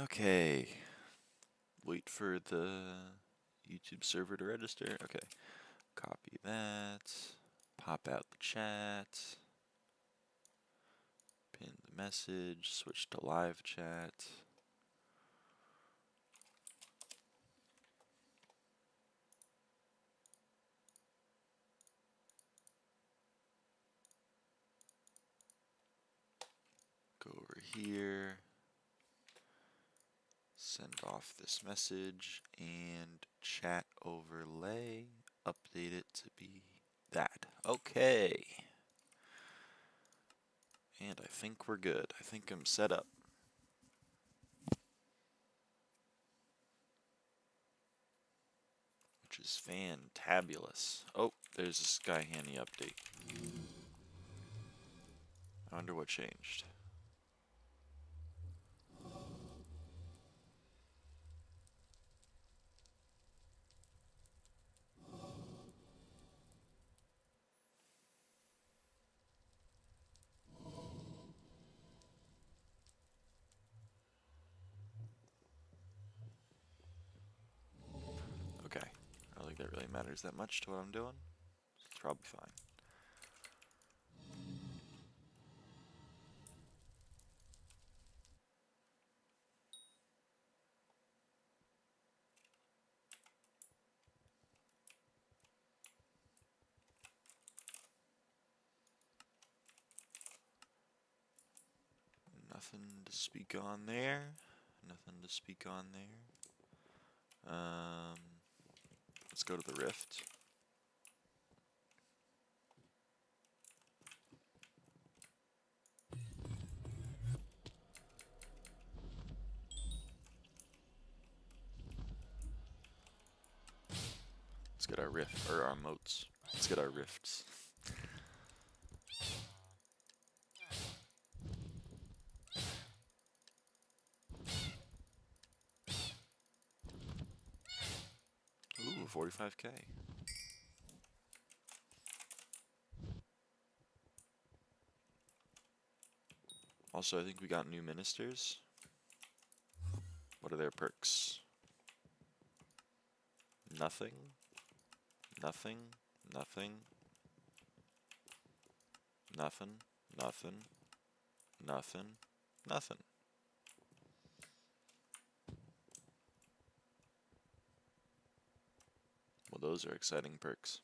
Okay. Wait for the YouTube server to register. Okay. Copy that. Pop out the chat. Pin the message. Switch to live chat. Go over here. Send off this message and chat overlay. Update it to be that. Okay. And I think we're good. I think I'm set up. Which is fantabulous. Oh, there's a SkyHanni update. I wonder what changed. Okay, I don't think that really matters that much to what I'm doing. It's probably fine. Nothing to speak on there. Nothing to speak on there. Let's go to the Rift. Let's get our rift, or our moats. Let's get our rifts. Ooh, 45k. Also, I think we got new ministers. What are their perks? Nothing. Nothing. Nothing. Nothing. Nothing. Nothing. Nothing. Well, those are exciting perks.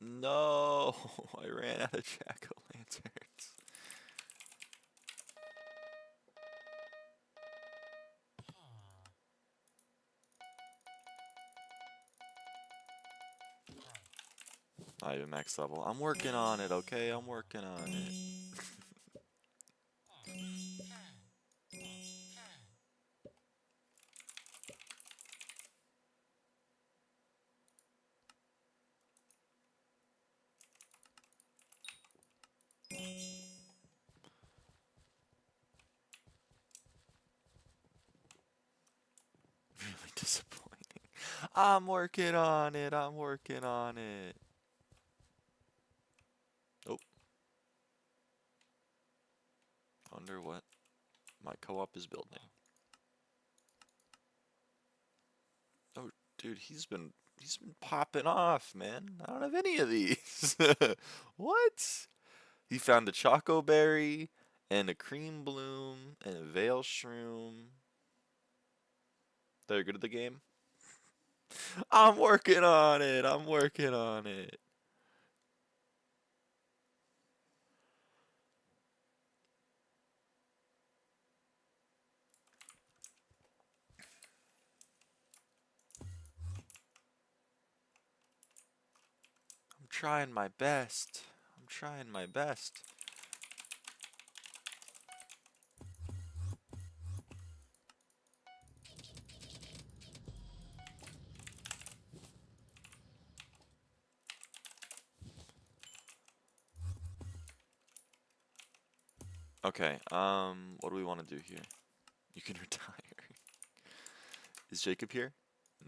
No, I ran out of jack-o'-lanterns. Not even max level. I'm working on it, okay? I'm working on it. Really disappointing. I'm working on it. I'm working on it. Oh. Wonder what my co-op is building. Oh, dude, he's been popping off, man. I don't have any of these. What? He found a choco berry and a cream bloom and a veil shroom. They're good at the game. I'm working on it. I'm working on it. I'm trying my best. I'm trying my best. Okay, what do we want to do here? You can retire. Is Jacob here?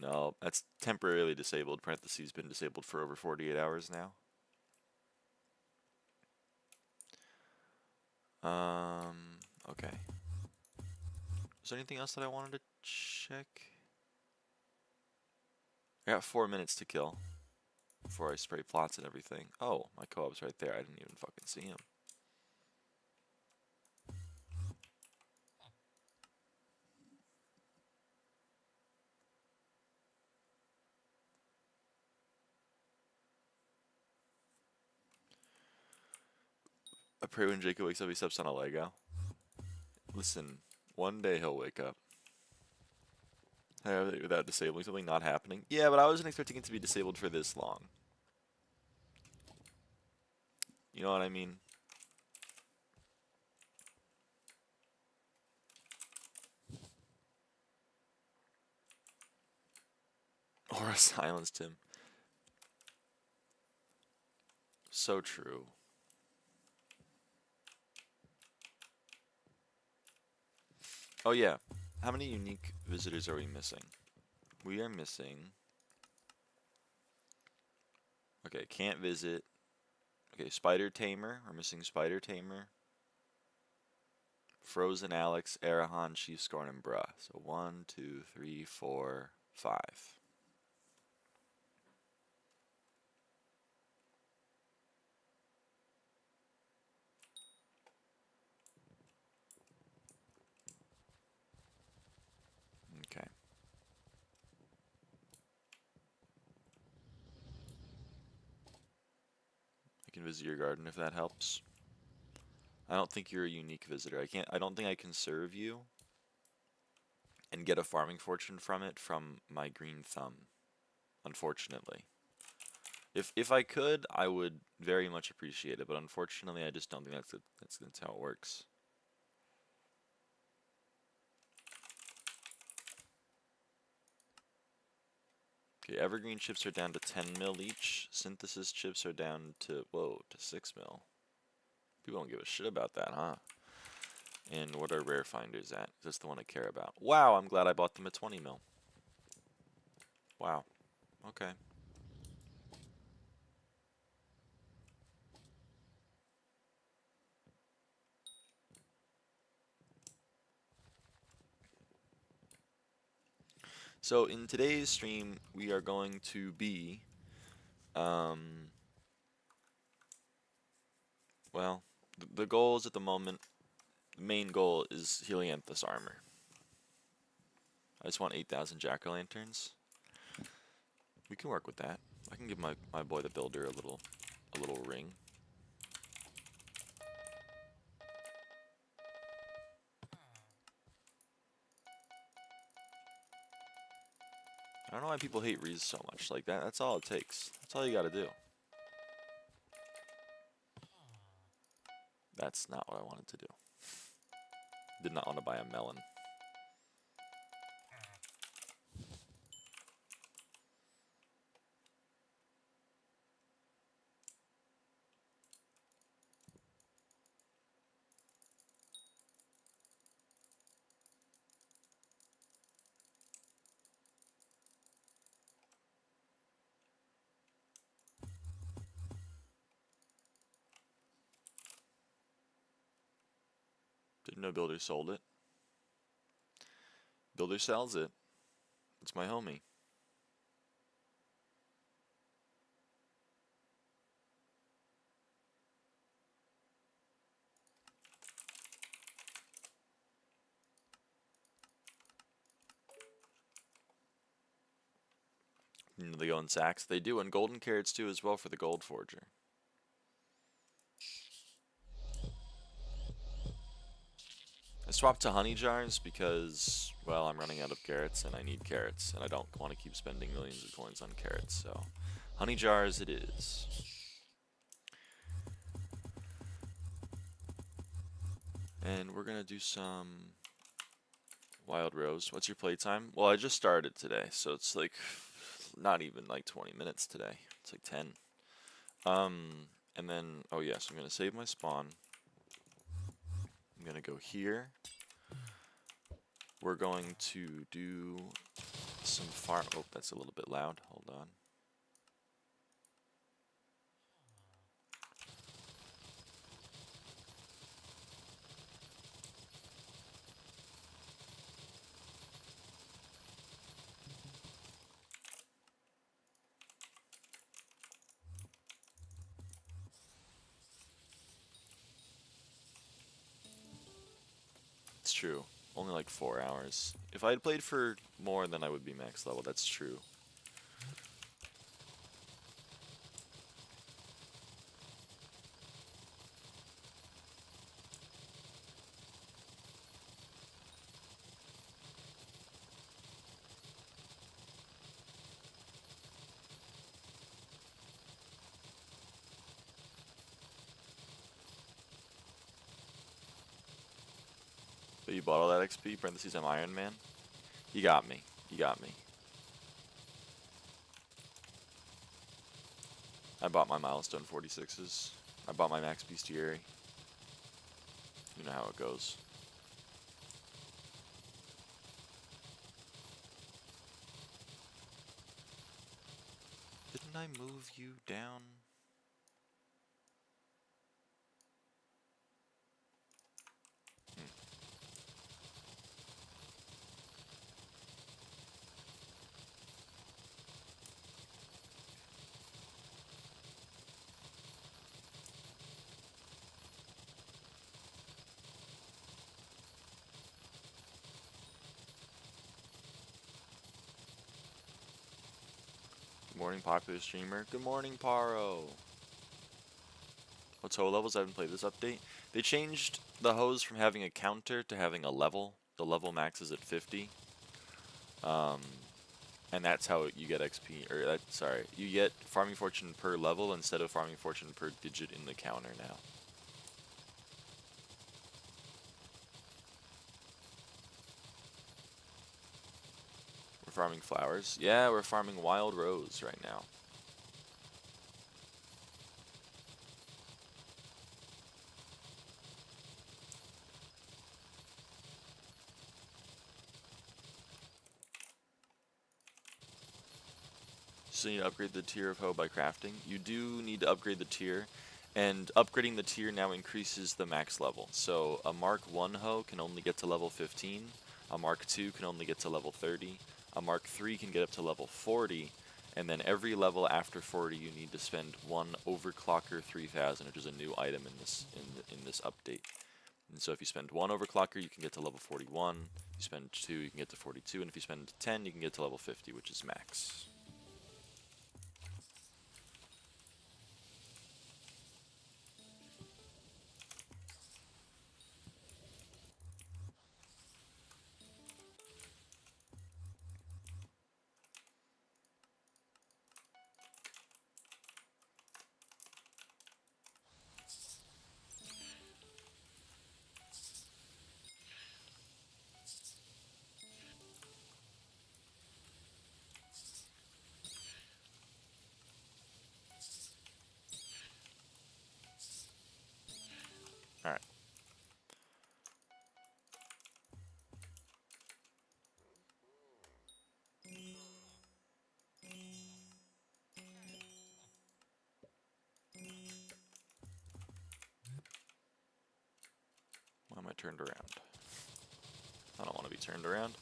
No, that's temporarily disabled. Parentheses been disabled for over 48 hours now. Okay. Is there anything else that I wanted to check? I got 4 minutes to kill before I spray plots and everything. Oh, my co-op's right there. I didn't even fucking see him. I pray when Jacob wakes up, he steps on a Lego. Listen, one day he'll wake up. Without disabling something not happening. Yeah, but I wasn't expecting it to be disabled for this long. You know what I mean? Aura silenced him. So true. Oh yeah. How many unique visitors are we missing? We are missing... Okay, can't visit. Okay, Spider Tamer. We're missing Spider Tamer. Frozen Alex, Arahan, Chief Scorn, and Bruh. So 1, 2, 3, 4, 5. Okay. I can visit your garden if that helps. I don't think you're a unique visitor. I don't think I can serve you and get a farming fortune from it from my green thumb, unfortunately. If I could, I would very much appreciate it, but unfortunately I just don't think that's how it works. Okay, evergreen chips are down to 10 mil each. Synthesis chips are down to, whoa, to 6 mil. People don't give a shit about that, huh? And what are rare finders at? That's the one I care about. Wow, I'm glad I bought them at 20 mil. Wow. Okay. So in today's stream, we are going to be, well, the goals at the moment, the main goal is Helianthus armor. I just want 8,000 jack-o'-lanterns. We can work with that. I can give my boy the builder a little ring. I don't know why people hate Reese so much. Like that's all it takes. That's all you gotta do. That's not what I wanted to do. Did not want to buy a melon. Didn't know Builder sold it. Builder sells it. It's my homie. You know, they go in sacks. They do, and golden carrots too as well for the gold forger. I swapped to honey jars because, well, I'm running out of carrots and I need carrots, and I don't want to keep spending millions of coins on carrots, so honey jars it is. And we're gonna do some wild rose. What's your playtime? Well, I just started today, so it's like not even like 20 minutes today. It's like 10. And then, oh yes, I'm gonna save my spawn. I'm gonna go here. We're going to do some farm. Oh, that's a little bit loud. Hold on. It's true. Only like 4 hours. If I had played for more, then I would be max level. That's true. But you bought all that XP, parentheses, I'm Iron Man. You got me. You got me. I bought my milestone 46s. I bought my max bestiary. You know how it goes. Didn't I move you down? Good morning, popular streamer. Good morning, Paro. What's hoe levels? I haven't played this update. They changed the hose from having a counter to having a level. The level max is at 50. And that's how you get XP, or sorry, you get farming fortune per level instead of farming fortune per digit in the counter now. We're farming flowers. Yeah, we're farming wild rose right now. So you need to upgrade the tier of hoe by crafting. You do need to upgrade the tier, and upgrading the tier now increases the max level. So a Mark 1 hoe can only get to level 15, a Mark 2 can only get to level 30, a Mark 3 can get up to level 40, and then every level after 40 you need to spend one overclocker 3000, which is a new item in this update. And so if you spend one overclocker, you can get to level 41. If you spend 2, you can get to 42, and if you spend 10, you can get to level 50, which is max. Alright. Why am I turned around? I don't want to be turned around.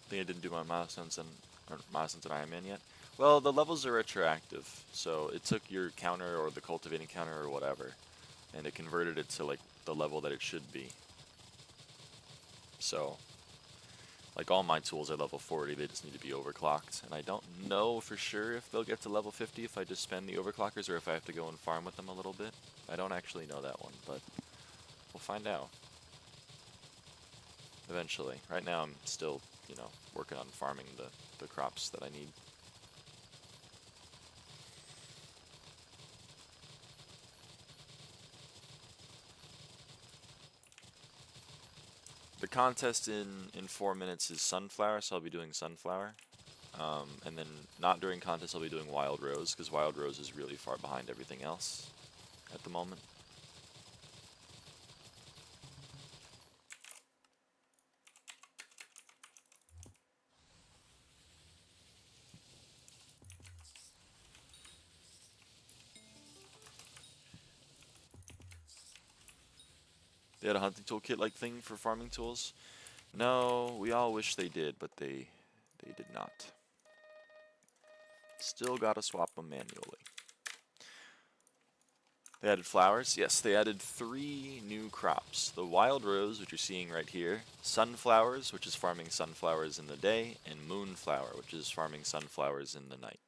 I think I didn't do my milestones and Iron Man yet. Well, the levels are retroactive, so it took your counter or the cultivating counter or whatever, and it converted it to like the level that it should be. So, like all my tools are level 40, they just need to be overclocked, and I don't know for sure if they'll get to level 50 if I just spend the overclockers or if I have to go and farm with them a little bit. I don't actually know that one, but we'll find out eventually. Right now I'm still, you know, working on farming the crops that I need. The contest in 4 minutes is sunflower, so I'll be doing sunflower. And then not during contest, I'll be doing wild rose, because wild rose is really far behind everything else at the moment. They had a hunting toolkit-like thing for farming tools. No, we all wish they did, but they did not. Still gotta swap them manually. They added flowers. Yes, they added 3 new crops. The wild rose, which you're seeing right here, sunflowers, which is farming sunflowers in the day, and moonflower, which is farming sunflowers in the night.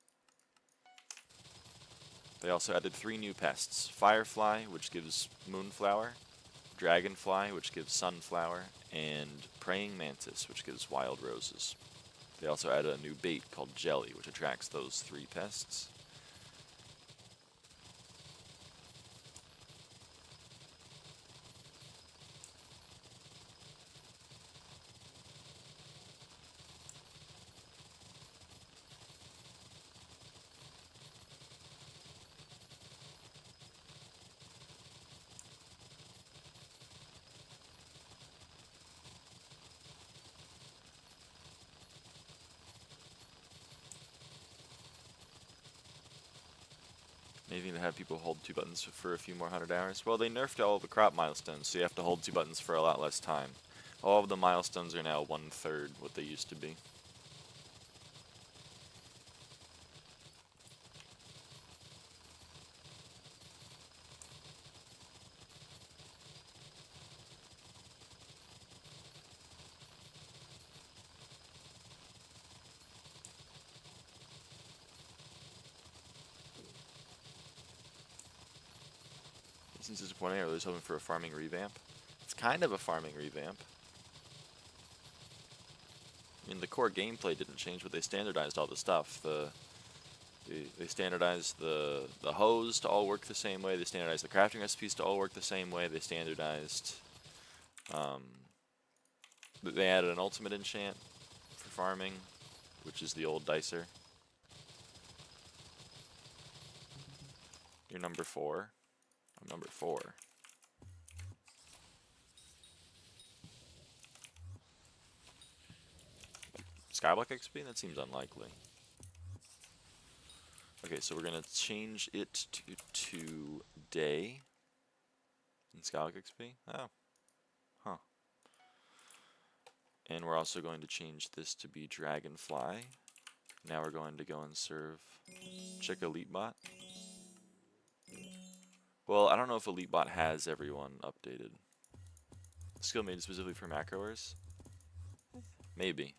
They also added 3 new pests. Firefly, which gives moonflower, dragonfly, which gives sunflower, and praying mantis, which gives wild roses. They also added a new bait called jelly, which attracts those 3 pests. Anything to have people hold 2 buttons for a few more 100 hours? Well, they nerfed all the crop milestones, so you have to hold 2 buttons for a lot less time. All of the milestones are now 1/3 what they used to be. This is disappointing. I was hoping for a farming revamp. It's kind of a farming revamp. I mean, the core gameplay didn't change, but they standardized all the stuff. They standardized the hose to all work the same way. They standardized the crafting recipes to all work the same way. They standardized. They added an ultimate enchant for farming, which is the old dicer. You're number 4. I'm number 4. SkyBlock XP? That seems unlikely. Okay, so we're going to change it to day in SkyBlock XP. Oh. Huh. And we're also going to change this to be Dragonfly. Now we're going to go and serve. Check EliteBot. Well, I don't know if EliteBot has everyone updated. Skill made specifically for macroers? Maybe.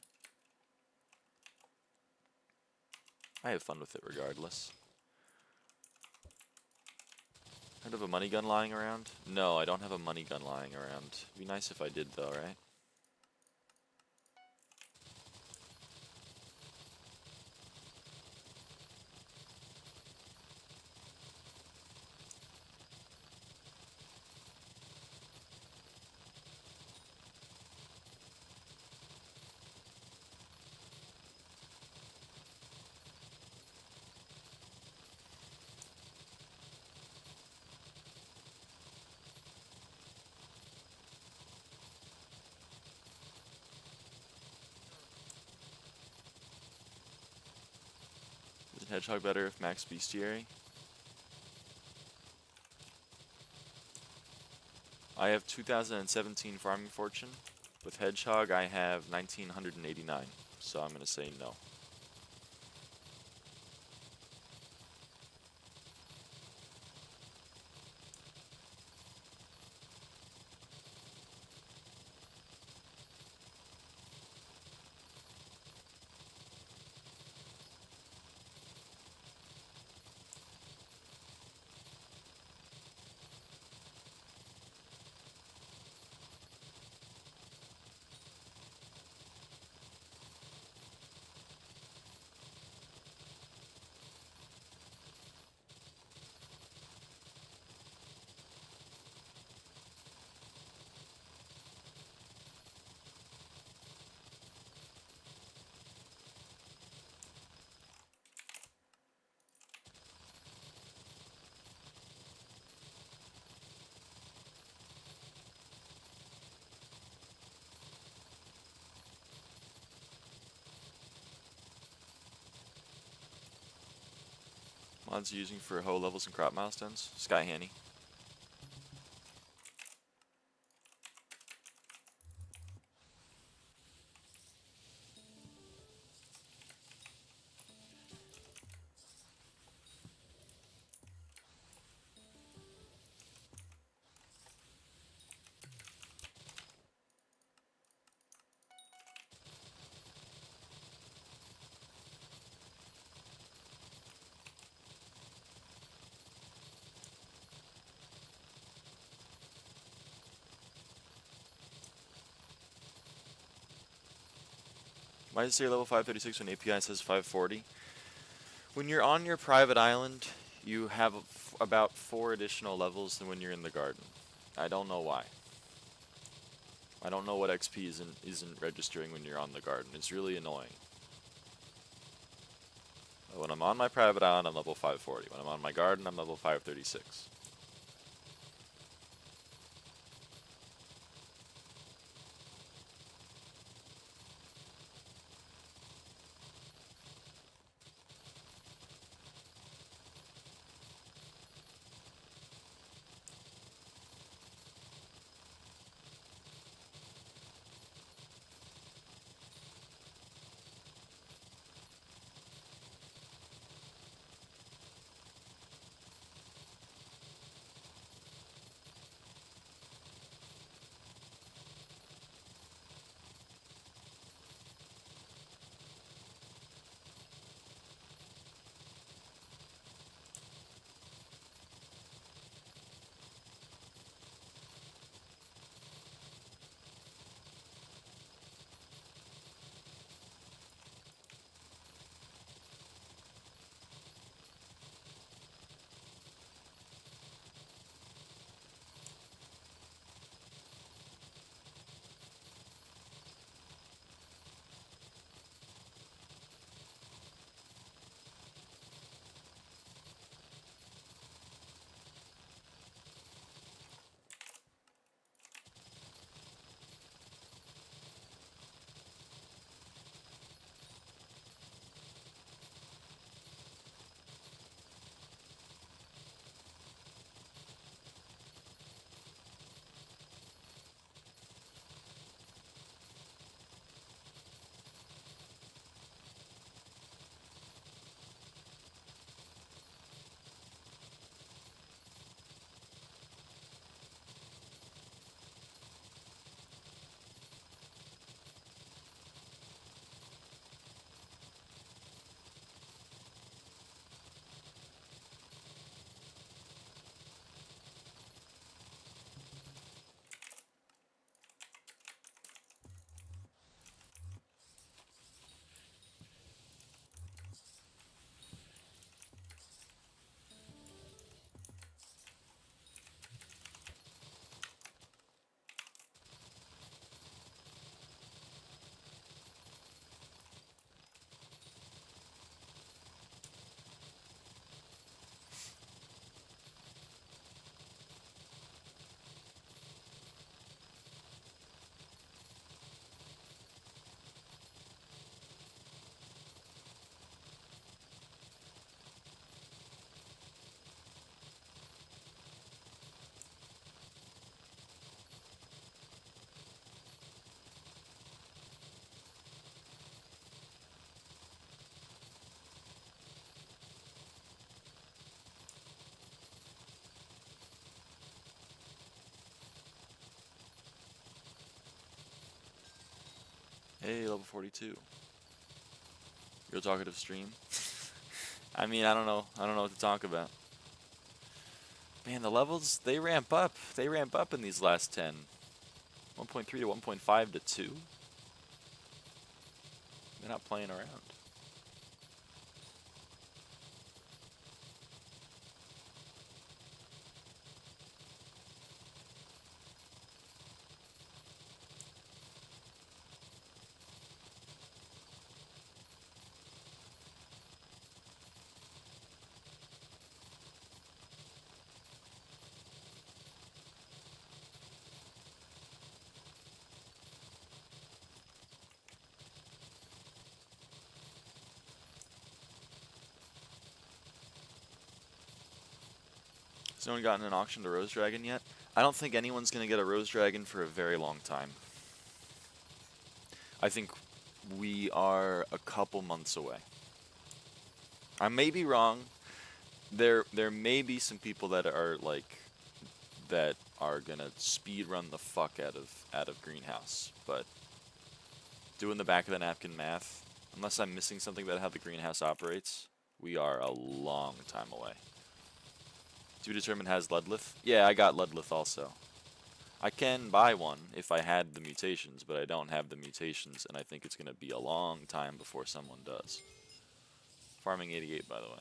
I have fun with it regardless. Heard of a money gun lying around? No, I don't have a money gun lying around. It'd be nice if I did though, right? Is Hedgehog better if max bestiary? I have 2017 farming fortune. With Hedgehog, I have 1989. So I'm going to say no. Mods using for hoe levels and crop milestones. SkyHanni. Why does it say level 536 when API says 540? When you're on your private island, you have about 4 additional levels than when you're in the garden. I don't know why. I don't know what XP isn't registering when you're on the garden. It's really annoying. But when I'm on my private island, I'm level 540. When I'm on my garden, I'm level 536. Hey, level 42. Real talkative stream. I mean, I don't know. I don't know what to talk about. Man, the levels, they ramp up. They ramp up in these last 10. 1.3 to 1.5 to 2. They're not playing around. Has no one gotten an auction to Rose Dragon yet? I don't think anyone's going to get a Rose Dragon for a very long time. I think we are a couple months away. I may be wrong. There may be some people that are like that are gonna speed run the fuck out of Greenhouse, but doing the back of the napkin math, unless I'm missing something about how the Greenhouse operates, we are a long time away. To be determined has Ludlith? Yeah, I got Ludlith also. I can buy one if I had the mutations, but I don't have the mutations, and I think it's gonna be a long time before someone does. Farming 88, by the way.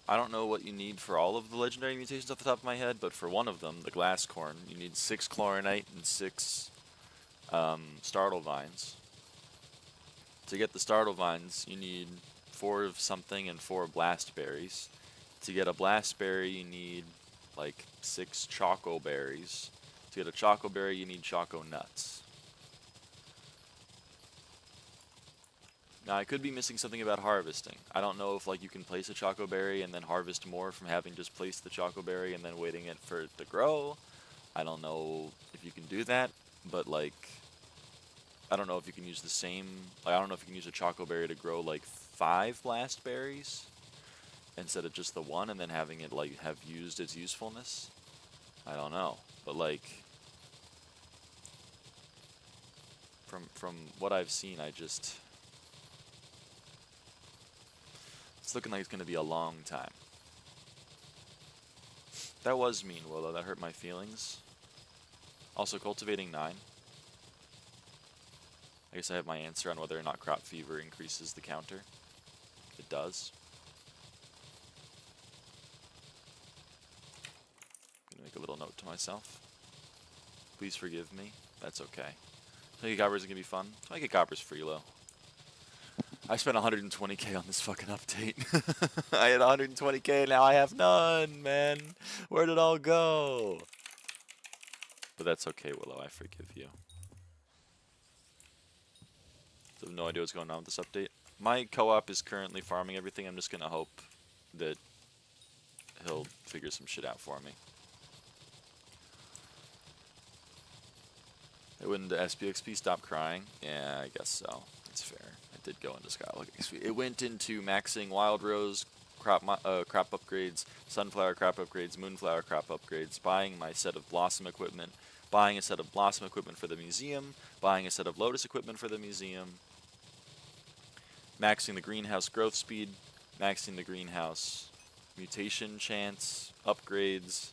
I don't know what you need for all of the legendary mutations off the top of my head, but for one of them, the glass corn, you need 6 chlorinite and 6 startle vines. To get the startle vines, you need 4 of something and 4 blast berries. To get a blast berry, you need like 6 choco berries. To get a choco berry, you need choco nuts. Now, I could be missing something about harvesting. I don't know if like you can place a choco berry and then harvest more from having just placed the choco berry and then waiting it for it to grow. I don't know if you can do that, but like, I don't know if you can use the same, like, I don't know if you can use a choco berry to grow like 5 blast berries instead of just the 1 and then having it like have used its usefulness. I don't know, but like, from what I've seen, it's looking like it's going to be a long time. That was mean, Willow. That hurt my feelings. Also, cultivating 9. I guess I have my answer on whether or not crop fever increases the counter. It does. I'm going to make a little note to myself. Please forgive me. That's okay. 20 gobbers is going to be fun. 20 gobbers free, low. I spent 120k on this fucking update. I had 120k, now I have none, man. Where'd it all go? But that's okay, Willow, I forgive you. I have no idea what's going on with this update. My co-op is currently farming everything. I'm just gonna hope that he'll figure some shit out for me. It went into SPXP, stop crying. Yeah, I guess so. It's fair. It did go into SkyBlock XP. It went into maxing Wild Rose crop upgrades, Sunflower crop upgrades, Moonflower crop upgrades, buying my set of Blossom equipment, buying a set of Blossom equipment for the museum, buying a set of Lotus equipment for the museum, maxing the greenhouse growth speed, maxing the greenhouse mutation chance, upgrades,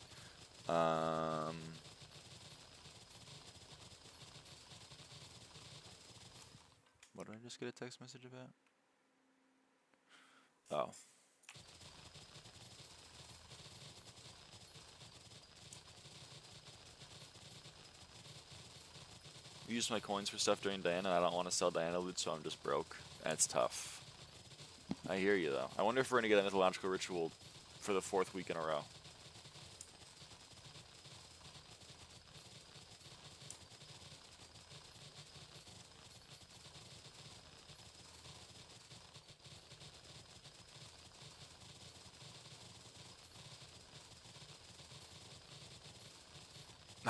what did I just get a text message about? Oh. I used my coins for stuff during Diana, and I don't want to sell Diana loot, so I'm just broke. That's tough. I hear you, though. I wonder if we're going to get a mythological ritual for the 4th week in a row.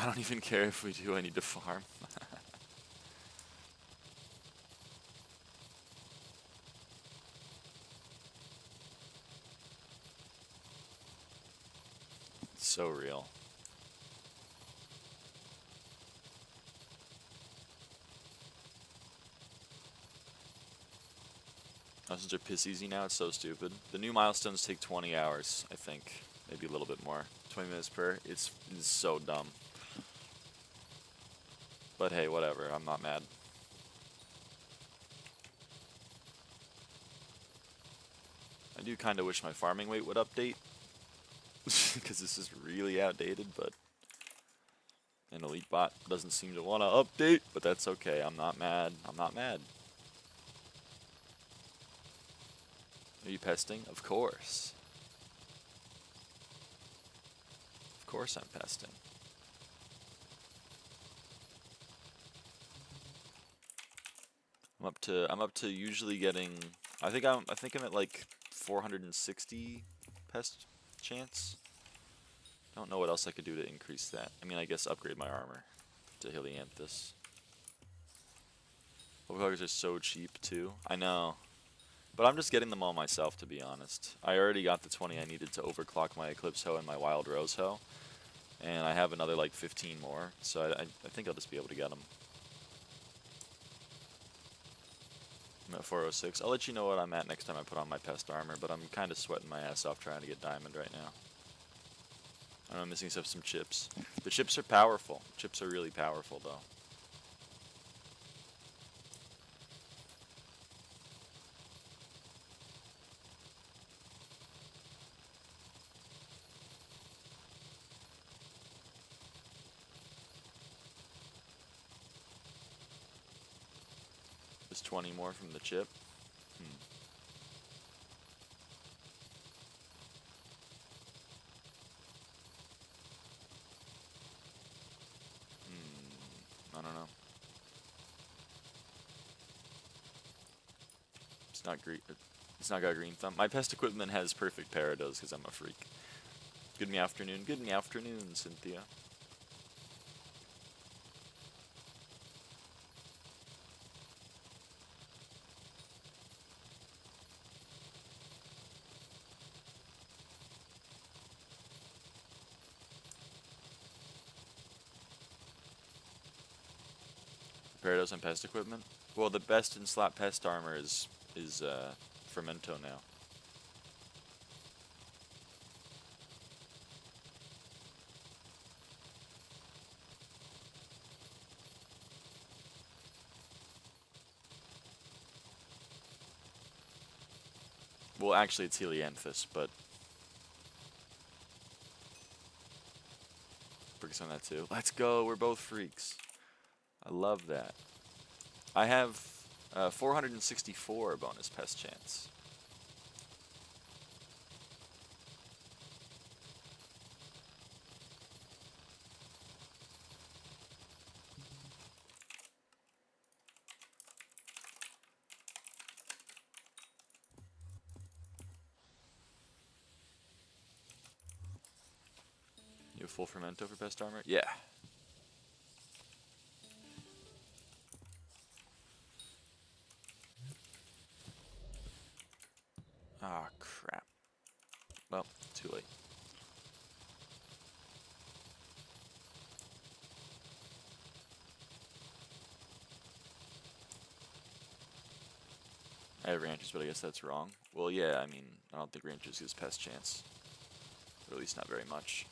I don't even care if we do. I need to farm. It's so real. Since they're piss easy now, it's so stupid. The new milestones take 20 hours, I think. Maybe a little bit more. 20 minutes per. It's so dumb. But hey, whatever. I'm not mad. I do kind of wish my farming weight would update. Because this is really outdated, but... An elite bot doesn't seem to want to update, but that's okay. I'm not mad. I'm not mad. Are you pesting? Of course. Of course I'm pesting. I'm up to usually getting I think I'm at like 460 pest chance. I don't know what else I could do to increase that. I mean, I guess upgrade my armor to Helianthus. Overclockers are so cheap too. I know. But I'm just getting them all myself, to be honest. I already got the 20 I needed to overclock my Eclipse Hoe and my Wild Rose Hoe. And I have another like 15 more, so I think I'll just be able to get them. I'm at 406. I'll let you know what I'm at next time I put on my pest armor, but I'm kind of sweating my ass off trying to get diamond right now. I know I'm missing some chips. The chips are powerful. Chips are really powerful, though. There's 20 more from the chip. I don't know. It's not green. It's not got a green thumb. My pest equipment has perfect parados because I'm a freak. Good me afternoon. Good me afternoon, Cynthia. Parados and pest equipment. Well, the best in slot pest armor is Fermento now. Well, actually, it's Helianthus, but Bricks on that too. Let's go. We're both freaks. I love that. I have 464 bonus pest chance. You have full Fermento for pest armor? Yeah. Ah, crap. Well, too late. I have ranchers, but I guess that's wrong. Well, yeah, I mean, I don't think ranchers gives pest chance. Or at least not very much.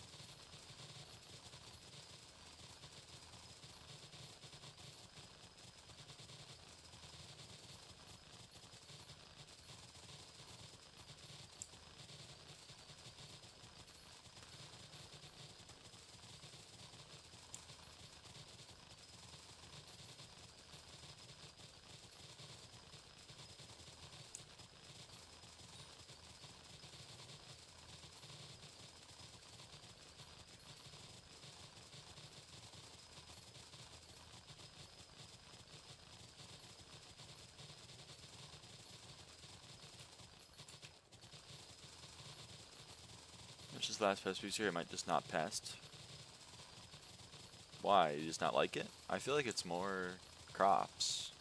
Which is the last pest booster here. It might just not pest. Why? You just not like it? I feel like it's more crops.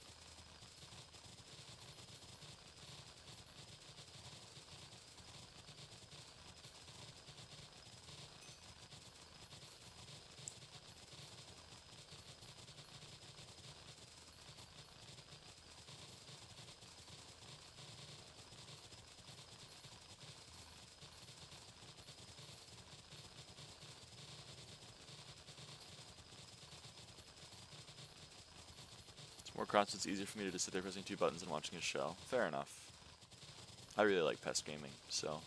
More crops, it's easier for me to just sit there pressing 2 buttons and watching a show. Fair enough. I really like pest gaming, so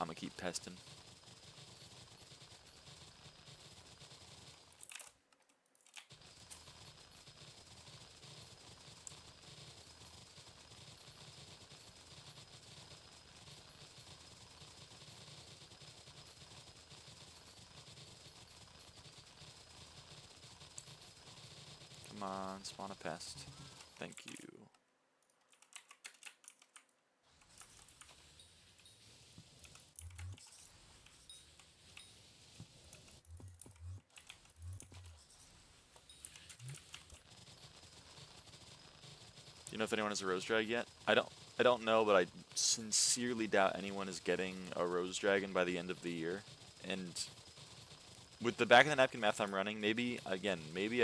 I'm gonna keep pesting. Come on, spawn a pest. Thank you. Do you know if anyone has a rose drag yet? I don't know, but I sincerely doubt anyone is getting a rose dragon by the end of the year. And with the back of the napkin math I'm running, maybe I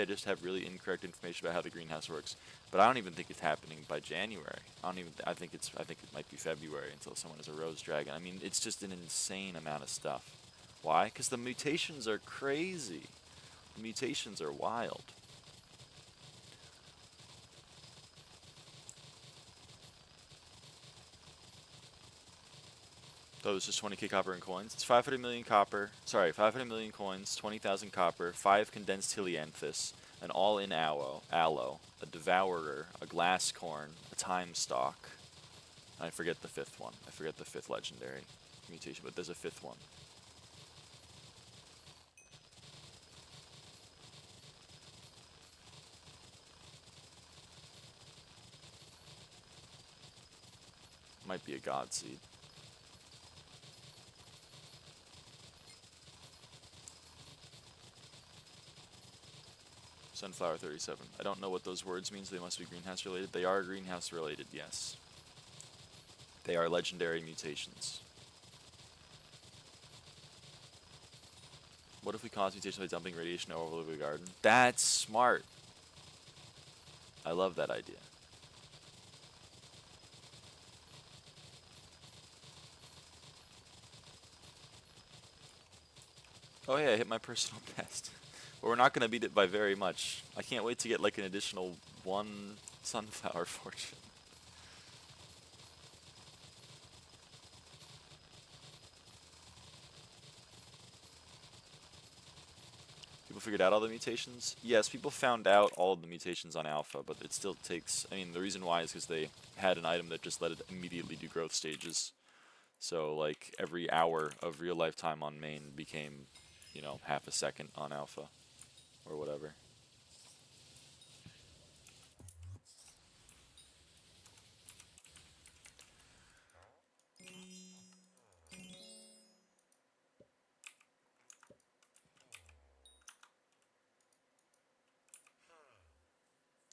just have really incorrect information about how the greenhouse works. But I don't even think it's happening by January. I think it might be February until someone has a rose dragon. I mean, it's just an insane amount of stuff. Why? Because the mutations are crazy. The mutations are wild. Oh, it's just 20k copper and coins. It's 500 million copper. Sorry, 500 million coins, 20,000 copper, 5 condensed helianthus, an all-in aloe, a devourer, a glass corn, a time stalk. I forget the 5th one. I forget the 5th legendary mutation, but there's a 5th one. Might be a god seed. Sunflower 37. I don't know what those words means. They must be greenhouse related. They are greenhouse related, yes. They are legendary mutations. What if we cause mutation by dumping radiation all over the garden? That's smart. I love that idea. Oh yeah, I hit my personal best. But we're not going to beat it by very much. I can't wait to get like an additional 1 sunflower fortune. People figured out all the mutations? Yes, people found out all of the mutations on alpha, but it still takes... I mean, the reason why is because they had an item that just let it immediately do growth stages. So, like, every hour of real life time on main became, you know, half a second on alpha. Or whatever.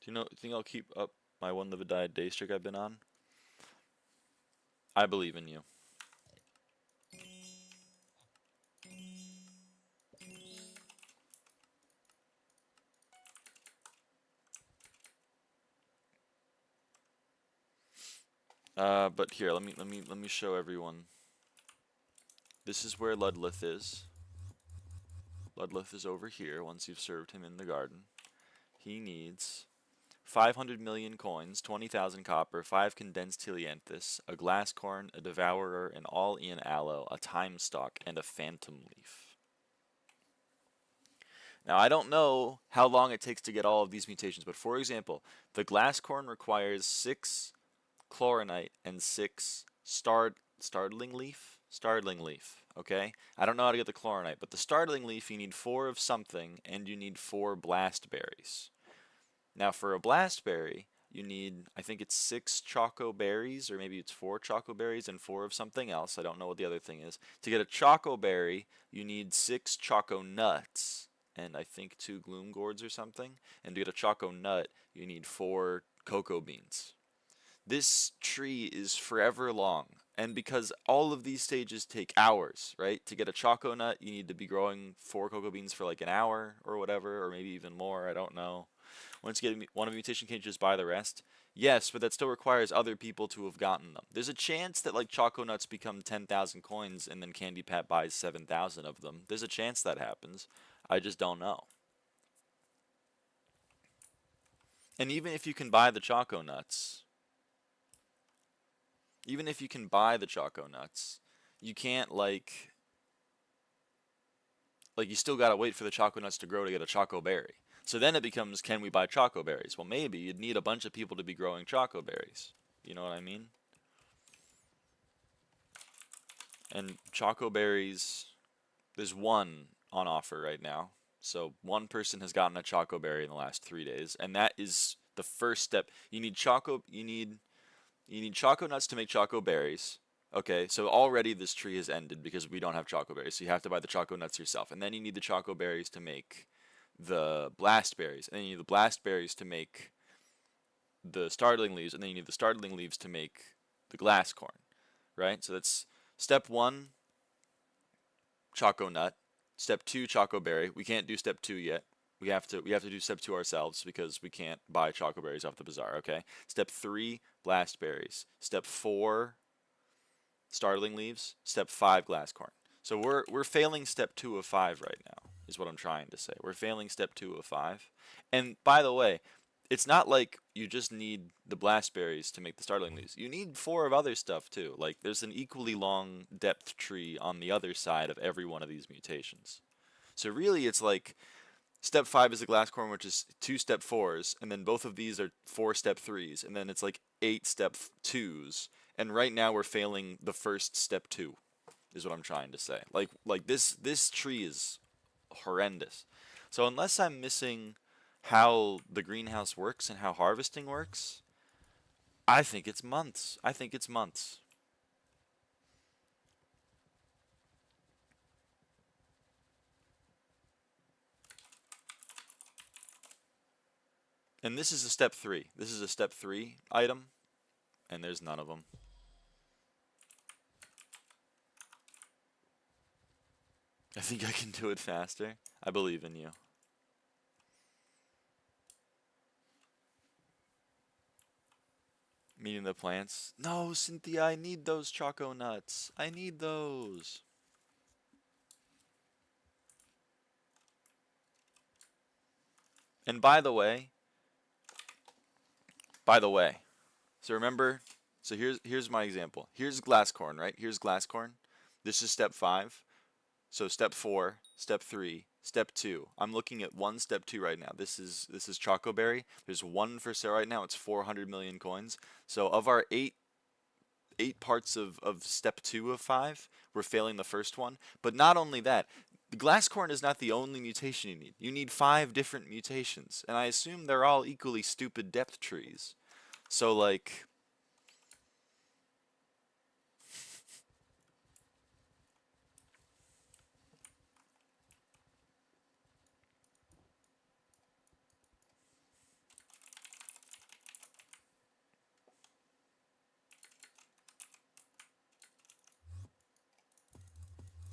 Do you think I'll keep up my 1 live a die a day streak I've been on? I believe in you. But here, let me show everyone. This is where Ludlith is. Ludlith is over here once you've served him in the garden. He needs 500 million coins, 20,000 copper, 5 condensed helianthus, a glass corn, a devourer, an all-in aloe, a time stalk, and a phantom leaf. Now, I don't know how long it takes to get all of these mutations, but for example, the glass corn requires 6 chloronite and 6 startling leaf. Okay, I don't know how to get the chloronite, but the startling leaf you need 4 of something, and you need 4 blast berries. Now, for a blast berry, you need, I think it's 6 choco berries, or maybe it's 4 choco berries and 4 of something else. I don't know what the other thing is. To get a choco berry, you need 6 choco nuts. and I think 2 gloom gourds or something. And to get a choco nut, you need 4 cocoa beans. This tree is forever long, and because all of these stages take hours, right? To get a choco nut, you need to be growing 4 cocoa beans for like an hour or whatever, or maybe even more, I don't know. Once you get one of a mutation, can you just buy the rest? Yes, but that still requires other people to have gotten them. There's a chance that like choco nuts become 10,000 coins and then Candy Pat buys 7,000 of them. There's a chance that happens. I just don't know. And even if you can buy the choco nuts, even if you can buy the choco nuts, you can't like you still gotta wait for the choco nuts to grow to get a choco berry. So then it becomes, can we buy choco berries? Well, maybe you'd need a bunch of people to be growing choco berries. You know what I mean? And choco berries, there's one on offer right now. So one person has gotten a choco berry in the last 3 days, and that is the first step. You need choco nuts to make choco berries. Okay, so already this tree has ended because we don't have choco berries. So you have to buy the choco nuts yourself. And then you need the choco berries to make the blast berries. And then you need the blast berries to make the startling leaves. And then you need the startling leaves to make the glass corn. Right? So that's step 1, choco nut. Step 2, choco berry. We can't do step 2 yet. We have to do step 2 ourselves because we can't buy choco berries off the bazaar, okay? Step 3, blast berries. Step 4, startling leaves. Step 5, glass corn. So we're failing step 2 of 5 right now, is what I'm trying to say. We're failing step 2 of 5. And by the way, it's not like you just need the blast berries to make the startling leaves. You need 4 of other stuff too. Like there's an equally long depth tree on the other side of every one of these mutations. So really it's like step 5 is the glass corn, which is 2 step 4s, and then both of these are 4 step 3s, and then it's like 8 step 2s. And right now we're failing the first step 2, is what I'm trying to say. Like this tree is horrendous. So unless I'm missing how the greenhouse works and how harvesting works, I think it's months. I think it's months. And this is a step 3. This is a step 3 item, and there's none of them. I think I can do it faster. I believe in you. Meeting the plants. No, Cynthia, I need those choco nuts. I need those. And by the way, so remember, so here's my example. Here's glass corn, right? Here's glass corn. This is step 5. So step 4, step 3, step 2. I'm looking at one step 2 right now. This is Chocoberry. There's one for sale right now. It's 400 million coins. So of our eight parts of step 2 of 5, we're failing the first one. But not only that, the glass corn is not the only mutation you need. You need 5 different mutations, and I assume they're all equally stupid depth trees. So like,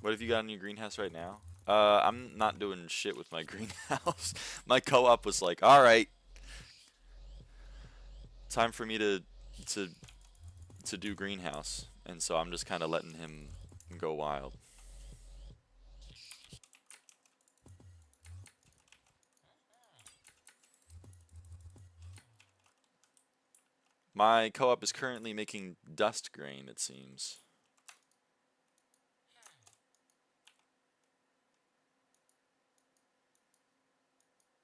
what have you got in your greenhouse right now? I'm not doing shit with my greenhouse. My co-op was like, all right, time for me to do greenhouse, and so I'm just kind of letting him go wild. My co-op is currently making dust grain, it seems.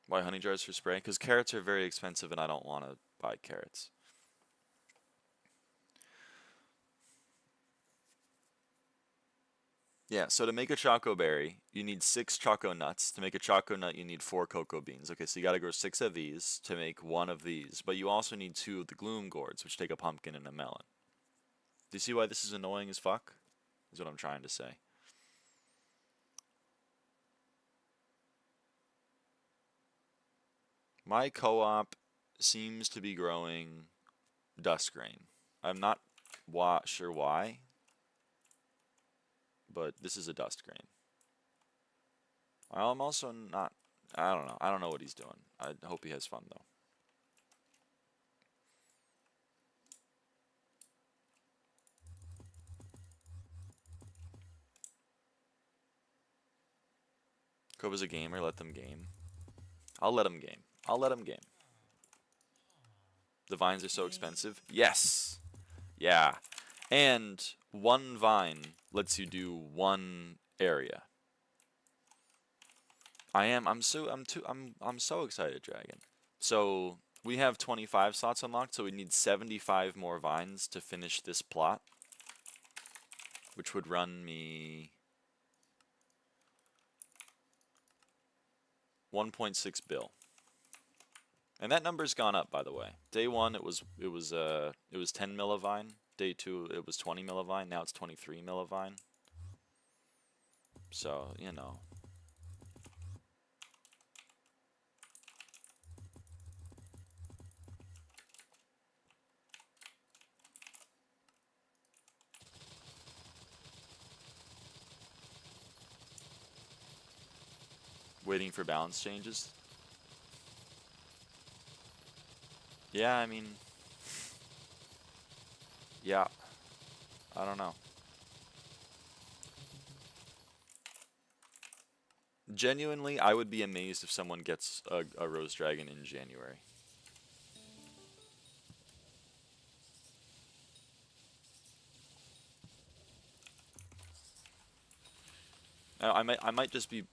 Why honey jars for spray? Because carrots are very expensive and I don't want to buy carrots. Yeah, so to make a choco berry, you need 6 choco nuts. To make a choco nut, you need 4 cocoa beans. Okay, so you gotta grow 6 of these to make 1 of these. But you also need 2 of the gloom gourds, which take a pumpkin and a melon. Do you see why this is annoying as fuck? Is what I'm trying to say. My co-op seems to be growing dust grain. I'm not sure why, but this is a dust grain. I'm also not, I don't know. I don't know what he's doing. I hope he has fun, though. Koba's a gamer, let them game. I'll let him game. I'll let him game. The vines are so expensive. Yes! Yeah. And one vine lets you do one area. I'm so excited, Dragon. So we have 25 slots unlocked, so we need 75 more vines to finish this plot, which would run me 1.6 bill. And that number's gone up, by the way. Day 1 it was 10 millavine. Day 2 it was 20 millavine. Now it's 23 millavine. So, you know. Waiting for balance changes. Yeah, I mean, yeah, I don't know. Genuinely, I would be amazed if someone gets a Rose Dragon in January. I might just be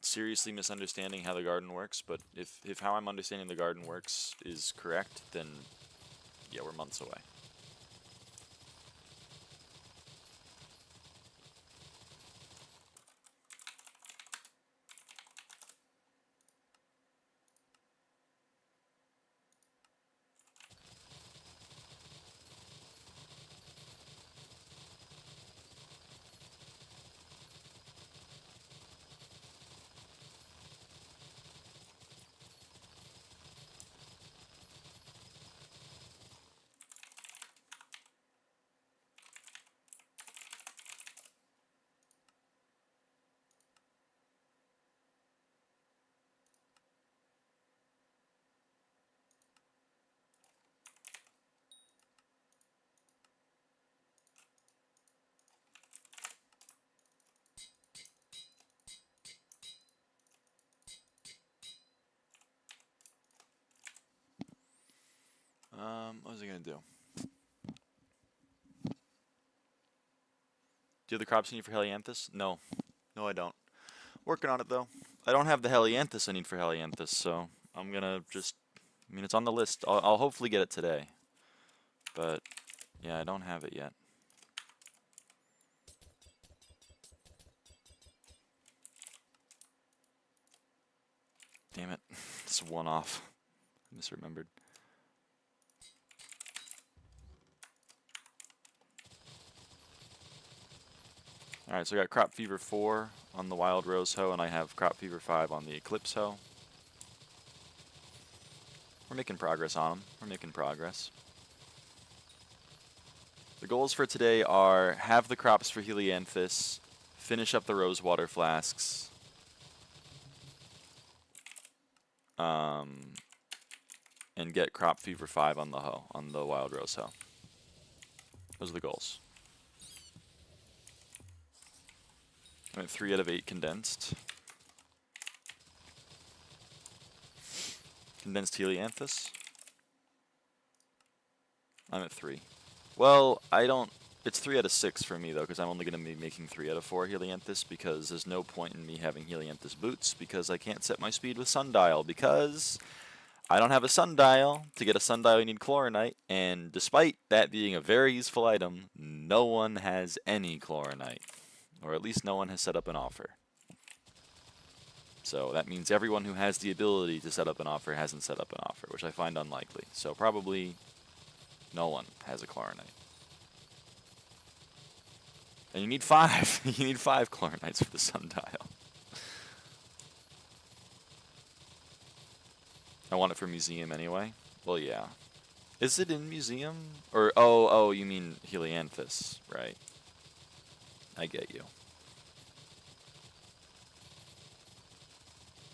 seriously misunderstanding how the garden works, but if how I'm understanding the garden works is correct, then yeah, we're months away. What was I gonna do? Do you have the crops you need for Helianthus? No. No, I don't. Working on it, though. I don't have the Helianthus I need for Helianthus, so I'm gonna just... I mean, it's on the list. I'll hopefully get it today. But, yeah, I don't have it yet. Damn it. It's one off. I misremembered. Alright, so I got Crop Fever 4 on the Wild Rose Hoe, and I have Crop Fever 5 on the Eclipse Hoe. We're making progress on them. We're making progress. The goals for today are have the crops for Helianthus, finish up the Rosewater Flasks, and get Crop Fever 5 on the hoe, on the Wild Rose Hoe. Those are the goals. I'm at 3 out of 8 condensed. Condensed Helianthus. I'm at 3. Well, I don't... It's 3 out of 6 for me, though, because I'm only going to be making 3 out of 4 Helianthus, because there's no point in me having Helianthus boots, because I can't set my speed with Sundial, because I don't have a Sundial. To get a Sundial, you need Chloronite, and despite that being a very useful item, no one has any Chloronite. Or at least no one has set up an offer. So that means everyone who has the ability to set up an offer hasn't set up an offer, which I find unlikely. So probably no one has a Chloronite. And you need 5. You need 5 Chloronites for the Sundial. I want it for museum anyway. Well, yeah. Is it in museum? Or, oh, you mean Helianthus, right. I get you.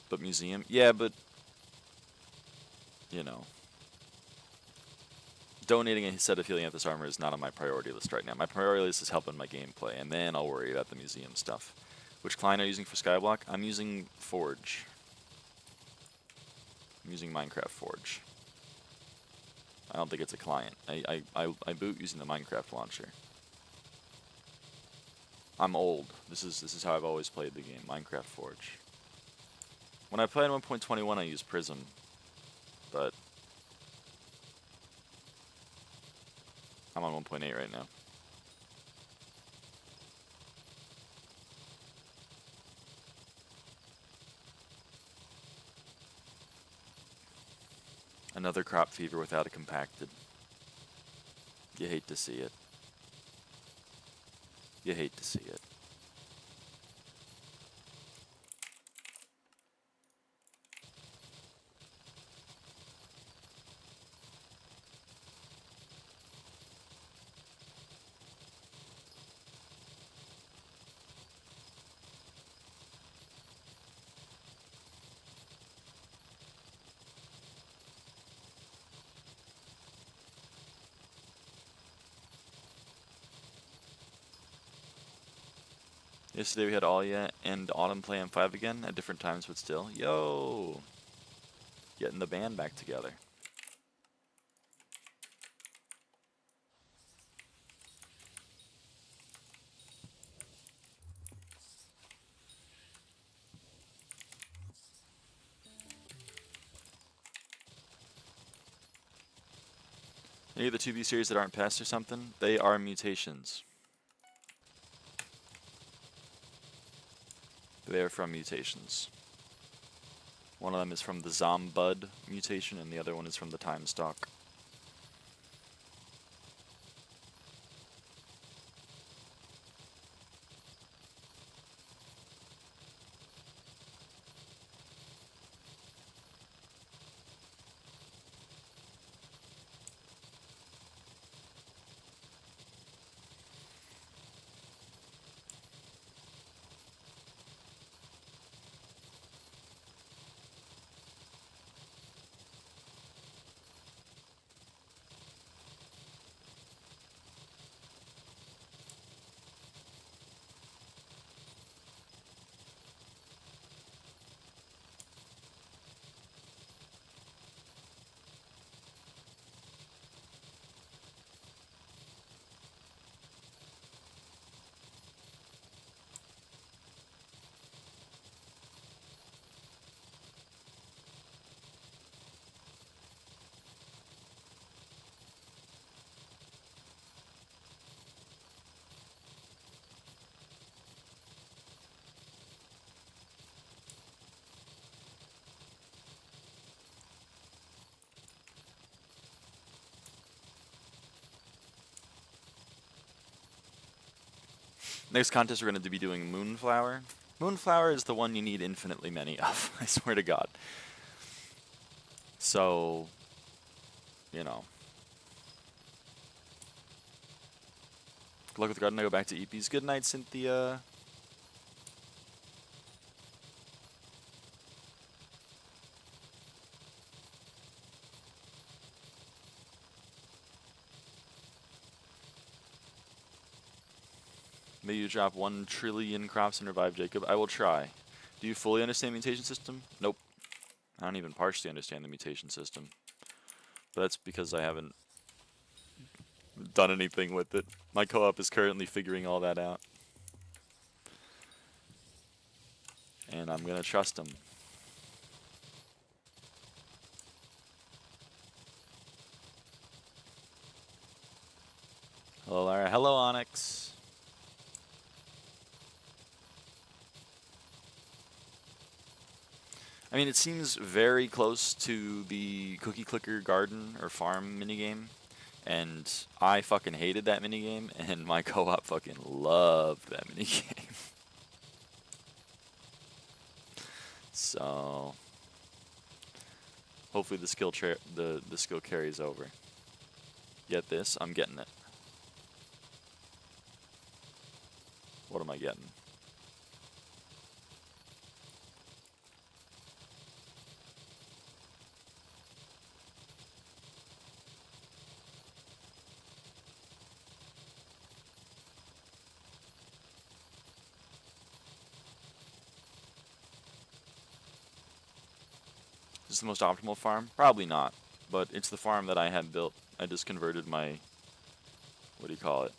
But museum? Yeah, but, you know. Donating a set of Helianthus armor is not on my priority list right now. My priority list is helping my gameplay, and then I'll worry about the museum stuff. Which client are you using for SkyBlock? I'm using Forge. I'm using Minecraft Forge. I don't think it's a client. I boot using the Minecraft launcher. I'm old. This is how I've always played the game, Minecraft Forge. When I played 1.21, I used Prism, but I'm on 1.8 right now. Another crop fever without a compacted. You hate to see it. You hate to see it. Yesterday we had Alia and Autumn play M5 again at different times, but still. Yo! Getting the band back together. Any of the 2B series that aren't pests or something? They are mutations. They are from mutations. One of them is from the Zombud mutation, and the other one is from the Time Stalk. Next contest we're going to be doing Moonflower. Moonflower is the one you need infinitely many of, I swear to God. So, you know. Good luck with the garden. I go back to EPs. Good night, Cynthia. May you drop 1 trillion crops and revive Jacob. I will try. Do you fully understand the mutation system? Nope. I don't even partially understand the mutation system. But that's because I haven't done anything with it. My co-op is currently figuring all that out. And I'm gonna trust him. Hello, Lara. Hello, Onyx. I mean, it seems very close to the Cookie Clicker Garden or Farm minigame, and I fucking hated that minigame, and my co-op fucking loved that minigame. So, Hopefully the skill carries over. Get this? I'm getting it. What am I getting? Is this the most optimal farm? Probably not, but it's the farm that I had built. I just converted my, what do you call it?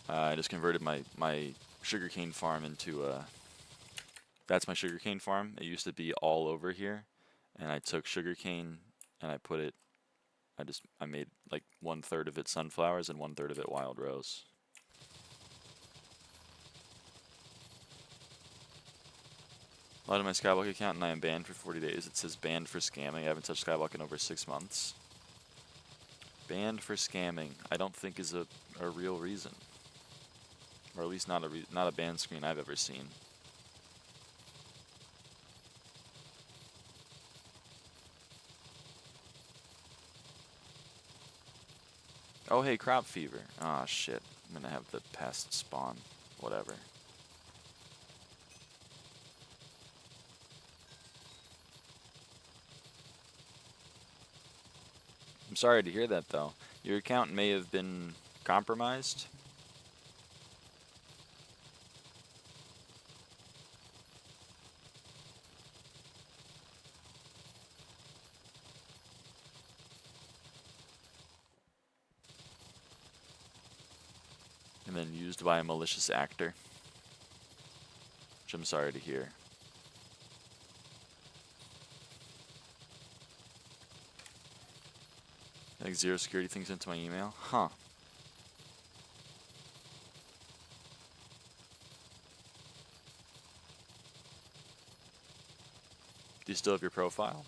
I just converted my sugarcane farm into that's my sugarcane farm. It used to be all over here, and I took sugarcane and I put it, I made like 1/3 of it sunflowers and 1/3 of it wild rose. Logged in my SkyBlock account and I am banned for 40 days. It says banned for scamming. I haven't touched SkyBlock in over 6 months. Banned for scamming, I don't think is a real reason. Or at least not a ban screen I've ever seen. Oh hey, crop fever. Ah shit. I'm gonna have the pest spawn. Whatever. I'm sorry to hear that though. Your account may have been compromised. And then used by a malicious actor. Which I'm sorry to hear. Like 0 security things into my email? Huh. Do you still have your profile?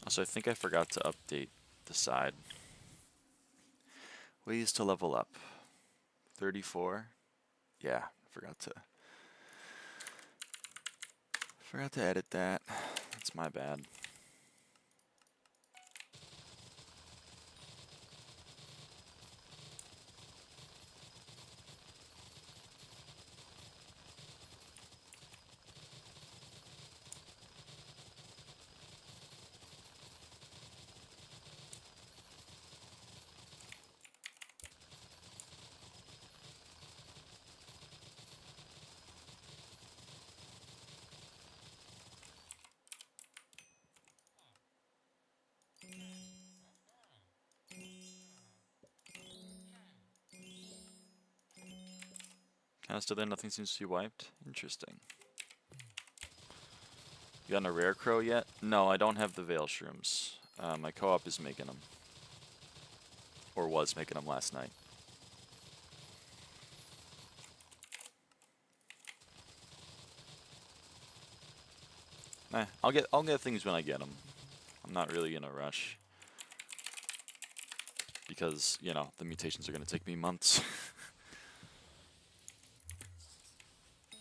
Also, I think I forgot to update the side. Ways to level up. 34. Yeah, forgot to edit that. That's my bad. Kinda still there, nothing seems to be wiped. Interesting. You gotten a rare crow yet? No, I don't have the veil shrooms. My co-op is making them. Or was making them last night. I'll get things when I get them. I'm not really in a rush. Because, you know, the mutations are gonna take me months.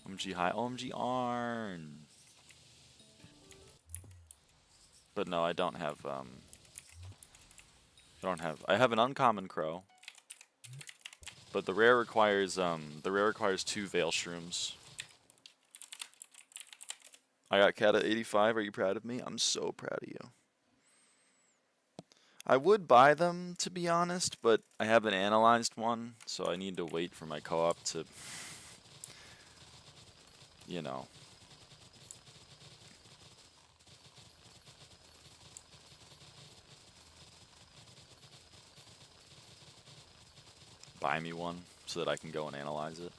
OMG high, OMG Arn. But no, I don't have, I have an uncommon crow. But the rare requires 2 veil shrooms. I got cat at 85, are you proud of me? I'm so proud of you. I would buy them, to be honest, but I haven't analyzed one, so I need to wait for my co-op to, you know. Buy me one so that I can go and analyze it.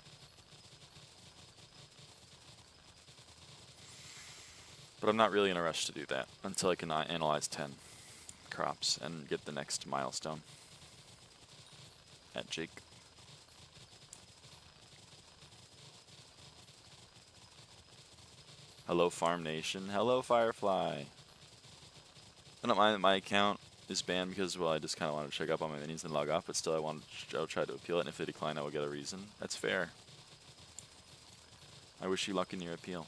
But I'm not really in a rush to do that until I can analyze 10. crops and get the next milestone at Jake. Hello, Farm Nation. Hello, Firefly. I don't mind that my account is banned because, well, I just kind of want to check up on my minis and log off, but still I'll try to appeal it, and if they decline, I will get a reason. That's fair. I wish you luck in your appeal.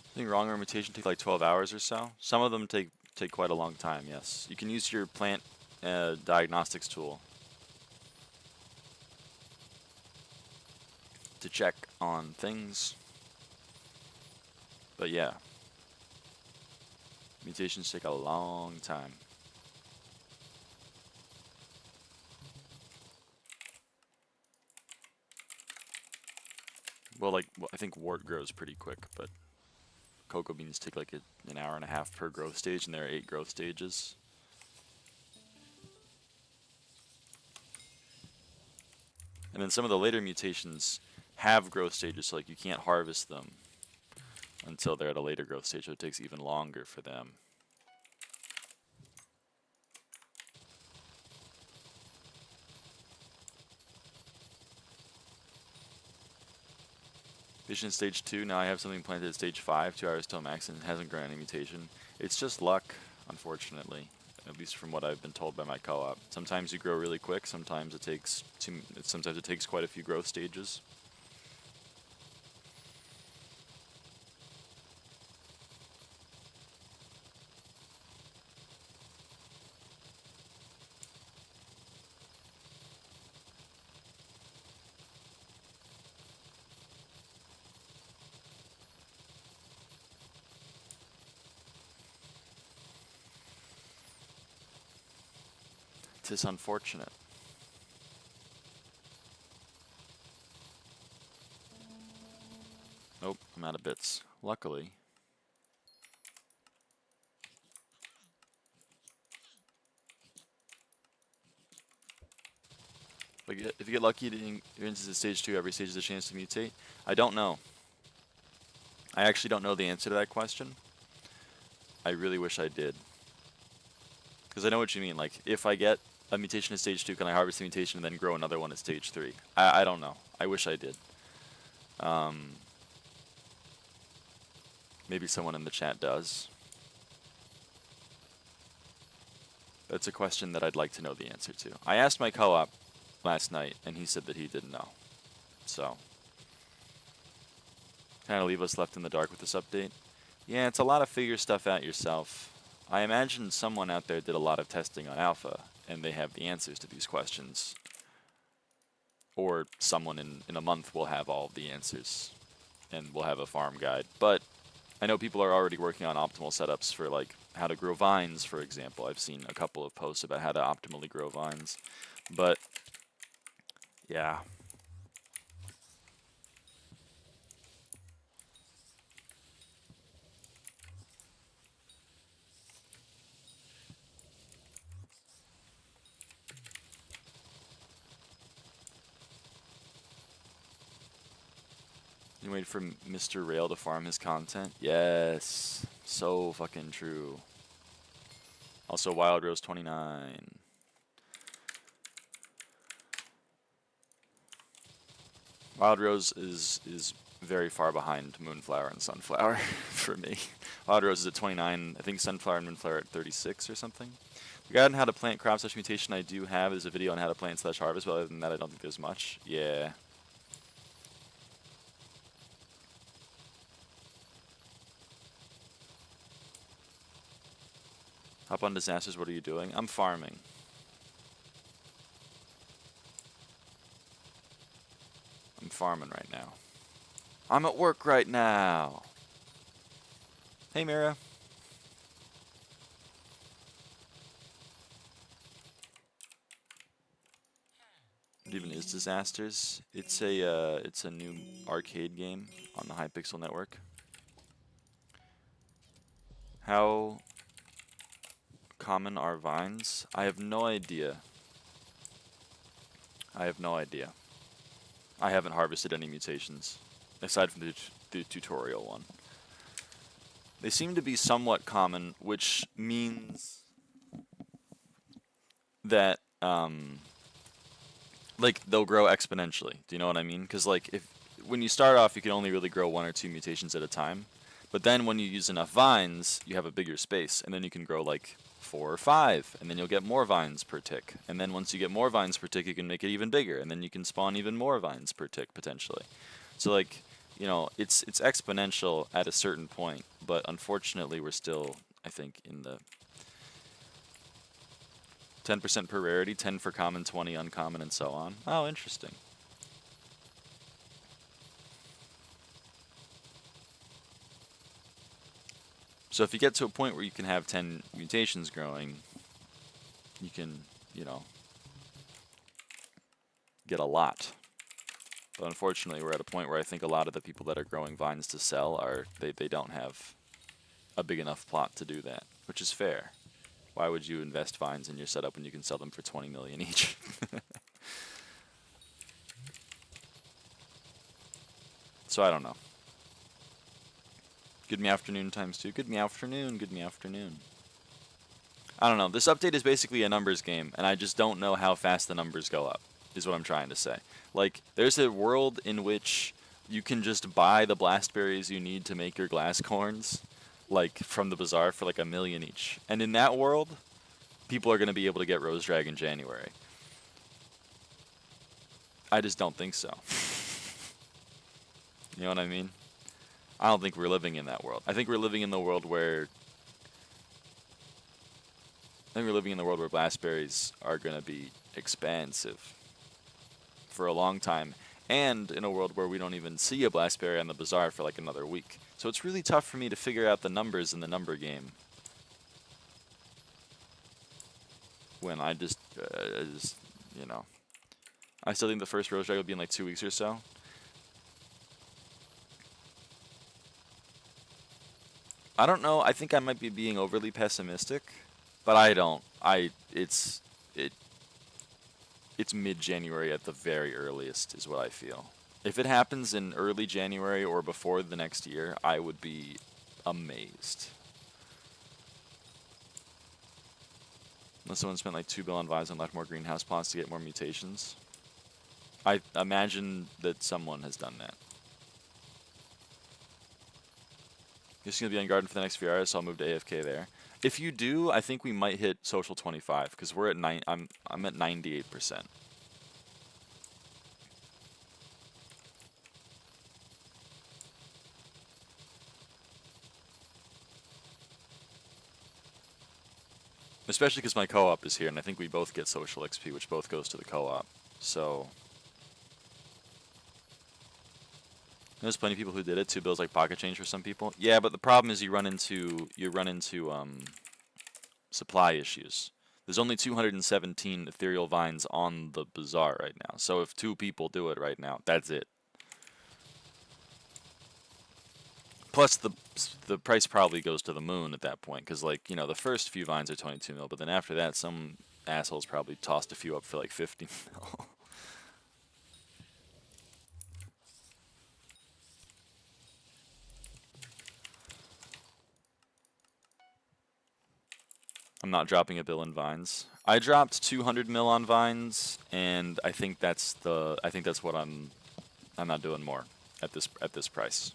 I think wrong mutation take like 12 hours or so. Some of them take quite a long time, yes. You can use your plant diagnostics tool to check on things. But yeah, mutations take a long time. Well, like, I think wort grows pretty quick, but cocoa beans take like an hour and a half per growth stage, and there are 8 growth stages. And then some of the later mutations have growth stages, so like you can't harvest them until they're at a later growth stage, so it takes even longer for them. Mutation stage 2, now I have something planted at stage 5, 2 hours till max, and it hasn't grown any mutation. It's just luck, unfortunately, at least from what I've been told by my co-op. Sometimes you grow really quick, sometimes it takes quite a few growth stages. It's unfortunate. Nope, I'm out of bits. Luckily. But if you get lucky to into stage 2, every stage has a chance to mutate. I don't know. I actually don't know the answer to that question. I really wish I did. Because I know what you mean. Like, if I get a mutation at stage 2, can I harvest the mutation and then grow another one at stage 3? I don't know. I wish I did. Maybe someone in the chat does. That's a question that I'd like to know the answer to. I asked my co-op last night, and he said that he didn't know. So, kind of leave us left in the dark with this update. Yeah, it's a lot of figure stuff out yourself. I imagine someone out there did a lot of testing on alpha, and they have the answers to these questions. Or someone in a month will have all of the answers, and will have a farm guide. But I know people are already working on optimal setups for like how to grow vines, for example. I've seen a couple of posts about how to optimally grow vines. But yeah. You wait for Mr. Rail to farm his content? Yes. So fucking true. Also, Wild Rose 29. Wild Rose is very far behind Moonflower and Sunflower for me. Wild Rose is at 29. I think Sunflower and Moonflower are at 36 or something. The guide on how to plant crop / mutation I do have is a video on how to plant / harvest, but other than that I don't think there's much. Yeah. Hop on disasters, what are you doing? I'm farming. I'm farming right now. I'm at work right now. Hey, Mira. It even is disasters. It's a new arcade game on the Hypixel network. How common are vines? I have no idea. I have no idea. I haven't harvested any mutations, aside from the tutorial one. They seem to be somewhat common, which means that, like, they'll grow exponentially. Do you know what I mean? Because, like, when you start off, you can only really grow 1 or 2 mutations at a time. But then when you use enough vines, you have a bigger space, and then you can grow, like, 4 or 5, and then you'll get more vines per tick. And then once you get more vines per tick, you can make it even bigger, and then you can spawn even more vines per tick, potentially. So, like, you know, it's exponential at a certain point, but unfortunately we're still, I think, in the 10% per rarity, 10 for common, 20 uncommon, and so on. Oh, interesting. So if you get to a point where you can have 10 mutations growing, you can, you know, get a lot. But unfortunately, we're at a point where I think a lot of the people that are growing vines to sell they don't have a big enough plot to do that, which is fair. Why would you invest vines in your setup when you can sell them for 20 million each? So I don't know. Good me afternoon times 2. Good me afternoon. Good me afternoon. I don't know. This update is basically a numbers game, and I just don't know how fast the numbers go up, is what I'm trying to say. Like, there's a world in which you can just buy the blastberries you need to make your glass corns, like, from the bazaar for like 1 million each. And in that world, people are going to be able to get Rose Drag in January. I just don't think so. You know what I mean? I don't think we're living in that world. I think we're living in the world where blastberries are going to be expensive for a long time, and in a world where we don't even see a blastberry on the bazaar for like another week. So it's really tough for me to figure out the numbers in the number game when I just you know, I still think the first Rose Drag will be in like 2 weeks or so. I don't know. I think I might be being overly pessimistic, but I don't. It's mid-January at the very earliest is what I feel. If it happens in early January or before the next year, I would be amazed. Unless someone spent like 2 bill on vines and left more greenhouse plots to get more mutations. I imagine that someone has done that. Just gonna be on garden for the next few hours, so I'll move to AFK there. If you do, I think we might hit social 25 because we're at I'm at 98%. Especially because my co-op is here, and I think we both get social XP, which both goes to the co-op. So there's plenty of people who did it. 2 bills like pocket change for some people. Yeah, but the problem is you run into supply issues. There's only 217 ethereal vines on the bazaar right now. So if 2 people do it right now, that's it. Plus the price probably goes to the moon at that point, because, like, you know, the first few vines are 22 mil, but then after that some assholes probably tossed a few up for like 50 mil. I'm not dropping a bill in vines. I dropped 200 mil on vines, and I think that's what I'm not doing more at this price.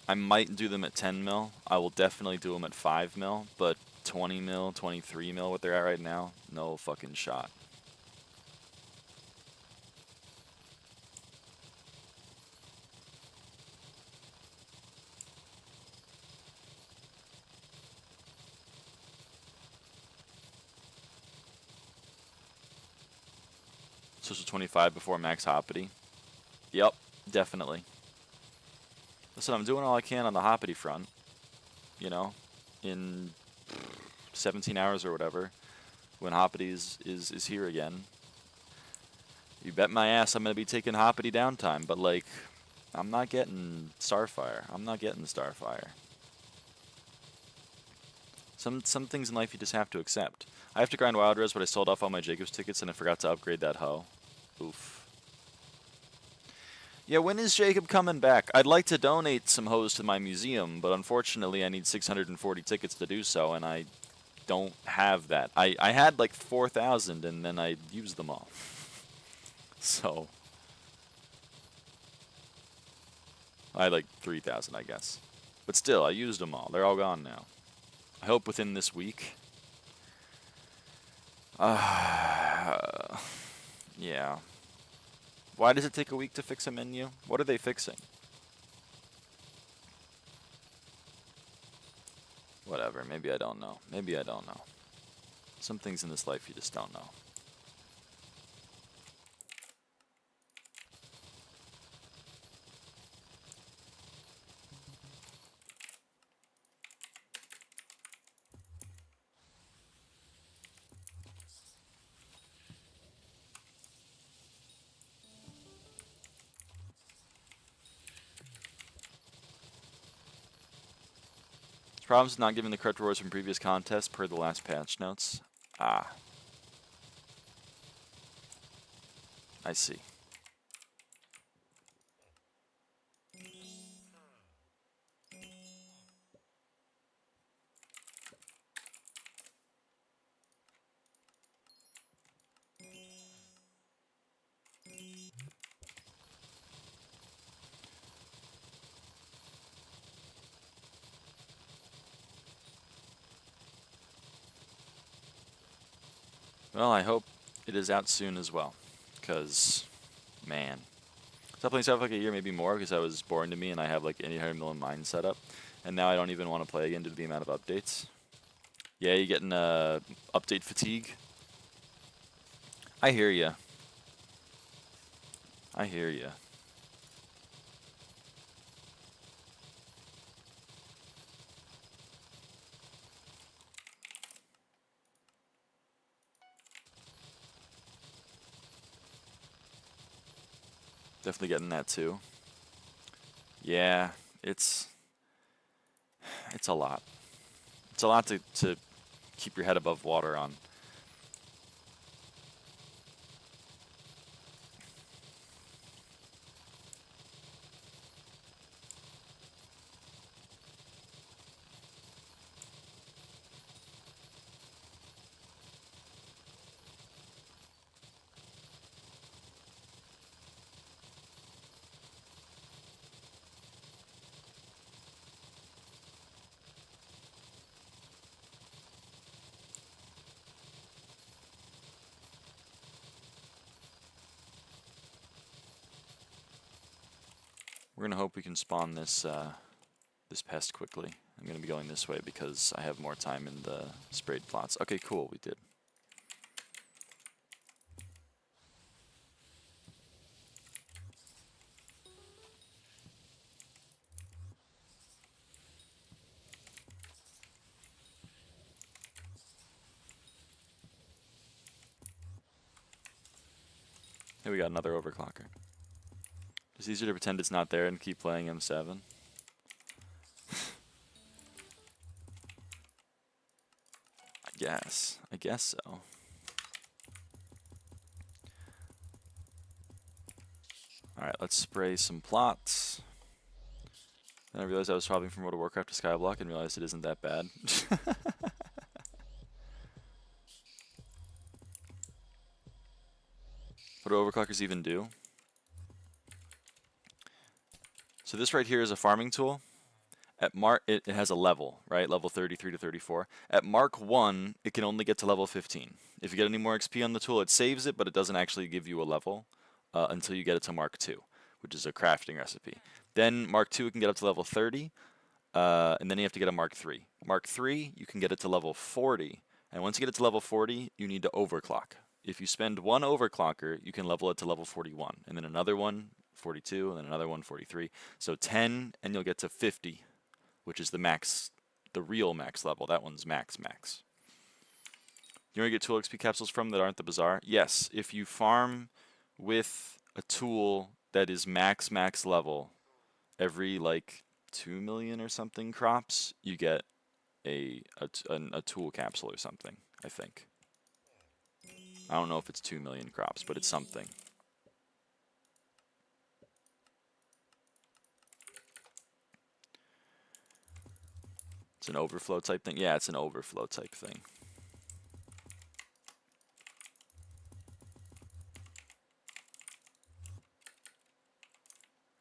I might do them at 10 mil. I will definitely do them at 5 mil, but 20 mil, 23 mil, what they're at right now, no fucking shot. Social 25 before max hoppity. Yep, definitely. Listen, I'm doing all I can on the hoppity front. You know, in 17 hours or whatever, when hoppity is here again. You bet my ass I'm going to be taking hoppity downtime, but like, I'm not getting Starfire. I'm not getting Starfire. Some things in life you just have to accept. I have to grind Wild Res, but I sold off all my Jacobs tickets and I forgot to upgrade that hoe. Oof. Yeah, when is Jacob coming back? I'd like to donate some hoes to my museum, but unfortunately I need 640 tickets to do so, and I don't have that. I had like 4,000 and then I used them all. So I had like 3,000, I guess. But still, I used them all. They're all gone now. I hope within this week. Yeah. Why does it take a week to fix a menu? What are they fixing? Whatever. Maybe I don't know. Maybe I don't know. Some things in this life you just don't know. Problems with not giving the correct rewards from previous contests per the last patch notes. Ah. I see. Well, I hope it is out soon as well, because, man. Stopped playing stuff like a year, maybe more, because I was boring to me and I have like an 800 million mine set up, and now I don't even want to play again due to the amount of updates. Yeah, you getting update fatigue? I hear ya. I hear ya. Definitely getting that too. Yeah, it's a lot. It's a lot to keep your head above water on. We're gonna hope we can spawn this this pest quickly. I'm gonna be going this way because I have more time in the sprayed plots. Okay, cool, we did. Hey, we got another overclocker. It's easier to pretend it's not there and keep playing M7. I guess so. Alright, let's spray some plots. Then I realized I was swapping from World of Warcraft to SkyBlock and realized it isn't that bad. What do overclockers even do? So this right here is a farming tool. At Mark, it has a level, right? Level 33 to 34. At Mark 1, it can only get to level 15. If you get any more XP on the tool, it saves it, but it doesn't actually give you a level until you get it to Mark 2, which is a crafting recipe. Then Mark 2 can get up to level 30, and then you have to get a Mark 3. Mark 3, you can get it to level 40, and once you get it to level 40, you need to overclock. if you spend one overclocker, you can level it to level 41, and then another one 42, and then another one 43. So 10, and you'll get to 50, which is the max, the real max level. That one's max. You want to get tool XP capsules from that aren't the bazaar? Yes, if you farm with a tool that is max level, every like 2 million or something crops, you get a tool capsule or something, I think. I don't know if it's 2 million crops, but it's something. It's an overflow type thing? Yeah, it's an overflow type thing.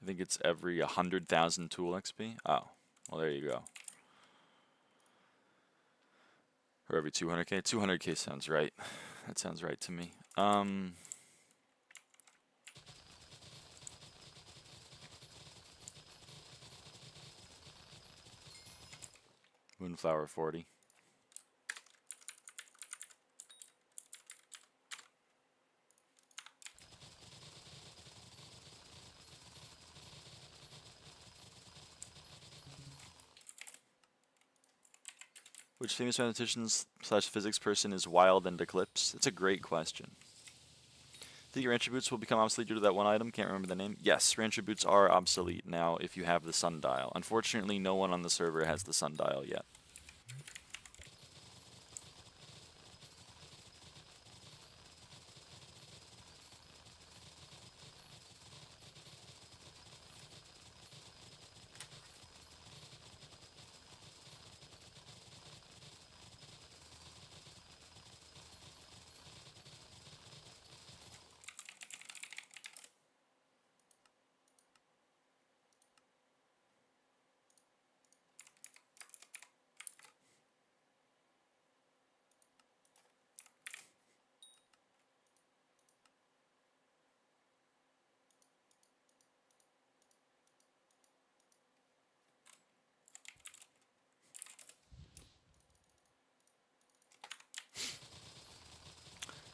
I think it's every 100,000 tool XP. Oh, well, there you go. Or every 200k. 200k sounds right. That sounds right to me. Moonflower 40. Which famous mathematician / physics person is wild and eclipse? It's a great question. Think your Rancher boots will become obsolete due to that one item? Can't remember the name. Yes, Rancher boots are obsolete now if you have the sundial. Unfortunately, no one on the server has the sundial yet.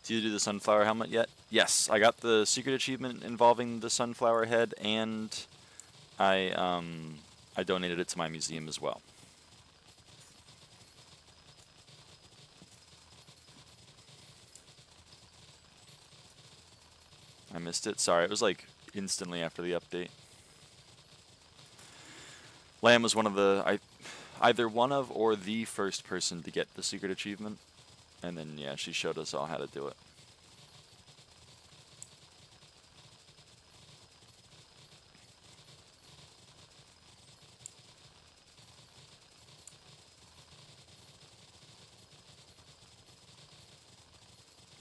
Did you do the sunflower helmet yet? Yes, I got the secret achievement involving the sunflower head, and I donated it to my museum as well. I missed it. Sorry, it was like instantly after the update. Lamb was one of the either one of or the first person to get the secret achievement, and then yeah, she showed us all how to do it.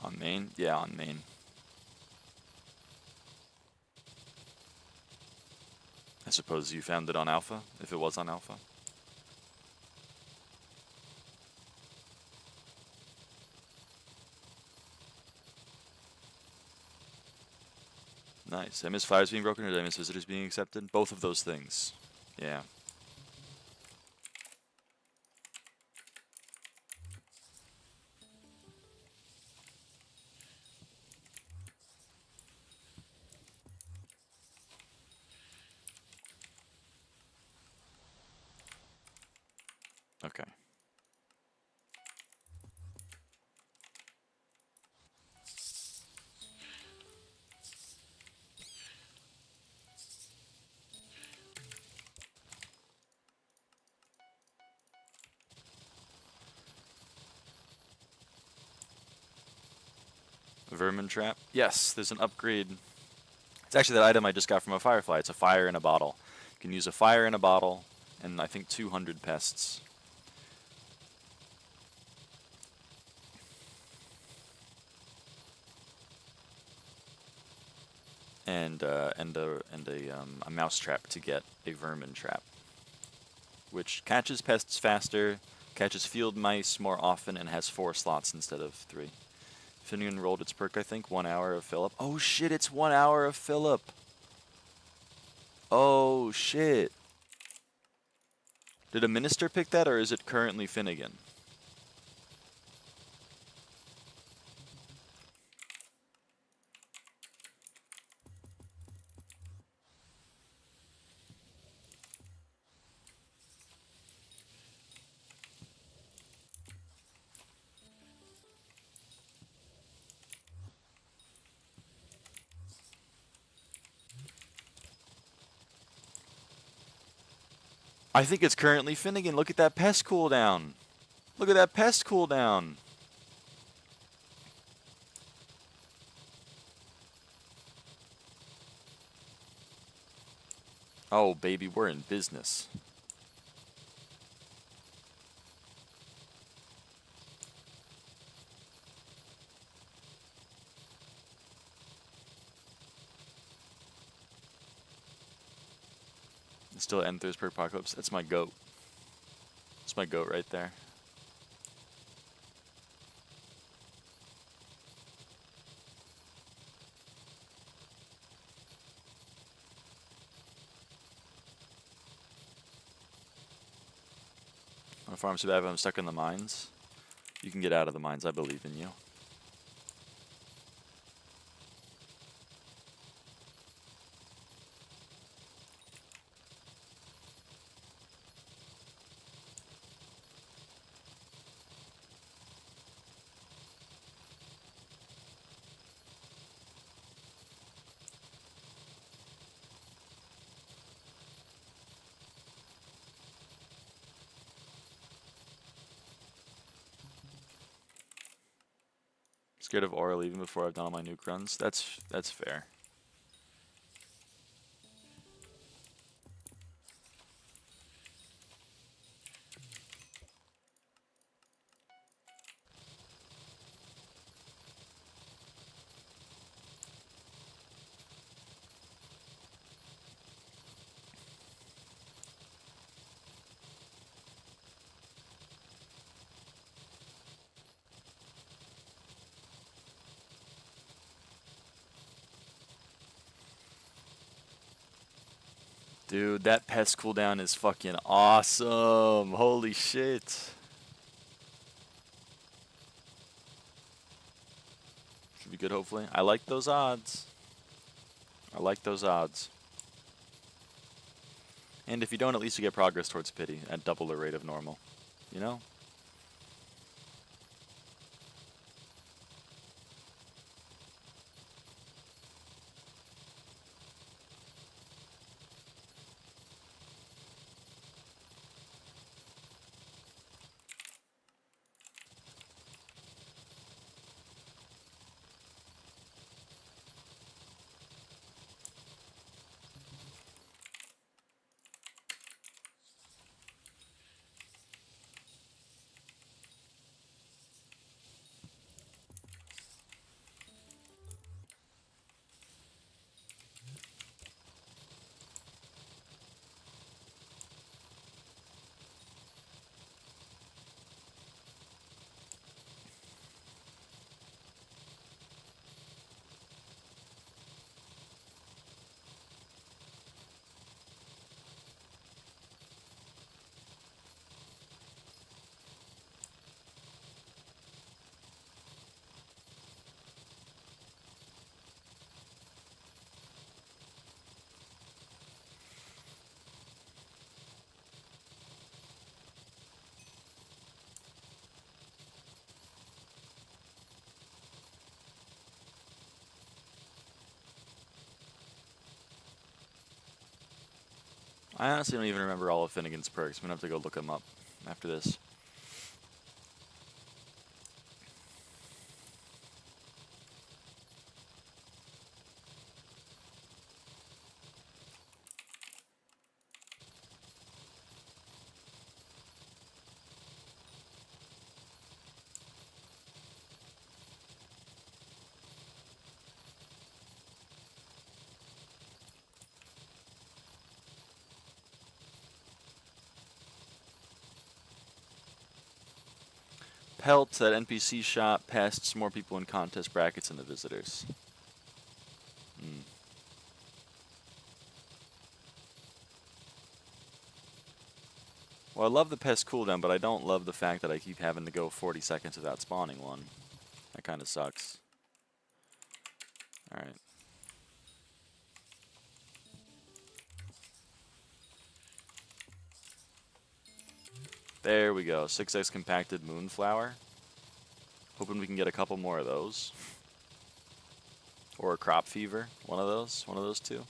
On main? Yeah, on main. I suppose you found it on alpha, if it was on alpha. Nice. Did I miss fires being broken or did I miss visitors being accepted? Both of those things. Yeah. Okay. Vermin trap? Yes, there's an upgrade. It's actually that item I just got from a firefly. It's a fire in a bottle. You can use a fire in a bottle and I think 200 pests. And a mouse trap to get a vermin trap, which catches pests faster, catches field mice more often, and has 4 slots instead of 3. Finny enrolled its perk, I think, 1 hour of fill-up. Oh shit, it's 1 hour of fill-up. Oh shit. Did a minister pick that, or is it currently Finnegan? I think it's currently Finnegan. Look at that pest cooldown. Look at that pest cooldown. Oh, baby, we're in business. Still Enthers per apocalypse. That's my goat. That's my goat right there. My farm's too bad if I'm stuck in the mines. You can get out of the mines. I believe in you. Scared of Aura leaving before I've done all my nuke runs. That's fair. Dude, that pest cooldown is fucking awesome. Holy shit. Should be good, hopefully. I like those odds. I like those odds. And if you don't, at least you get progress towards pity at double the rate of normal. You know? I honestly don't even remember all of Finnegan's perks. I'm gonna have to go look them up after this. Pelts at NPC shop pests more people in contest brackets than the visitors. Well, I love the pest cooldown, but I don't love the fact that I keep having to go 40 seconds without spawning one. That kind of sucks. Alright. There we go. 6x compacted moonflower. Hoping we can get a couple more of those. Or a crop fever. One of those. 2.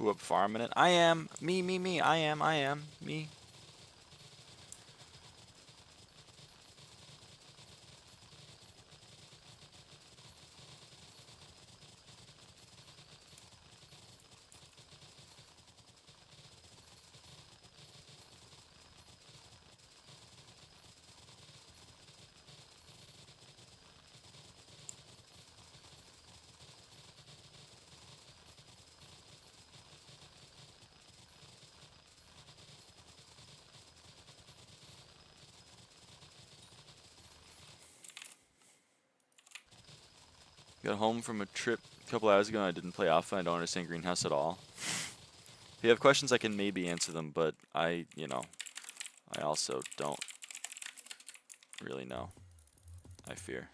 Who up farming it? I am. Me. I am. Me. Got home from a trip a couple hours ago and I didn't play Alpha. I don't understand Greenhouse at all. If you have questions, I can maybe answer them, but I also don't really know. I fear.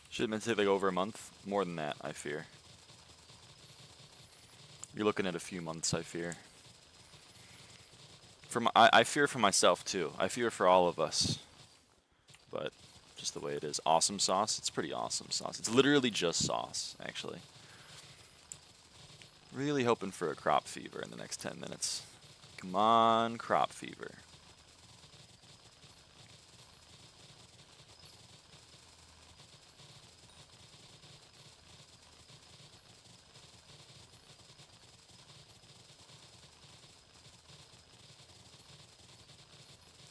Should have been take like over a month. More than that, I fear. You're looking at a few months, I fear. I fear for myself too. I fear for all of us. But just the way it is. Awesome sauce. It's pretty awesome sauce. It's literally just sauce, actually. Really hoping for a crop fever in the next 10 minutes. Come on, crop fever.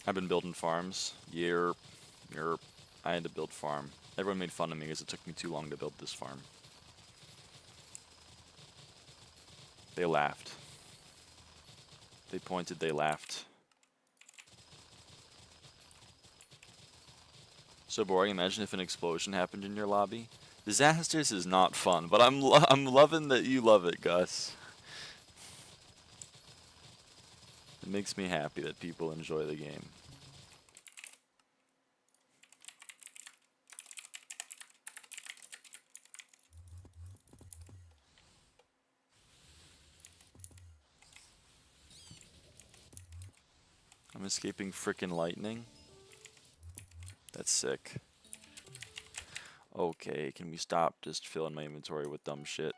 I've been building farms. Yerp. I had to build farm. Everyone made fun of me because it took me too long to build this farm. They laughed. They pointed, they laughed. So boring. Imagine if an explosion happened in your lobby. Disasters is not fun, but I'm loving that you love it, Gus. It makes me happy that people enjoy the game. I'm escaping frickin' lightning. That's sick. Okay, can we stop just filling my inventory with dumb shit?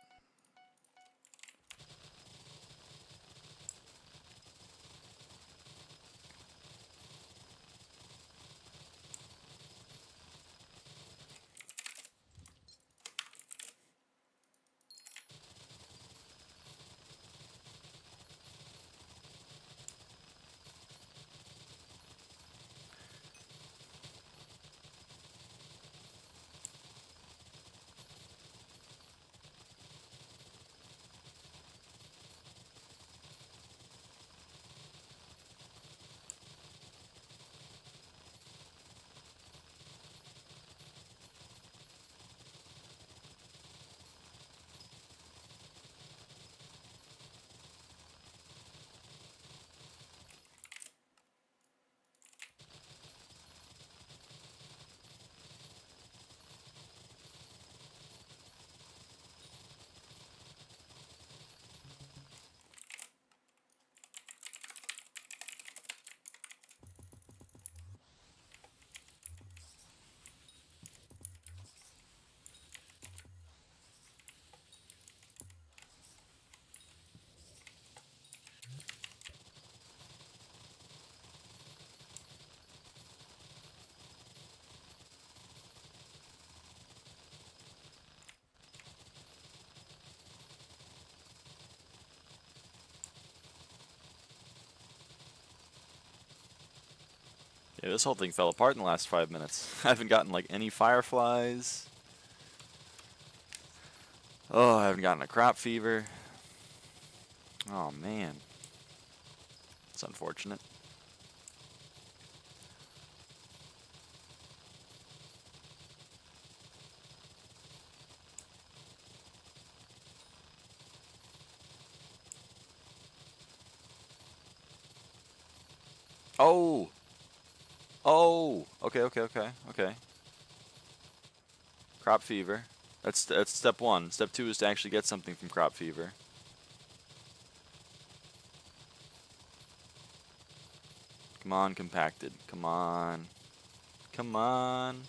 Yeah, this whole thing fell apart in the last 5 minutes. I haven't gotten like any fireflies. Oh, I haven't gotten a crop fever. Oh man. It's unfortunate. Oh! Oh! Okay. Crop fever. That's step one. Step two is to actually get something from crop fever. Come on, compacted. Come on. Come on.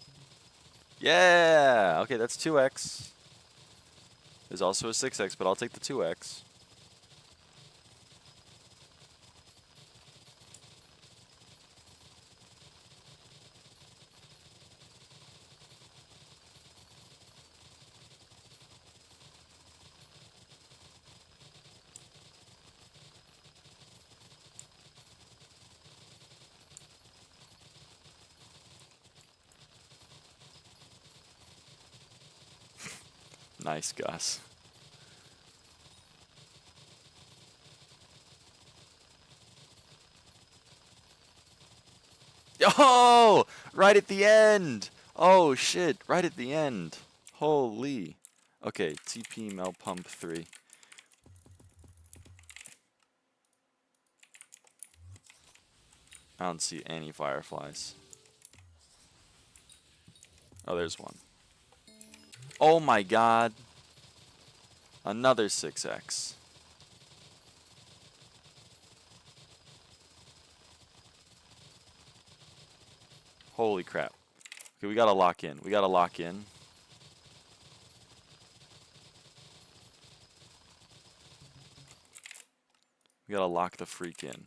Yeah! Okay, that's 2x. There's also a 6x, but I'll take the 2x. Nice, Gus. Oh! Right at the end! Oh, shit. Right at the end. Holy. Okay, TP Mel Pump 3. I don't see any fireflies. Oh, there's one. Oh my god. Another 6x. Holy crap. Okay, we gotta lock in. We gotta lock in. We gotta lock the freak in.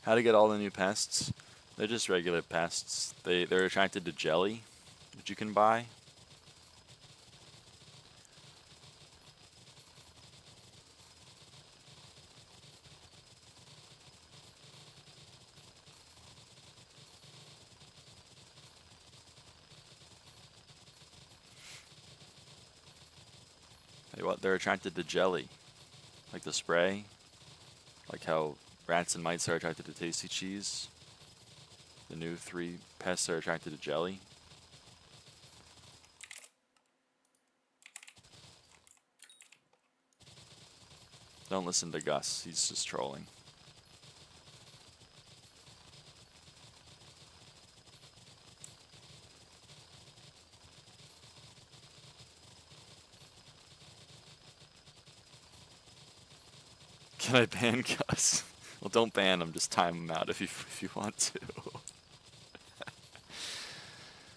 How to get all the new pests? They're just regular pests. They're attracted to jelly that you can buy. Hey, what? They're attracted to jelly, like the spray, like how rats and mice are attracted to tasty cheese. The new 3 pests are attracted to jelly. Don't listen to Gus, he's just trolling. Can I ban Gus? Well, don't ban him, just time him out if you want to.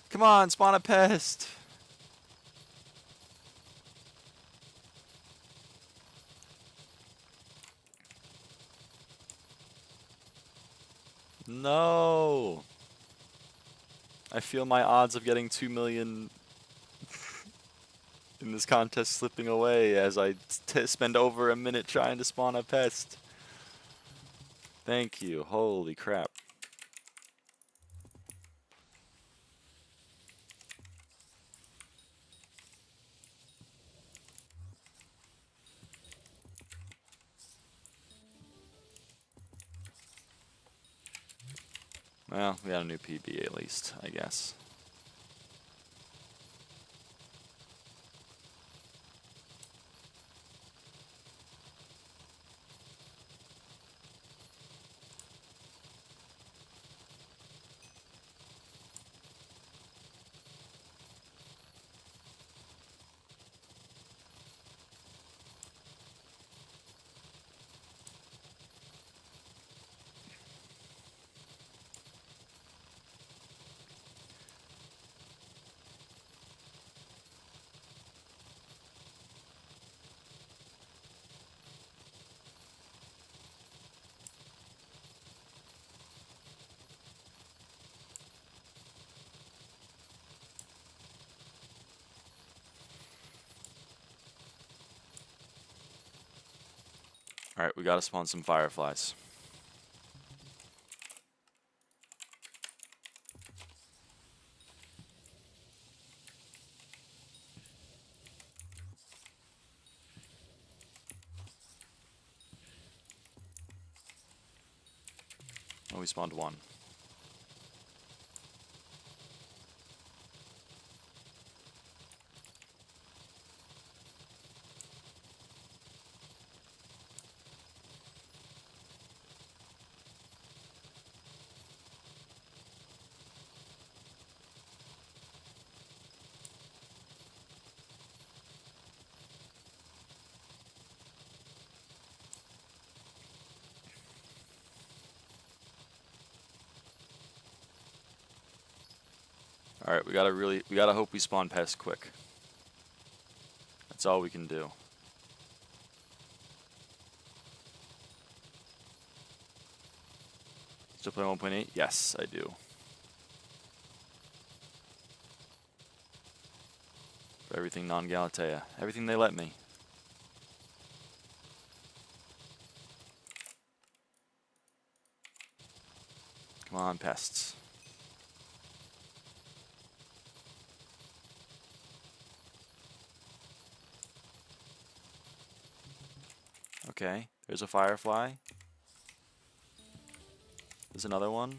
Come on, spawn a pest! No! I feel my odds of getting 2 million in this contest slipping away as I spend over a minute trying to spawn a pest. Thank you. Holy crap. Well, we got a new PB at least, I guess. Alright, we gotta spawn some fireflies. Oh, we spawned one. Alright, we gotta hope we spawn pests quick. That's all we can do. Still play 1.8? Yes, I do. For everything non-Galatea. Everything they let me. Come on, pests. Okay, there's a firefly. There's another one.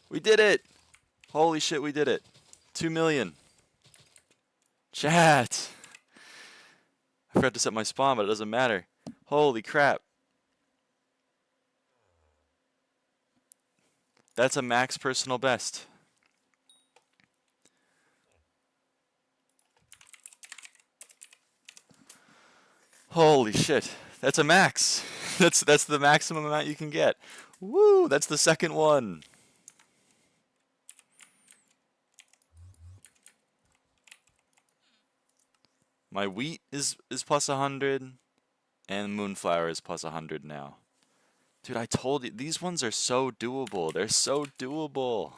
We did it! Holy shit, we did it. 2 million. Chat! I forgot to set my spawn, but it doesn't matter. Holy crap. That's a max personal best. Holy shit. That's a max. That's the maximum amount you can get. Woo! That's the second one. My wheat is plus 100, and moonflower is plus 100 now. Dude, I told you, these ones are so doable. They're so doable.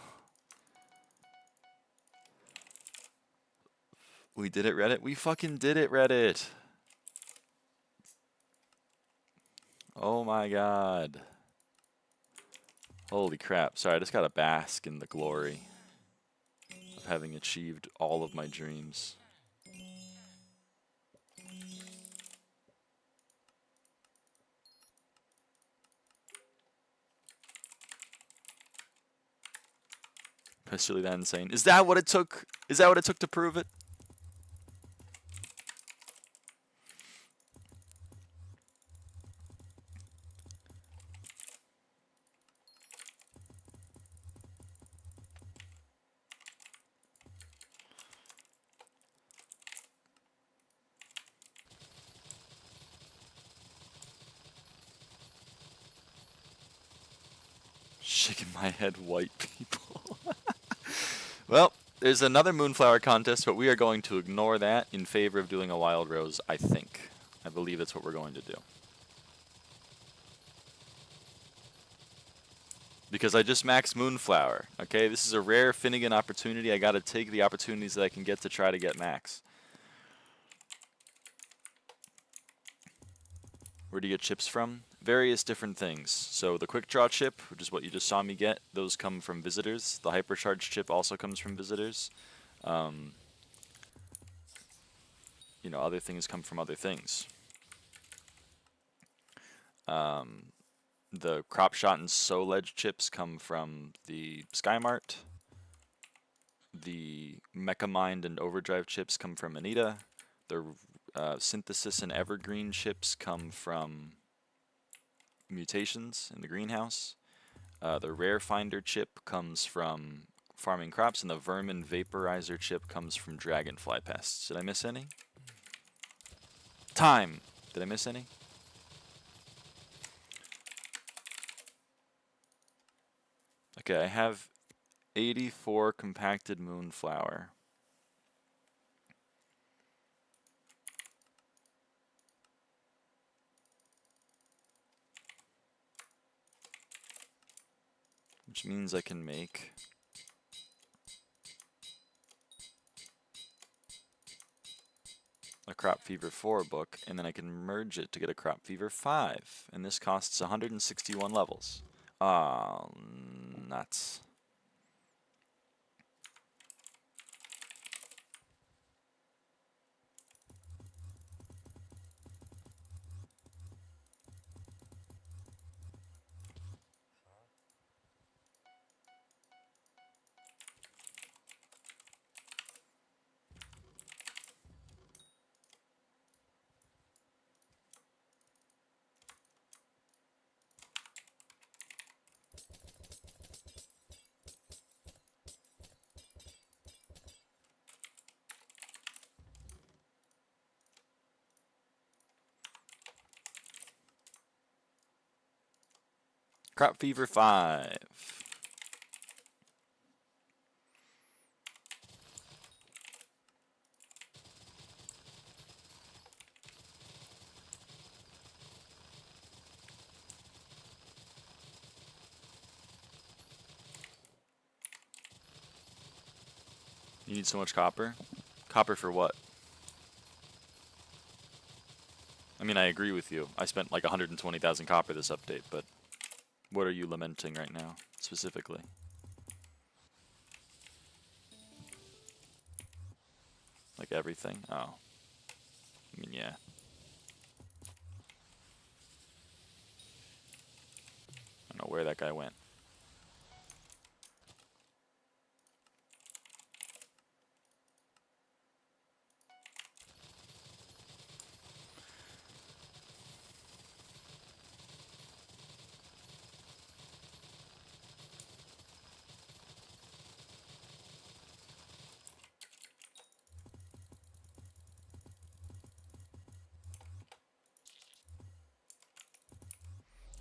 We did it, Reddit. We fucking did it, Reddit. Oh my god. Holy crap. Sorry, I just gotta bask in the glory of having achieved all of my dreams. That's really that insane. Is that what it took? Is that what it took to prove it? Shaking my head, white people. Well, there's another moonflower contest, but we are going to ignore that in favor of doing a wild rose, I think. I believe that's what we're going to do. Because I just maxed moonflower, okay? This is a rare Finnegan opportunity. I gotta take the opportunities that I can get to try to get max. Where do you get chips from? Various different things. So the quick draw chip, which is what you just saw me get, those come from visitors. The hypercharge chip also comes from visitors. You know, other things come from other things. The crop shot and sow ledge chips come from the Sky Mart. The Mecha Mind and Overdrive chips come from Anita. The Synthesis and Evergreen chips come from Mutations in the greenhouse. The Rare Finder chip comes from Farming Crops, and the Vermin Vaporizer chip comes from Dragonfly Pests. Did I miss any? Time! Did I miss any? Okay, I have 84 compacted moonflower. Which means I can make a Crop Fever 4 book, and then I can merge it to get a Crop Fever 5. And this costs 161 levels. Nuts. Crop Fever 5. You need so much copper? Copper for what? I mean, I agree with you. I spent like 120,000 copper this update, but what are you lamenting right now, specifically? Like everything? Oh. I mean, yeah. I don't know where that guy went.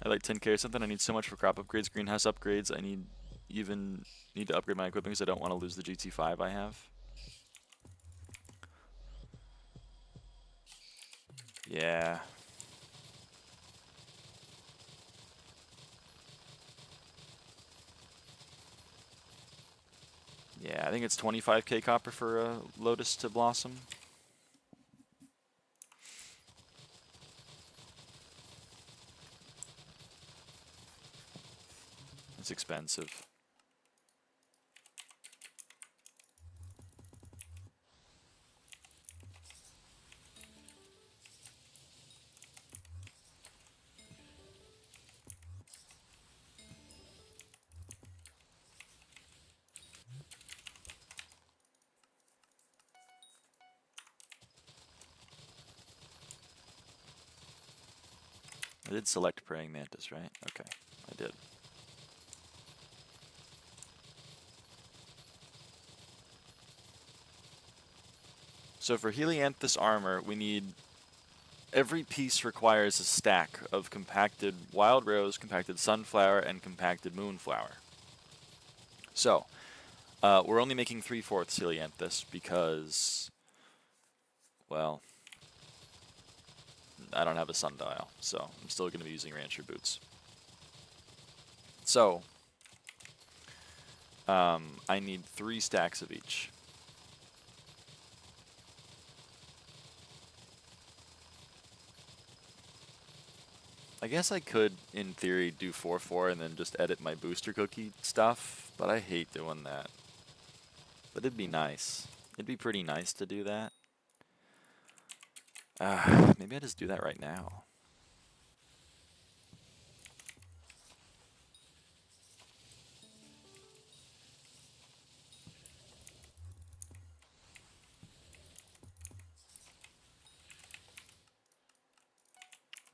I like 10k or something. I need so much for crop upgrades, greenhouse upgrades. I need to upgrade my equipment because I don't want to lose the GT5 I have. Yeah. Yeah, I think it's 25k copper for a Lotus to blossom. It's expensive. I did select Praying Mantis, right? Okay, I did. So for Helianthus armor, we need... Every piece requires a stack of compacted wild rose, compacted sunflower, and compacted moonflower. So, we're only making 3/4 Helianthus because, well, I don't have a sundial, so I'm still going to be using Rancher boots. So, I need 3 stacks of each. I guess I could, in theory, do 4/4 and then just edit my booster cookie stuff, but I hate doing that. But it'd be nice. It'd be pretty nice to do that. Maybe I just do that right now.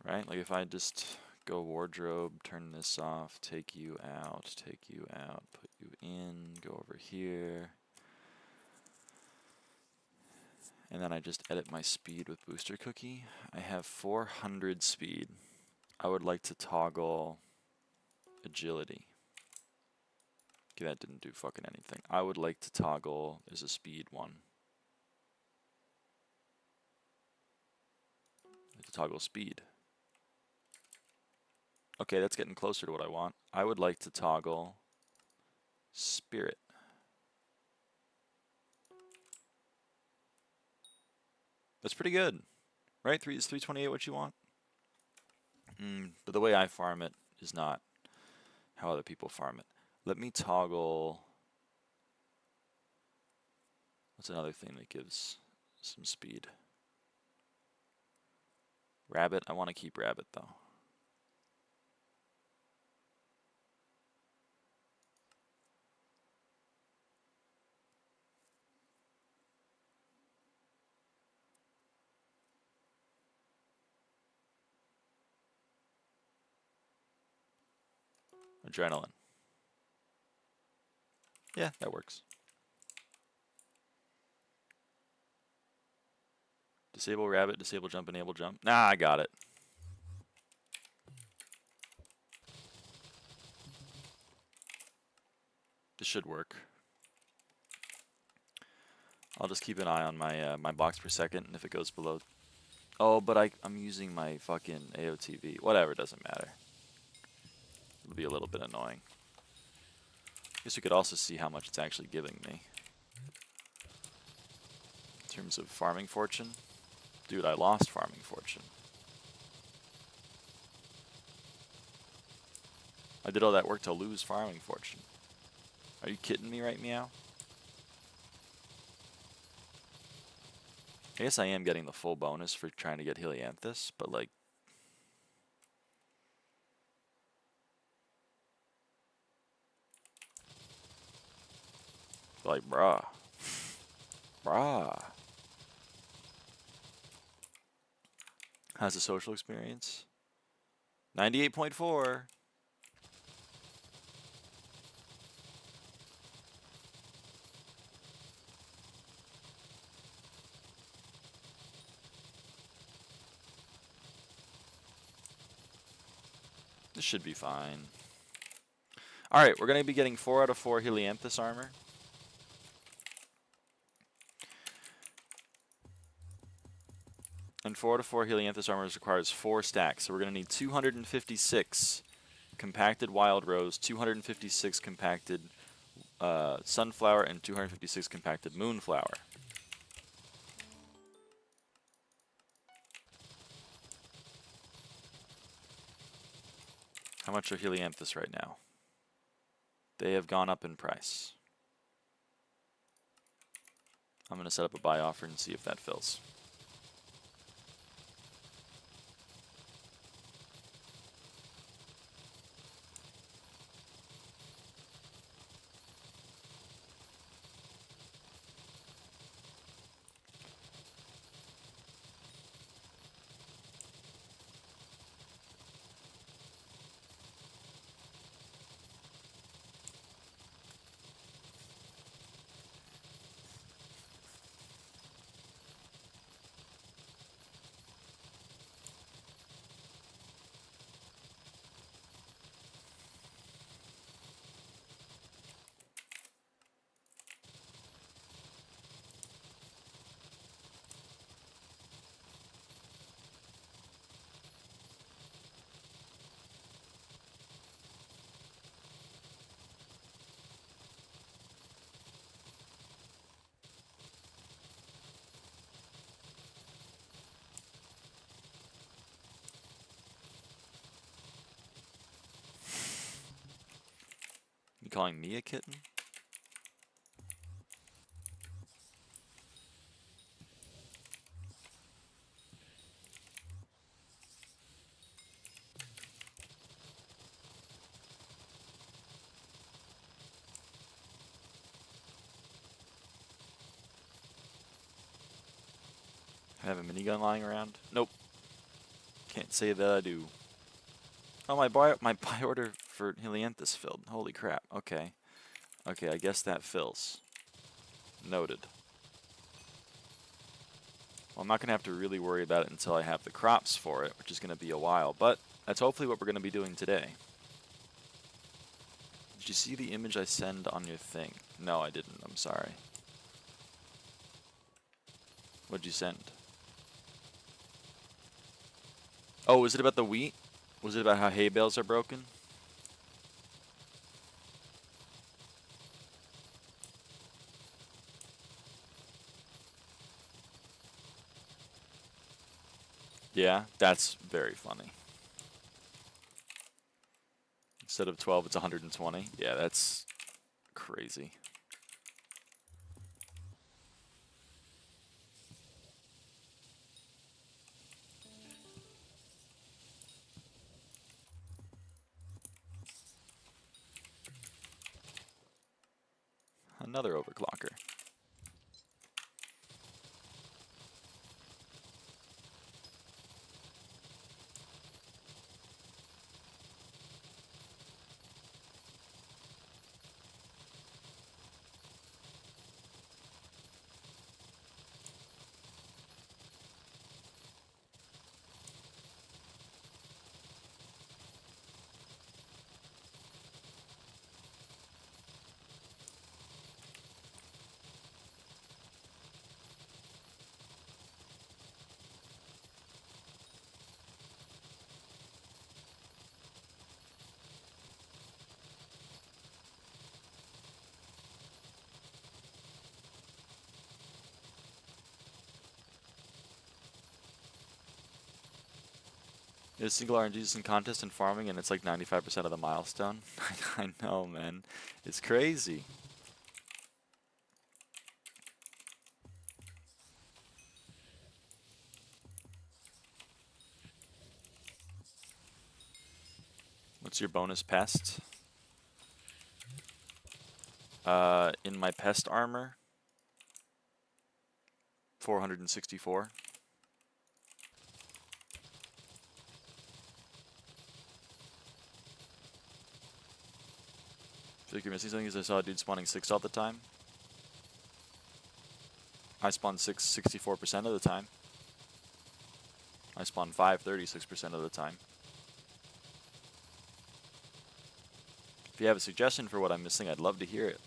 Right? Like if I just go wardrobe, turn this off, take you out, put you in, go over here. And then I just edit my speed with booster cookie. I have 400 speed. I would like to toggle agility. Okay, that didn't do fucking anything. I would like to toggle, there's a speed one. I'd like to toggle speed. Okay, that's getting closer to what I want. I would like to toggle spirit. That's pretty good, right? Is 328 what you want? But the way I farm it is not how other people farm it. Let me toggle... What's another thing that gives some speed? Rabbit? I want to keep rabbit, though. Adrenaline. Yeah, that works. Disable rabbit, disable jump, enable jump. Nah, I got it. This should work. I'll just keep an eye on my my blocks per second, and if it goes below... Oh, but I'm using my fucking AOTV. Whatever, doesn't matter. It'll be a little bit annoying. Guess we could also see how much it's actually giving me. In terms of farming fortune. Dude, I lost farming fortune. I did all that work to lose farming fortune. Are you kidding me right meow? I guess I am getting the full bonus for trying to get Helianthus, but like... Like, bruh. Bruh. How's the social experience? 98.4. This should be fine. Alright, we're going to be getting 4 out of 4 Helianthus armor. And 4 out of 4 Helianthus armor requires 4 stacks, so we're going to need 256 compacted wild rose, 256 compacted sunflower, and 256 compacted moonflower. How much are Helianthus right now? They have gone up in price. I'm going to set up a buy offer and see if that fills. You calling me a kitten? I have a minigun lying around? Nope. Can't say that I do. Oh, my buy order for Helianthus filled. Holy crap. Okay. Okay, I guess that fills. Noted. Well, I'm not going to have to really worry about it until I have the crops for it, which is going to be a while, but that's hopefully what we're going to be doing today. Did you see the image I send on your thing? No, I didn't. I'm sorry. What'd you send? Oh, was it about the wheat? Was it about how hay bales are broken? Yeah, that's very funny. Instead of 12, it's 120. Yeah, that's crazy. Another overclocker. There's single RNGs in contest and farming, and it's like 95% of the milestone. I know, man. It's crazy. What's your bonus pest? In my pest armor, 464. I feel like you're missing something because I saw a dude spawning 6 all the time. I spawn 6 64% of the time. I spawn 5 36% of the time. If you have a suggestion for what I'm missing, I'd love to hear it.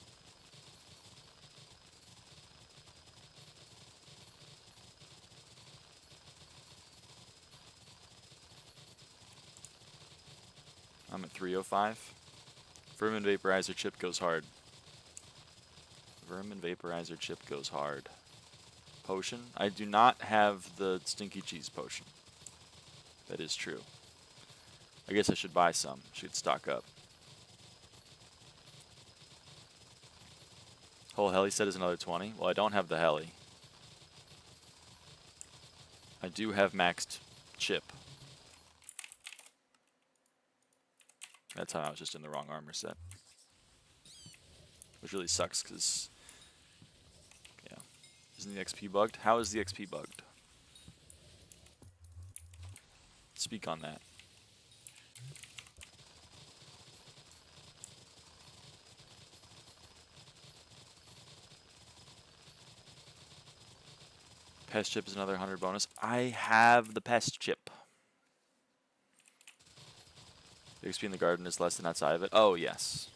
I'm at 305. Vermin Vaporizer chip goes hard. Vermin Vaporizer chip goes hard. Potion? I do not have the stinky cheese potion. That is true. I guess I should buy some. Should stock up. Whole heli set is another 20. Well, I don't have the heli. I do have maxed chip. That's how I was just in the wrong armor set. Which really sucks because, yeah. Isn't the XP bugged? How is the XP bugged? Speak on that. Pest chip is another 100 bonus. I have the pest chip. The XP in the garden is less than outside of it. Oh, yes.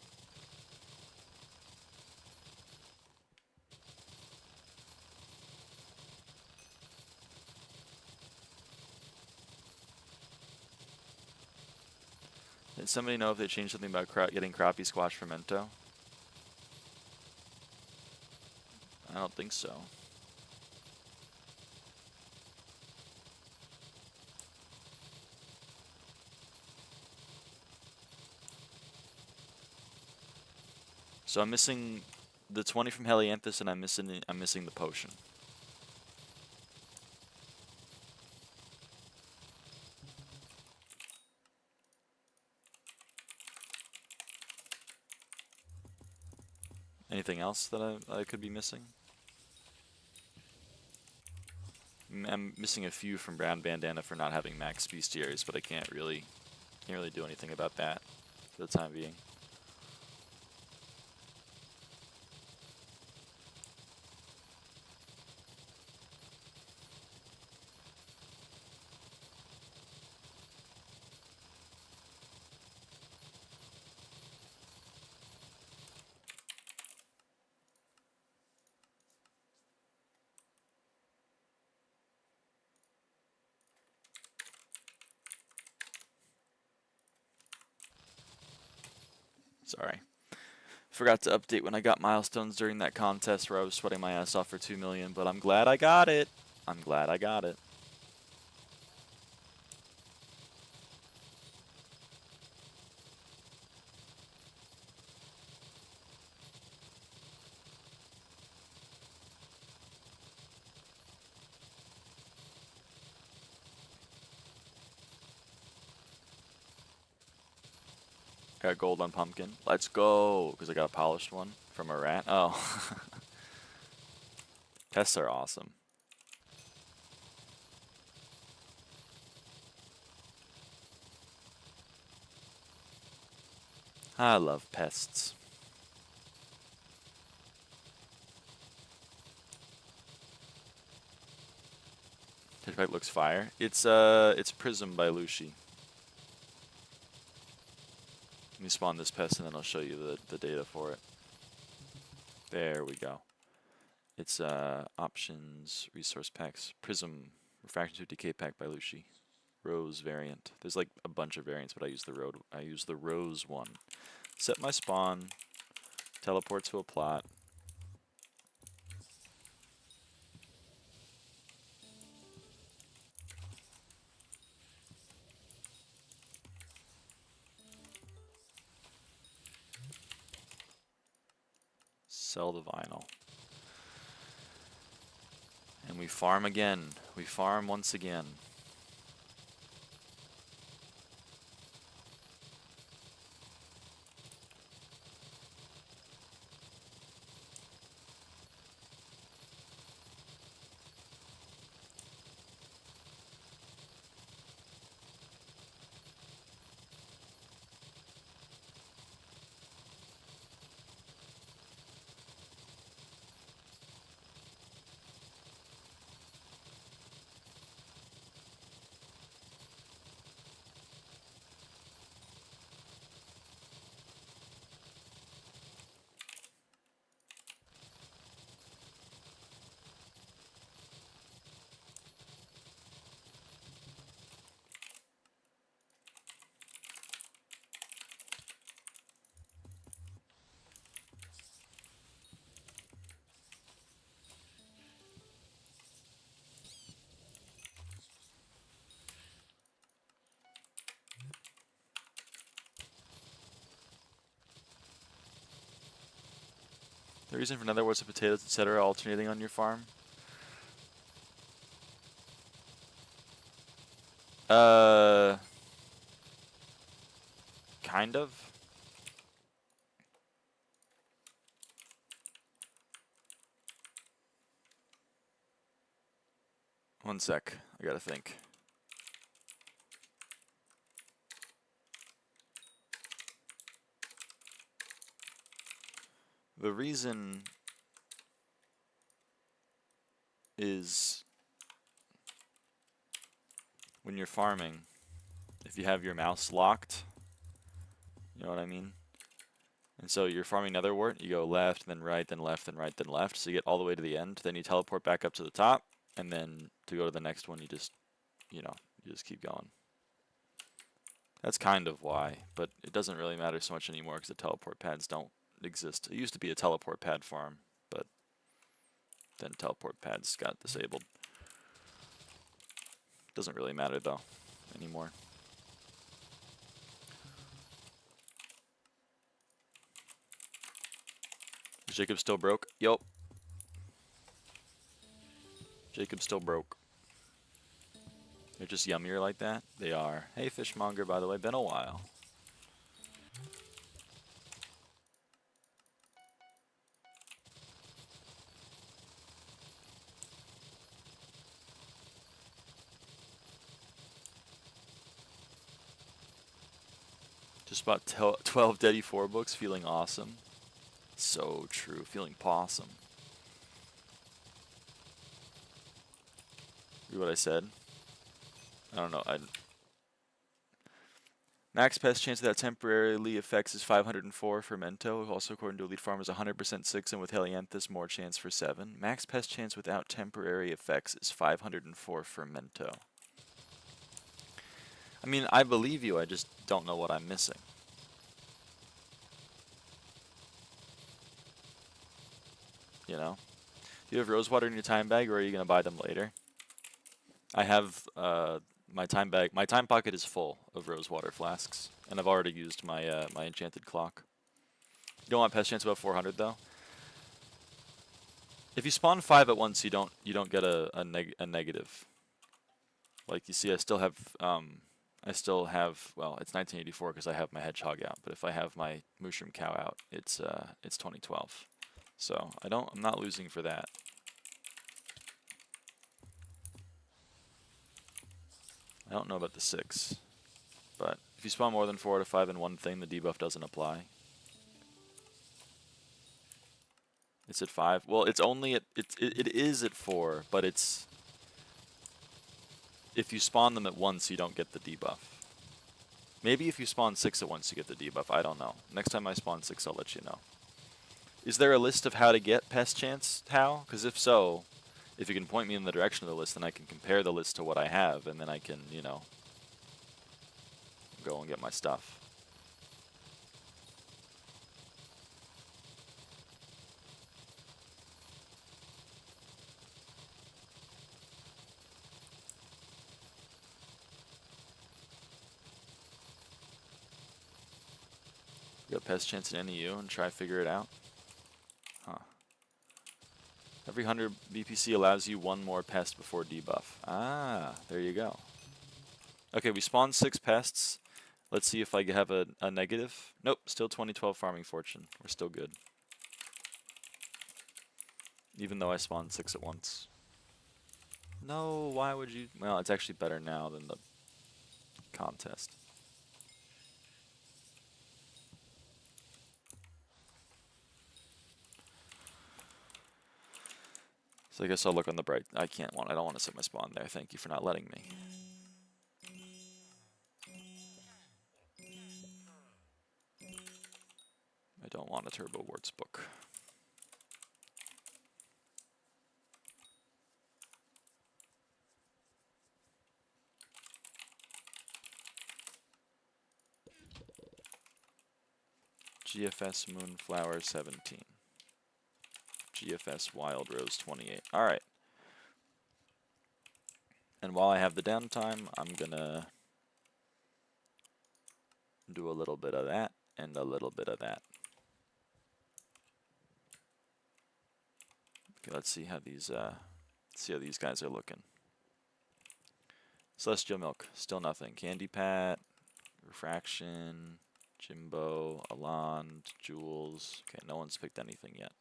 Did somebody know if they changed something about getting crappie squash fermento? I don't think so. So I'm missing the 20 from Helianthus, and I'm missing the potion. Anything else that I could be missing? I'm missing a few from Brown Bandana for not having max bestiaries, but I can't really do anything about that for the time being. Sorry. Forgot to update when I got milestones during that contest where I was sweating my ass off for 2 million, but I'm glad I got it. I'm glad I got it. I got gold on pumpkin. Let's go! Because I got a polished one from a rat. Oh. Pests are awesome. I love pests. Pitchpipe looks fire. It's Prism by Lucy. Let me spawn this pest and then I'll show you the data for it. There we go. It's options, resource packs, Prism, Refraction to Decay pack by Lucy. Rose variant. There's like a bunch of variants, but I use the rose one. Set my spawn, teleport to a plot. Sell the vinyl. And we farm again. We farm once again. The reason for netherworth of potatoes, etc., alternating on your farm? Kind of. One sec, I gotta think. The reason is when you're farming, if you have your mouse locked, you know what I mean? And so you're farming netherwort, you go left, then right, then left, then right, then left, so you get all the way to the end, then you teleport back up to the top, and then to go to the next one, you just, you know, you just keep going. That's kind of why, but it doesn't really matter so much anymore because the teleport pads don't exist. It used to be a teleport pad farm, but then teleport pads got disabled. Doesn't really matter though anymore. Is Jacob still broke? Yup. Jacob's still broke. They're just yummier like that? They are. Hey Fishmonger, by the way, been a while. Just bought 12 Deddy 4 books, feeling awesome. So true, feeling possum. Read what I said. I don't know. Max pest chance without temporarily effects is 504 for Mento. Also, according to Elite Farm, is 100% 6, and with Helianthus, more chance for 7. Max pest chance without temporary effects is 504 for Mento. I mean, I believe you, I just don't know what I'm missing. You know? Do you have rosewater in your time bag, or are you going to buy them later? I have my time bag. My time pocket is full of rosewater flasks, and I've already used my my enchanted clock. You don't want pest chance above 400 though. If you spawn 5 at once, you don't get a negative. Like you see, I still have well, it's 1984 because I have my hedgehog out. But if I have my mushroom cow out, it's 2012. So I'm not losing for that. I don't know about the 6, but if you spawn more than 4 out of 5 in one thing, the debuff doesn't apply. It's at 5. Well, it's only at it is at 4, but it's if you spawn them at once, you don't get the debuff. Maybe if you spawn 6 at once, you get the debuff. I don't know. Next time I spawn 6, I'll let you know. Is there a list of how to get pest chance, How? Because if so, if you can point me in the direction of the list, then I can compare the list to what I have, and then I can, you know, go and get my stuff. You got pest chance in NEU and try to figure it out? Huh. Every 100 BPC allows you one more pest before debuff. Ah, there you go. Okay, we spawned 6 pests. Let's see if I have a negative. Nope, still 2012 farming fortune. We're still good. Even though I spawned 6 at once. No, why would you? Well, it's actually better now than the contest. So I guess I'll look on the bright. I don't want to set my spawn there. Thank you for not letting me. I don't want a turbo warts book. GFS Moonflower 17. GFS Wild Rose 28. Alright. And while I have the downtime, I'm gonna do a little bit of that and a little bit of that. Okay, let's see how these guys are looking. Celestial Milk, still nothing. Candy Pat, Refraction, Jimbo, Alond, Jules. Okay, no one's picked anything yet.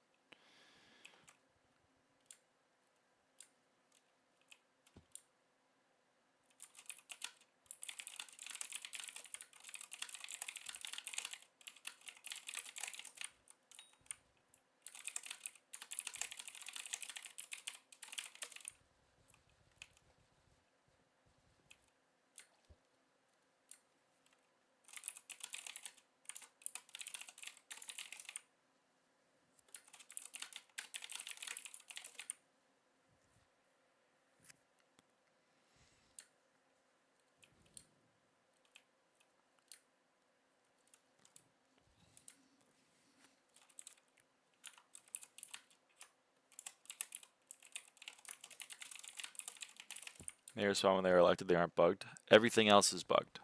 Mayor spawn when they are elected, they aren't bugged. Everything else is bugged.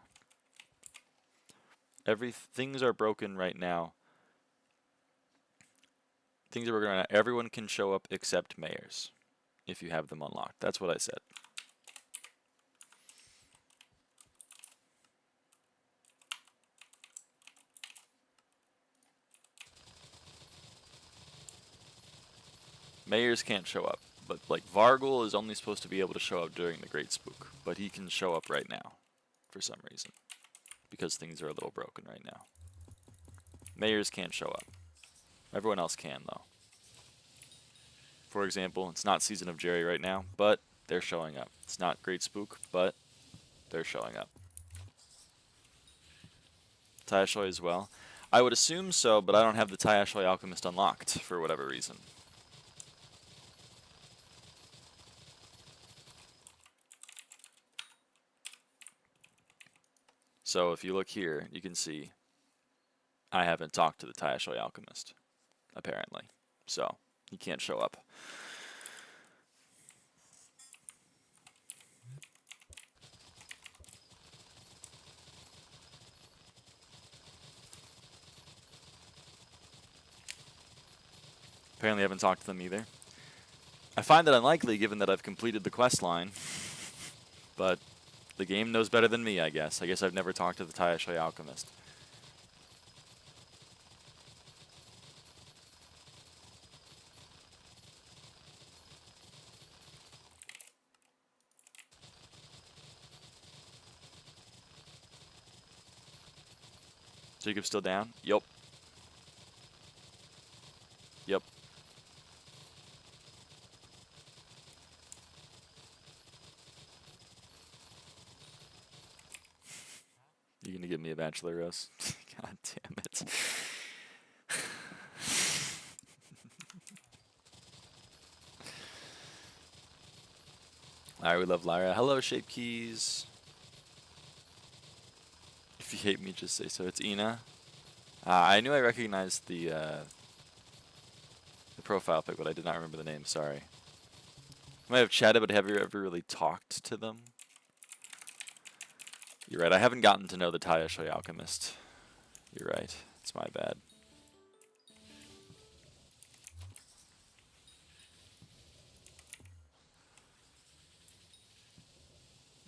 Things are broken right now. Things are broken right now. Everyone can show up except mayors if you have them unlocked. That's what I said. Mayors can't show up. But like Vargul is only supposed to be able to show up during the Great Spook, but he can show up right now for some reason because things are a little broken right now. Mayors can't show up. Everyone else can though. For example, it's not Season of Jerry right now, but they're showing up. It's not Great Spook, but they're showing up. Taishoy as well. I would assume so, but I don't have the Taishoy Alchemist unlocked for whatever reason. So if you look here, you can see I haven't talked to the Taishoy Alchemist, apparently. So he can't show up. Apparently I haven't talked to them either. I find that unlikely given that I've completed the quest line, but the game knows better than me, I guess. I guess I've never talked to the Taishoy Alchemist. Jacob's still down? Yup. Yep. You gonna give me a bachelor roast? God damn it. Alright, we love Lyra. Hello, Shape Keys. If you hate me, just say so. It's Ina. I knew I recognized the profile pic, but I did not remember the name. Sorry. I might have chatted, but have you ever really talked to them? You're right. I haven't gotten to know the Taishoy Alchemist. You're right. It's my bad.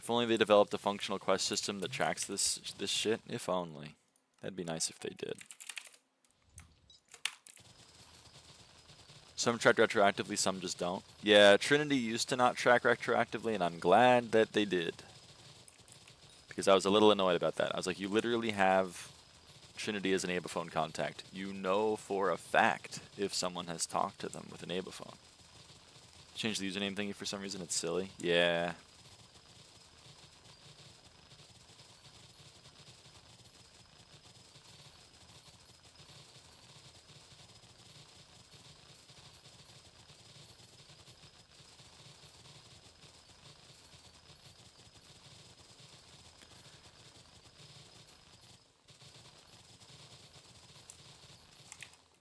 If only they developed a functional quest system that tracks this shit. If only. That'd be nice if they did. Some track retroactively, some just don't. Yeah, Trinity used to not track retroactively, and I'm glad that they did. Because I was a little annoyed about that. I was like, you literally have Trinity as an Abaphone contact. You know for a fact if someone has talked to them with an Abaphone. Change the username thingy for some reason, it's silly. Yeah.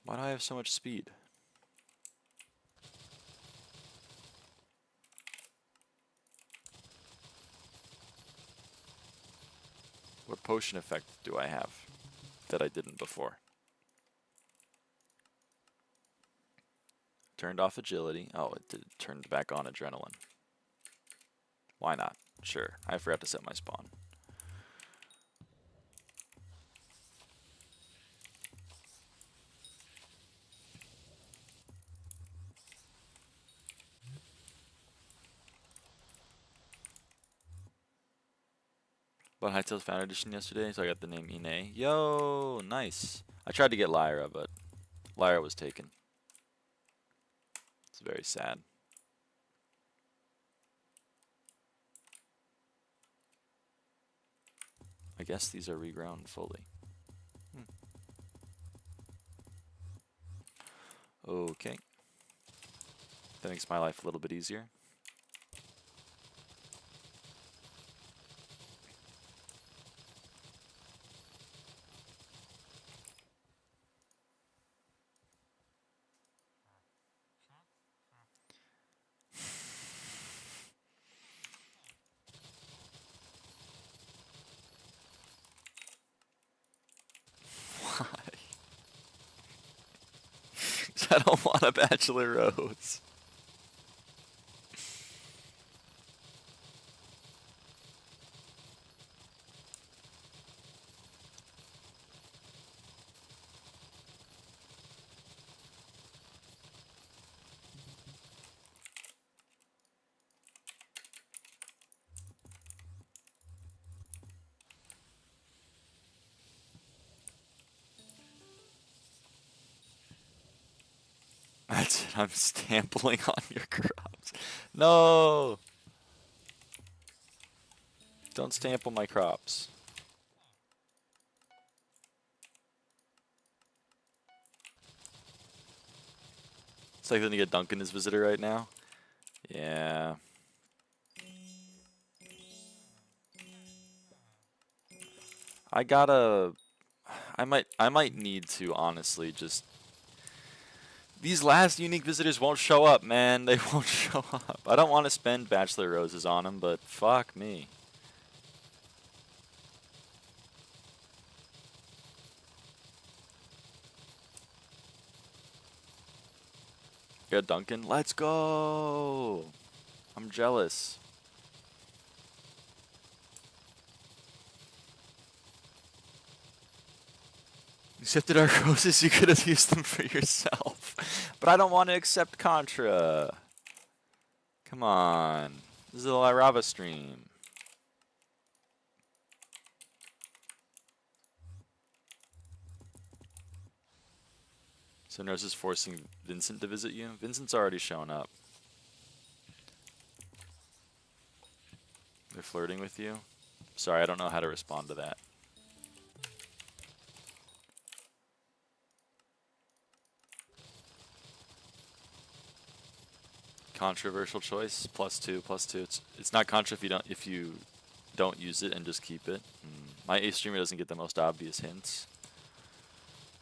Why do I have so much speed? What potion effect do I have that I didn't before? Turned off agility. Oh, it did, turned back on adrenaline. Why not? Sure. I forgot to set my spawn. Bought Hypixel Founder Edition yesterday, so I got the name Ine. Yo, nice. I tried to get Lyra, but Lyra was taken. It's very sad. I guess these are regrown fully. Okay. That makes my life a little bit easier. Why? I don't want a bachelor rose. That's it, I'm stampling on your crops. No! Don't stample my crops. It's like letting a Duncan his visitor right now. Yeah. I gotta... I might need to, honestly, just... These last unique visitors won't show up, man. They won't show up. I don't want to spend bachelor roses on them, but fuck me. Yeah, Duncan, let's go. I'm jealous. Accepted our roses, you could have used them for yourself. But I don't want to accept Contra. Come on. This is a lyraava stream. So Nurse is forcing Vincent to visit you? Vincent's already shown up. They're flirting with you? Sorry, I don't know how to respond to that. Controversial choice. +2, +2. It's not contra if you don't use it and just keep it. My ace streamer doesn't get the most obvious hints.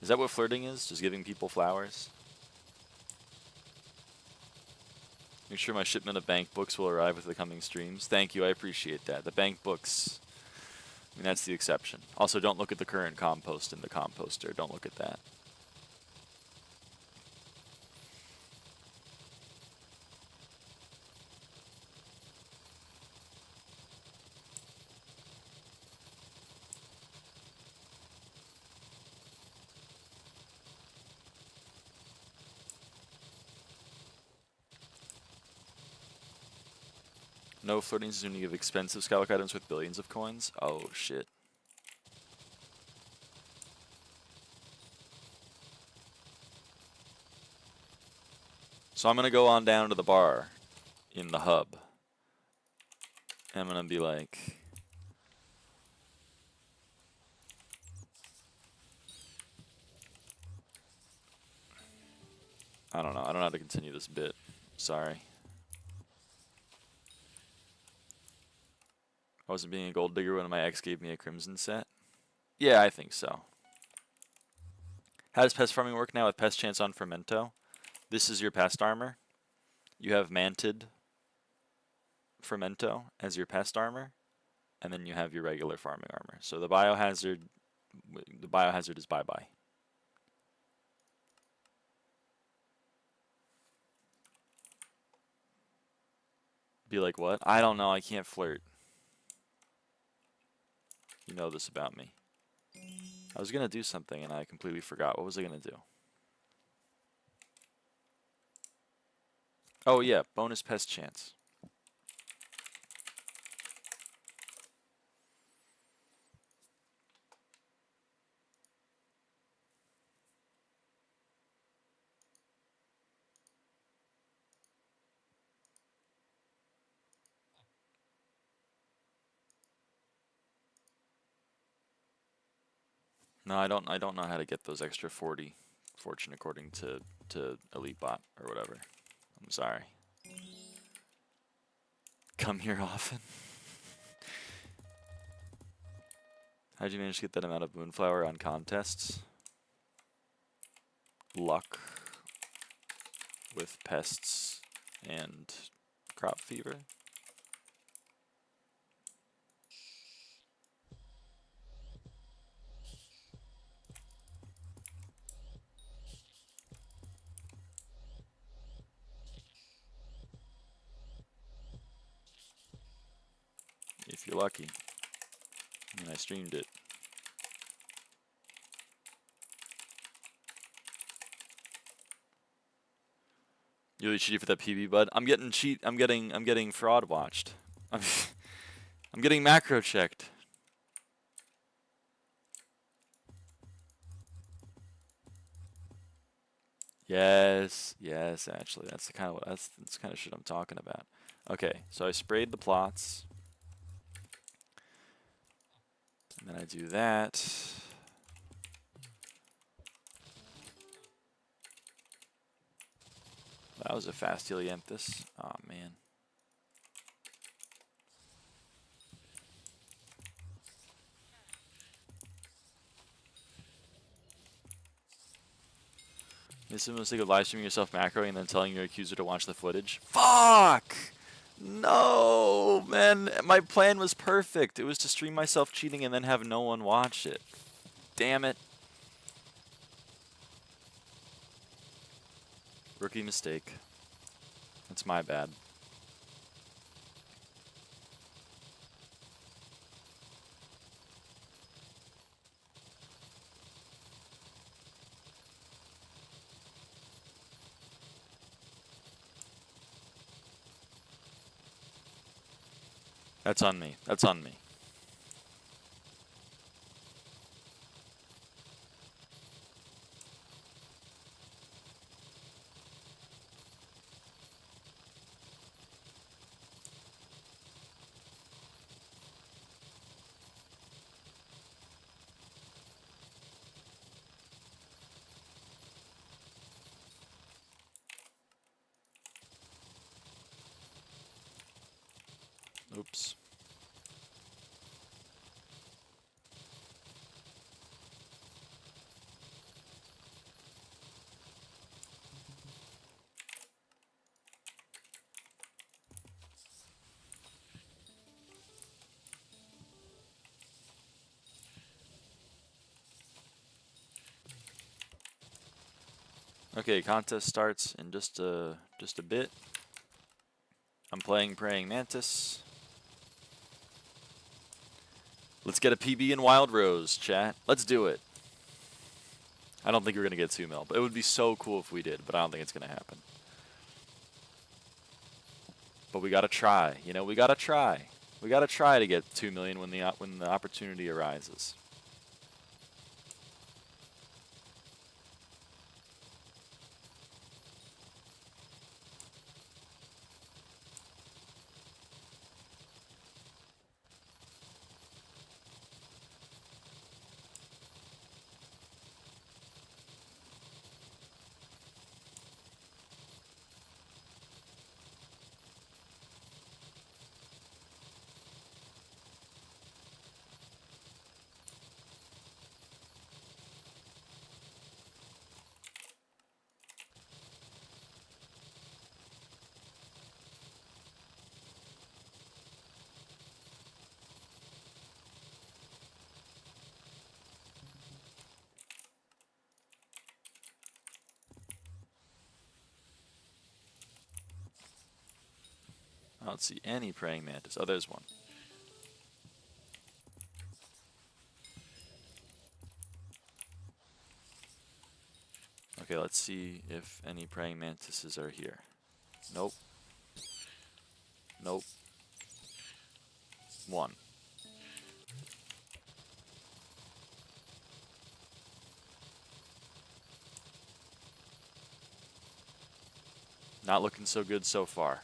Is that what flirting is? Just giving people flowers? Make sure my shipment of bank books will arrive with the coming streams. Thank you, I appreciate that. The bank books, I mean, that's the exception. Also, don't look at the current compost in the composter. Don't look at that. No flirting is when you give expensive SkyBlock items with billions of coins. Oh shit. So I'm gonna go on down to the bar in the hub. And I'm gonna be like, I don't know. I don't know how to continue this bit. Sorry. I wasn't being a gold digger when my ex gave me a crimson set. Yeah, I think so. How does pest farming work now with pest chance on Fermento? This is your pest armor. You have manted Fermento as your pest armor, and then you have your regular farming armor. So the biohazard is bye-bye. Be like, what? I don't know. I can't flirt. You know this about me. I was going to do something and I completely forgot. What was I going to do? Oh, yeah. Bonus pest chance. No, I don't know how to get those extra 40 fortune according to Elite Bot or whatever. I'm sorry. Come here often. How'd you manage to get that amount of Moonflower on contests? Luck with pests and crop fever. If you're lucky. And I streamed it. You really cheated for that PB, bud. I'm getting fraud watched. I'm getting macro checked. Yes, actually, that's the kind of that's the kind of shit I'm talking about. Okay, so I sprayed the plots, and then I do that. That was a fast Helianthus. Oh man. This is a mistake of live streaming yourself macroing and then telling your accuser to watch the footage. Fuck! No, man. My plan was perfect. It was to stream myself cheating and then have no one watch it. Damn it. Rookie mistake. That's my bad. That's on me. That's on me. Oops. Okay, contest starts in just a bit. I'm playing Praying Mantis. Let's get a PB in Wild Rose, chat. Let's do it. I don't think we're gonna get 2 mil, but it would be so cool if we did, but I don't think it's gonna happen. But we gotta try. You know, we gotta try. We gotta try to get 2 million when the opportunity arises. I don't see any praying mantis. Oh, there's one. Okay, let's see if any praying mantises are here. Nope. Nope. One. Not looking so good so far.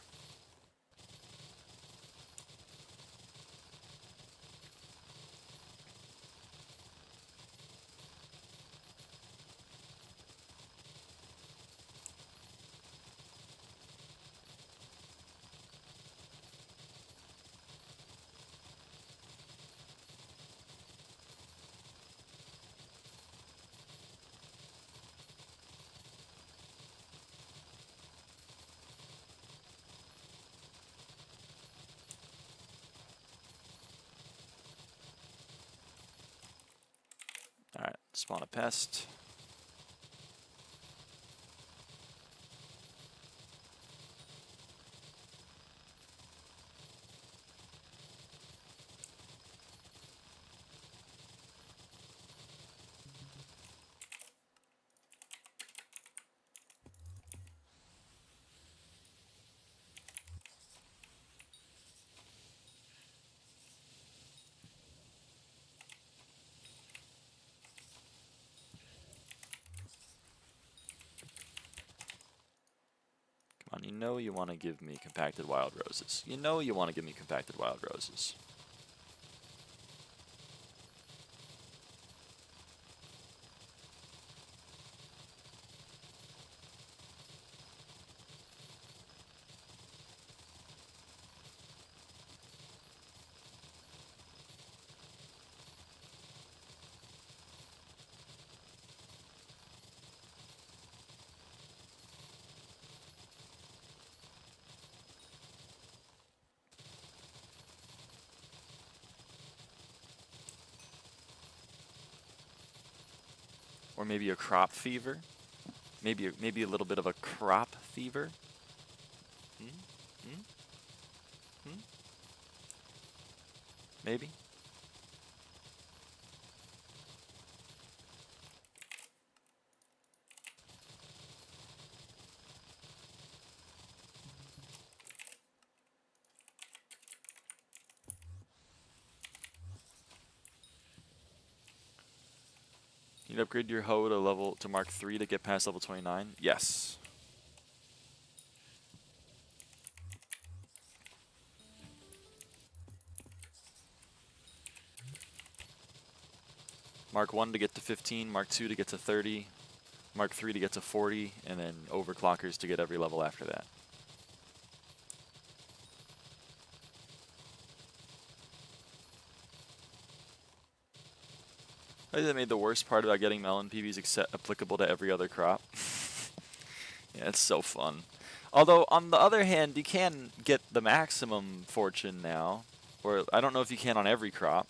Alright, spawn a pest. Come on, you know you want to give me compacted wild roses. You know you want to give me compacted wild roses. Or maybe a crop fever. Maybe a little bit of a crop fever. Hmm? Hmm? Hmm? Maybe. You need to upgrade your hoe to Mark 3 to get past level 29? Yes. Mark 1 to get to 15, Mark 2 to get to 30, Mark 3 to get to 40, and then overclockers to get every level after that. I think that made the worst part about getting melon PBs applicable to every other crop. Yeah, it's so fun. Although, on the other hand, you can get the maximum fortune now. Or, I don't know if you can on every crop.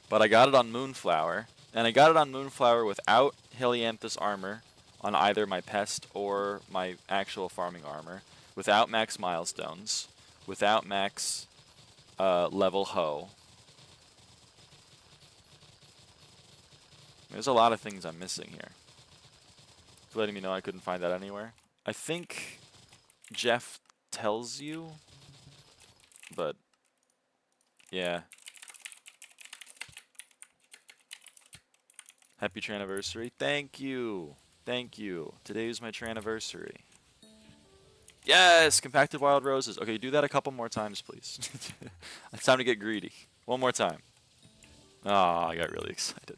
But I got it on Moonflower. And I got it on Moonflower without Helianthus armor on either my pest or my actual farming armor. Without max milestones. Without max level hoe. There's a lot of things I'm missing here. For letting me know I couldn't find that anywhere. I think Jeff tells you, but yeah. Happy Traniversary. Thank you. Thank you. Today is my Traniversary. Yes! Compacted wild roses. Okay, do that a couple more times, please. It's time to get greedy. One more time. Oh, I got really excited.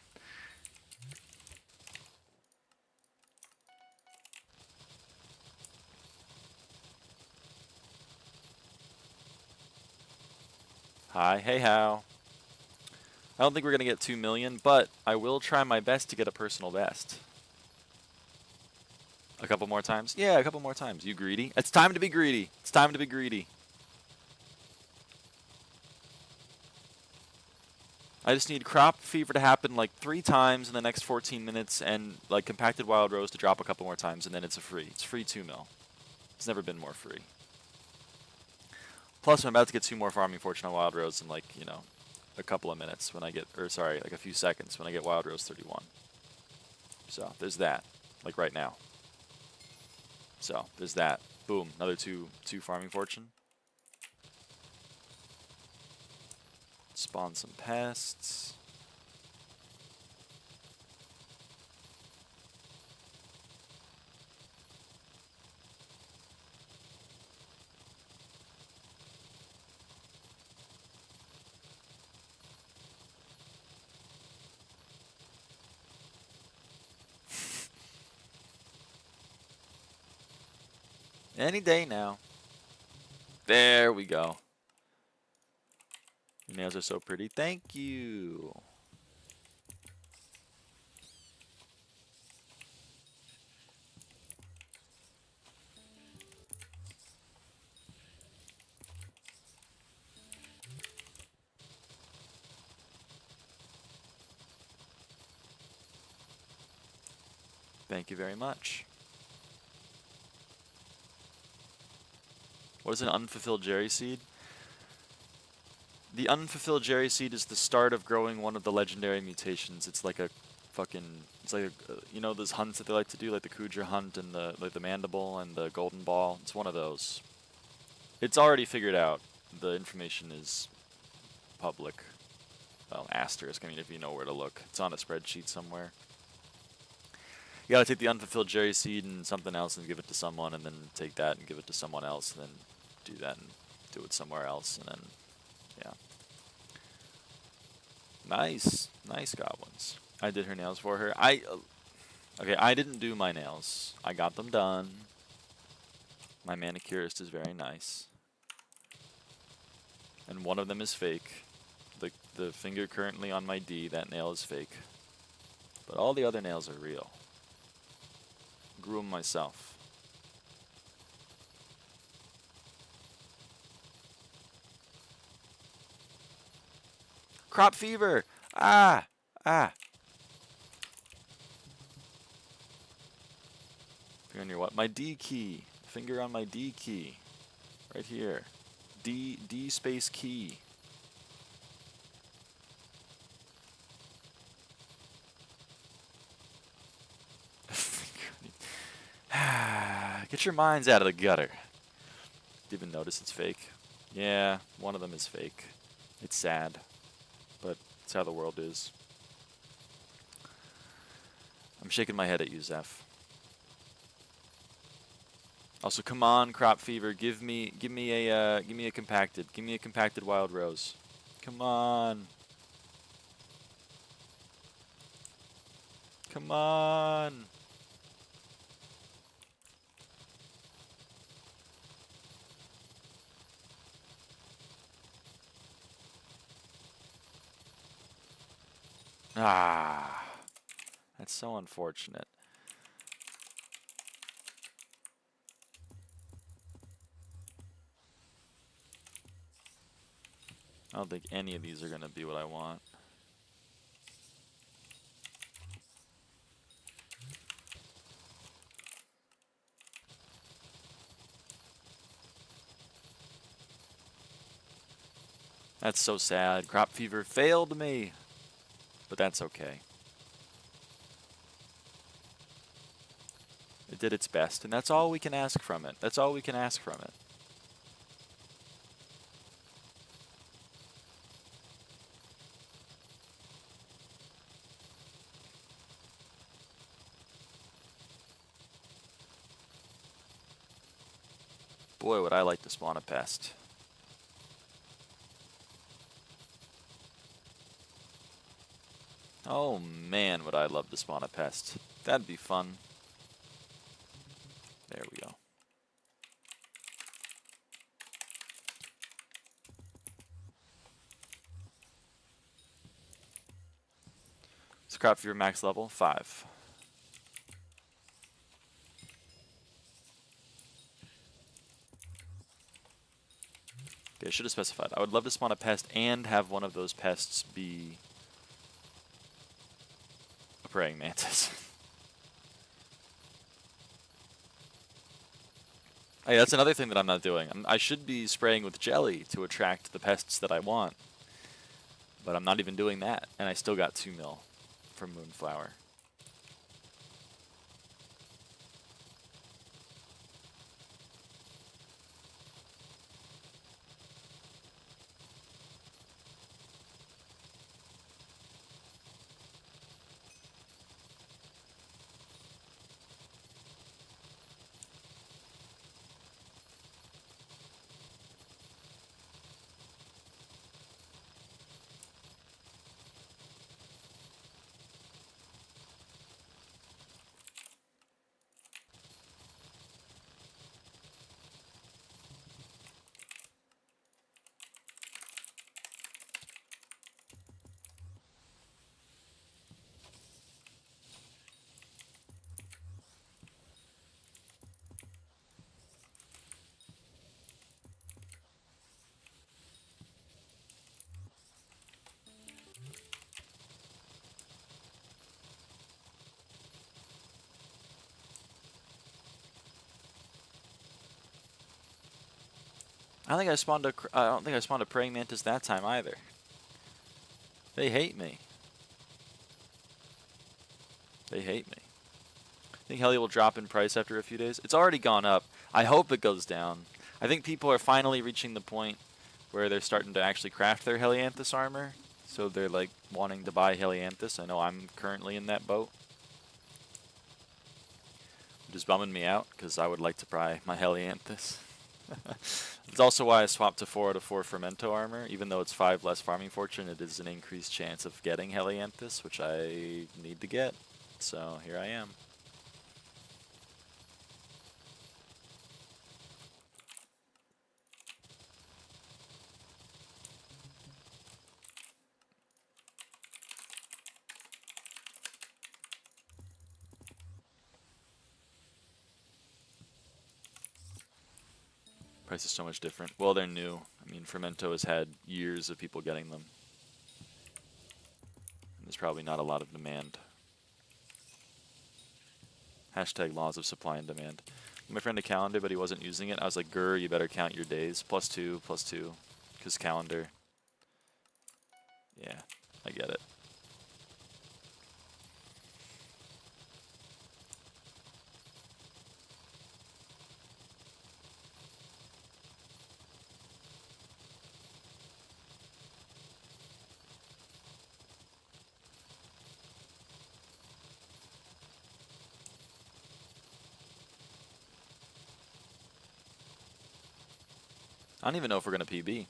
Hi, hey how. I don't think we're going to get 2 million, but I will try my best to get a personal best. A couple more times? Yeah, a couple more times. You greedy? It's time to be greedy. It's time to be greedy. I just need crop fever to happen like 3 times in the next 14 minutes and like compacted wild rose to drop a couple more times and then it's a free. It's free 2 mil. It's never been more free. Plus I'm about to get 2 more farming fortune on wild rose in like, you know, a couple of minutes when I get, or sorry, like a few seconds when I get wild rose 31. So there's that, like right now. So there's that. Boom, another two farming fortune. Spawn some pests. Any day now. There we go. Your nails are so pretty. Thank you. Thank you very much. What is an unfulfilled Jerry seed? The unfulfilled Jerry seed is the start of growing one of the legendary mutations. It's like a fucking, it's like a, you know those hunts that they like to do, like the Kudra hunt and the like the mandible and the golden ball. It's one of those. It's already figured out. The information is public. Well, asterisk. I mean, if you know where to look, it's on a spreadsheet somewhere. You gotta take the unfulfilled Jerry seed and something else and give it to someone, and then take that and give it to someone else, and then do that and do it somewhere else, and then, yeah. Nice. Nice goblins. I did her nails for her. Okay, I didn't do my nails. I got them done. My manicurist is very nice. And one of them is fake. The finger currently on my D, that nail is fake. But all the other nails are real. Grew them myself. Crop fever! Ah! Ah! Finger on your what? My D key. Finger on my D key. Right here. D space key. Get your minds out of the gutter. Didn't even notice it's fake. Yeah, one of them is fake. It's sad, but it's how the world is. I'm shaking my head at you, Zeph. Also, come on, crop fever. Give me a compacted wild rose. Come on. Come on. Ah, that's so unfortunate. I don't think any of these are going to be what I want. That's so sad. Crop fever failed me. But that's okay. It did its best, and that's all we can ask from it. That's all we can ask from it. Boy, would I like to spawn a pest. Oh man, would I love to spawn a pest. That'd be fun. There we go. So crop fever max level 5. Okay, I should have specified. I would love to spawn a pest and have one of those pests be a praying mantis. Hey, that's another thing that I'm not doing. I should be spraying with jelly to attract the pests that I want. But I'm not even doing that, and I still got 2 mil from Moonflower. I don't think I spawned a praying mantis that time either. They hate me. They hate me. Think Heli will drop in price after a few days? It's already gone up. I hope it goes down. I think people are finally reaching the point where they're starting to actually craft their Helianthus armor. So they're like wanting to buy Helianthus. I know I'm currently in that boat. Which is bumming me out because I would like to buy my Helianthus. It's also why I swapped to 4 out of 4 Fermento armor. Even though it's 5 less farming fortune, it is an increased chance of getting Helianthus, which I need to get. So here I am. Price is so much different. Well, they're new. I mean, Fermento has had years of people getting them. And there's probably not a lot of demand. Hashtag laws of supply and demand. My friend a calendar, but he wasn't using it. I was like, grr, you better count your days. +2, +2. Because calendar. Yeah, I get it. I don't even know if we're going to PB.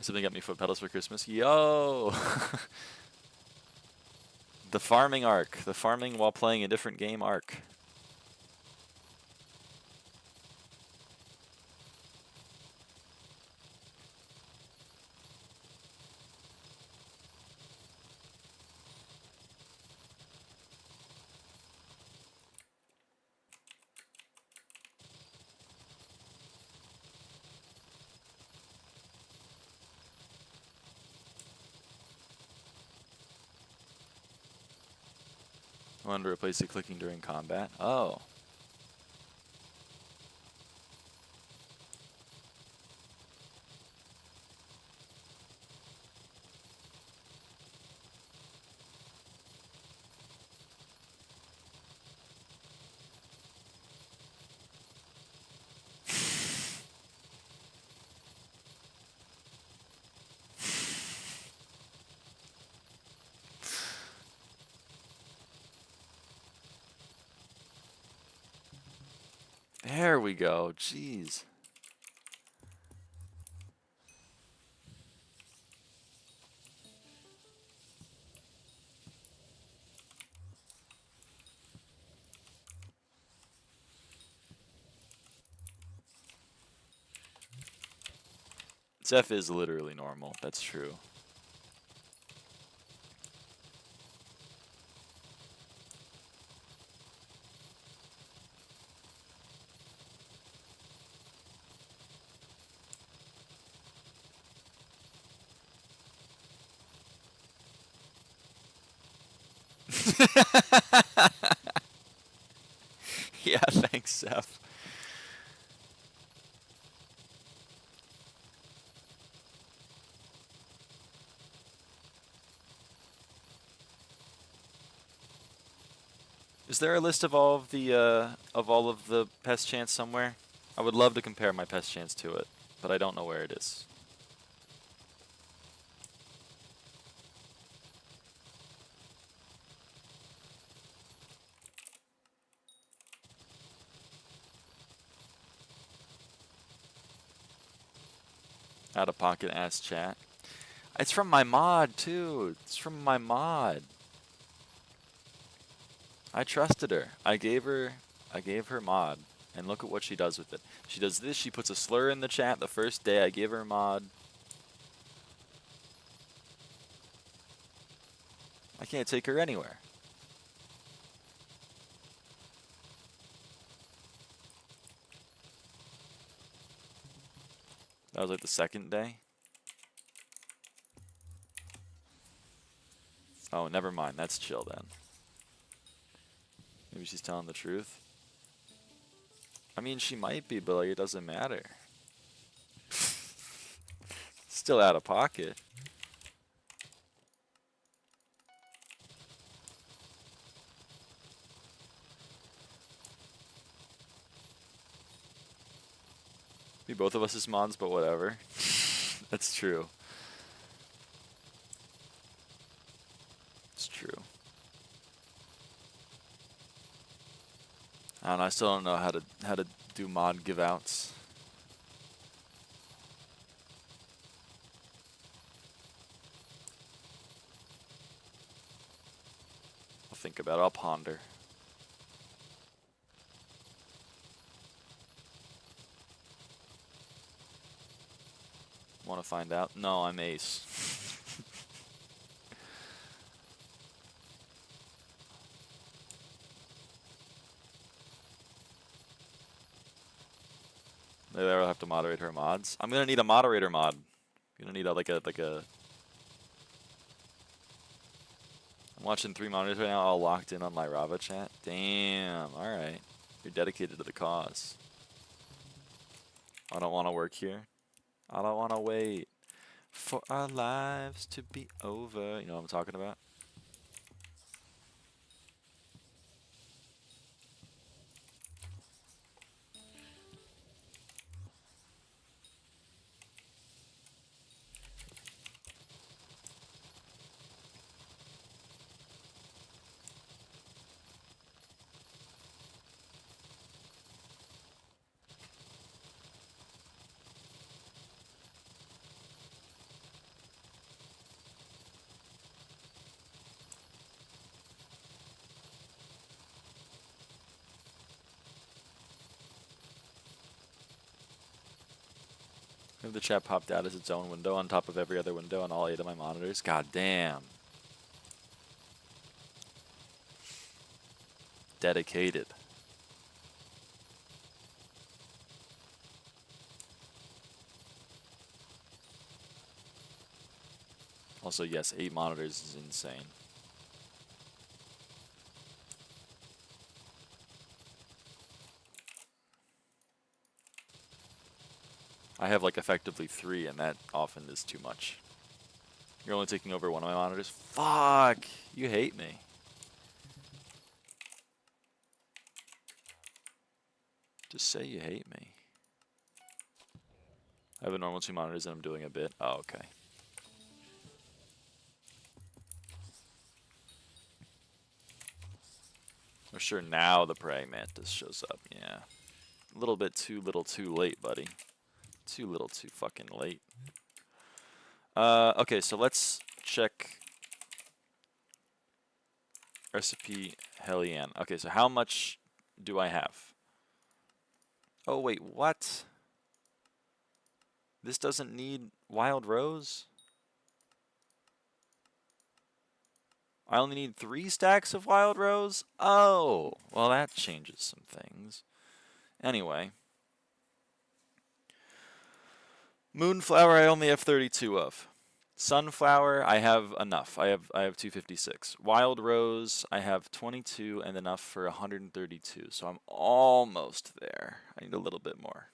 Something got me foot pedals for Christmas. Yo! The farming arc. The farming while playing a different game arc. I wanted to replace the clicking during combat. Oh. There we go. Jeez. Zeph is literally normal. That's true. Yeah, thanks, Zeph. Is there a list of all of the pest chants somewhere? I would love to compare my pest chants to it, but I don't know where it is. Out of pocket ass chat. It's from my mod too. It's from my mod. I trusted her. I gave her mod, and look at what she does with it. She does this. She puts a slur in the chat the first day I gave her mod. I can't take her anywhere. That was like the second day. Oh, never mind. That's chill then. Maybe she's telling the truth. I mean, she might be, but like, it doesn't matter. Still out of pocket. Be both of us as mods, but whatever. That's true. It's true. I don't know. I still don't know how to do mod give outs. I'll think about it. I'll ponder. Want to find out? No, I'm ace. Maybe I'll have to moderate her mods. I'm gonna need a moderator mod. I'm gonna need like a. I'm watching 3 monitors right now, all locked in on lyraava chat. Damn. All right, you're dedicated to the cause. I don't want to work here. I don't want to wait for our lives to be over. You know what I'm talking about? If the chat popped out as its own window on top of every other window on all 8 of my monitors. God damn. Dedicated. Also, yes, 8 monitors is insane. I have like effectively 3, and that often is too much. You're only taking over one of my monitors? Fuck! You hate me. Just say you hate me. I have a normal 2 monitors and I'm doing a bit. Oh, okay. For sure, now the praying mantis shows up, yeah. a little bit too little too late, buddy. Too little too fucking late. Okay, so let's check recipe Hellion. Okay, so how much do I have? Oh, wait, what? This doesn't need wild rose? I only need 3 stacks of wild rose? Oh, well that changes some things. Anyway. Moonflower I only have 32 of. Sunflower I have enough. I have 256. Wild rose I have 22 and enough for 132. So I'm almost there. I need a little bit more.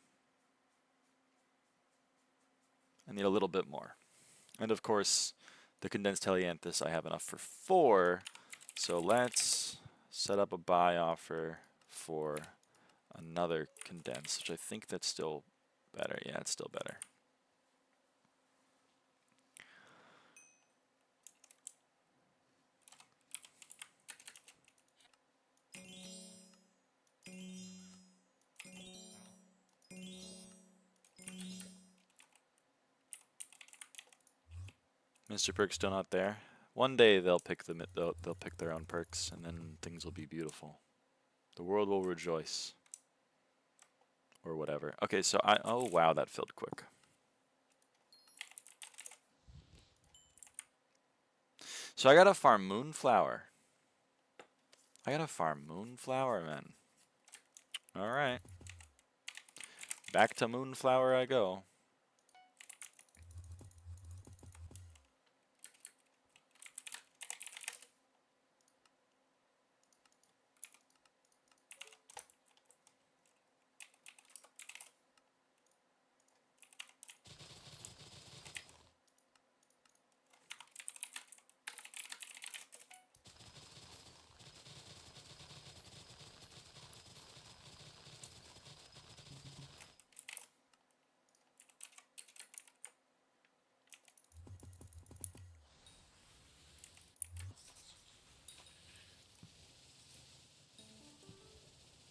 I need a little bit more. And of course, the condensed helianthus I have enough for 4. So let's set up a buy offer for another condensed, which I think that's still better. Yeah, it's still better. Mr. Perk's still not there. One day they'll pick they'll pick their own perks, and then things will be beautiful. The world will rejoice, or whatever. Okay, so oh wow, that filled quick. So I gotta farm Moonflower. I gotta farm Moonflower, man. All right, back to Moonflower I go.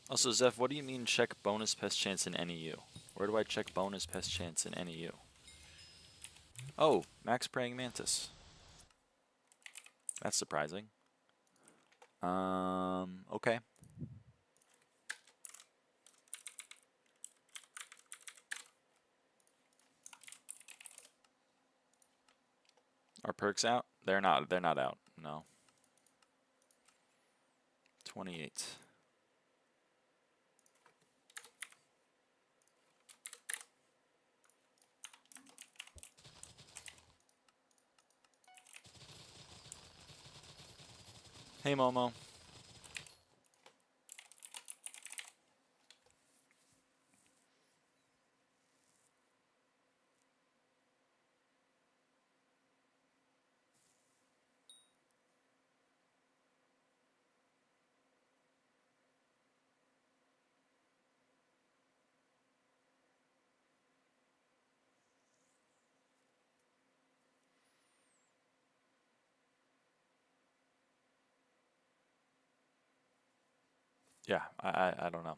Also, Zeph, what do you mean check bonus pest chance in NEU? Where do I check bonus pest chance in NEU? Oh, max praying mantis. That's surprising. Okay. Are perks out? They're not out. No. 28. Hey, Momo. Yeah, I don't know.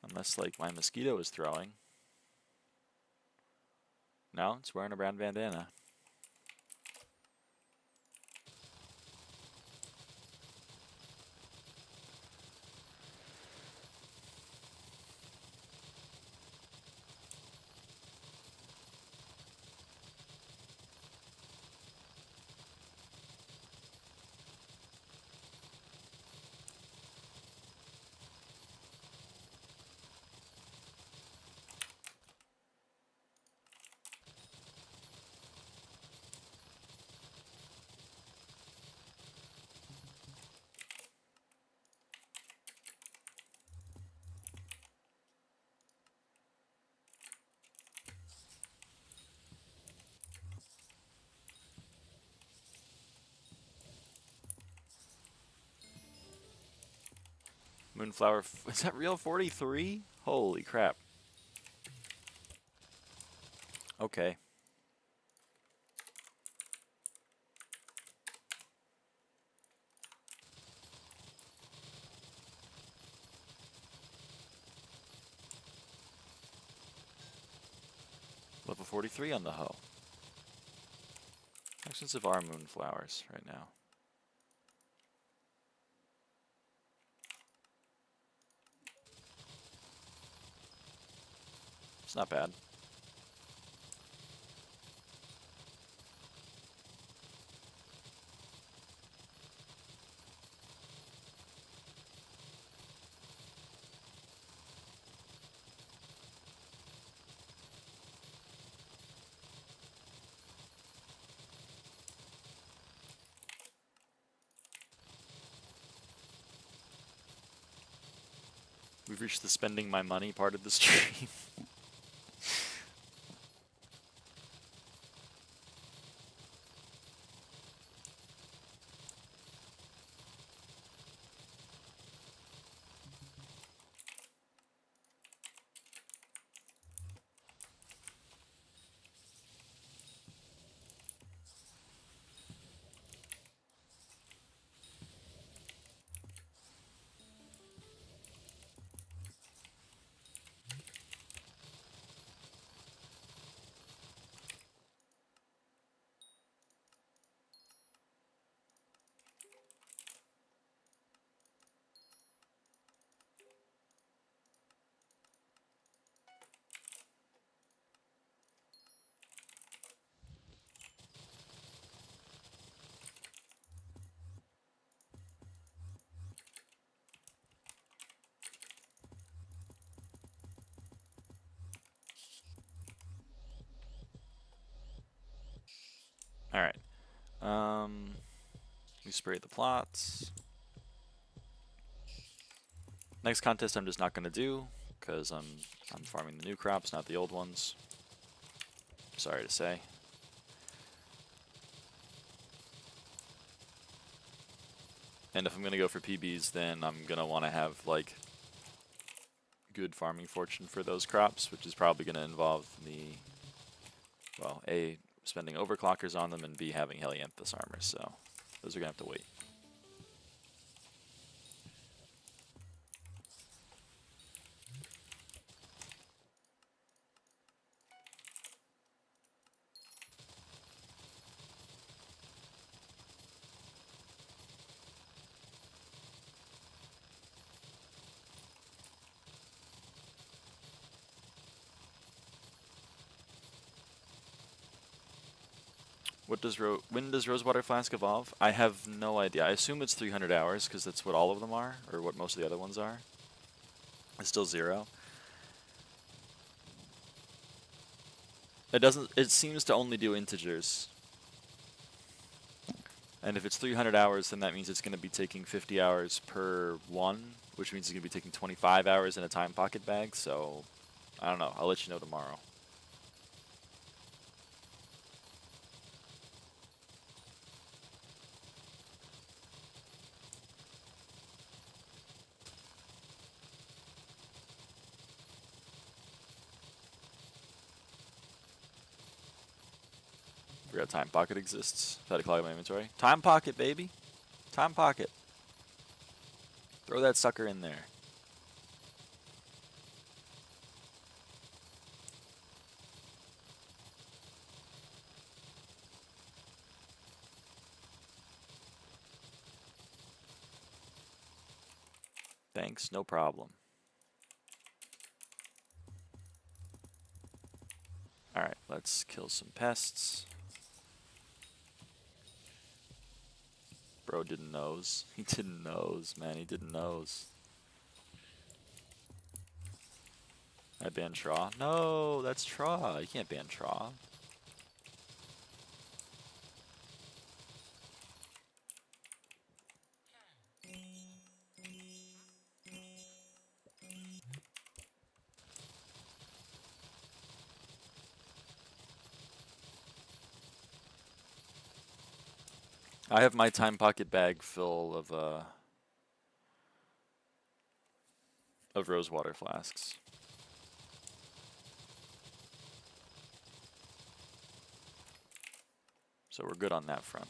Unless, like, my mosquito is throwing. No, it's wearing a brown bandana. Moonflower, is that real 43? Holy crap. Okay. Level 43 on the hoe. How expensive are moonflowers right now? It's not bad. We've reached the spending my money part of the stream. Alright. We spray the plots. Next contest I'm just not gonna do, because I'm farming the new crops, not the old ones. Sorry to say. And if I'm gonna go for PBs, then I'm gonna wanna have like good farming fortune for those crops, which is probably gonna involve me, well, A, spending overclockers on them, and B, having Helianthus armor, so those are gonna have to wait. When does Rosewater Flask evolve? I have no idea. I assume it's 300 hours, because that's what all of them are, or what most of the other ones are. It's still 0. It seems to only do integers. And if it's 300 hours, then that means it's going to be taking 50 hours per one, which means it's going to be taking 25 hours in a time pocket bag, so I don't know. I'll let you know tomorrow. Forgot time pocket exists. Had to clog my inventory. Time pocket, baby. Time pocket. Throw that sucker in there. Thanks, no problem. Alright, let's kill some pests. Bro didn't nose. He didn't nose, man. He didn't nose. I banned Traw. No, that's Traw. You can't ban Traw. I have my time pocket bag full of rosewater flasks. So we're good on that front.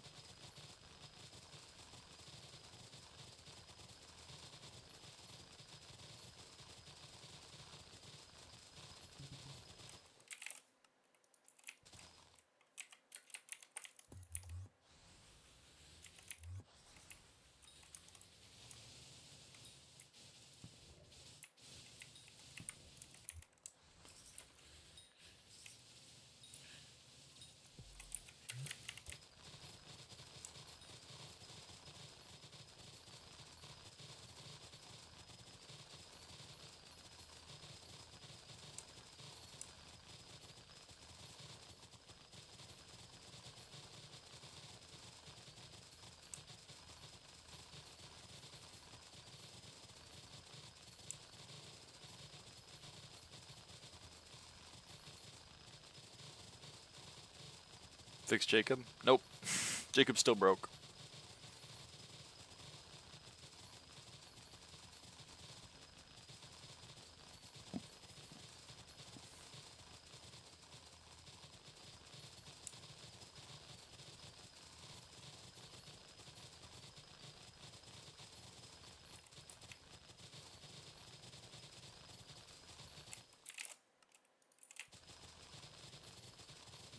Fix Jacob? Nope. Jacob's still broke.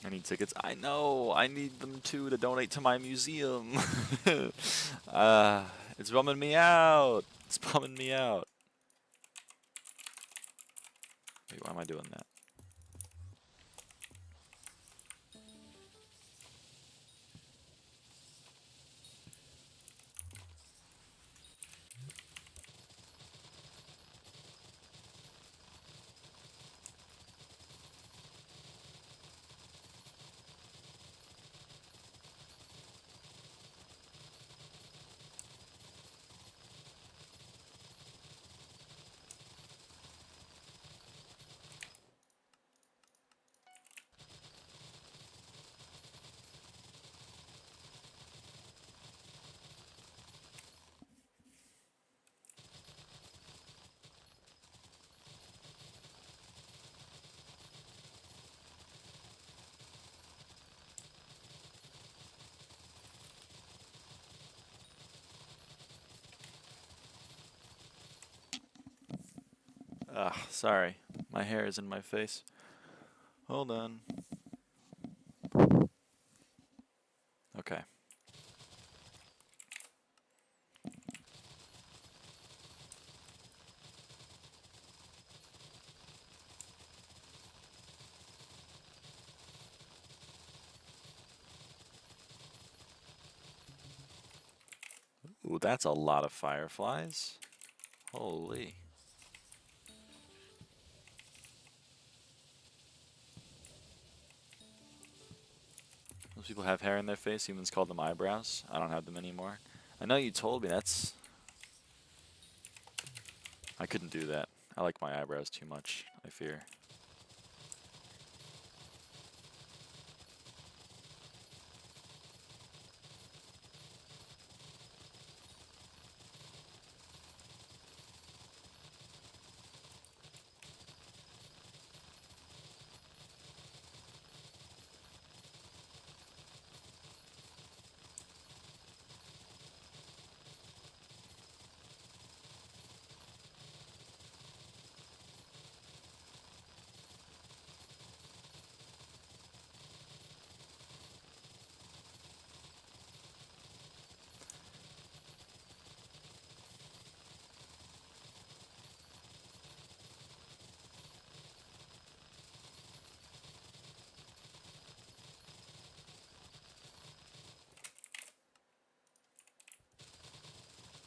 I need tickets. I know. I need them too to donate to my museum. It's bumming me out. It's bumming me out. Wait, why am I doing that? Sorry. My hair is in my face. Hold on. Okay. Ooh, that's a lot of fireflies. Holy. Most people have hair in their face. Humans call them eyebrows. I don't have them anymore. I know you told me that's... I couldn't do that. I like my eyebrows too much, I fear.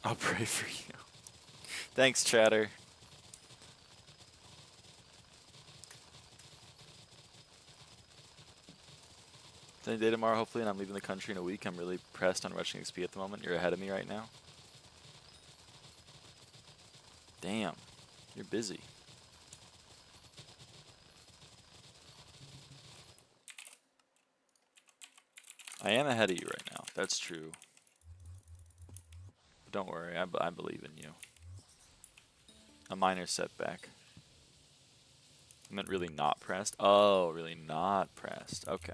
I'll pray for you. Thanks, chatter. It's any day tomorrow, hopefully, and I'm leaving the country in a week. I'm really pressed on rushing XP at the moment. You're ahead of me right now. Damn. You're busy. I am ahead of you right now. That's true. But don't worry. I believe in you. A minor setback. I meant really not pressed. Oh, really not pressed. Okay.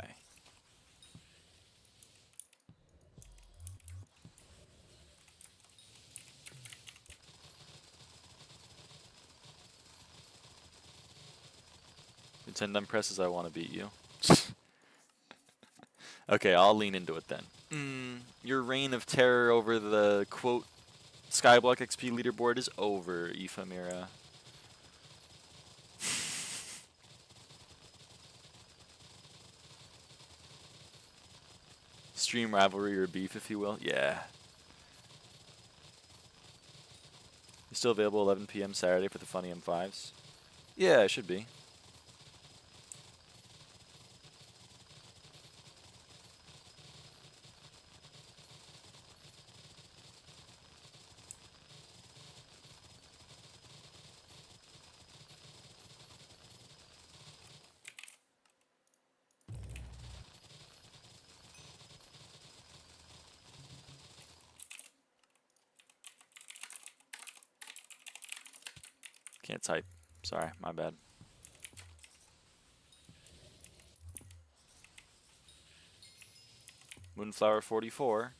Pretend I'm pressed as I want to beat you. Okay, I'll lean into it then. Your reign of terror over the, quote, SkyBlock XP leaderboard is over, Ephemera. Stream rivalry or beef, if you will. Yeah. You still available 11 p.m. Saturday for the funny M5s? Yeah, it should be. Can't type. Sorry, my bad. Moonflower 44.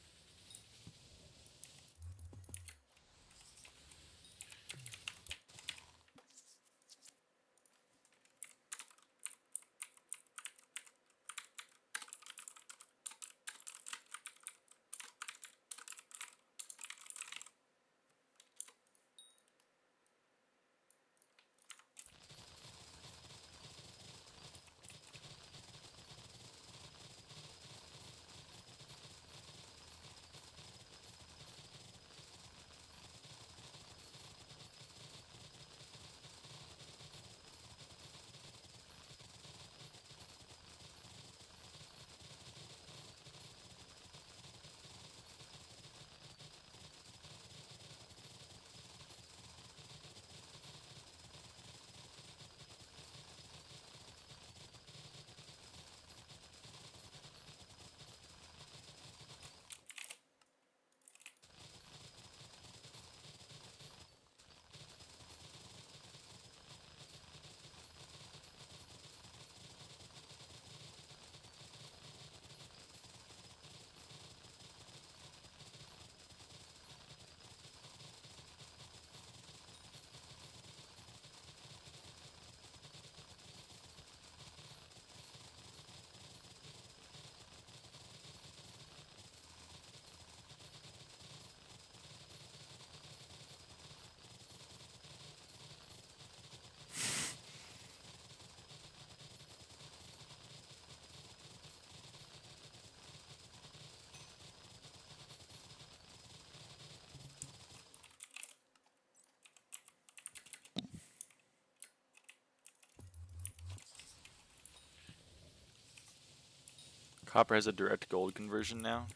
Copper has a direct gold conversion now.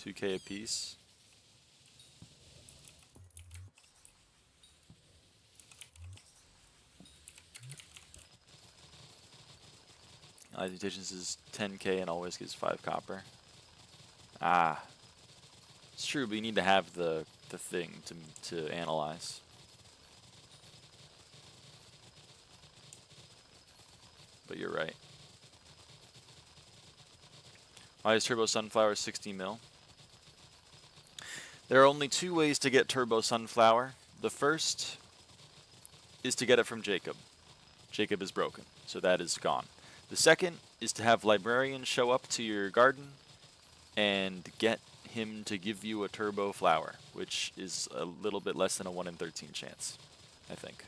2K a piece. Mutations is 10K and always gives 5 copper. Ah. It's true, but you need to have the thing to analyze. But you're right. Why is Turbo Sunflower 60 mil? There are only 2 ways to get Turbo Sunflower. The first is to get it from Jacob. Jacob is broken, so that is gone. The second is to have Librarian show up to your garden and get him to give you a Turbo Flower, which is a little bit less than a 1 in 13 chance, I think.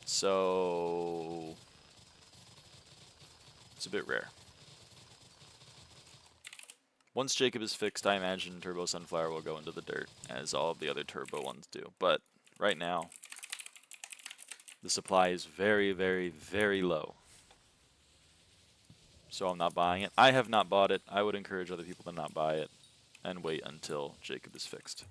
So it's a bit rare. Once Jacob is fixed, I imagine Turbo Sunflower will go into the dirt, as all of the other Turbo ones do. But right now, the supply is very, very, very low. So I'm not buying it. I have not bought it. I would encourage other people to not buy it and wait until Jacob is fixed.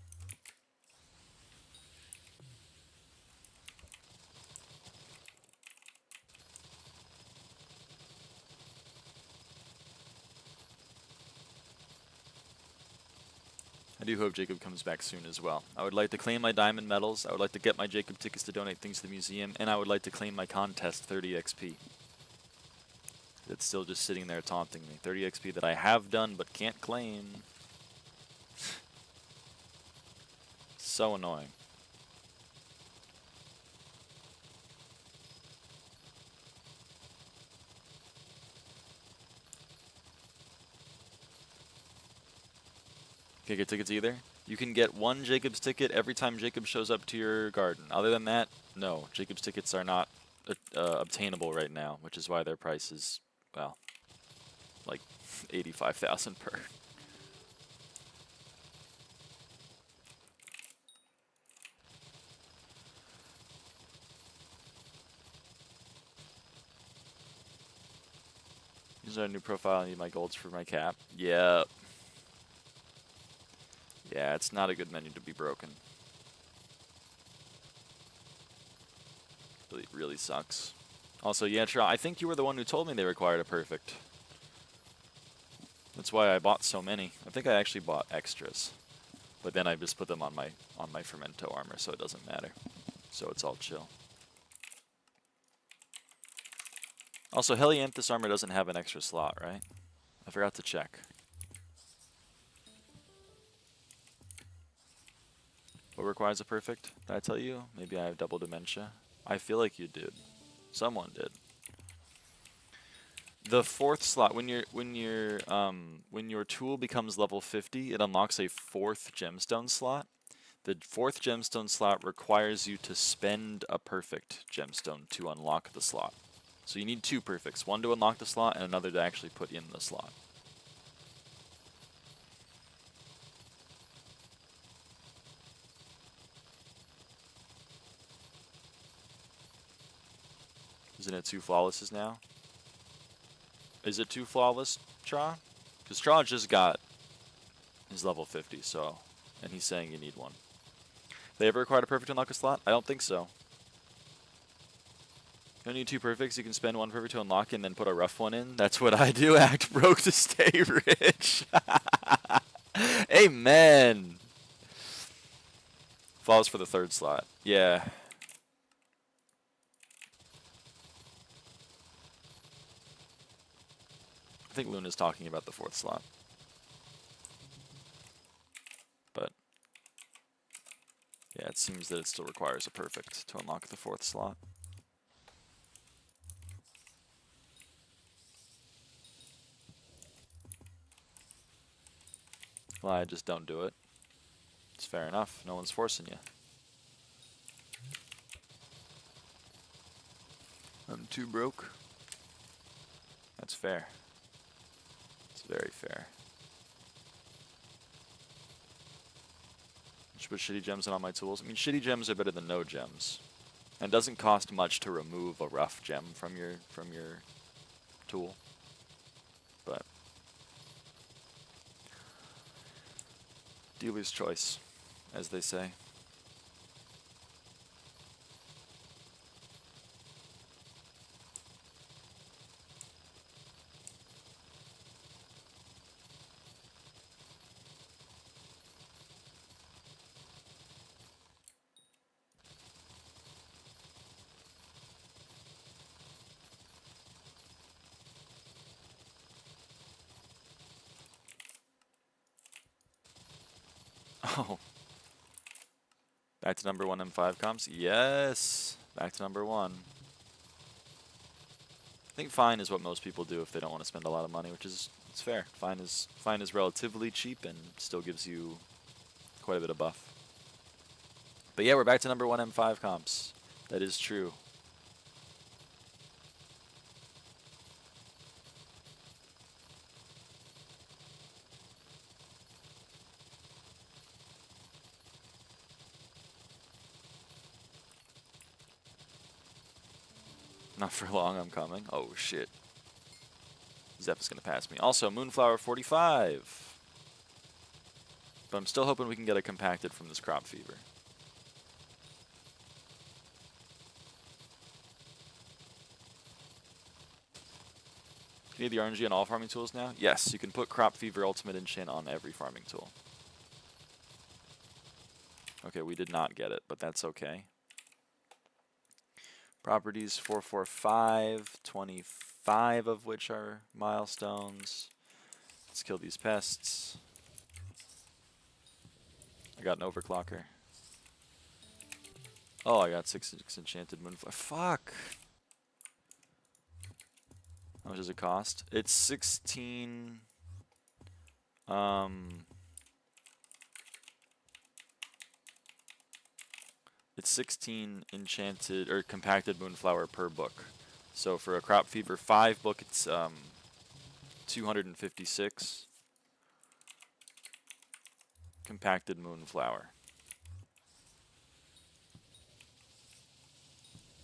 I do hope Jacob comes back soon as well. I would like to claim my diamond medals, I would like to get my Jacob tickets to donate things to the museum, and I would like to claim my contest 30 XP. It's still just sitting there taunting me. 30 XP that I have done but can't claim. So annoying. Can't get tickets either? You can get 1 Jacob's ticket every time Jacob shows up to your garden. Other than that, no. Jacob's tickets are not obtainable right now, which is why their price is, well, like 85,000 per. Use our new profile. I need my golds for my cap. Yep. Yeah, it's not a good menu to be broken. Really, really sucks. Also, yeah, I think you were the one who told me they required a perfect. That's why I bought so many. I think I actually bought extras. But then I just put them on my Fermento armor, so it doesn't matter. So it's all chill. Also, Helianthus armor doesn't have an extra slot, right? I forgot to check. What requires a perfect? Did I tell you? Maybe I have double dementia. I feel like you did. Someone did. The fourth slot, when your tool becomes level 50, it unlocks a fourth gemstone slot. The fourth gemstone slot requires you to spend a perfect gemstone to unlock the slot. So you need two perfects, one to unlock the slot and another to actually put in the slot. Isn't it 2 flawlesses now? Is it 2 flawless, Tra? Because Tra just got his level 50, so, and he's saying you need one. They ever required a perfect to unlock a slot? I don't think so. You don't need 2 perfects, you can spend 1 perfect to unlock and then put a rough one in. That's what I do, act broke to stay rich. Amen! Falls for the 3rd slot. Yeah. I think Luna's talking about the 4th slot. But yeah, it seems that it still requires a perfect to unlock the 4th slot. Well, I just don't do it. It's fair enough. No one's forcing you. I'm too broke. That's fair. It's very fair. Should put shitty gems in all my tools. I mean, shitty gems are better than no gems. And it doesn't cost much to remove a rough gem from your tool. But dealer's choice, as they say. Oh. Back to number 1 M5 comps? Yes! Back to number 1. I think fine is what most people do if they don't want to spend a lot of money, which is it's fair. Fine is relatively cheap and still gives you quite a bit of buff. But yeah, we're back to number 1 M5 comps. That is true. Not for long, I'm coming. Oh shit. Zeph is going to pass me. Also, Moonflower 45. But I'm still hoping we can get a compacted from this Crop Fever. Can you need the RNG on all farming tools now? Yes, you can put Crop Fever Ultimate Enchant on every farming tool. Okay, we did not get it, but that's okay. Properties 445, 25 of which are milestones. Let's kill these pests. I got an overclocker. Oh, I got 6 enchanted moonflower. Fuck! How much does it cost? It's 16... It's 16 enchanted or compacted moonflower per book. So for a Crop Fever 5 book, it's 256 compacted moonflower.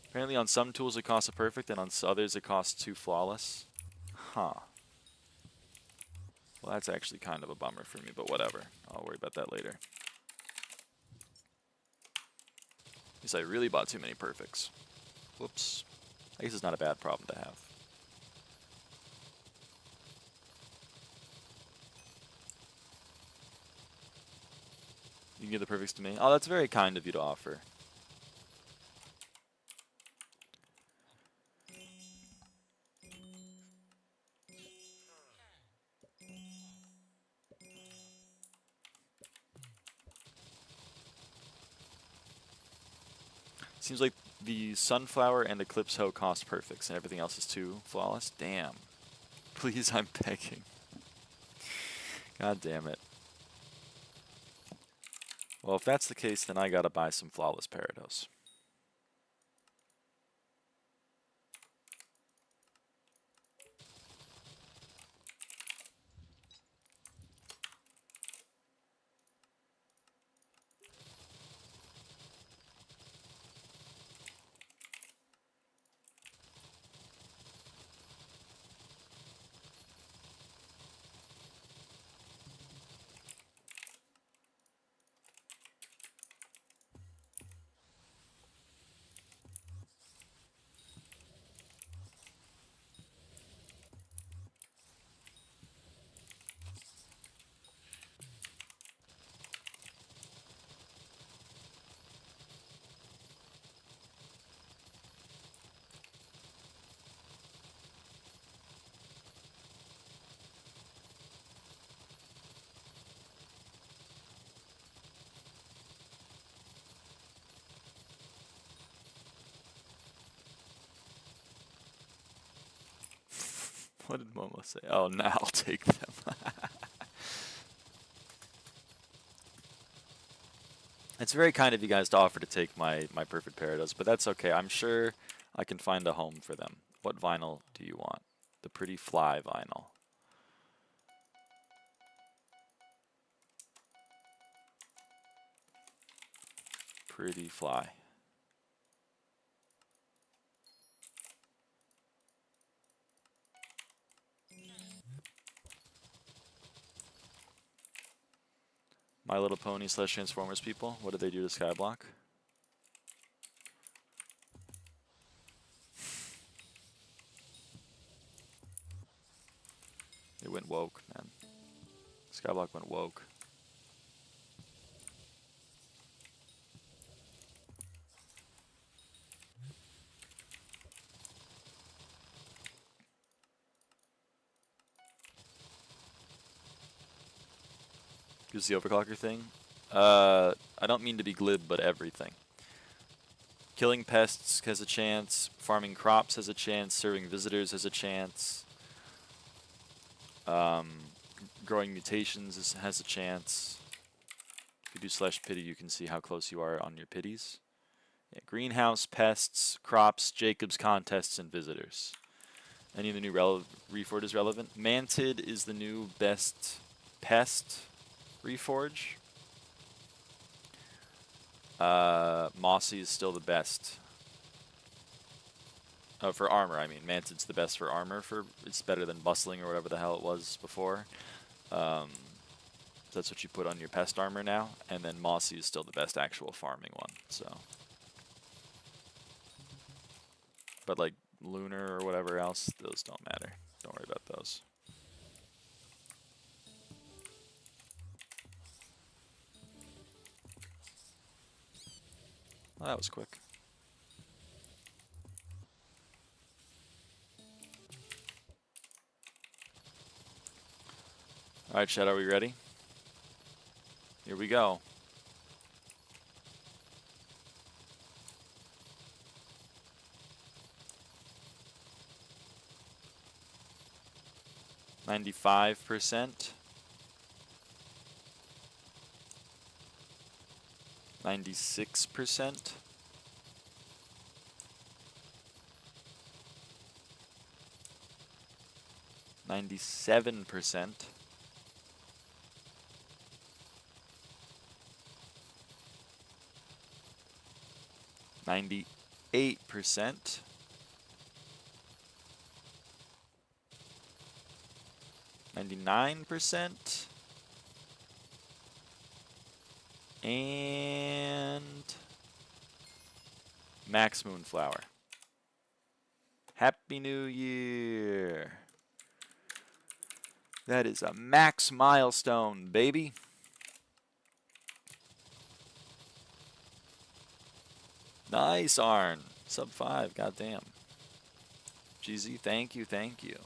Apparently on some tools it costs a perfect, and on others it costs 2 flawless. Huh. Well, that's actually kind of a bummer for me, but whatever. I'll worry about that later. Guess I really bought too many perfects. Whoops. I guess it's not a bad problem to have. You can give the perfects to me. Oh, that's very kind of you to offer. Seems like the Sunflower and Eclipse Hoe cost perfects, and everything else is too flawless. Damn. Please, I'm begging. God damn it. Well, if that's the case, then I gotta buy some Flawless Parados. What did Momo say? Oh, now I'll take them. It's very kind of you guys to offer to take my perfect Parados, but that's okay. I'm sure I can find a home for them. What vinyl do you want? The Pretty Fly vinyl. Pretty Fly. My Little Pony / Transformers people. What did they do to SkyBlock? It went woke, man. SkyBlock went woke. Is the overclocker thing? I don't mean to be glib, but everything. Killing pests has a chance. Farming crops has a chance. Serving visitors has a chance. Growing mutations has a chance. If you do /pity, you can see how close you are on your pities. Yeah, greenhouse, pests, crops, Jacob's contests, and visitors. Any of the new reforge is relevant. Mantid is the new best pest reforge. Mossy is still the best. Oh, for armor, I mean. Mantid's the best for armor. It's better than bustling or whatever the hell it was before. That's what you put on your pest armor now. And then Mossy is still the best actual farming one. So, but like Lunar or whatever else, those don't matter. Don't worry about those. Well, that was quick. Alright, Chad, are we ready? Here we go. %. 96%. 97%. 98%. 99%. And Max Moonflower. Happy New Year. That is a max milestone, baby. Nice, Arn. Sub 5, goddamn. GZ, thank you, thank you.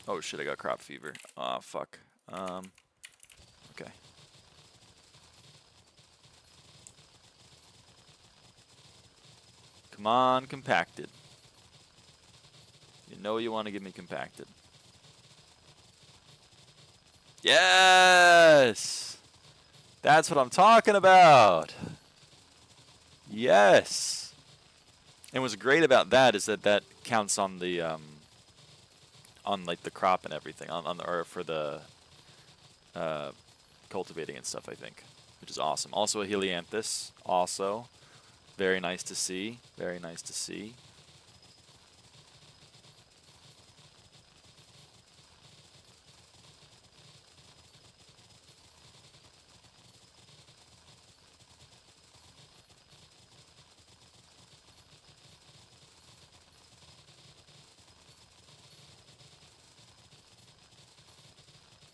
Oh shit, I got crop fever. Aw, fuck. Okay. Come on, compacted. You know you want to get me compacted. Yes! That's what I'm talking about! Yes! And what's great about that is that that counts on the, on like the crop and everything, on the, or for the, cultivating and stuff, I think, which is awesome. Also a helianthus, also. Very nice to see, very nice to see.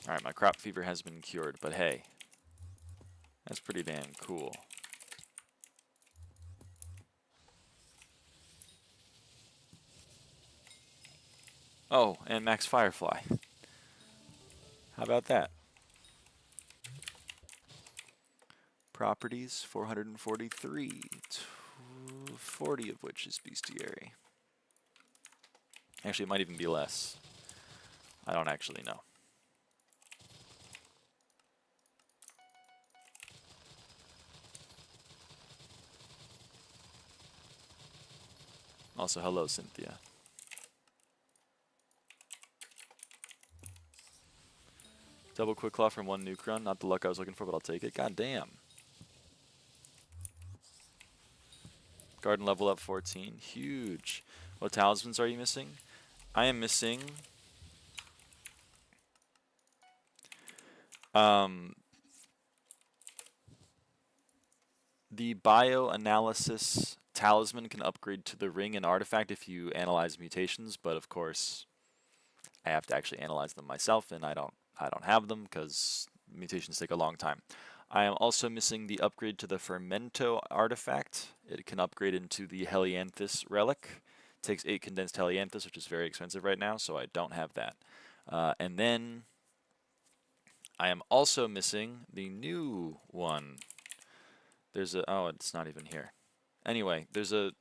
Alright, my crop fever has been cured, but hey, that's pretty damn cool. Oh, and Max Firefly. How about that? Properties, 443. 40 of which is bestiary. Actually, it might even be less. I don't actually know. Also, hello, Cynthia. Double quick claw from one nuke run. Not the luck I was looking for, but I'll take it. God damn. Garden level up 14. Huge. What talismans are you missing? I am missing... the bioanalysis talisman can upgrade to the ring and artifact if you analyze mutations, but of course I have to actually analyze them myself, and I don't have them because mutations take a long time. I am also missing the upgrade to the Fermento artifact. It can upgrade into the Helianthus relic. It takes 8 condensed Helianthus, which is very expensive right now, so I don't have that. And then I am also missing the new one. There's a, oh, it's not even here. Anyway, there's a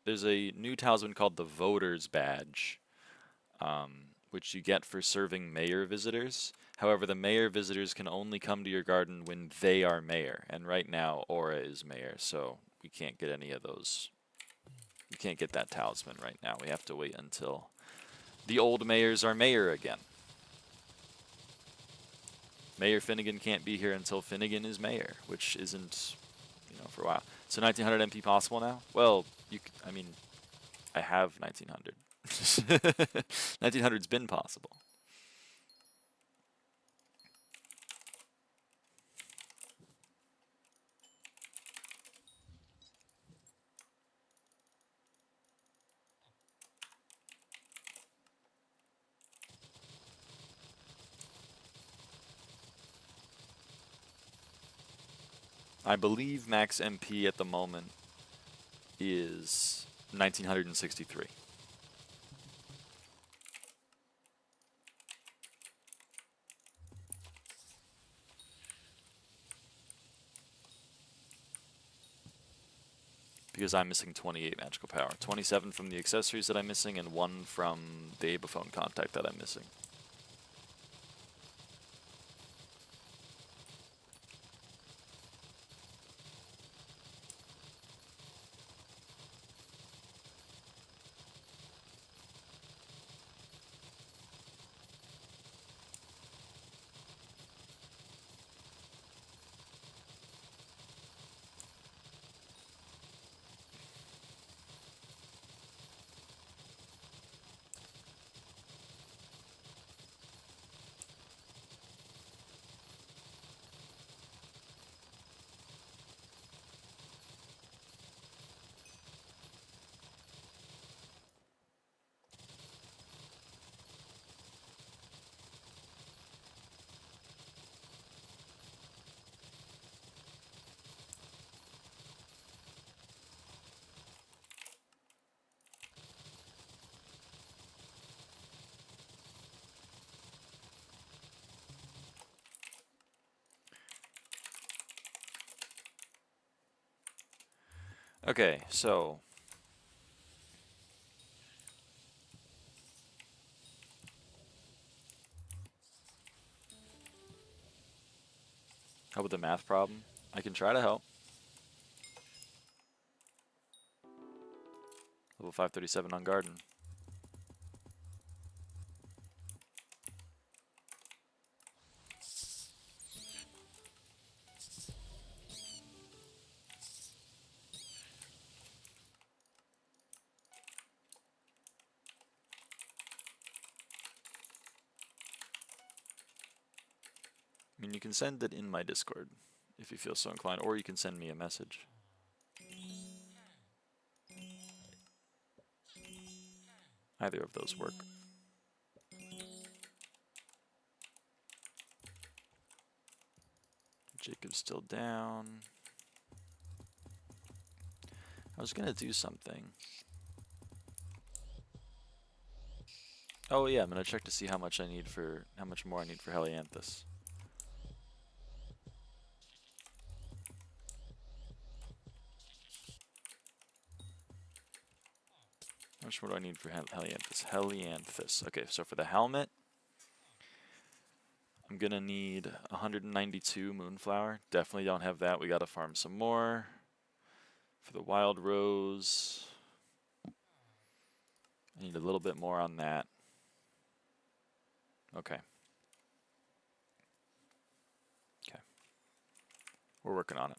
new talisman called the Voter's Badge, which you get for serving mayor visitors. However, the mayor visitors can only come to your garden when they are mayor, and right now Aura is mayor, so we can't get any of those. We can't get that talisman right now. We have to wait until the old mayors are mayor again. Mayor Finnegan can't be here until Finnegan is mayor, which isn't, you know, for a while. So 1900 MP possible now? Well, you could, I mean, I have 1900. 1900's been possible. I believe max MP at the moment is 1963. Because I'm missing 28 magical power. 27 from the accessories that I'm missing, and 1 from the Abaphone contact that I'm missing. Okay, so how about the math problem? I can try to help. Level 537 on garden. I mean, you can send it in my Discord if you feel so inclined, or you can send me a message. Either of those work. Jacob's still down. I was gonna do something. Oh yeah, I'm gonna check to see how much more I need for Helianthus. How much more do I need for Helianthus? Helianthus. Okay, so for the helmet, I'm gonna need 192 Moonflower. Definitely don't have that. We gotta farm some more. For the Wild Rose, I need a little bit more on that. Okay. Okay. We're working on it.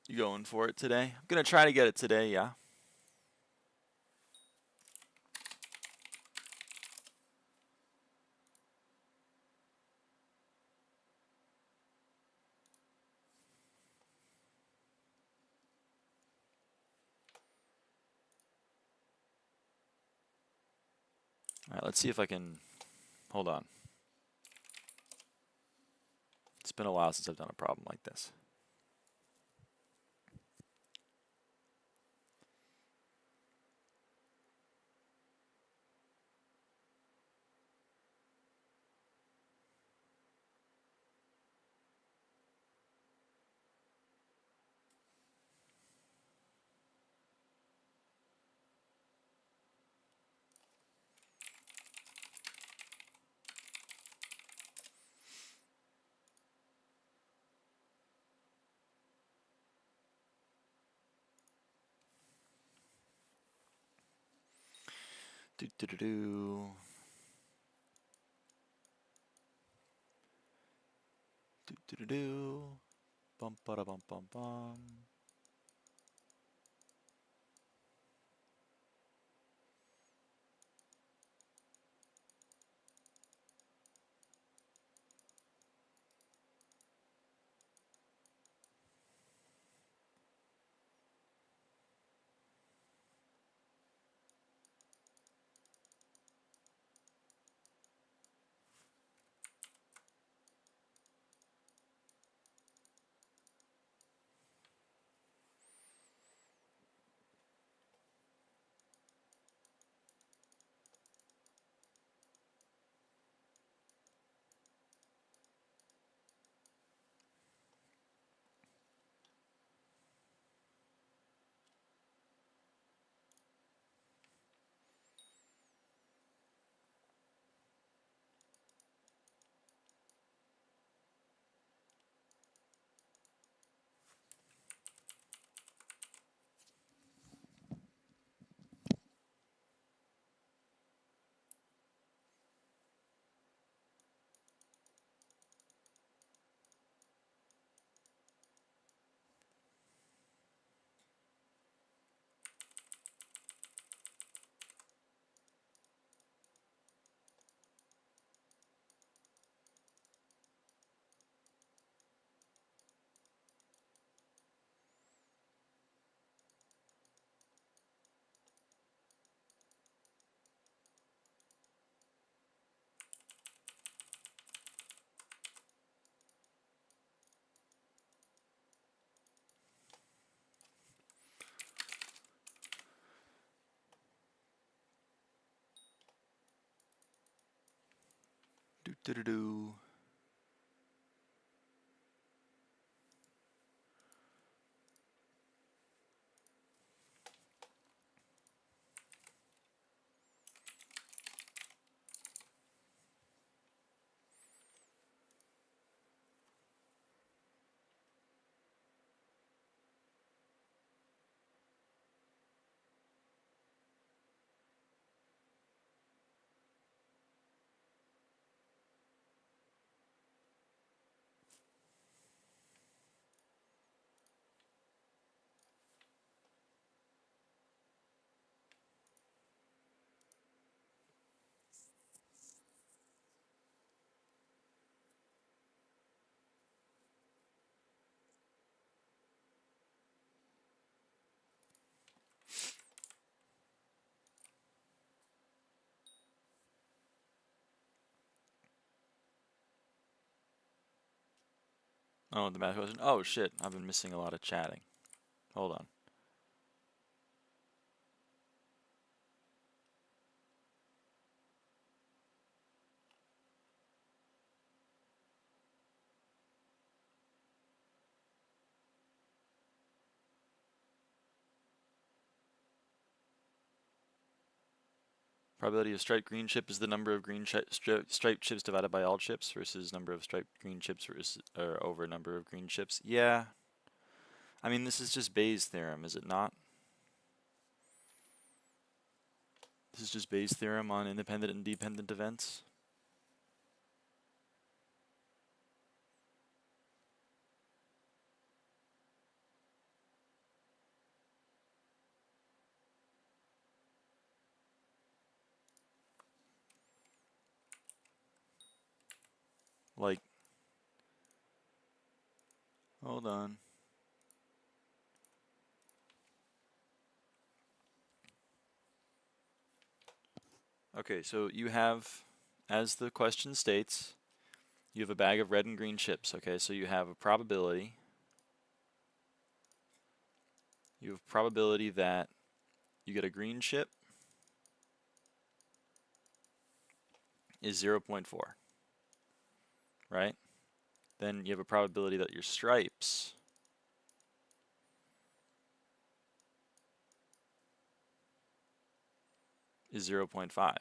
You going for it today? I'm gonna try to get it today, yeah. Alright, let's see if I can... Hold on. It's been a while since I've done a problem like this. Do do do do. Do do do do. Bum ba da bum bum bum. Do-do-do. Oh, the math question. Oh shit, I've been missing a lot of chatting. Hold on. Probability of striped green chip is the number of green striped chips divided by all chips versus number of striped green chips versus, or over number of green chips. Yeah. I mean, this is just Bayes' theorem, is it not? This is just Bayes' theorem on independent and dependent events. Like, hold on. Okay, so you have, as the question states, you have a bag of red and green chips. Okay, so you have a probability. You have probability that you get a green chip is 0.4, right? Then you have a probability that your stripes is 0.5.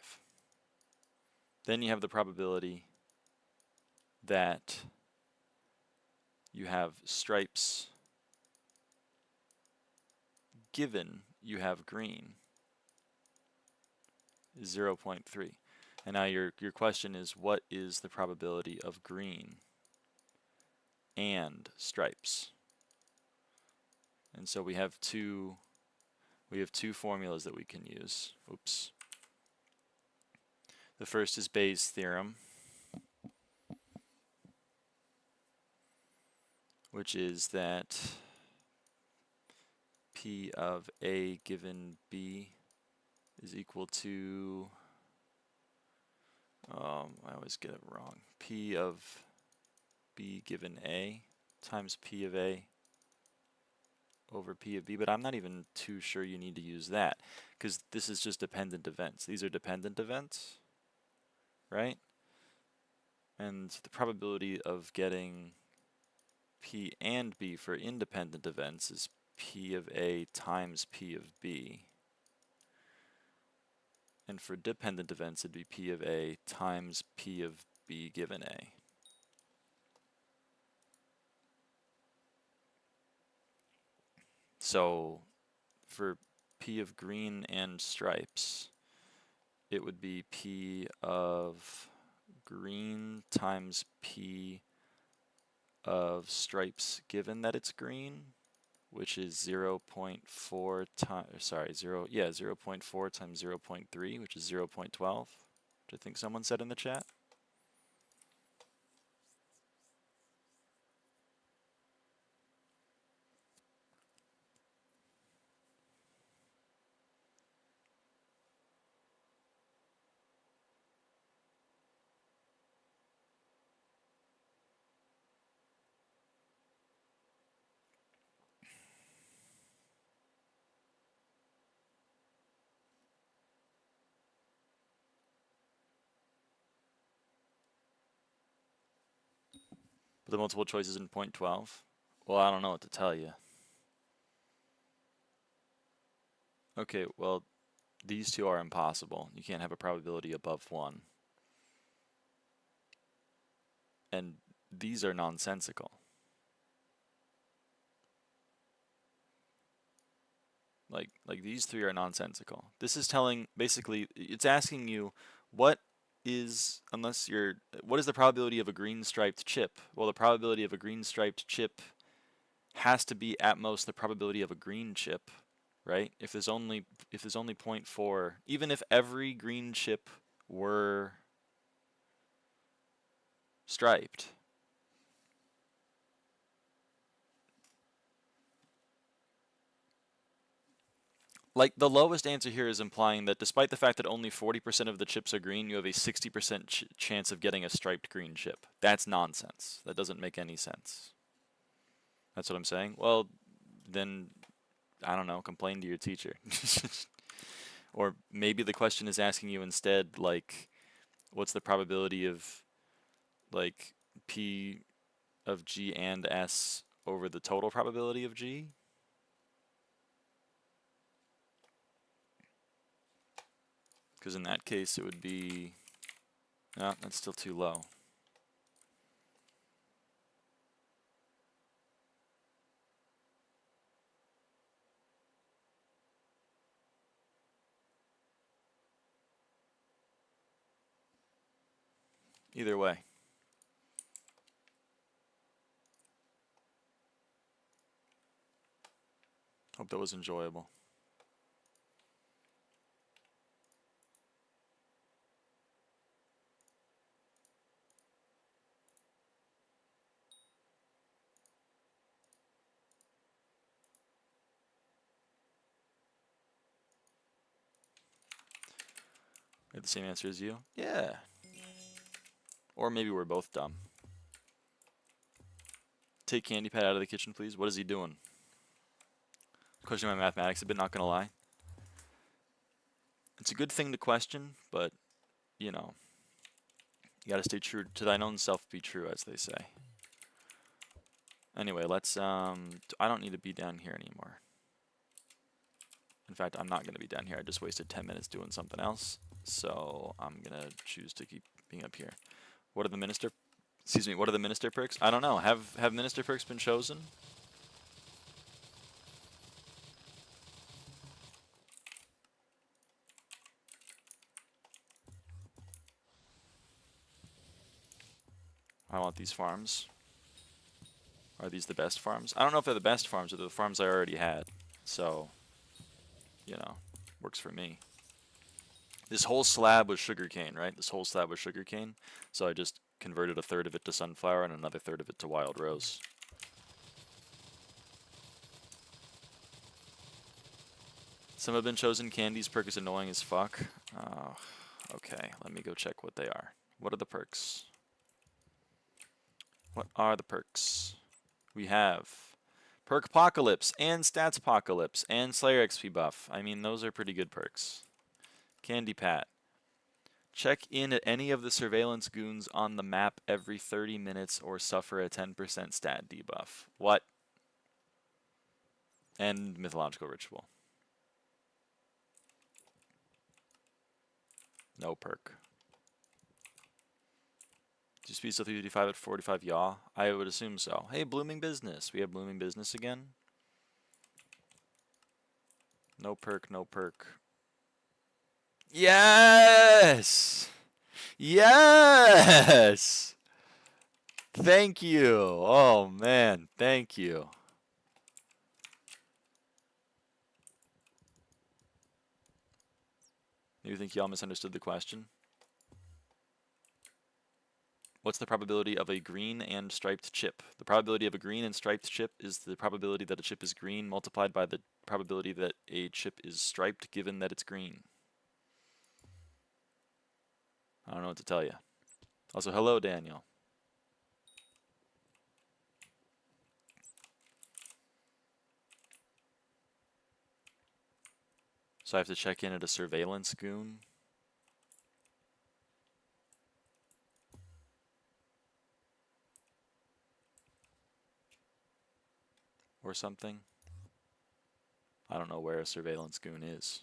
Then you have the probability that you have stripes given you have green is 0.3. And now your question is, what is the probability of green and stripes? And so we have two formulas that we can use. Oops. The first is Bayes' theorem, which is that P of A given B is equal to, I always get it wrong, P of B given A times P of A over P of B, but I'm not even too sure you need to use that, because this is just dependent events. These are dependent events, right? And the probability of getting P and B for independent events is P of A times P of B. And for dependent events, it'd be P of A times P of B given A. So for P of green and stripes, it would be P of green times P of stripes given that it's green, which is 0.4 times, sorry, 0.4 times 0.3, which is 0.12, which I think someone said in the chat. But the multiple choice is in 0.12. Well, I don't know what to tell you. Okay, well, these two are impossible. You can't have a probability above 1. And these are nonsensical. Like these three are nonsensical. This is telling, basically, it's asking you what is the probability of a green striped chip? Well, the probability of a green striped chip has to be at most the probability of a green chip, right? If there's only 0.4, even if every green chip were striped, like the lowest answer here is implying that despite the fact that only 40% of the chips are green, you have a 60% chance of getting a striped green chip. That's nonsense. That doesn't make any sense. That's what I'm saying. Well, then, I don't know, complain to your teacher. Or maybe the question is asking you instead, like, what's the probability of, like, P of G and S over the total probability of G? Because in that case, it would be, no, that's still too low. Either way. Hope that was enjoyable. I had the same answer as you? Yeah. Or maybe we're both dumb. Take Candy Pat out of the kitchen, please. What is he doing? Questioning my mathematics a bit, not gonna lie. It's a good thing to question, but, you know, you gotta stay true to thine own self, be true, as they say. Anyway, let's, I don't need to be down here anymore. In fact, I'm not gonna be down here. I just wasted 10 minutes doing something else, so I'm gonna choose to keep being up here. What are the minister, what are the minister perks? I don't know. Have minister perks been chosen? I want these farms. Are these the best farms? I don't know if they're the best farms or the farms I already had. So, you know, works for me. This whole slab was sugarcane, right? This whole slab was sugarcane. So I just converted a third of it to sunflower and another third of it to wild rose. Some have been chosen. Candy's perk is annoying as fuck. Oh, okay, let me go check what they are. What are the perks? What are the perks? We have Perk Apocalypse and Stats Apocalypse and Slayer XP buff. I mean, those are pretty good perks. Candy Pat. Check in at any of the surveillance goons on the map every 30 minutes or suffer a 10% stat debuff. What? And Mythological Ritual. No perk. Do you speed still 355 at 45 yaw? I would assume so. Hey, Blooming Business. We have Blooming Business again. No perk, no perk. Yes! Yes! Thank you. Oh, man. Thank you. You think y'all misunderstood the question? What's the probability of a green and striped chip? The probability of a green and striped chip is the probability that a chip is green multiplied by the probability that a chip is striped given that it's green. I don't know what to tell you. Also, hello, Daniel. So I have to check in at a surveillance goon. or something. I don't know where a surveillance goon is.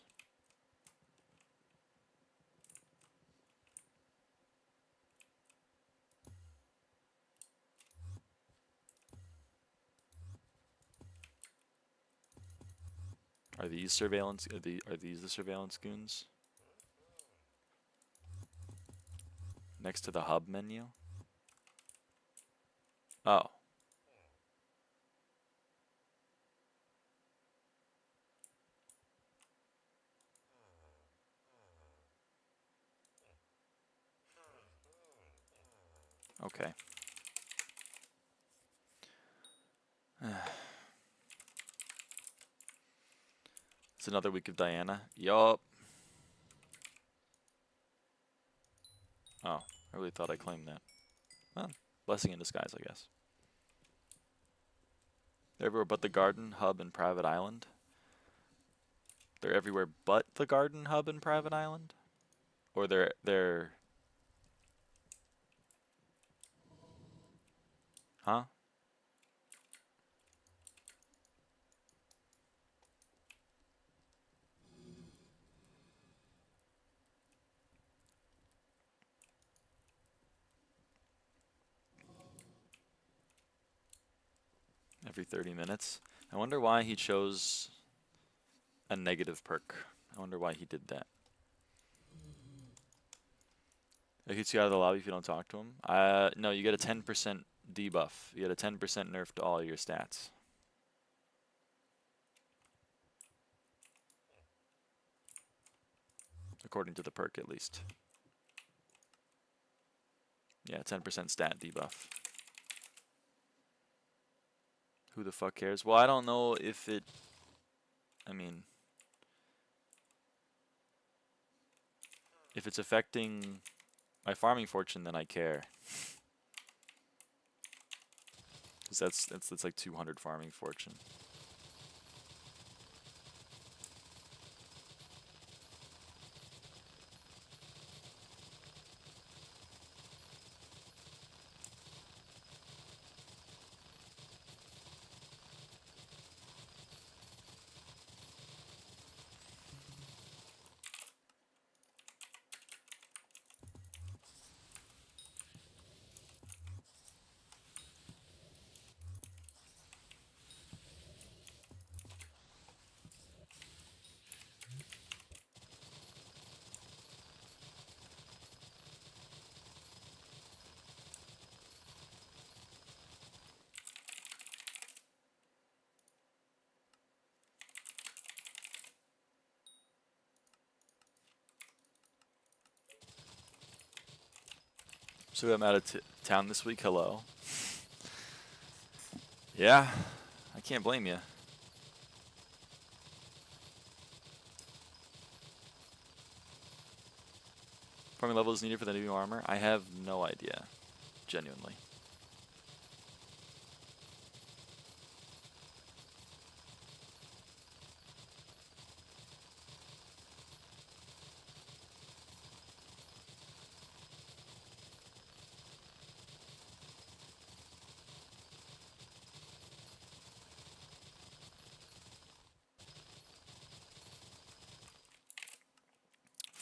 Are these surveillance? Are these the surveillance goons? Next to the hub menu? Oh. Okay. It's another week of Diana. Yup. Oh, I really thought I claimed that. Well, blessing in disguise, I guess. Everywhere but the garden, hub, and private island. They're everywhere but the garden, hub, and private island? Or they're... Huh? Every 30 minutes. I wonder why he chose a negative perk. I wonder why he did that. It gets you out of the lobby if you don't talk to him. No, you get a 10% debuff. You get a 10% nerf to all your stats. According to the perk, at least. Yeah, 10% stat debuff. Who the fuck cares? Well, I don't know if it... I mean... If it's affecting my farming fortune, then I care. Because that's like 200 farming fortune. So I'm out of town this week. Hello. Yeah, I can't blame you. Farming level is needed for the new armor? I have no idea. Genuinely.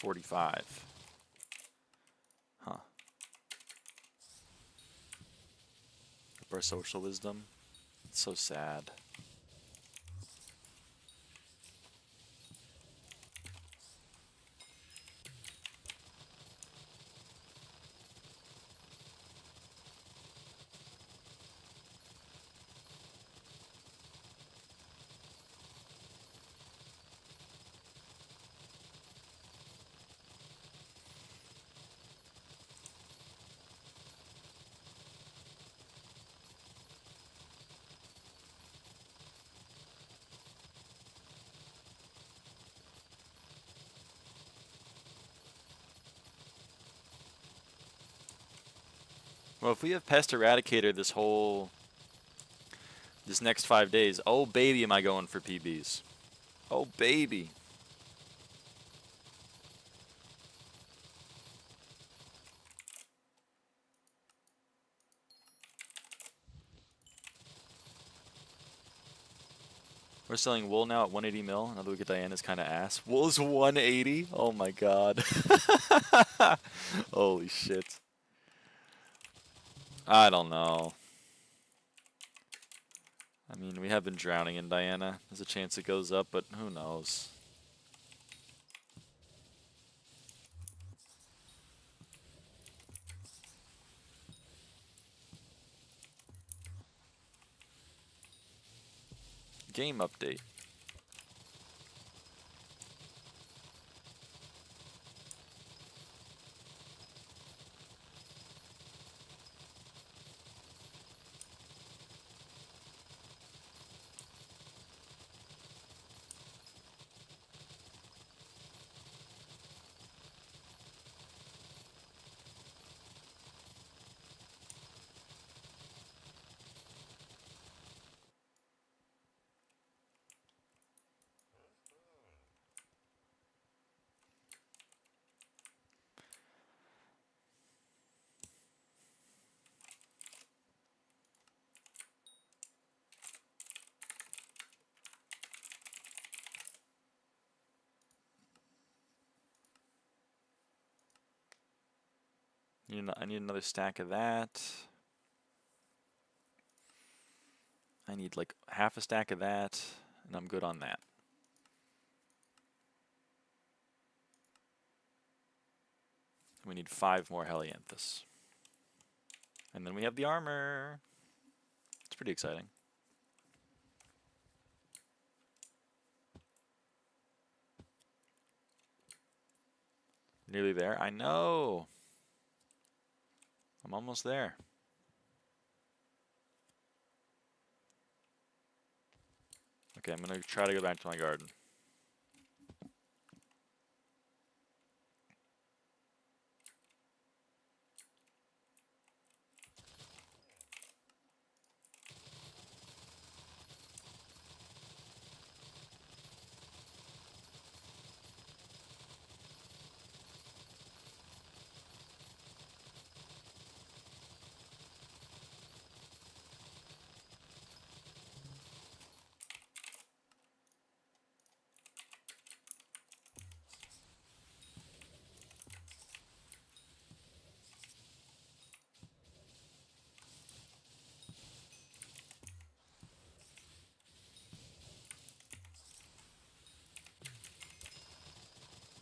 $45. Huh. For social wisdom. It's so sad. Well, if we have Pest Eradicator this next 5 days, oh baby am I going for PBs. Oh baby. We're selling wool now at 180 mil. Now that we get Diana's kind of ass. Wool is 180? Oh my god. Holy shit. I don't know. I mean, we have been drowning in Diana. There's a chance it goes up, but who knows. Game update. I need another stack of that. I need like half a stack of that, and I'm good on that. We need 5 more Helianthus. And then we have the armor. It's pretty exciting. Nearly there. I know. I'm almost there. Okay, I'm going to try to go back to my garden.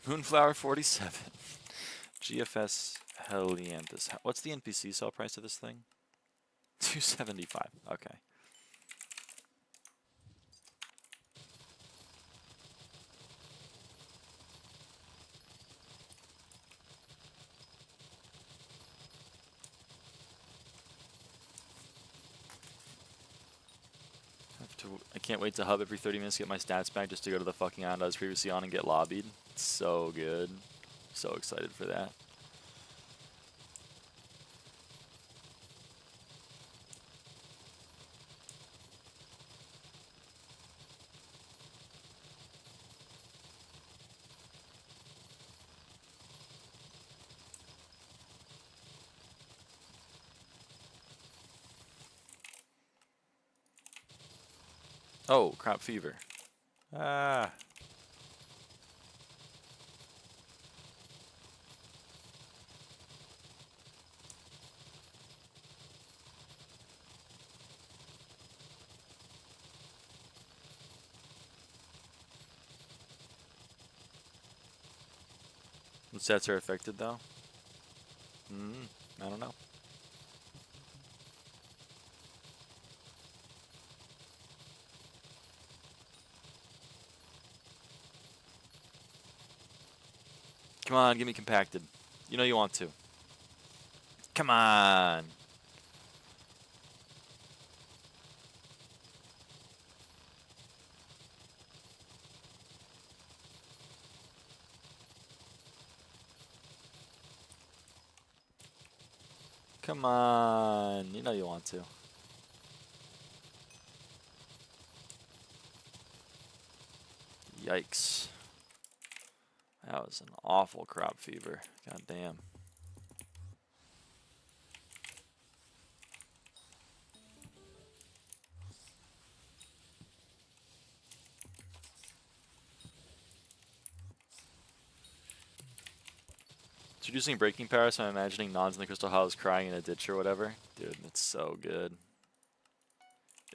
Moonflower 47. GFS Helianthus. What's the NPC sell price of this thing? 275. Okay. I can't wait to hub every 30 minutes to get my stats back just to go to the fucking island I was previously on and get lobbied. It's so good. So excited for that. Oh, crop fever. Ah. What stats are affected though? I don't know. Come on, get me compacted. You know you want to. Come on. Come on. You know you want to. Yikes. That was an awful crop fever. God damn. Introducing breaking power, so I'm imagining Nons in the Crystal Hollows crying in a ditch or whatever. Dude, it's so good.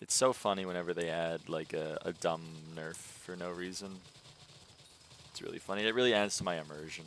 It's so funny whenever they add like a dumb nerf for no reason. It's really funny. It really adds to my immersion.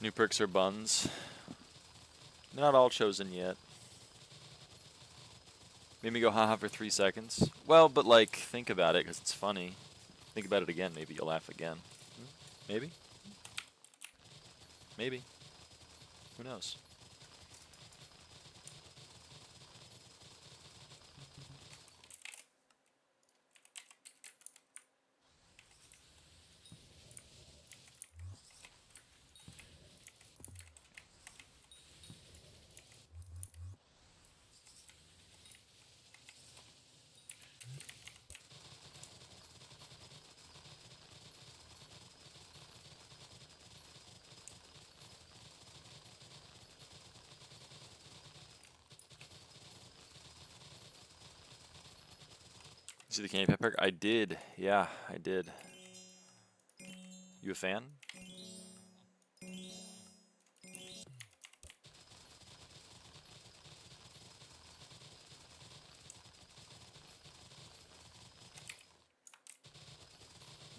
New perks are buns. They're not all chosen yet. Made me go haha for 3 seconds. Well, but like, think about it, because it's funny. Think about it again, maybe you'll laugh again. Maybe? Maybe. Who knows? See the candy pet perk? I did. Yeah, I did. You a fan?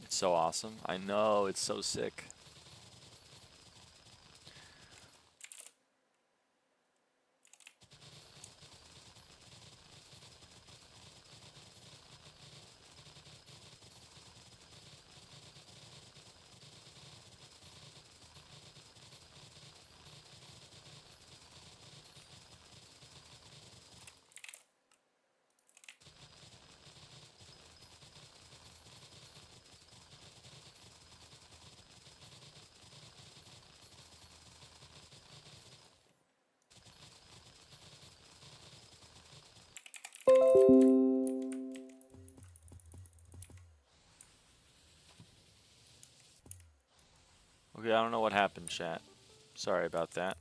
It's so awesome. I know, it's so sick. Okay, I don't know what happened, chat. Sorry about that.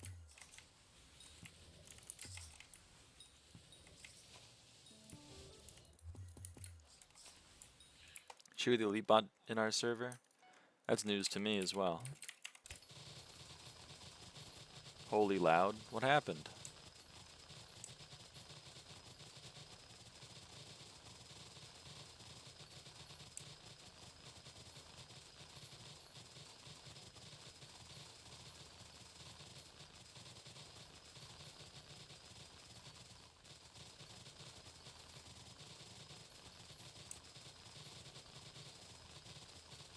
Cheer the elite bot in our server? That's news to me as well. Holy loud. What happened?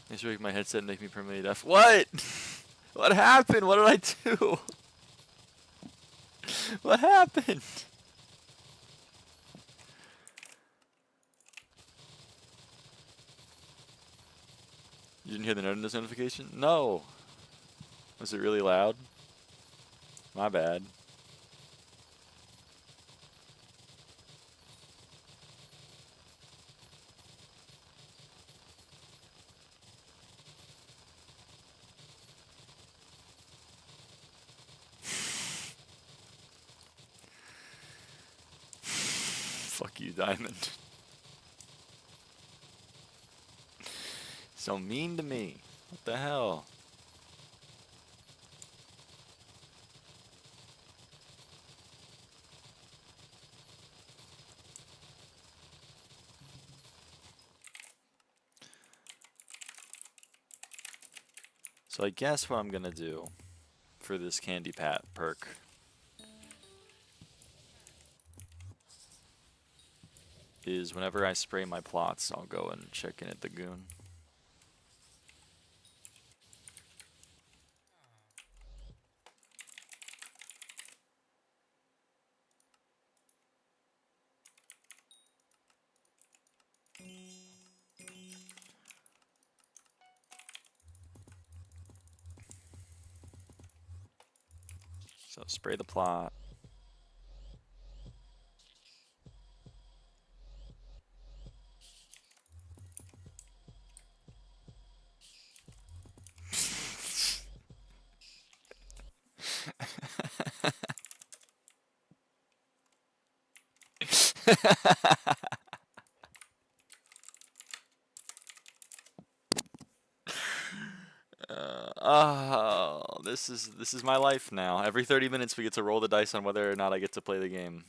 Thanks for making my headset and make me permanently deaf. What? What happened? What did I do? What happened? You didn't hear the notification? No. Was it really loud? My bad. Fuck you, Diamond. So mean to me. What the hell? So I guess what I'm gonna do for this candy pat perk is whenever I spray my plots, I'll go and check in at the goon. So spray the plot. Oh, this is my life now. Every 30 minutes we get to roll the dice on whether or not I get to play the game.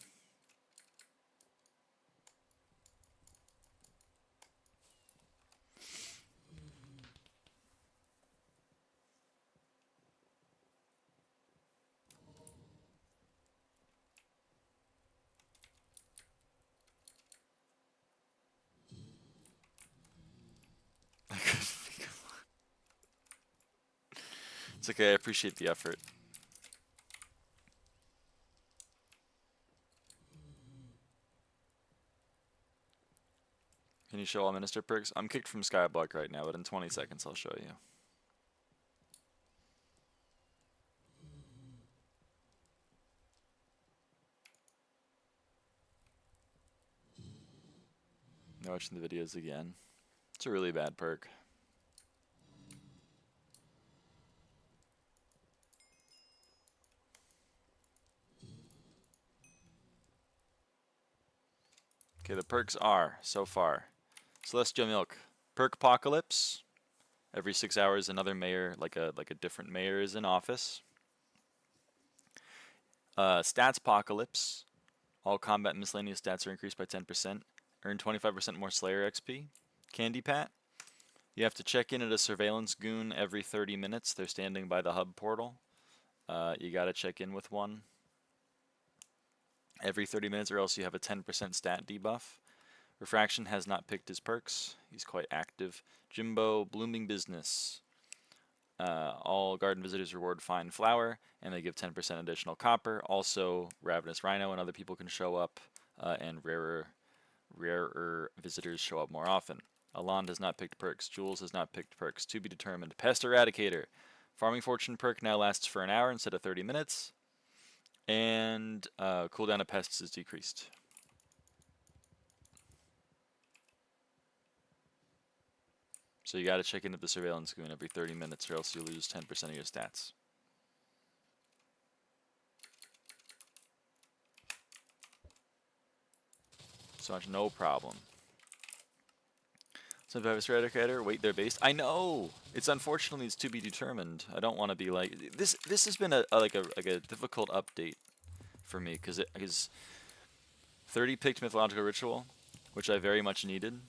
It's okay, I appreciate the effort. Can you show all minister perks? I'm kicked from SkyBlock right now, but in 20 seconds I'll show you. Watching the videos again. It's a really bad perk. Okay, the perks are, so far, Celestial Milk, Perk Apocalypse. Every 6 hours, another mayor, like a different mayor, is in office. Stats Apocalypse. All combat miscellaneous stats are increased by 10%. Earn 25% more Slayer XP. Candy Pat. You have to check in at a surveillance goon every 30 minutes. They're standing by the hub portal. You gotta check in with one every 30 minutes, or else you have a 10% stat debuff. Refraction has not picked his perks. He's quite active. Jimbo, Blooming Business. All garden visitors reward fine flour, and they give 10% additional copper. Also, Ravenous Rhino and other people can show up, and rarer visitors show up more often. Alon has not picked perks. Jules has not picked perks. To be determined. Pest Eradicator. Farming Fortune perk now lasts for an hour instead of 30 minutes. And cooldown of pests is decreased. So you gotta check in at the surveillance goon every 30 minutes, or else you lose 10% of your stats. So much, no problem. So if I have a Stratocator, wait, they're based. I know! It's unfortunately it's to be determined. I don't want to be like this. This has been a difficult update for me because 30 picked Mythological Ritual, which I very much needed.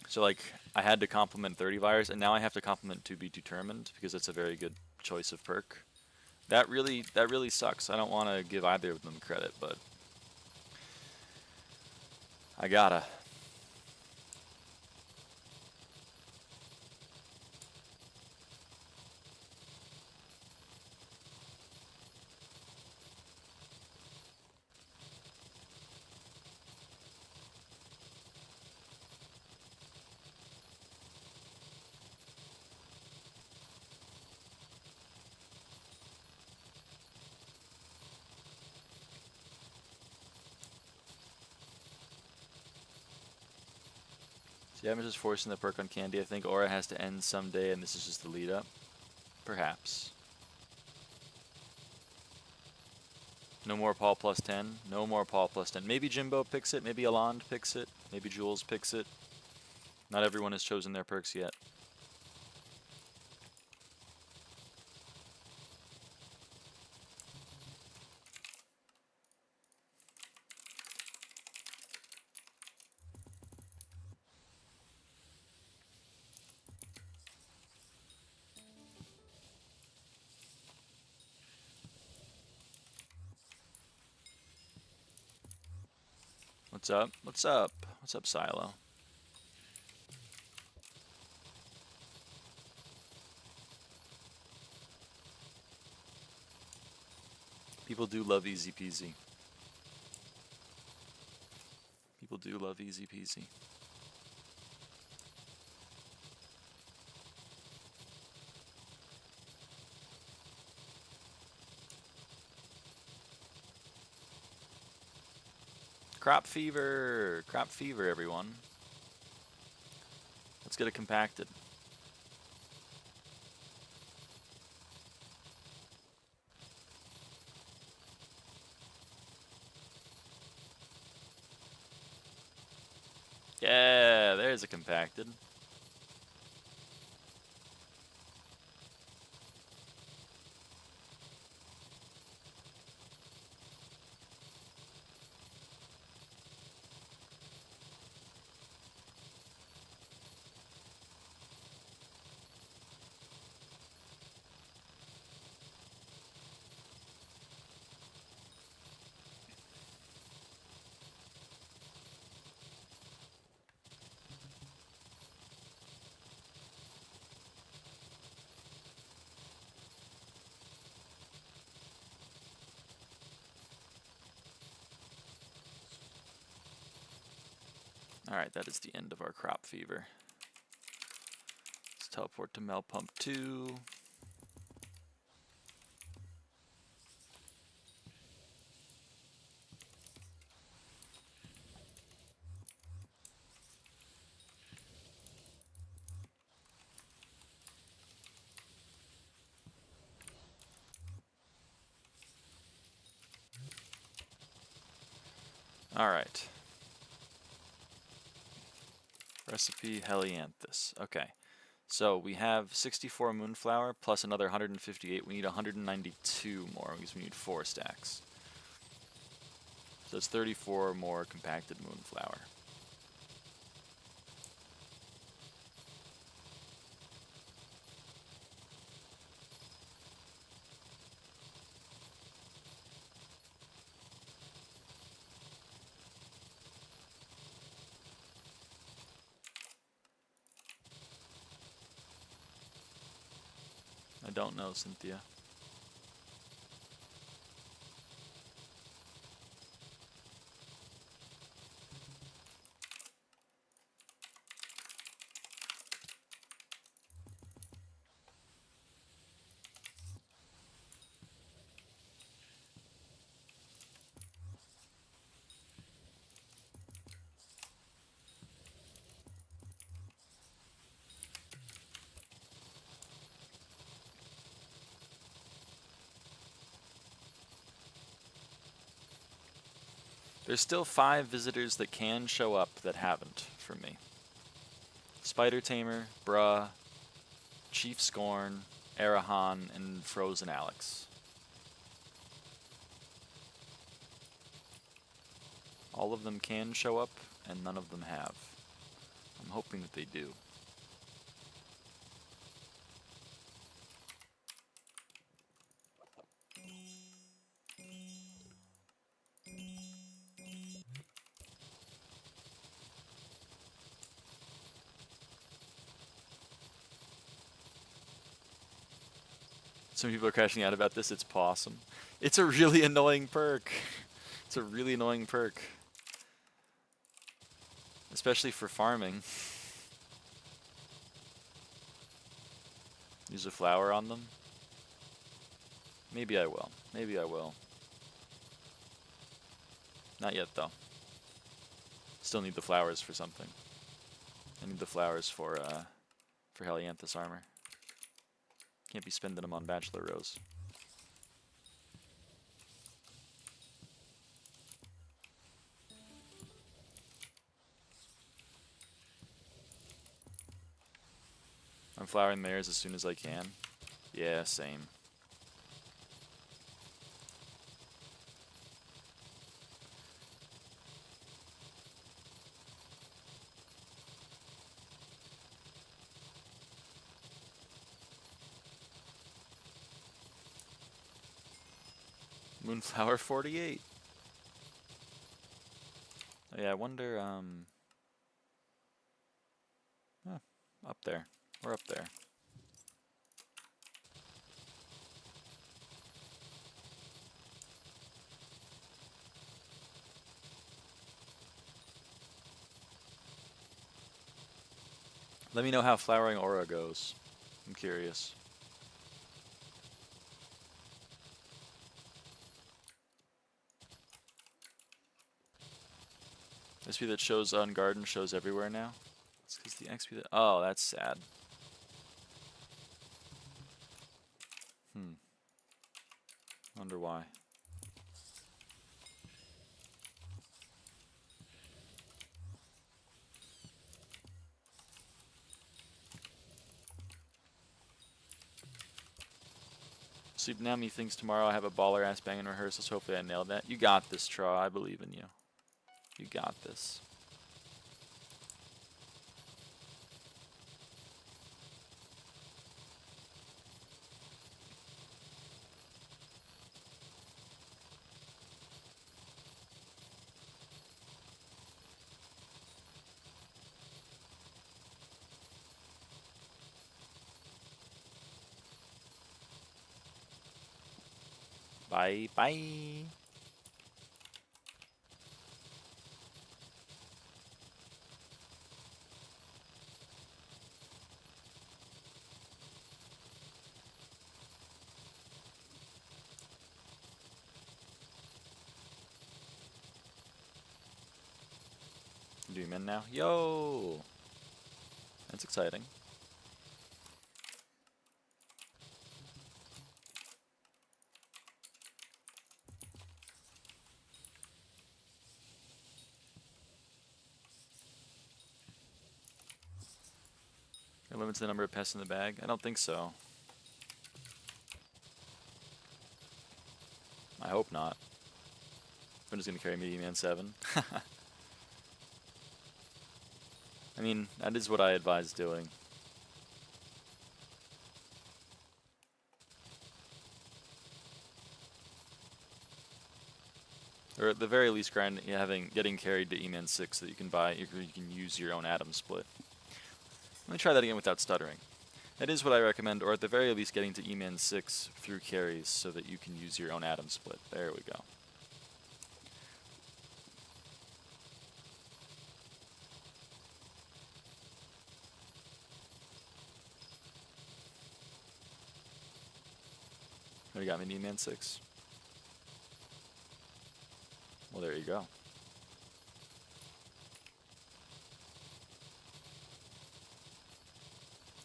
So like I had to compliment 30 virus, and now I have to compliment to be determined because it's a very good choice of perk. That really sucks. I don't want to give either of them credit, but I gotta. Yeah, I'm just forcing the perk on Candy. I think Aura has to end someday, and this is just the lead up. Perhaps. No more Paul plus 10. No more Paul plus 10. Maybe Jimbo picks it. Maybe Alond picks it. Maybe Jules picks it. Not everyone has chosen their perks yet. What's up? What's up? What's up, Silo? People do love easy peasy. People do love easy peasy. Crop fever! Crop fever, everyone. Let's get it compacted. Yeah, there's a compacted. Alright, that is the end of our crop fever. Let's teleport to Mel Pump 2. Alright. Recipe Helianthus. Okay. So we have 64 Moonflower plus another 158. We need 192 more because we need 4 stacks. So it's 34 more compacted Moonflower. I don't know, Cynthia. There's still 5 visitors that can show up that haven't for me. Spider Tamer, Bruh, Chief Scorn, Arahan, and Frozen Alex. All of them can show up, and none of them have. I'm hoping that they do. Some people are crashing out about this. It's Possum. It's a really annoying perk. It's a really annoying perk. Especially for farming. Use a flower on them. Maybe I will. Maybe I will. Not yet, though. Still need the flowers for something. I need the flowers for Helianthus armor. Can't be spending them on Bachelor Rose. I'm flowering theirs as soon as I can. Yeah, same. Moonflower 48. Oh yeah, I wonder, up there. We're up there. Let me know how Flowering Aura goes. I'm curious. XP that shows on garden shows everywhere now. It's because the XP that... Oh, that's sad. Wonder why. Sleep now methinks tomorrow I have a baller ass banging rehearsals. Hopefully I nailed that. You got this, Traw. I believe in you. You got this. Bye bye. Do you in now? Yo! That's exciting. It limits the number of pests in the bag? I don't think so. I hope not. I'm just gonna carry Medium Man 7. I mean, that is what I advise doing. Or at the very least, getting carried to E-Man 6 so that you can use your own atom split. Let me try that again without stuttering. That is what I recommend, or at the very least getting to E-Man 6 through carries so that you can use your own atom split. There we go. Already got me to E-Man 6. Well, there you go.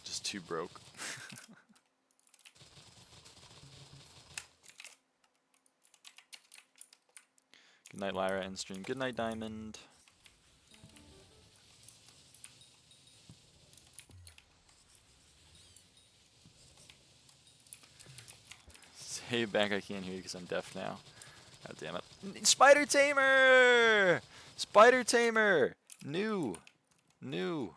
Just too broke. Good night, Lyra, end stream. Good night, Diamond. Say back, I can't hear you because I'm deaf now. God damn it. Spider Tamer! Spider Tamer! New. New.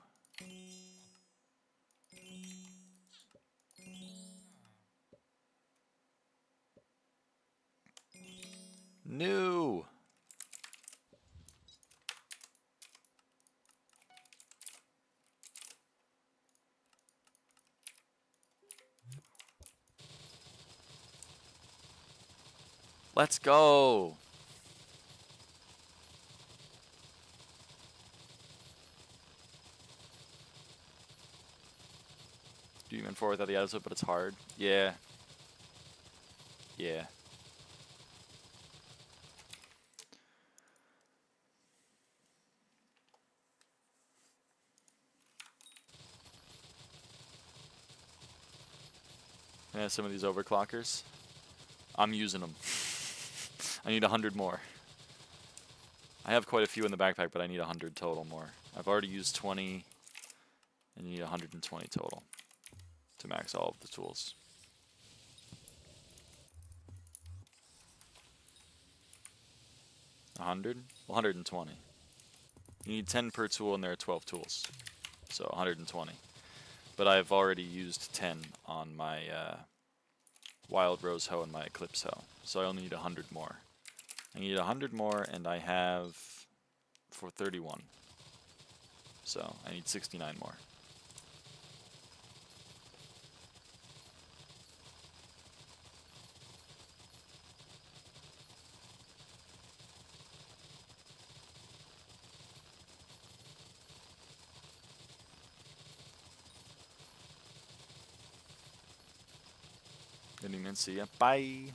New. Let's go. Do you even forward without the attitude, but it's hard. Yeah. Yeah. Yeah, some of these overclockers. I'm using them. I need 100 more. I have quite a few in the backpack, but I need 100 total more. I've already used 20, and you need 120 total to max all of the tools. 100? 120. You need 10 per tool, and there are 12 tools. So 120. But I've already used 10 on my Wild Rose Hoe and my Eclipse Hoe. So I only need 100 more. I need 100 more, and I have for 31. So I need 69 more. Didn't even see ya. Bye.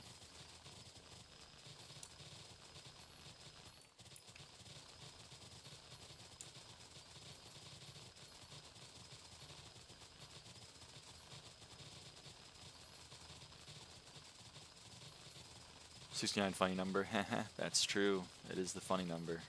$69 funny number. That's true. It is the funny number.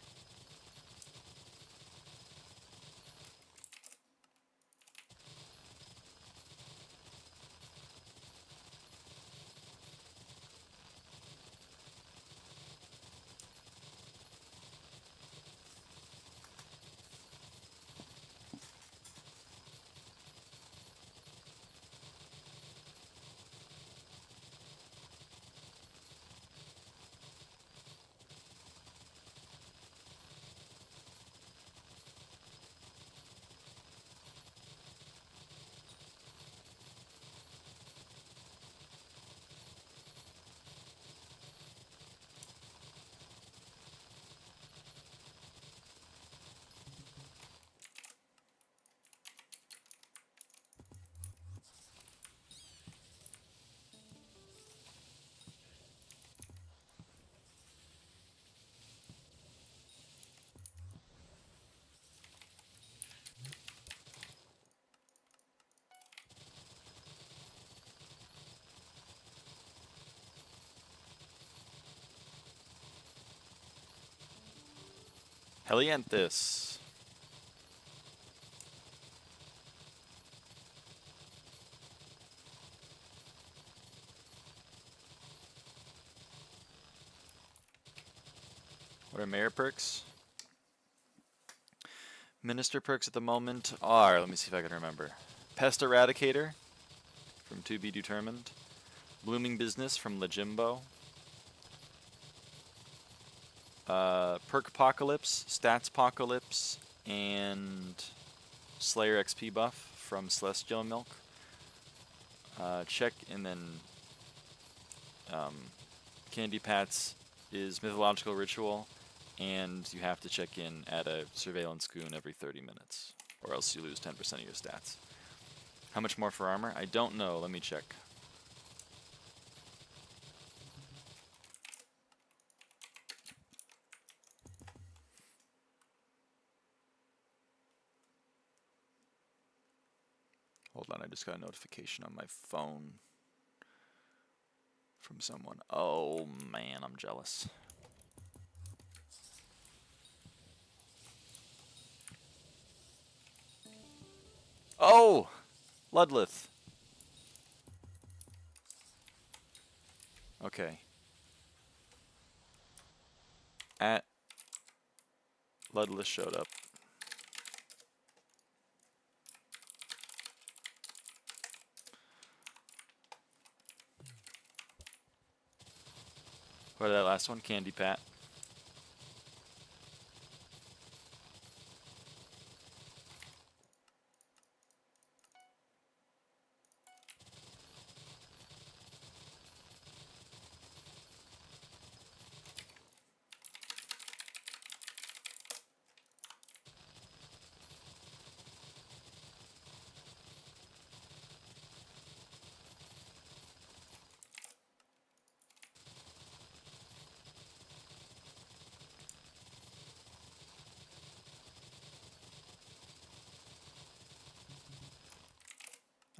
Helianthus. What are mayor perks? Minister perks at the moment are, let me see if I can remember. Pest Eradicator from To Be Determined. Blooming Business from Lejimbo. Perk Apocalypse, Stats Apocalypse, and Slayer XP buff from Celestial Milk. Check, and then Candy Pats is Mythological Ritual, and you have to check in at a Surveillance Goon every 30 minutes, or else you lose 10% of your stats. How much more for armor? I don't know. Let me check. Hold on, I just got a notification on my phone from someone. Oh man, I'm jealous. Oh! Ludlith. Okay. At Ludlith showed up. What that last one? Candy Pat.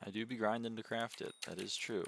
I do be grinding to craft it. That is true.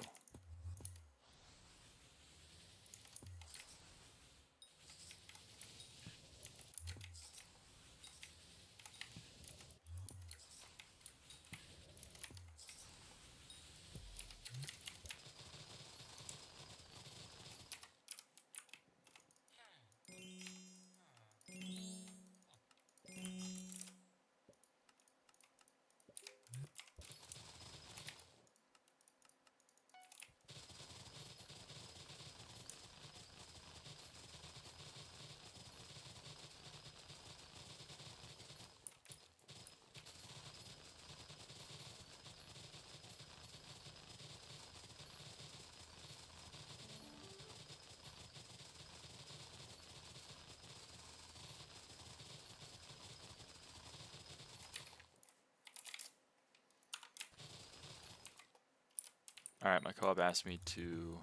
Alright, my co-op asked me to...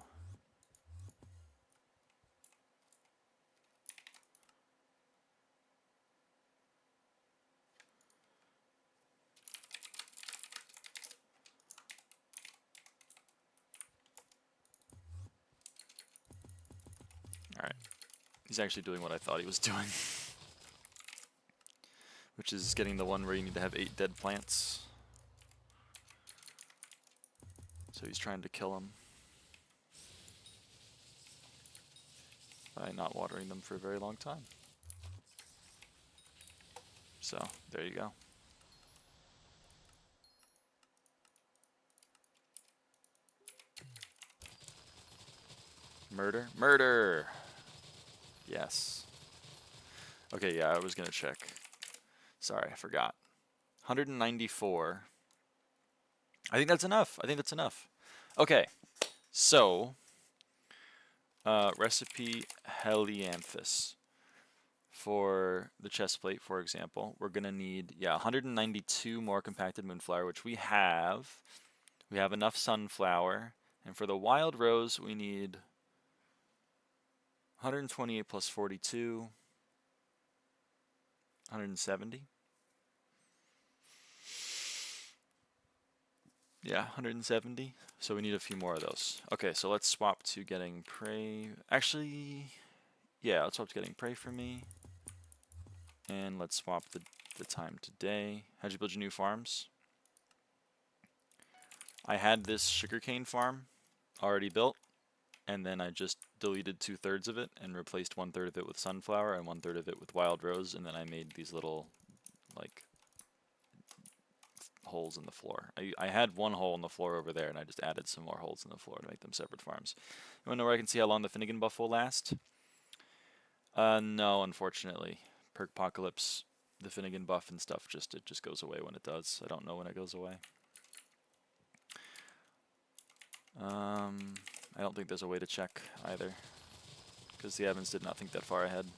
Alright. He's actually doing what I thought he was doing. Which is getting the one where you need to have 8 dead plants. So he's trying to kill them by not watering them for a very long time. So, there you go. Murder? Murder! Yes. Okay, yeah, I was gonna check. Sorry, I forgot. 194. I think that's enough. I think that's enough. Okay, so recipe Helianthus. For the chest plate, for example, we're gonna need 192 more compacted moonflower, which we have. We have enough sunflower, and for the wild rose, we need 128 plus 42, 170. Yeah, 170. So we need a few more of those. Okay, so let's swap to getting prey. Actually, yeah, let's swap to getting prey for me. And let's swap the time today. How'd you build your new farms? I had this sugarcane farm already built, and then I just deleted 2/3 of it and replaced 1/3 of it with sunflower and 1/3 of it with wild rose, and then I made these little, like, holes in the floor. I had one hole in the floor over there, and I just added some more holes in the floor to make them separate farms. You want to know where I can see how long the Finnegan buff will last? No, unfortunately. Perkpocalypse, the Finnegan buff and stuff, it just goes away when it does. I don't know when it goes away. I don't think there's a way to check either, because the admins did not think that far ahead.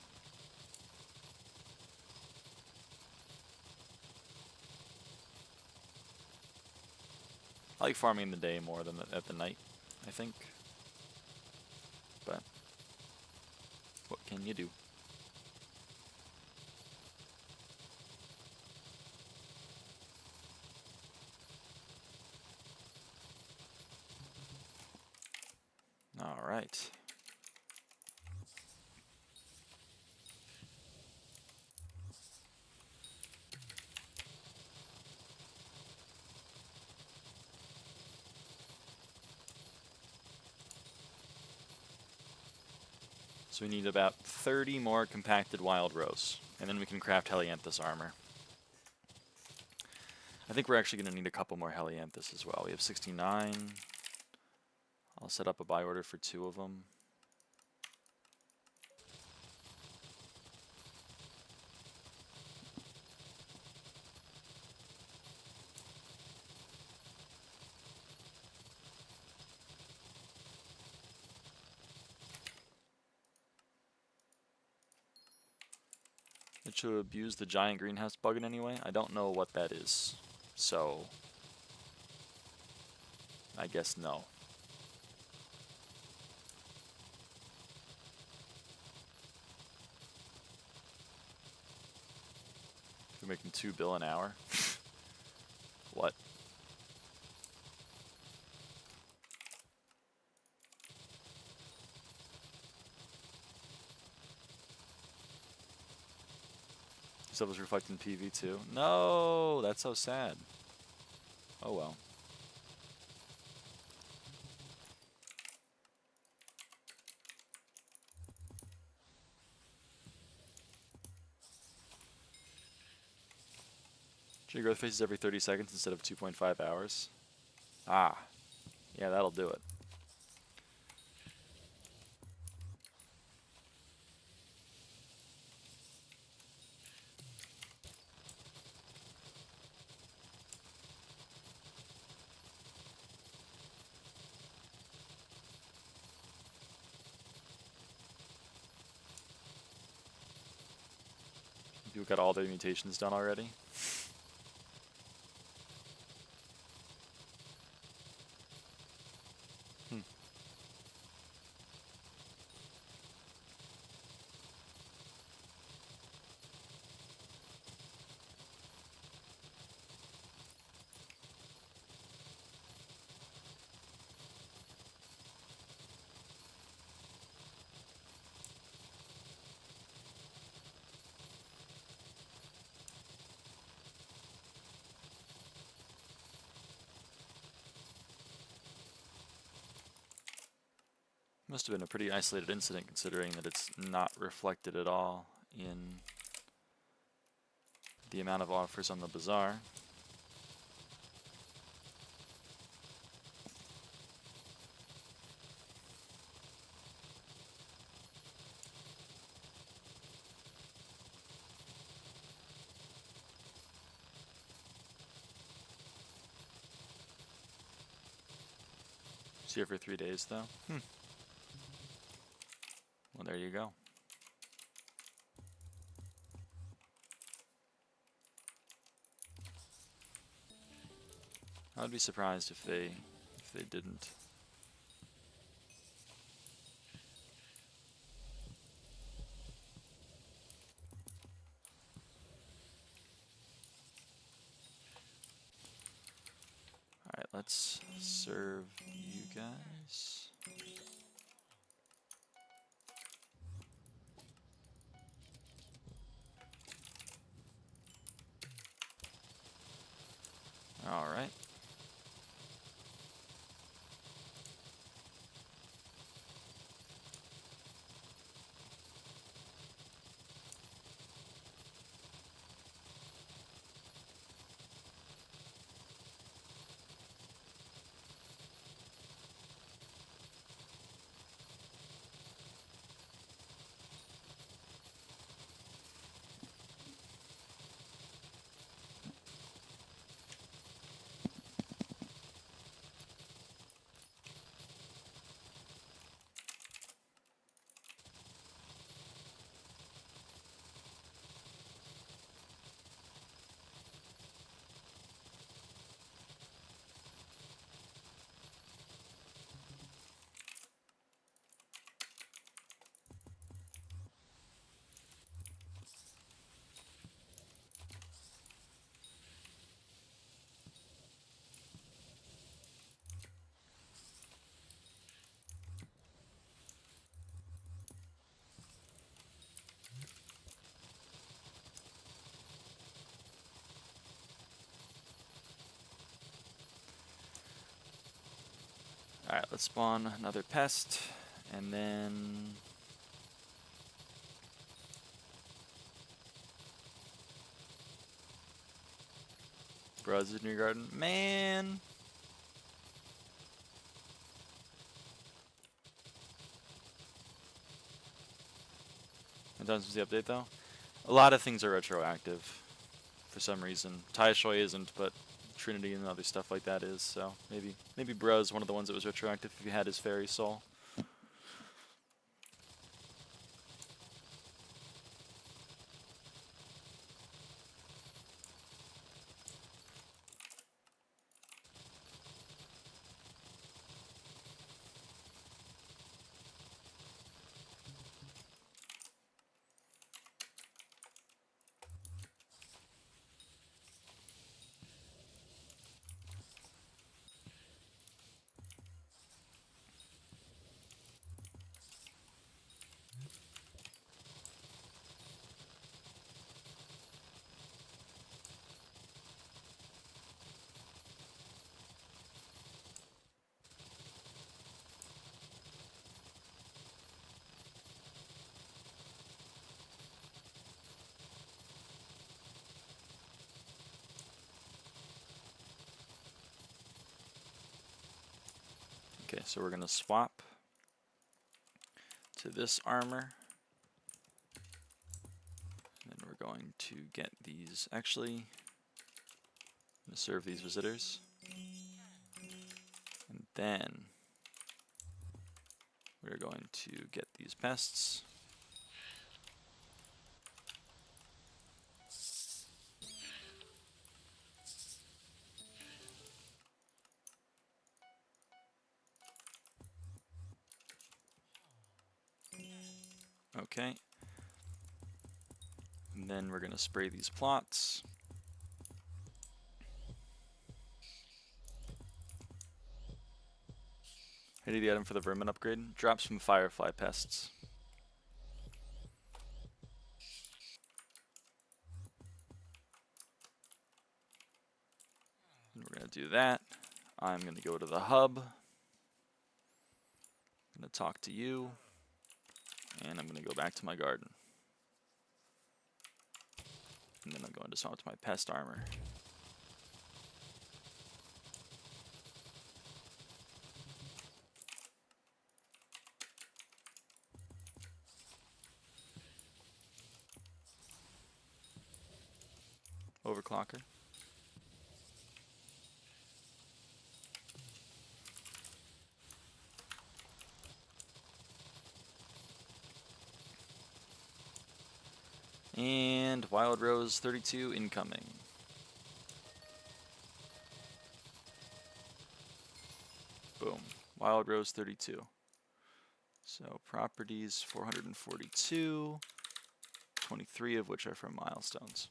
I like farming in the day more than at the night, I think. But what can you do? All right. So we need about 30 more compacted wild rose, and then we can craft Helianthus armor. I think we're actually going to need a couple more Helianthus as well. We have 69. I'll set up a buy order for 2 of them. It should abuse the giant greenhouse bug in any way. I don't know what that is, so I guess no. We're making $2 billion an hour. What? Stuff was reflecting PV too. No, that's so sad. Oh well. Tree growth phases every 30 seconds instead of 2.5 hours. Ah, yeah, that'll do it. You got all their mutations done already? Must have been a pretty isolated incident considering that it's not reflected at all in the amount of offers on the bazaar. It's here for 3 days though. Well, there you go. I'd be surprised if they didn't. All right, let's serve you guys. All right. All right, let's spawn another pest, and then Bruz in your garden. Man! And done since the update, though. A lot of things are retroactive for some reason. Taishui isn't, but Trinity and other stuff like that is, so maybe Bruz, one of the ones that was retroactive if you had his fairy soul. Okay, so we're gonna swap to this armor. And then we're going to get these, actually, I'm gonna serve these visitors. And then we're going to get these pests. Okay. And then we're gonna spray these plots. How do the item for the vermin upgrade? Drops from firefly pests. And we're gonna do that. I'm gonna go to the hub. I'm gonna talk to you. And I'm gonna go back to my garden. And then I'm going to swap to my pest armor. Overclocker. And Wild Rose 32 incoming. Boom. Wild Rose 32. So properties 442, 23 of which are from milestones.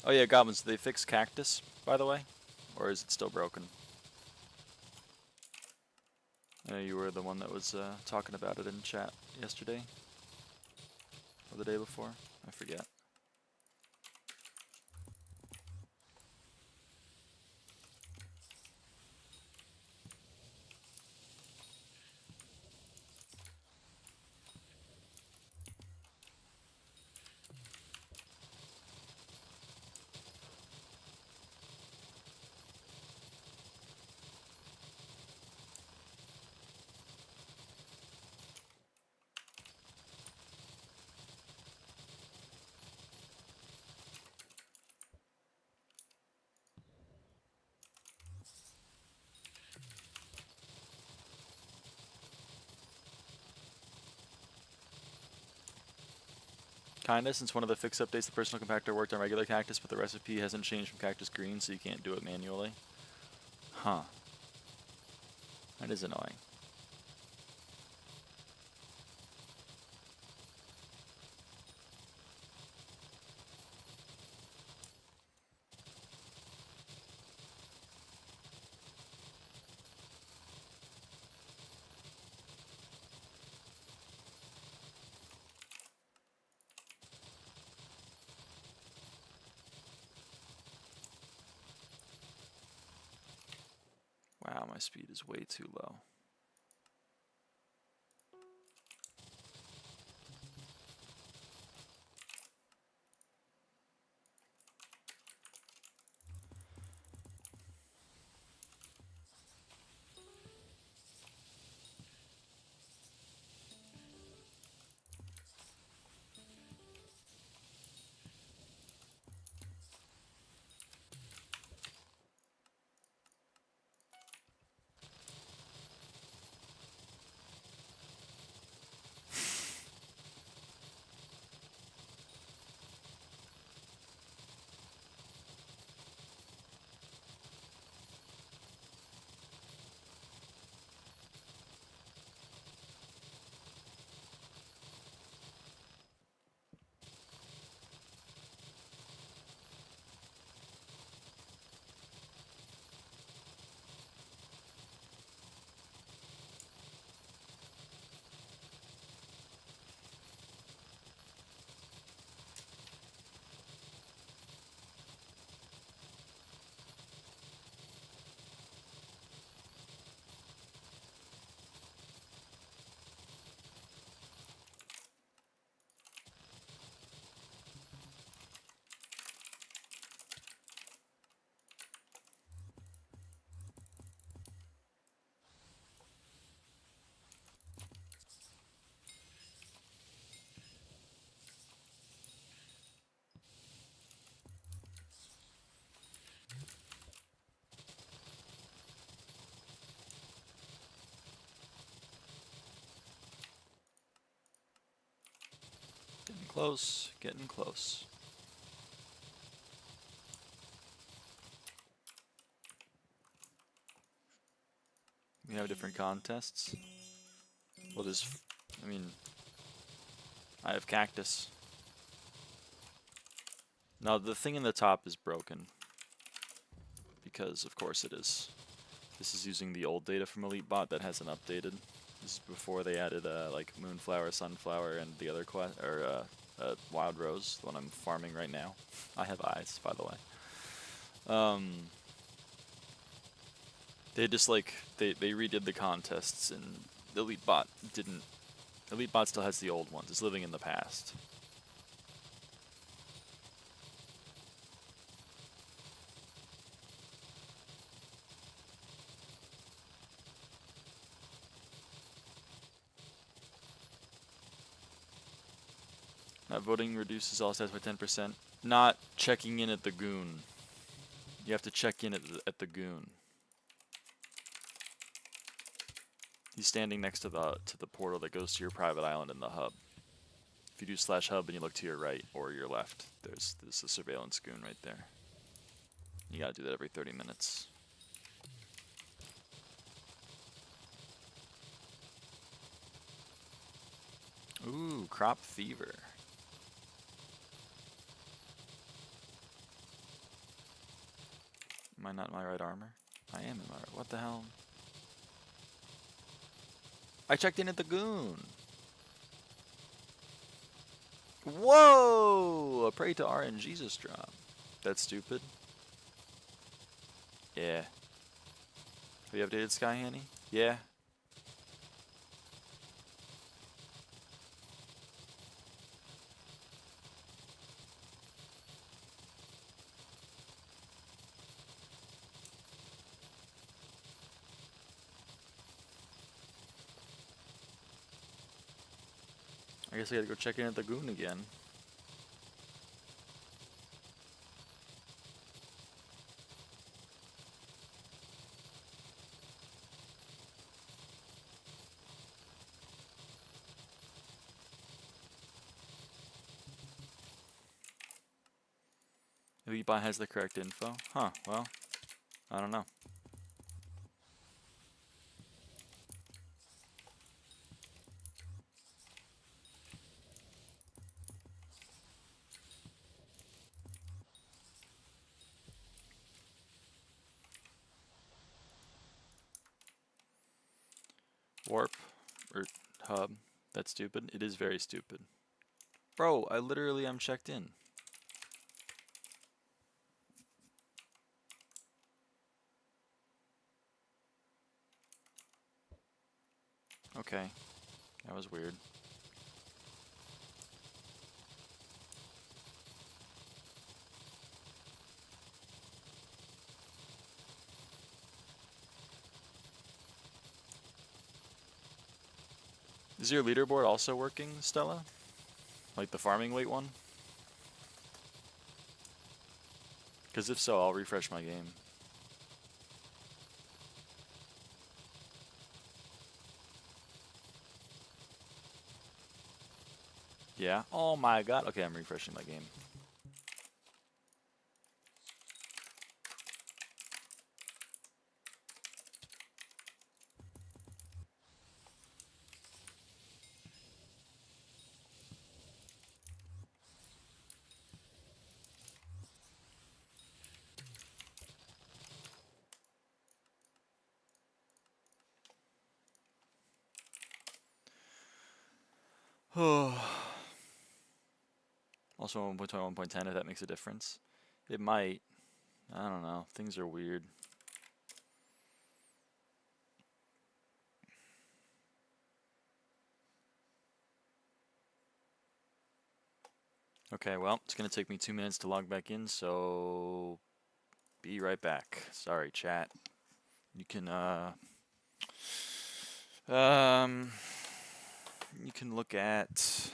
Oh yeah, goblins. Did they fix cactus, by the way, or is it still broken? I know you were the one that was talking about it in chat yesterday or the day before. I forget. Kinda, since one of the fix updates, the personal compactor worked on regular cactus, but the recipe hasn't changed from cactus green, so you can't do it manually. Huh. That is annoying. Wow, my speed is way too low. Getting close, getting close. We have different contests. Well, there's, I mean, I have cactus. Now, the thing in the top is broken. Because, of course, it is. This is using the old data from EliteBot that hasn't updated. This is before they added, like, Moonflower, Sunflower, and the other Wild Rose, the one I'm farming right now. I have eyes, by the way. They just, like, they redid the contests, and EliteBot didn't. EliteBot still has the old ones. It's living in the past. Not voting reduces all stats by 10%. Not checking in at the goon. You have to check in at the goon. He's standing next to the portal that goes to your private island in the hub. If you do /hub and you look to your right or your left, there's a surveillance goon right there. You gotta do that every 30 minutes. Ooh, crop fever. Am I not in my right armor? I am in my right. What the hell? I checked in at the goon. Whoa! A pray to RNGesus drop. That's stupid. Yeah. Have you updated SkyHanni? Yeah. I guess I gotta go check in at the goon again. The bot has the correct info. Huh, well, I don't know. Warp or hub. That's stupid. It is very stupid. Bro, I literally am checked in. Okay. That was weird. Is your leaderboard also working, Stella? Like the farming weight one? Because if so, I'll refresh my game. Yeah? Oh my god. Okay, I'm refreshing my game. Also 1.20, 1.10 if that makes a difference. It might. I don't know. Things are weird. Okay, well, it's going to take me 2 minutes to log back in, so be right back. Sorry, chat. You can, you can look at,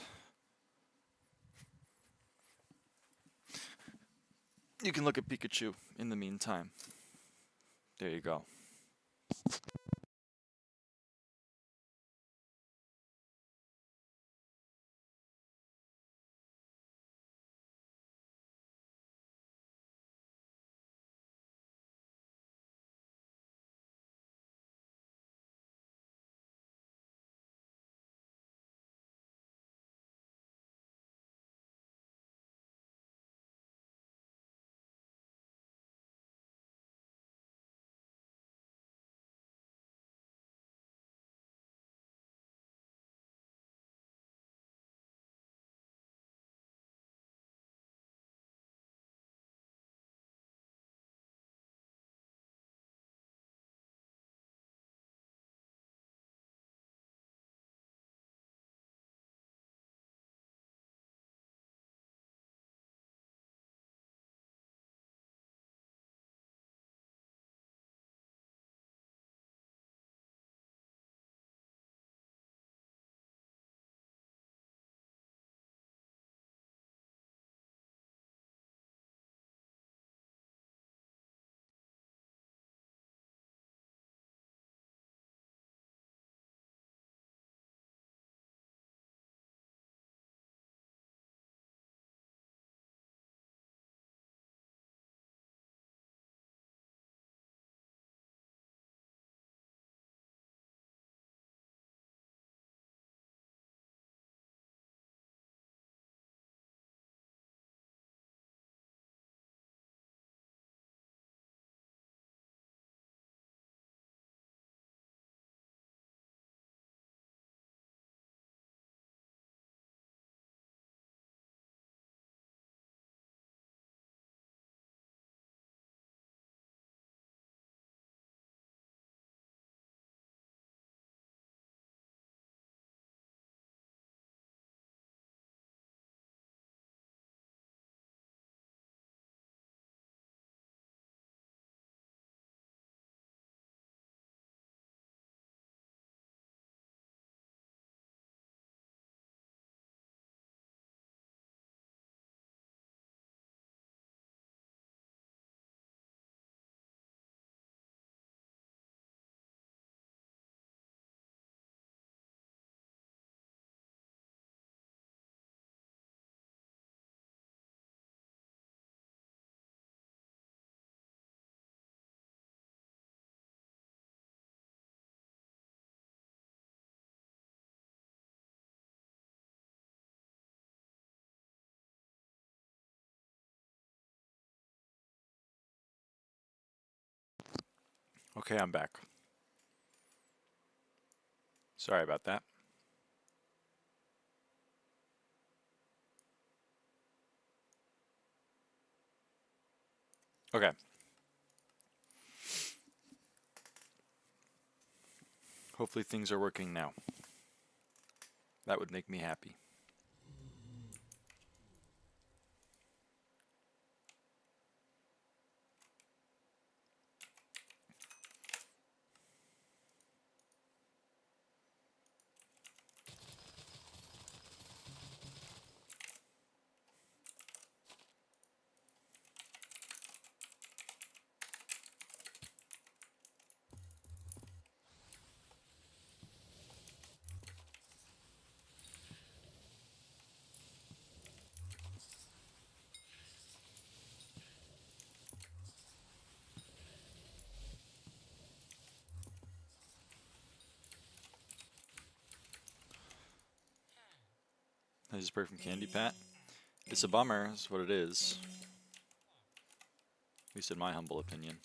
Pikachu in the meantime. There you go. Okay, I'm back. Sorry about that. Okay. Hopefully things are working now. That would make me happy. I just spray from Candy Pat. It's a bummer, is what it is. At least in my humble opinion.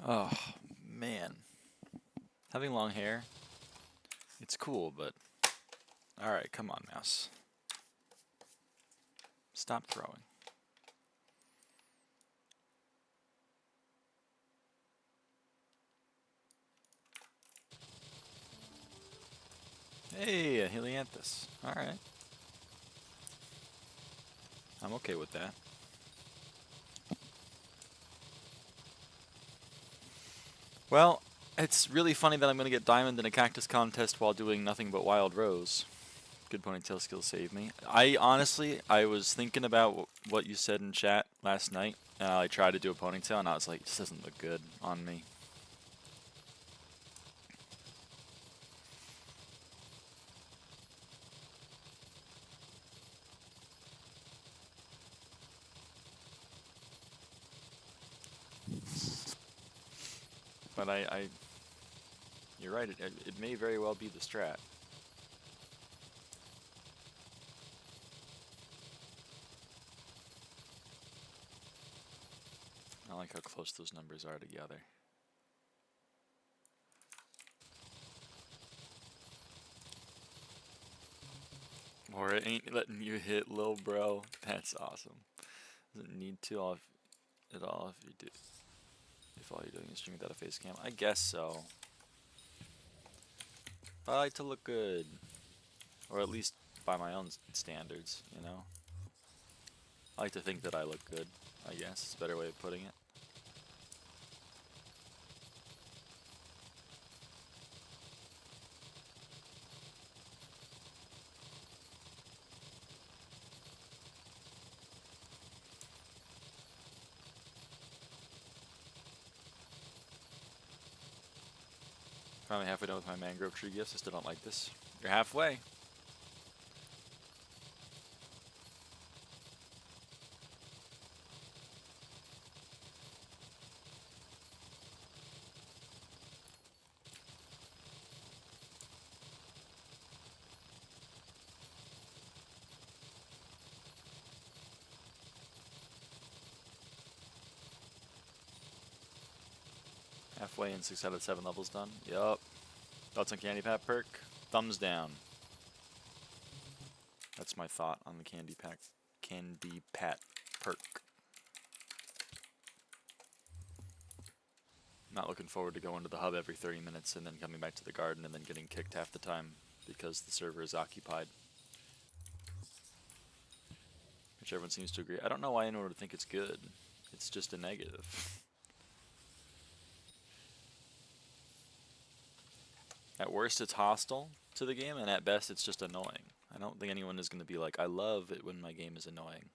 Oh, man. Having long hair, it's cool, but... Alright, come on, mouse. Stop throwing. Hey, a Helianthus. Alright. I'm okay with that. Well, it's really funny that I'm going to get diamond in a cactus contest while doing nothing but wild rose. Good ponytail skills saved me. I honestly, I was thinking about what you said in chat last night, and I tried to do a ponytail, and I was like, it just doesn't look good on me. But you're right, it may very well be the strat. I like how close those numbers are together. Or it ain't letting you hit, lil bro. That's awesome. Doesn't need to at all if you do. If all you're doing is streaming without a face cam. I guess so. I like to look good. Or at least by my own standards, you know? I like to think that I look good, I guess. It's a better way of putting it. Finally halfway done with my mangrove tree gifts. I still don't like this. You're halfway. Halfway and 6 out of 7 levels done. Yup. Thoughts on Candy Pat perk? Thumbs down. That's my thought on the Candy Pat perk. Not looking forward to going to the hub every 30 minutes and then coming back to the garden and then getting kicked half the time because the server is occupied. Which everyone seems to agree. I don't know why anyone would think it's good. It's just a negative. At worst, it's hostile to the game, and at best, it's just annoying. I don't think anyone is going to be like, I love it when my game is annoying.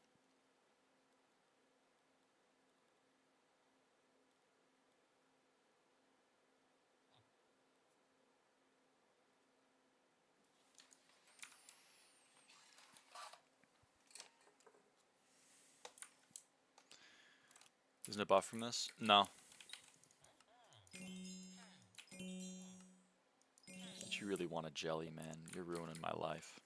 Isn't it buff from this? No. But you really want a jelly, man. You're ruining my life.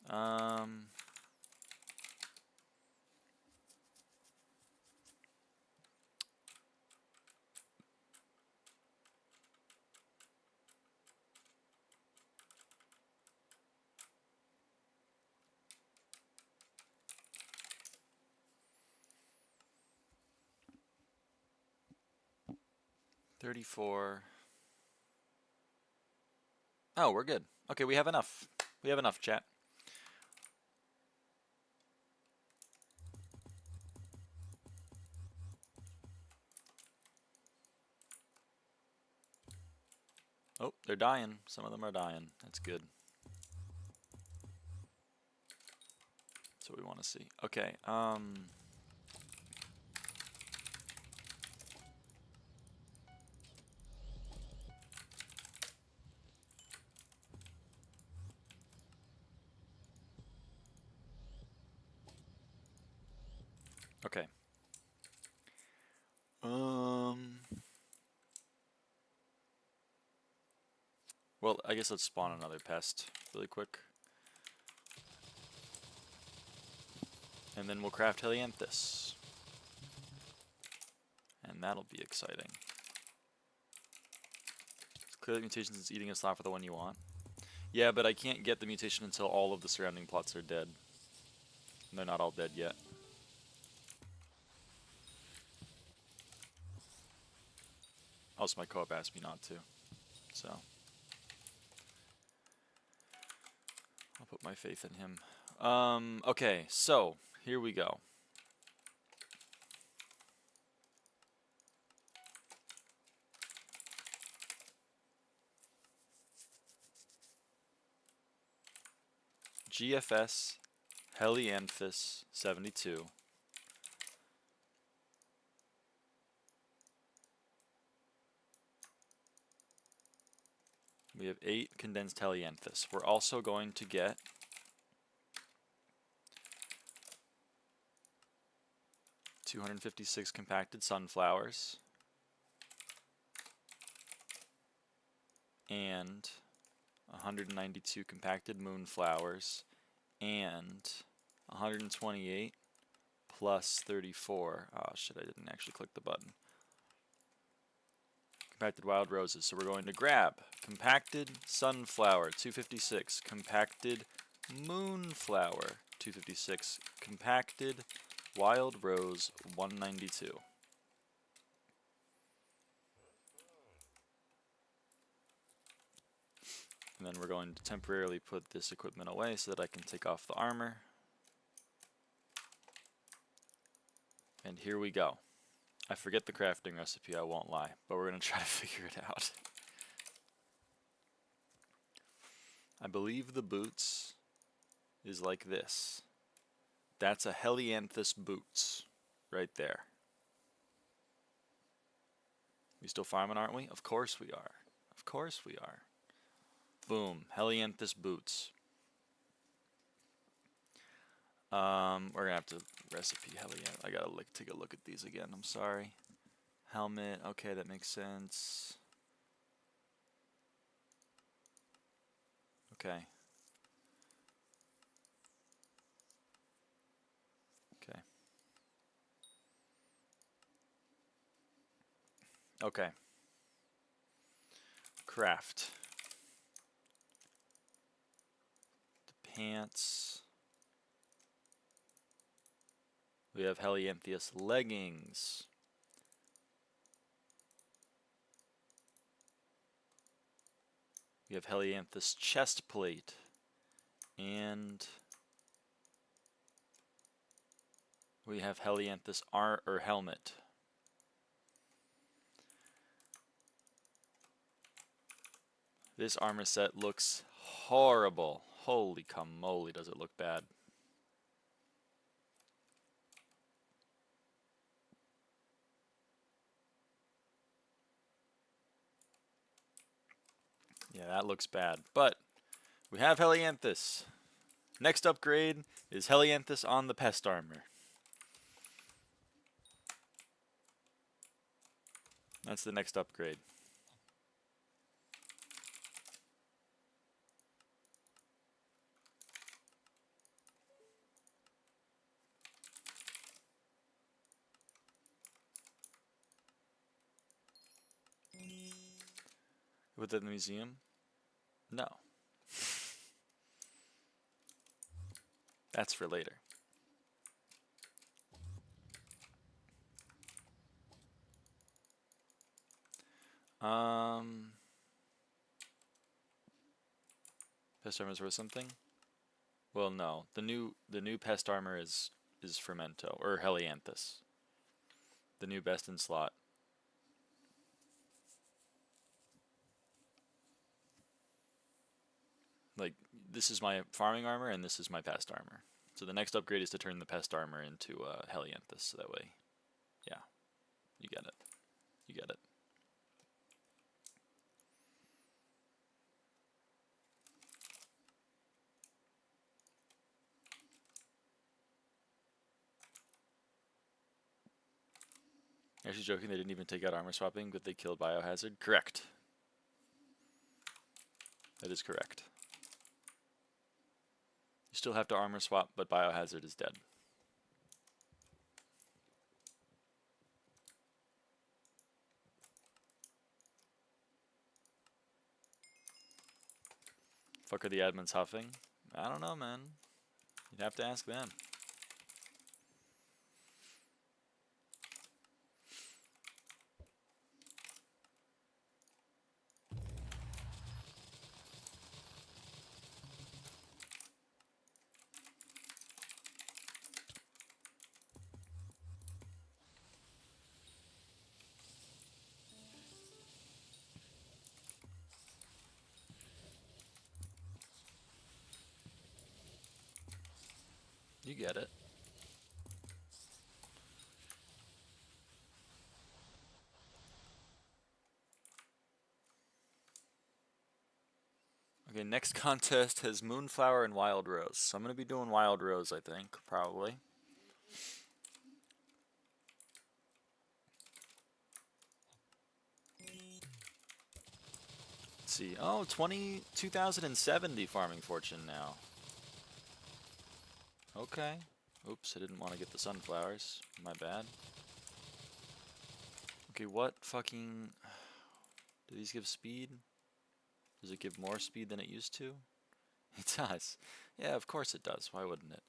Um... 34. Oh, we're good. Okay, we have enough. We have enough, chat. Oh, they're dying. Some of them are dying. That's good. That's what we want to see. Okay, okay. Well, I guess let's spawn another pest really quick. And then we'll craft Helianthus. And that'll be exciting. Clear the mutations is eating a slot for the one you want. Yeah, but I can't get the mutation until all of the surrounding plots are dead. And they're not all dead yet. Also, my co-op asked me not to. So I'll put my faith in him. Okay, so here we go. GFS Helianthus 72. We have 8 condensed Helianthus. We're also going to get $256 compacted sunflowers and 192 compacted moonflowers and 128 plus 34. Oh shit, I didn't actually click the button. Compacted wild roses. So we're going to grab compacted sunflower 256, compacted moonflower 256, compacted wild rose 192. And then we're going to temporarily put this equipment away so that I can take off the armor. And here we go. I forget the crafting recipe, I won't lie, but we're going to try to figure it out. I believe the boots is like this. That's a Helianthus boots right there. We still farming, aren't we? Of course we are. Of course we are. Boom, Helianthus boots. We're gonna have to recipe Helianthus. I gotta take a look at these again. I'm sorry. Helmet. Okay, that makes sense. Okay. Okay. Craft. The pants. We have Helianthus leggings. We have Helianthus chest plate. And we have Helianthus helmet. This armor set looks horrible. Holy moly, does it look bad. Yeah, that looks bad. But we have Helianthus. Next upgrade is Helianthus on the pest armor. That's the next upgrade. With the museum? No. That's for later. Pest armor is worth something? Well, no. The new pest armor is Fermento or Helianthus. The new best in slot. Like, this is my farming armor and this is my pest armor. So the next upgrade is to turn the pest armor into Helianthus. So that way, yeah, you get it. You get it. Actually joking, they didn't even take out armor swapping, but they killed Biohazard. Correct. That is correct. You still have to armor swap, but Biohazard is dead. Fuck are the admins huffing? I don't know, man. You'd have to ask them. You get it. Okay, next contest has Moonflower and Wild Rose. So I'm going to be doing Wild Rose, I think, probably. Let's see. Oh, 2070 farming fortune now. Okay. Oops, I didn't want to get the sunflowers. My bad. Okay, what fucking... Do these give speed? Does it give more speed than it used to? It does. Yeah, of course it does. Why wouldn't it?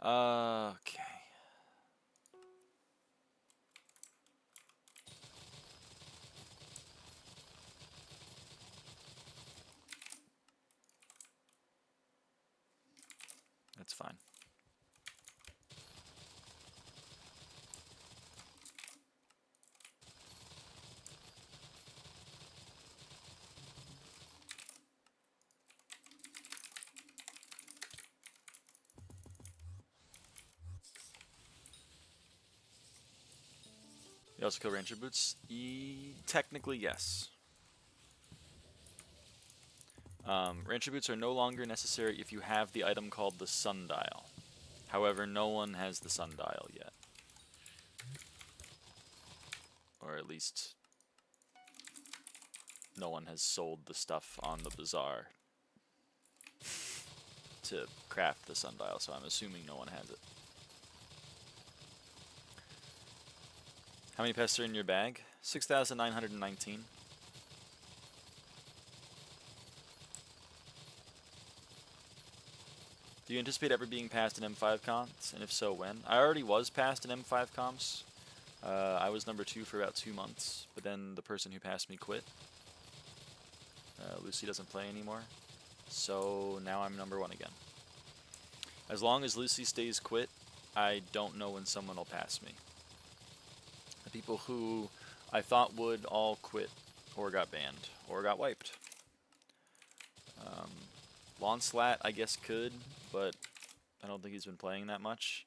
Okay. That's fine. You also kill Ranger Boots? Technically, yes. Ranger Boots are no longer necessary if you have the item called the Sundial. However, no one has the Sundial yet. Or at least, no one has sold the stuff on the bazaar to craft the Sundial, so I'm assuming no one has it. How many pests are in your bag? 6,919. Do you anticipate ever being past an M5 comps, and if so, when? I already was past an M5 comps. I was number 2 for about 2 months, but then the person who passed me quit. Lucy doesn't play anymore, so now I'm number 1 again. As long as Lucy stays quit, I don't know when someone will pass me. The people who I thought would all quit, or got banned, or got wiped. Launcelat, I guess, could, but I don't think he's been playing that much.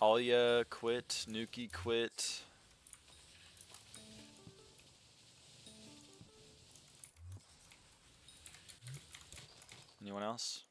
Alya quit, Nuki quit. Anyone else?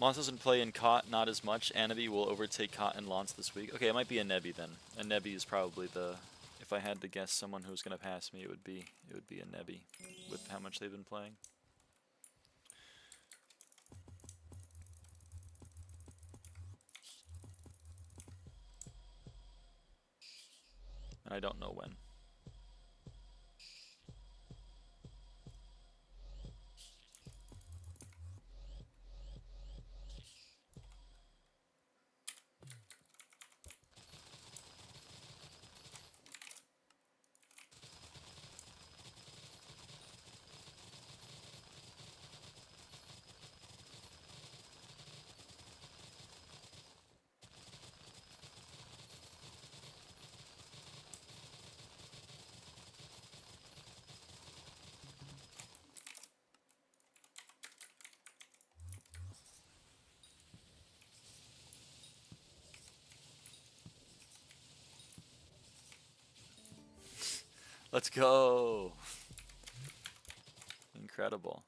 Lance doesn't play in Cot, not as much. Anabi will overtake Cot and Lance this week. Okay, it might be a Nebi then. A Nebi is probably the... If I had to guess someone who's going to pass me, it would be a Nebi with how much they've been playing. And I don't know when. Let's go! Incredible.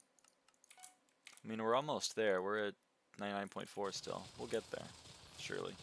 I mean, we're almost there. We're at 99.4 still. We'll get there, surely.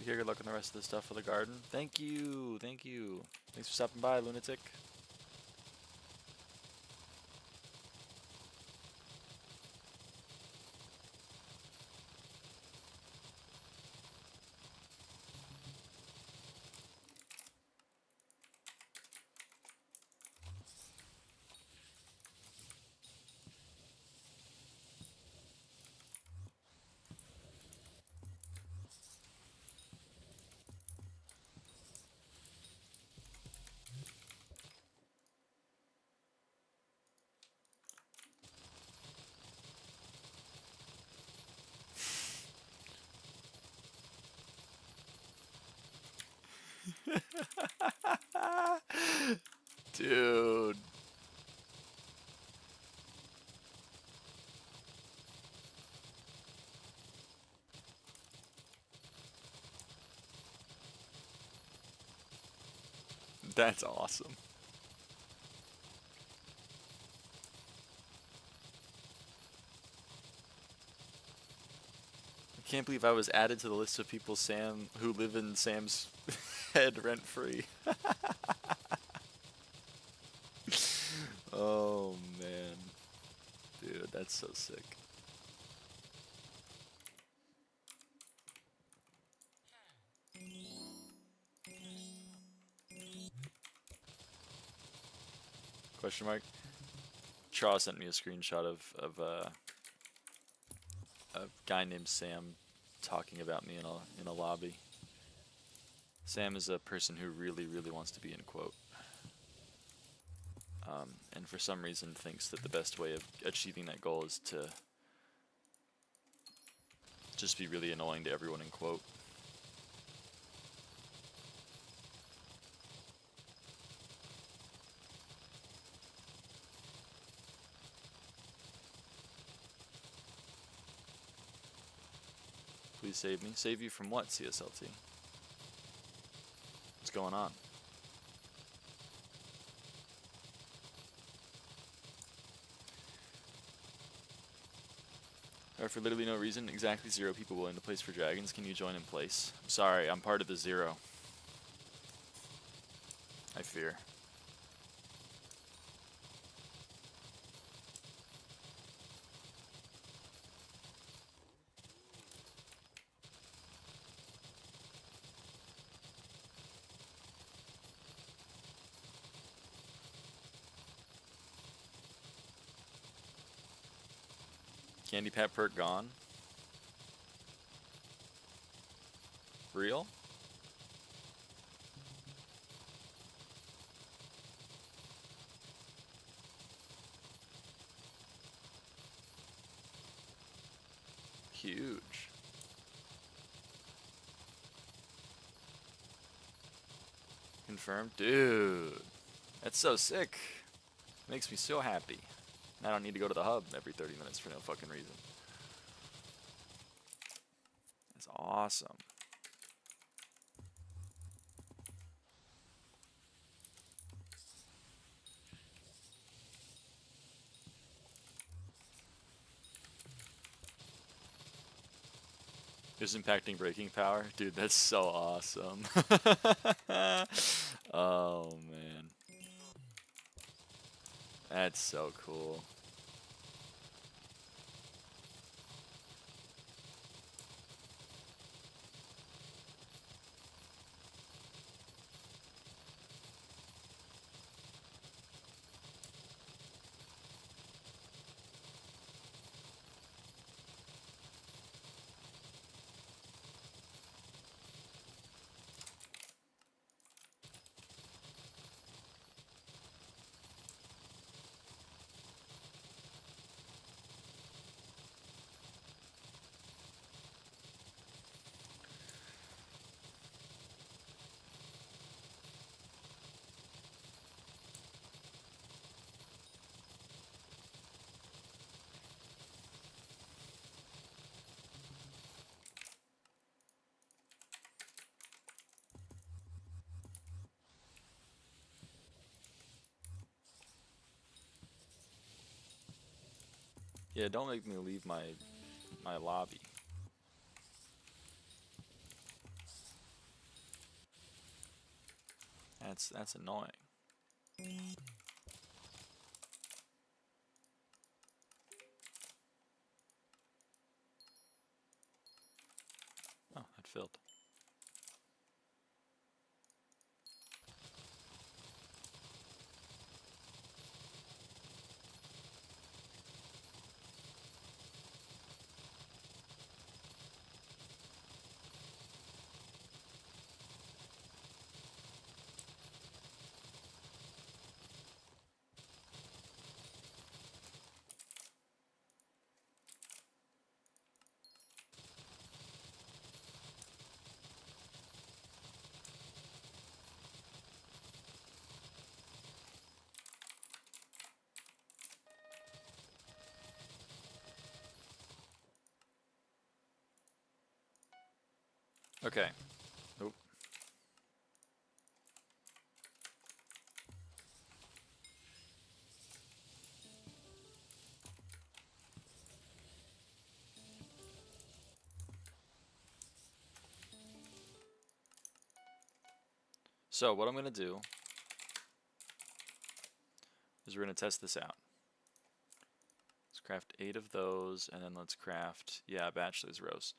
Good luck on the rest of the stuff for the garden. Thank you, thank you. Thanks for stopping by, Lunatic. Dude. That's awesome. I can't believe I was added to the list of people who live in Sam's head rent-free. Oh man. Dude, that's so sick. Question mark. Chaw sent me a screenshot of a guy named Sam talking about me in a lobby. Sam is a person who really, really wants to be in quote. And for some reason thinks that the best way of achieving that goal is to just be really annoying to everyone in quote. Please save me. Save you from what, CSLT? What's going on? Or for literally no reason, exactly 0 people willing to place for dragons. Can you join in place? I'm sorry, I'm part of the 0. I fear. Candy Pat perk gone? Real? Huge. Confirmed? Dude. That's so sick. Makes me so happy. I don't need to go to the hub every 30 minutes for no fucking reason. That's awesome. Just impacting breaking power? Dude, that's so awesome. Oh, man. That's so cool. Yeah, don't make me leave my lobby. That's annoying. Oh, it filled. Okay. Nope. So what I'm going to do is we're going to test this out. Let's craft 8 of those, and then let's craft, yeah, Bachelor's Rose.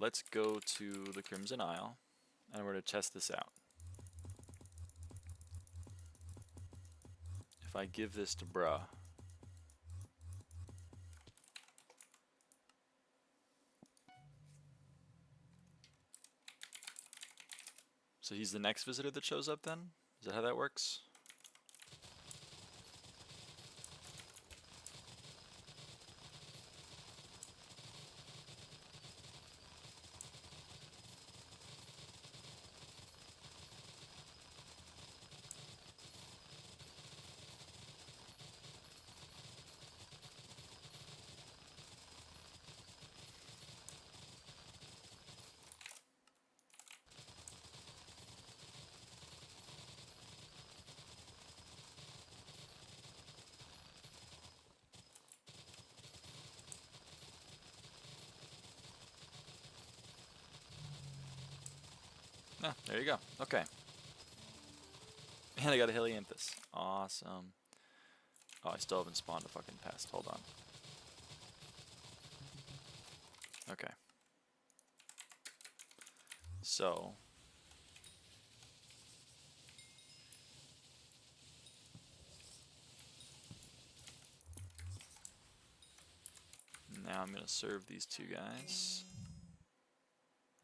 Let's go to the Crimson Isle, and we're going to test this out. if I give this to bruh. So he's the next visitor that shows up then? Is that how that works? Ah, there you go. Okay. And I got a Helianthus. Awesome. Oh, I still haven't spawned a fucking pest. Hold on. Okay. So. Now I'm going to serve these two guys.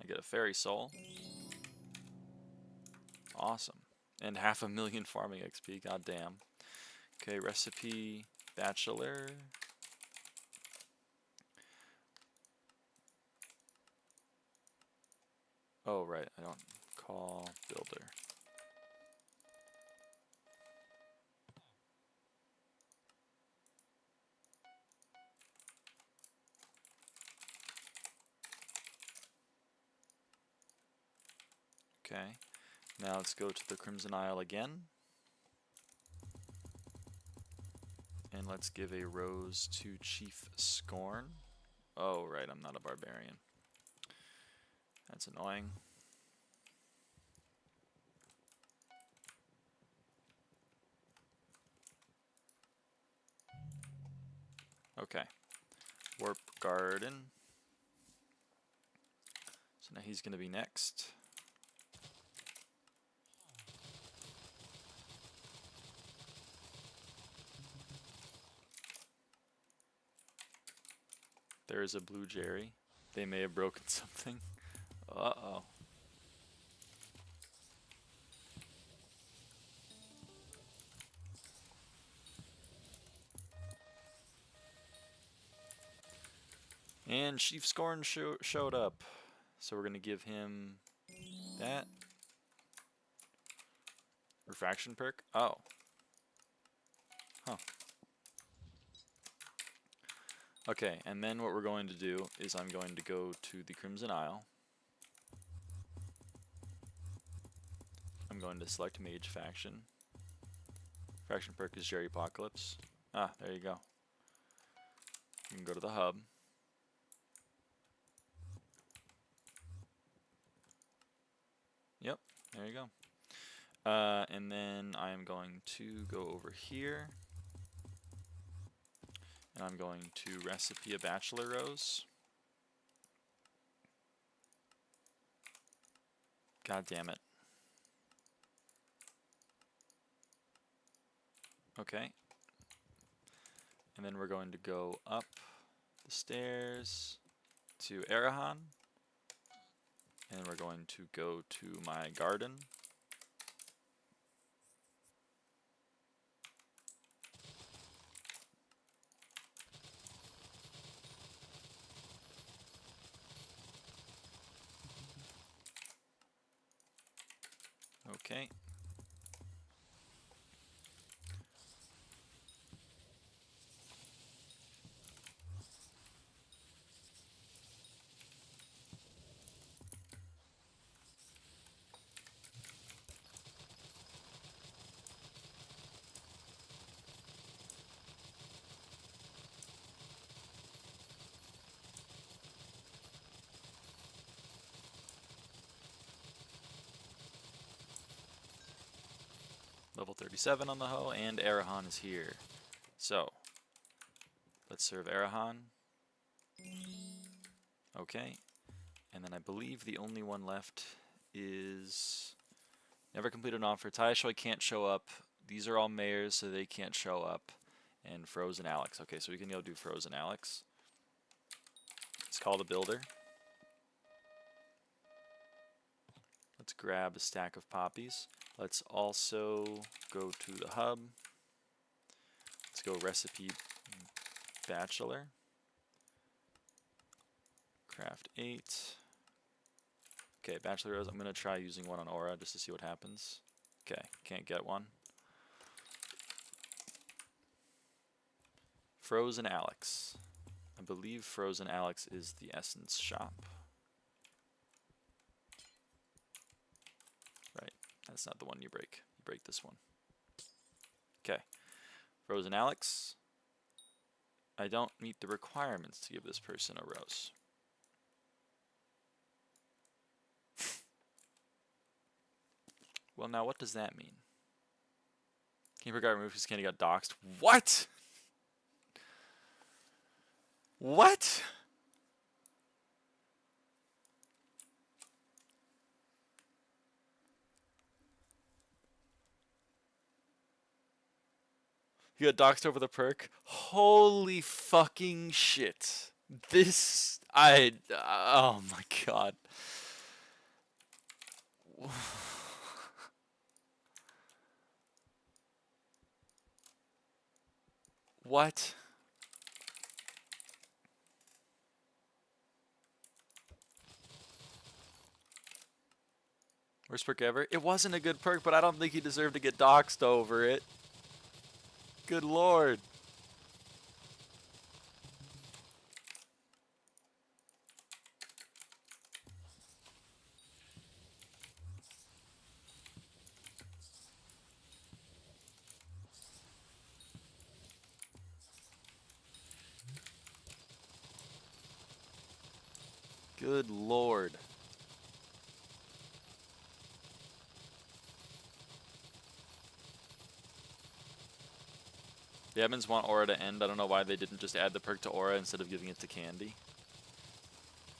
I get a fairy soul. Awesome. And 500,000 farming XP. God damn. Okay, recipe bachelor. Oh, right. I don't call builder. Okay. Now let's go to the Crimson Isle again. And let's give a rose to Chief Scorn. Oh, right. I'm not a barbarian. That's annoying. Okay. Warp Garden. So now he's going to be next. There is a blue Jerry. They may have broken something. Uh-oh. And Chief Scorn showed up. So we're going to give him that. Refraction perk? Oh. Huh. Okay, and then what we're going to do is I'm going to go to the Crimson Isle. I'm going to select Mage Faction. Faction perk is Jerry Apocalypse. Ah, there you go. You can go to the hub. Yep, there you go. And then I'm going to go over here. And I'm going to recipe a bachelor rose. God damn it. Okay. And then we're going to go up the stairs to Arahan. And we're going to go to my garden. Okay. Level 37 on the hoe, and Arahan is here. So, let's serve Arahan. Okay. And then I believe the only one left is never completed an offer. Taishoi can't show up these are all mayors, so they can't show up. And Frozen Alex. Okay, so we can go do Frozen Alex. Let's call the builder. Let's grab a stack of poppies. Let's also go to the hub. Let's go recipe bachelor. Craft 8. Okay, bachelor rose. I'm going to try using one on aura just to see what happens. Okay, can't get one. Frozen Alex. I believe Frozen Alex is the essence shop. Right, that's not the one you break. You break this one. Okay, Frozen Alex. I don't meet the requirements to give this person a rose. Well, now what does that mean? Keeper got removed because Candy got doxxed. What? What? You got doxxed over the perk? Holy fucking shit. This, oh my god. What? Worst perk ever? It wasn't a good perk, but I don't think he deserved to get doxxed over it. Good lord. Good lord. The admins want aura to end. I don't know why they didn't just add the perk to aura instead of giving it to Candy.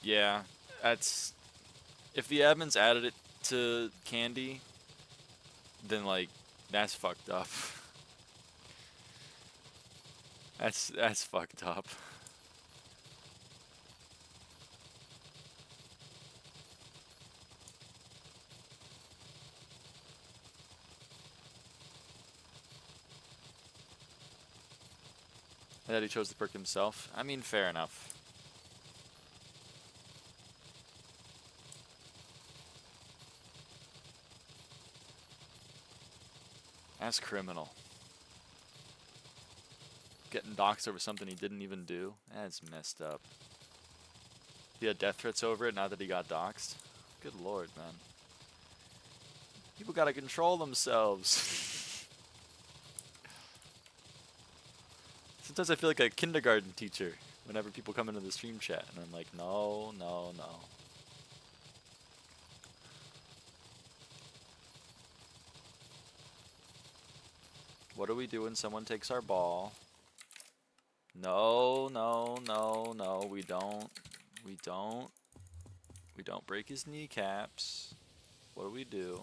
Yeah, that's... If the admins added it to Candy, then, like, that's fucked up. That's fucked up. That he chose the perk himself. I mean, fair enough. That's criminal. Getting doxxed over something he didn't even do. That's messed up. He had death threats over it now that he got doxxed. Good lord, man. People gotta control themselves. Sometimes I feel like a kindergarten teacher whenever people come into the stream chat, and I'm like, no, no, no. What do we do when someone takes our ball? No, no, no, no, we don't. We don't. We don't break his kneecaps. What do we do?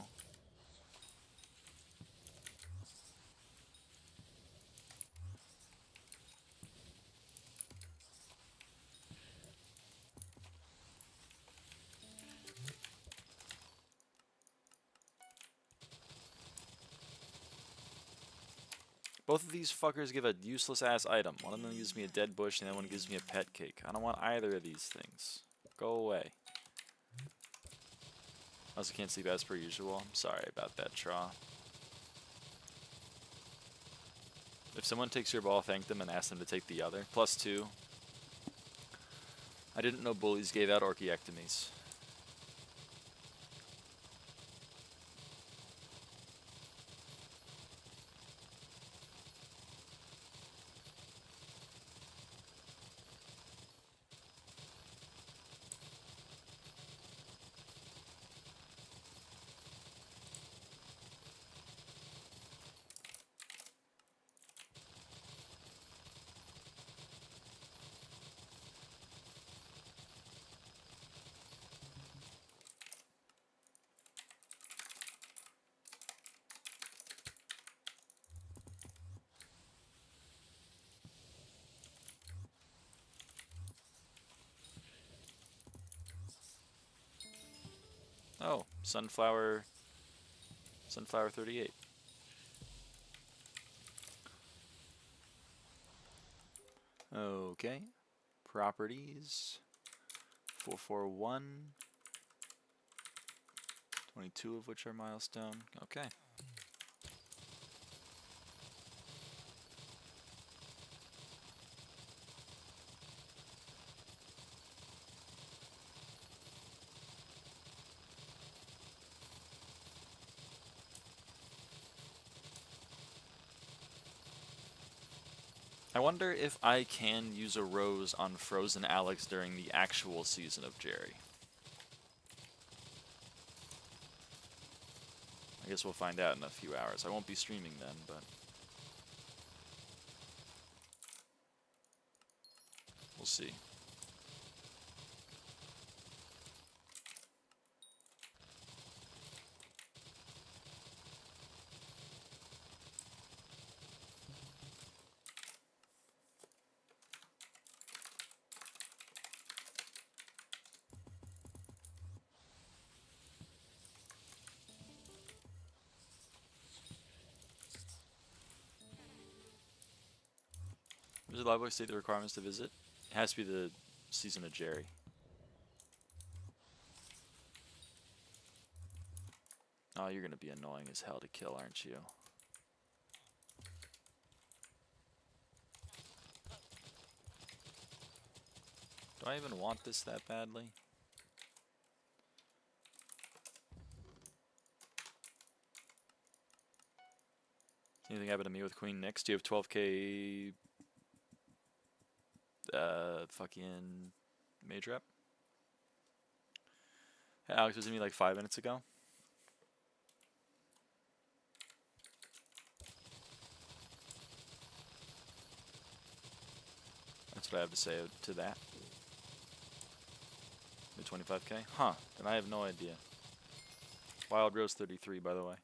Both of these fuckers give a useless ass item. One of them gives me a dead bush and the other one gives me a pet cake. I don't want either of these things. Go away. I also can't sleep as per usual. I'm sorry about that, Traw. If someone takes your ball, thank them and ask them to take the other. +2. I didn't know bullies gave out orchiectomies. Oh, sunflower 38. Okay. Properties. 441. 22 of which are milestone. Okay. I wonder if I can use a rose on Frozen Alex during the actual season of Jerry. I guess we'll find out in a few hours. I won't be streaming then, but we'll see. Does the logbook state the requirements to visit? It has to be the season of Jerry. Oh, you're gonna be annoying as hell to kill, aren't you? Do I even want this that badly? Anything happen to me with Queen Nyx? Do you have 12k fucking mage rep? Hey, Alex was in me like 5 minutes ago. That's what I have to say to that. The 25k? Huh. And I have no idea. Wild Rose 33, by the way.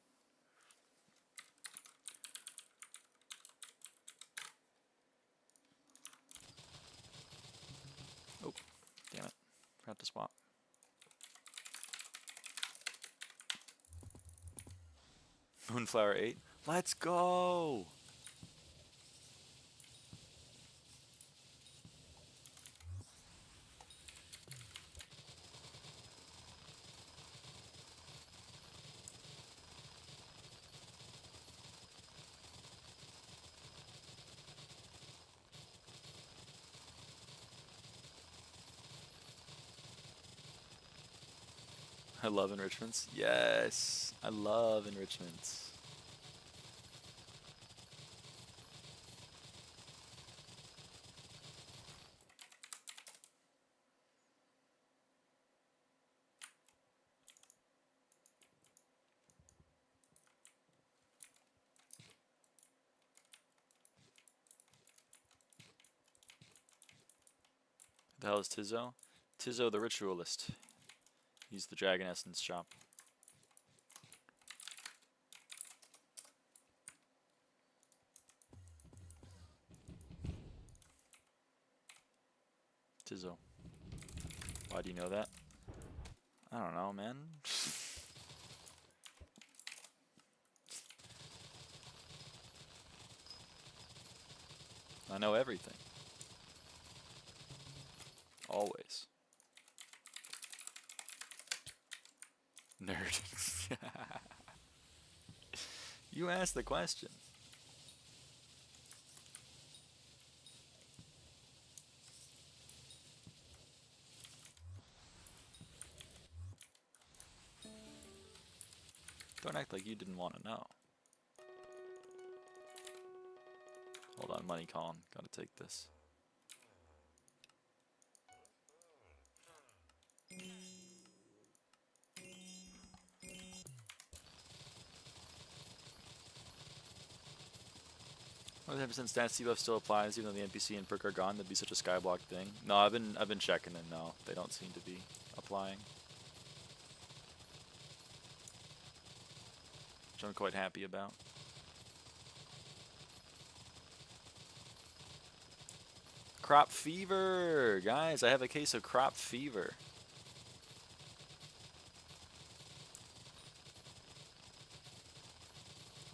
Oh, damn it. Forgot to swap. Moonflower 8. Let's go! 'I love enrichments. Yes! I love enrichments. The hell is Tizzo? Tizzo the Ritualist. He's the Dragon Essence shop. Tizzo. Why do you know that? I don't know, man. I know everything. Always. Nerd. You asked the question. Don't act like you didn't want to know. Hold on, money Colin. Gotta take this. Well, 10% stats debuff still applies even though the NPC and perk are gone. That'd be such a skyblock thing. No, I've been checking and no, they don't seem to be applying. Which I'm quite happy about. Crop fever! Guys, I have a case of crop fever.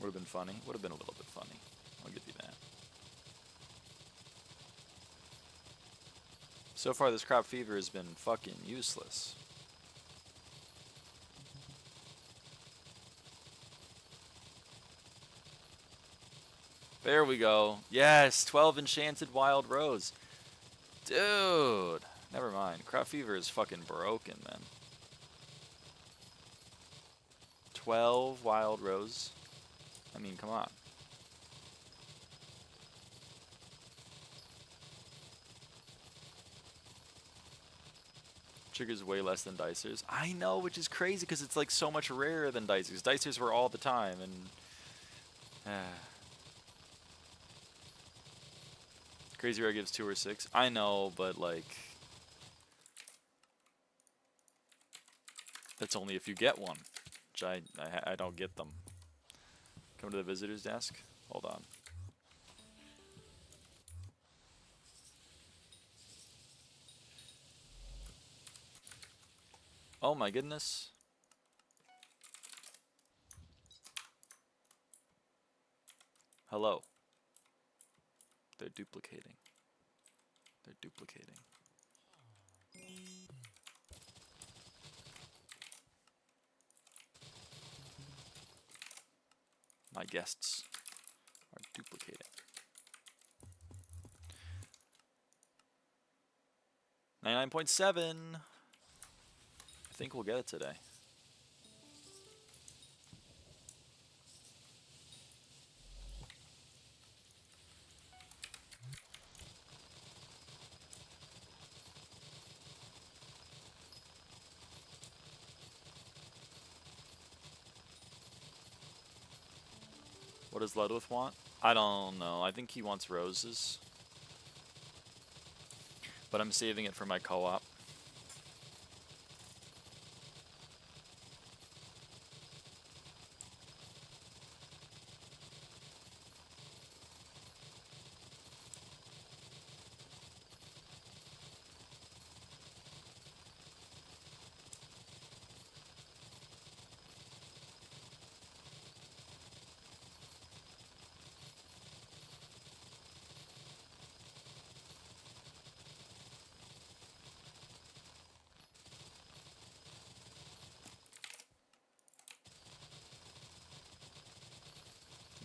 Would have been funny. Would have been a little bit funny. I'll give you that. So far, this crop fever has been fucking useless. There we go. Yes, 12 enchanted wild rose. Dude. Never mind. Crop fever is fucking broken, man. 12 wild rose. I mean, come on. Triggers way less than Dicers. I know, which is crazy because it's like so much rarer than Dicers. Dicers were all the time, and Crazy Rare gives 2 or 6. I know, but like that's only if you get one, which I don't get them. Come to the visitor's desk. Hold on. Oh my goodness. Hello. They're duplicating. They're duplicating. My guests are duplicating. 99.7. I think we'll get it today. What does Ludwith want? I don't know. I think he wants roses. But I'm saving it for my co-op.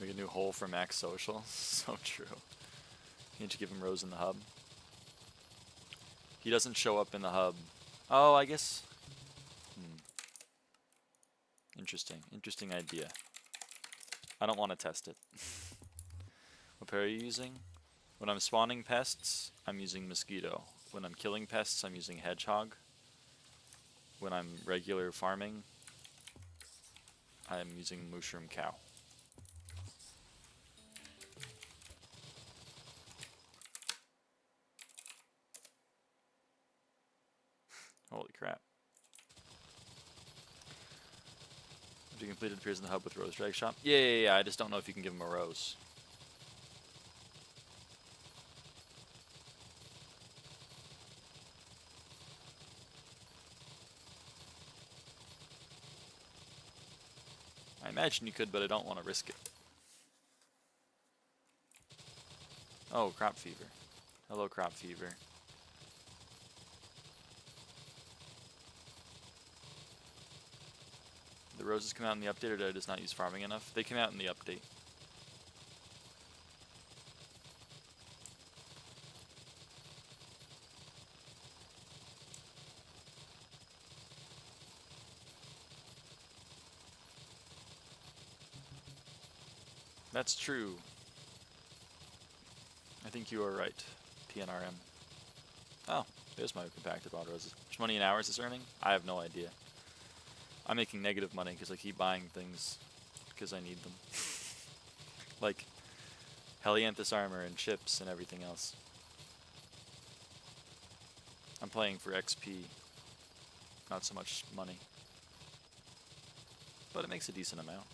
Make a new hole for Max Social. So true. Can't you give him Rose in the hub? He doesn't show up in the hub. Oh, I guess. Interesting. Interesting idea. I don't want to test it. What pair are you using? When I'm spawning pests, I'm using Mosquito. When I'm killing pests, I'm using Hedgehog. When I'm regular farming, I'm using Mushroom Cow. Holy crap. If you completed appears in the hub with Rose Drag Shop. Yeah, I just don't know if you can give him a rose. I imagine you could, but I don't want to risk it. Oh, Crop Fever. Hello, Crop Fever. The roses come out in the update, or did I just not use farming enough? They came out in the update. That's true. I think you are right, TNRM. Oh, there's my compacted wild roses. How much money an hour is this earning? I have no idea. I'm making negative money because I keep buying things because I need them. Like Helianthus armor and chips and everything else. I'm playing for XP, not so much money. But it makes a decent amount.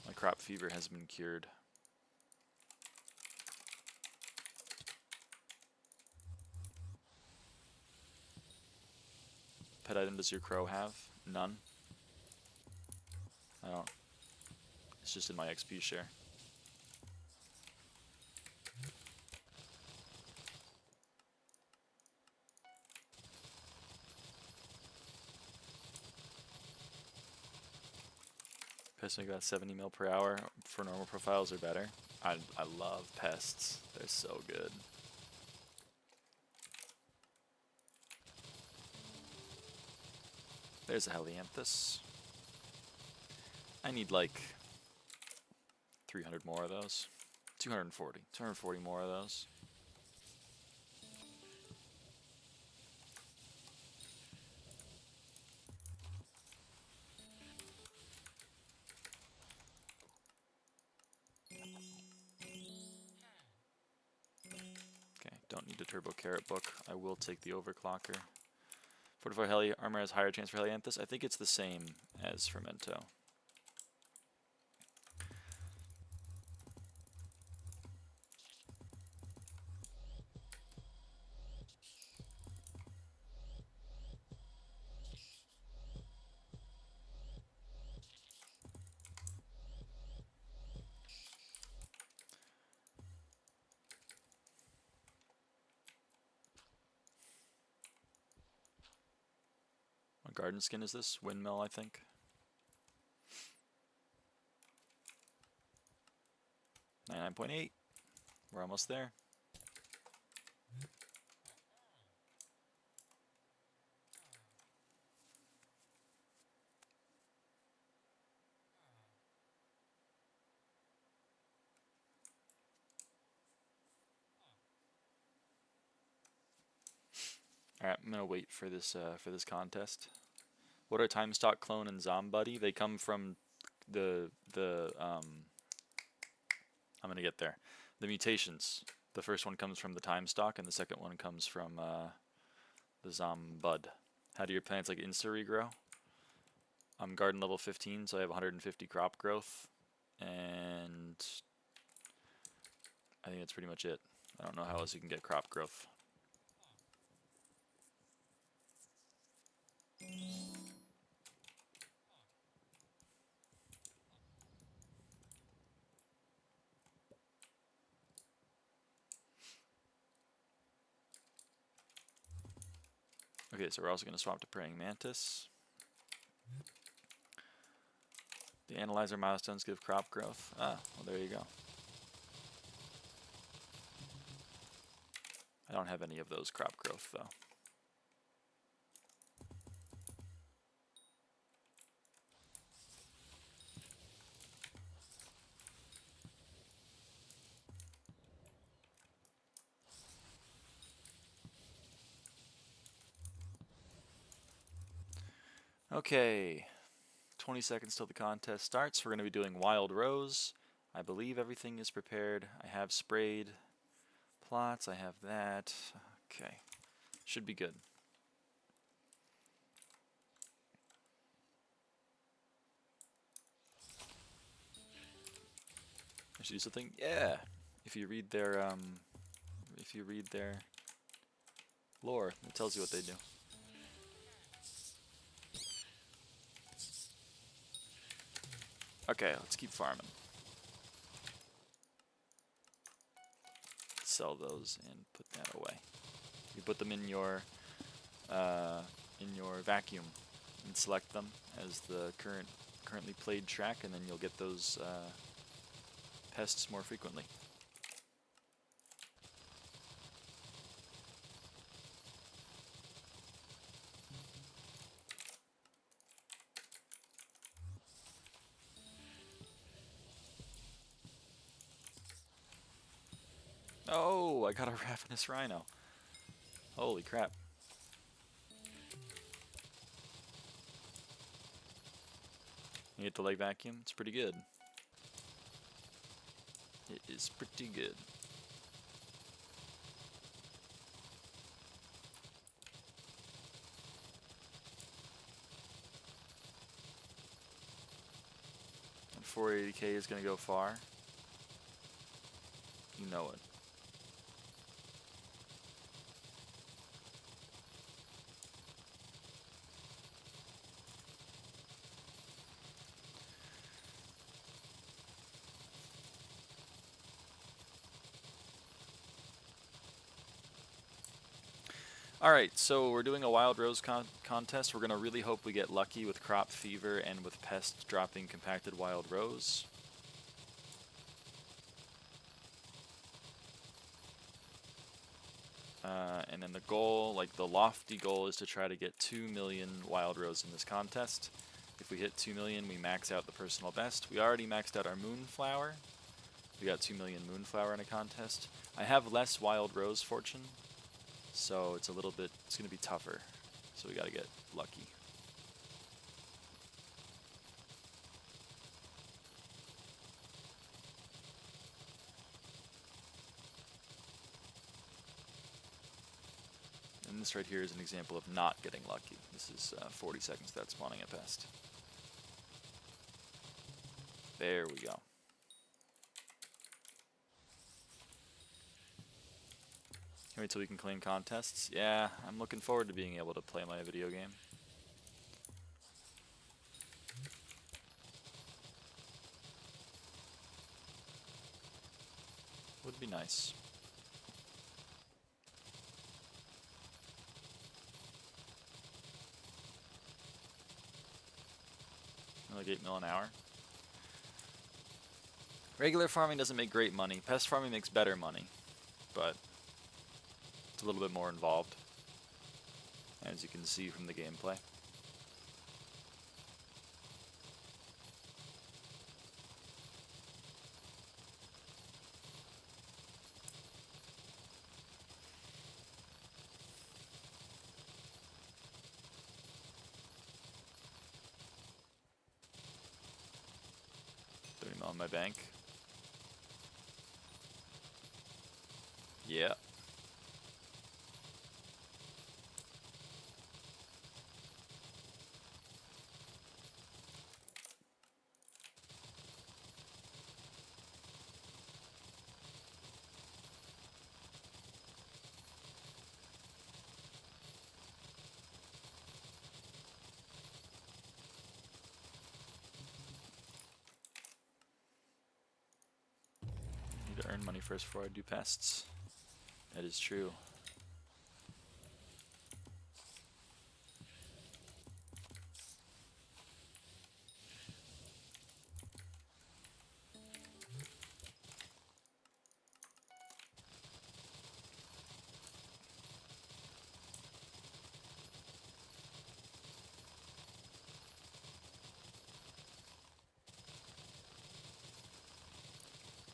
My crop fever has been cured. pet item does your crow have? None. I don't. It's just in my XP share. Pests make about 70 mil per hour for normal profiles or better. I love pests. They're so good. There's a helianthus. I need like 300 more of those. 240. 240 more of those. Okay, don't need a turbo carrot book. I will take the overclocker. 44 heli armor has higher chance for helianthus. I think it's the same as Fermento. What garden skin is this? Windmill, I think. $99.8. We're almost there. Alright, I'm gonna wait for this contest. What are Time Stock, Clone, and Zombuddy? They come from the I'm gonna get there. The mutations. The first one comes from the Time Stock, and the second one comes from the Zombud. How do your plants like insta regrow? I'm garden level 15, so I have 150 crop growth, and I think that's pretty much it. I don't know how else you can get crop growth. Okay, so we're also going to swap to Praying Mantis. The Analyzer milestones give crop growth. Ah, well there you go. I don't have any of those crop growth though. Okay, 20 seconds till the contest starts. We're going to be doing Wild Rose. I believe everything is prepared. I have sprayed plots. I have that. Okay, should be good. I should do something. Yeah, if you read their lore, it tells you what they do. Okay, let's keep farming. Sell those and put that away. You put them in your vacuum and select them as the currently played track, and then you'll get those pests more frequently. Oh, I got a ravenous rhino. Holy crap. You get the leg vacuum? It's pretty good. It is pretty good. And 480k is going to go far. You know it. Alright, so we're doing a wild rose contest. We're going to really hope we get lucky with crop fever and with pest dropping compacted wild rose. And then the goal, like the lofty goal, is to try to get 2 million wild rose in this contest. If we hit 2 million, we max out the personal best. We already maxed out our moonflower. We got 2 million moonflower in a contest. I have less wild rose fortune, so it's a little bit, it's going to be tougher. So we got to get lucky. And this right here is an example of not getting lucky. This is 40 seconds without spawning a pest. There we go. Wait till we can claim contests. Yeah, I'm looking forward to being able to play my video game. Would be nice. Like 8 mil an hour. Regular farming doesn't make great money. Pest farming makes better money, but it's a little bit more involved, as you can see from the gameplay. $30 in my bank. Yeah. Need to earn money first before I do pests. That is true.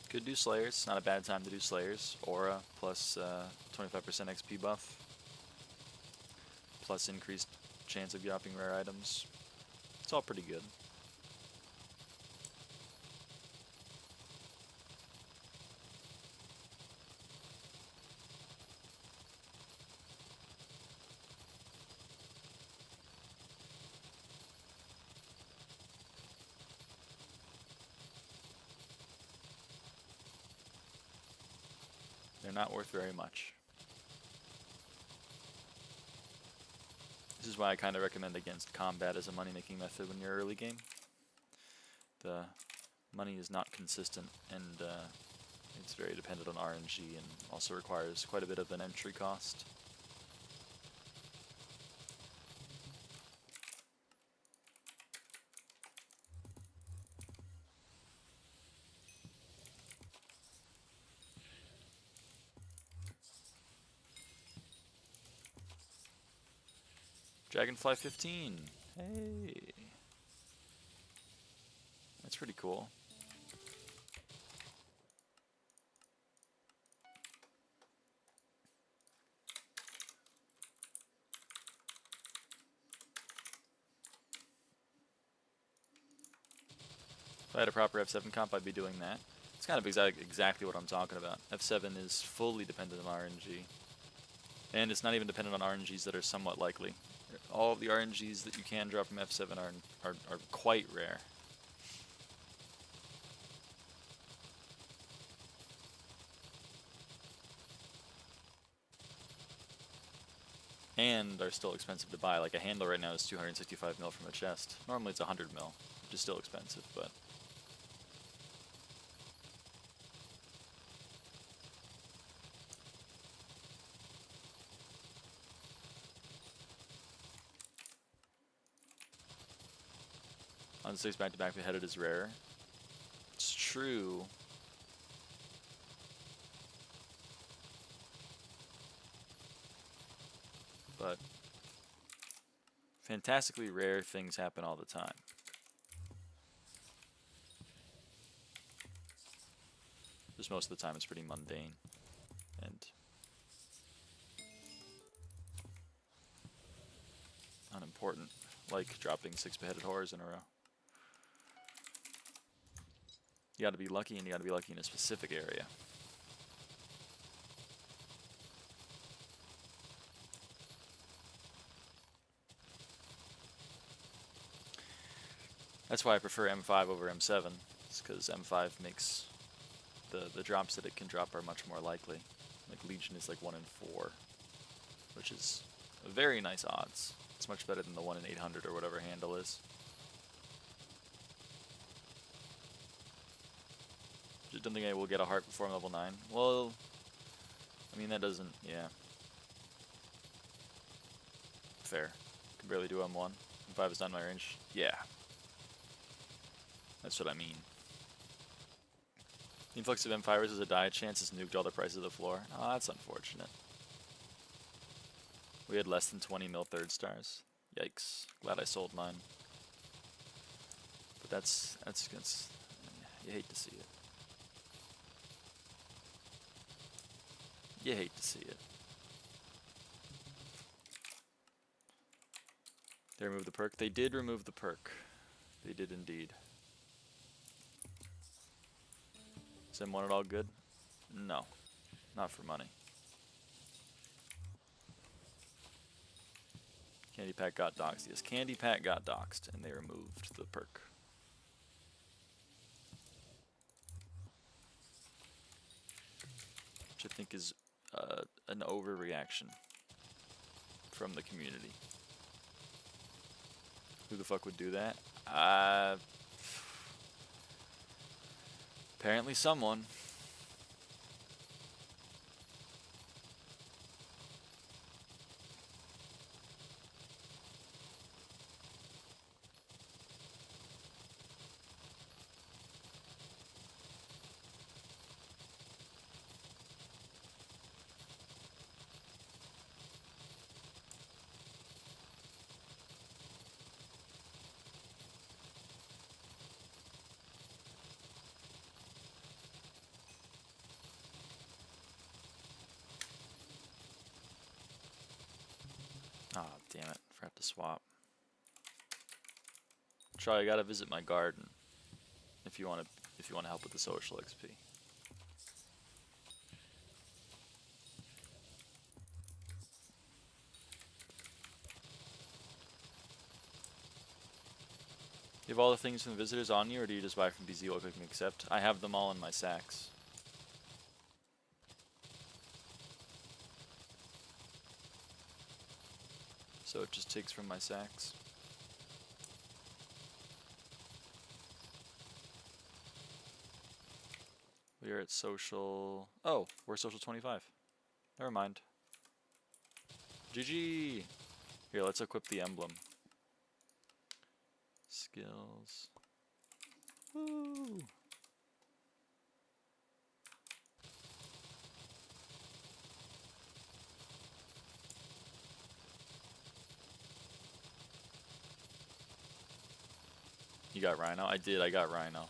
Could do Slayers, not a bad time to do Slayers. Aura plus 25% XP buff, plus increased chance of dropping rare items. It's all pretty good. They're not worth very much. This is why I kind of recommend against combat as a money-making method when you're early game. The money is not consistent, and it's very dependent on RNG and also requires quite a bit of an entry cost. Dragonfly 15. Hey. That's pretty cool. If I had a proper F7 comp, I'd be doing that. It's kind of exactly what I'm talking about. F7 is fully dependent on RNG. And it's not even dependent on RNGs that are somewhat likely. All of the RNGs that you can drop from F7 are quite rare. And are still expensive to buy. Like a handle right now is 265 mil from a chest. Normally it's 100 mil, which is still expensive, but... 1-6 back-to-back beheaded is rare. It's true. But fantastically rare things happen all the time. Just most of the time it's pretty mundane. And unimportant, like dropping 6 beheaded horrors in a row. You gotta be lucky, and you gotta be lucky in a specific area. That's why I prefer M5 over M7. It's because M5 makes the drops that it can drop are much more likely. Like Legion is like 1 in 4, which is a very nice odds. It's much better than the 1 in 800 or whatever handle is. Just don't think I will get a heart before I'm level 9. Well, I mean that doesn't, yeah. Fair. Can barely do M1. M5 is not in my range. Yeah. That's what I mean. The influx of M5ers as a diet chance has nuked all the prices of the floor. Oh, that's unfortunate. We had less than 20 mil 3rd stars. Yikes. Glad I sold mine. But that's you hate to see it. You hate to see it. They removed the perk? They did remove the perk. They did indeed. Is M1 at all good? No. Not for money. Candy Pack got doxed. Yes, Candy Pack got doxed, and they removed the perk. Which I think is an overreaction from the community. Who the fuck would do that? Apparently someone. Oh, damn it. Forgot to swap. Charlie, you gotta visit my garden if you wanna help with the social XP. You have all the things from the visitors on you, or do you just buy from BZ while clicking accept? I have them all in my sacks. So it just takes from my sacks. We are at social... Oh, we're social 25. Never mind. GG! Here, let's equip the emblem. Skills. Woo! You got Rhino? I did, I got Rhino.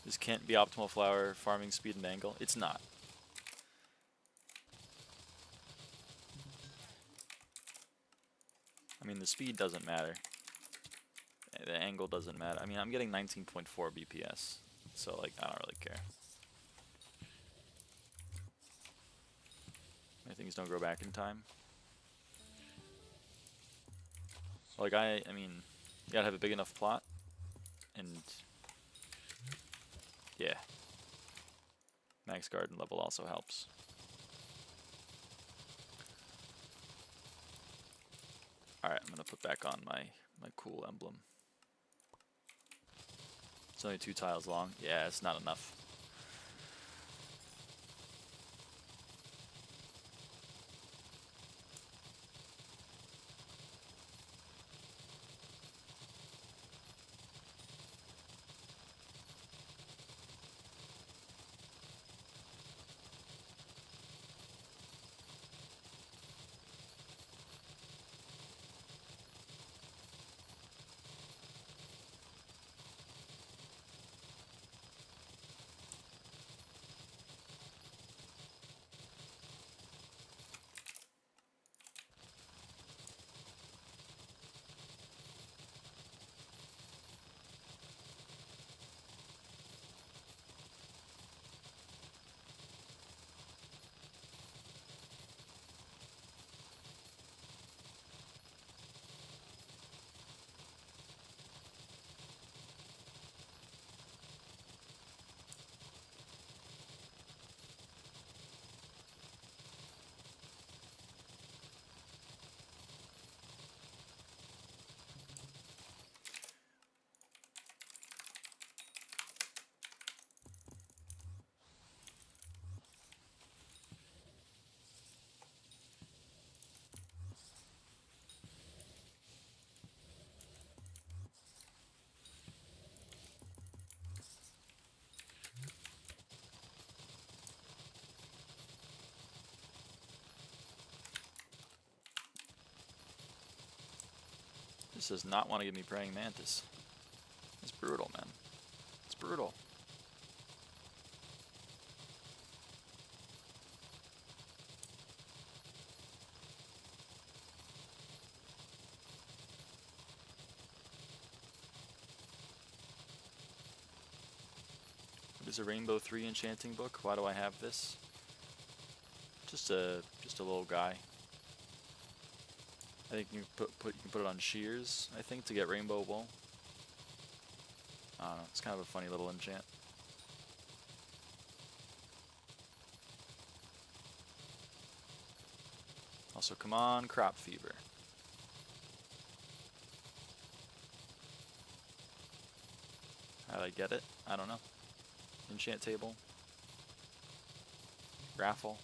This can't be optimal flower farming speed and angle. It's not. I mean, the speed doesn't matter. The angle doesn't matter. I mean, I'm getting 19.4 BPS. So, like, I don't really care. My things don't grow back in time. Like, I mean, you gotta have a big enough plot. And, yeah. Max garden level also helps. Alright, I'm gonna put back on my cool emblem. It's only 2 tiles long. Yeah, it's not enough. Just does not want to give me praying mantis. It's brutal, man. It's brutal. What is a Rainbow 3 enchanting book? Why do I have this? Just a little guy. I think you can put it on shears, I think, to get rainbow wool. I don't know, it's kind of a funny little enchant. Also, come on, crop fever. How did I get it? I don't know. Enchant table. Raffle.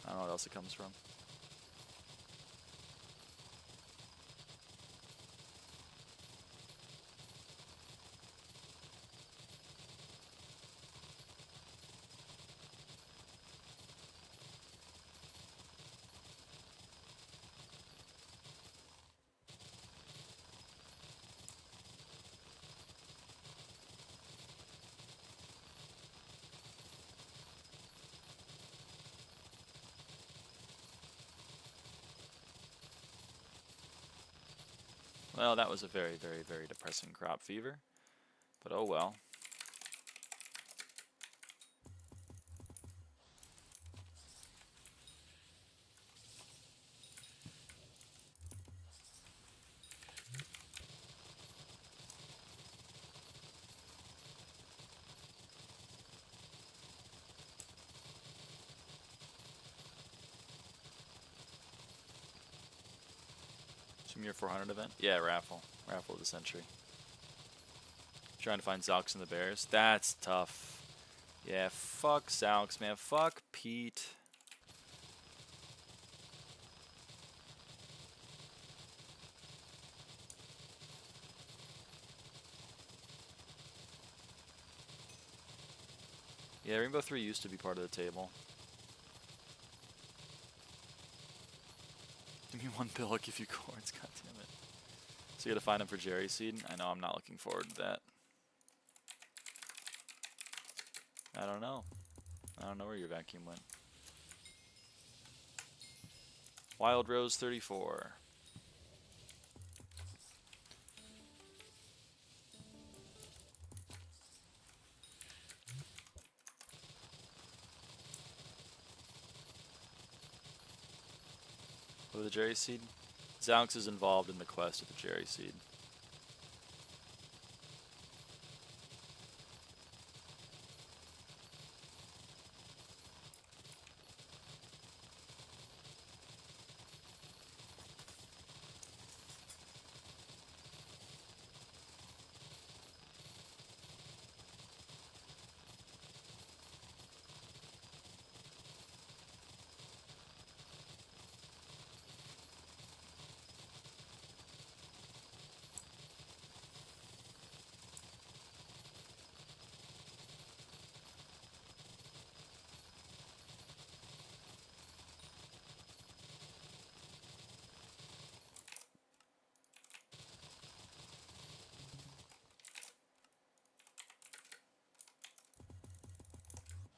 I don't know what else it comes from. Well, that was a very, very, very depressing crop fever. But oh well. Premier 400 event? Yeah, raffle. Raffle of the century. Trying to find Zalks and the Bears. That's tough. Yeah, fuck Zalks, man. Fuck Pete. Yeah, Rainbow 3 used to be part of the table. Give me one bill, I'll give you coins, god damn it. So you gotta find them for Jerry Seed? I know, I'm not looking forward to that. I don't know. I don't know where your vacuum went. Wild Rose 34. With the Jerry Seed? Zalks is involved in the quest of the Jerry Seed.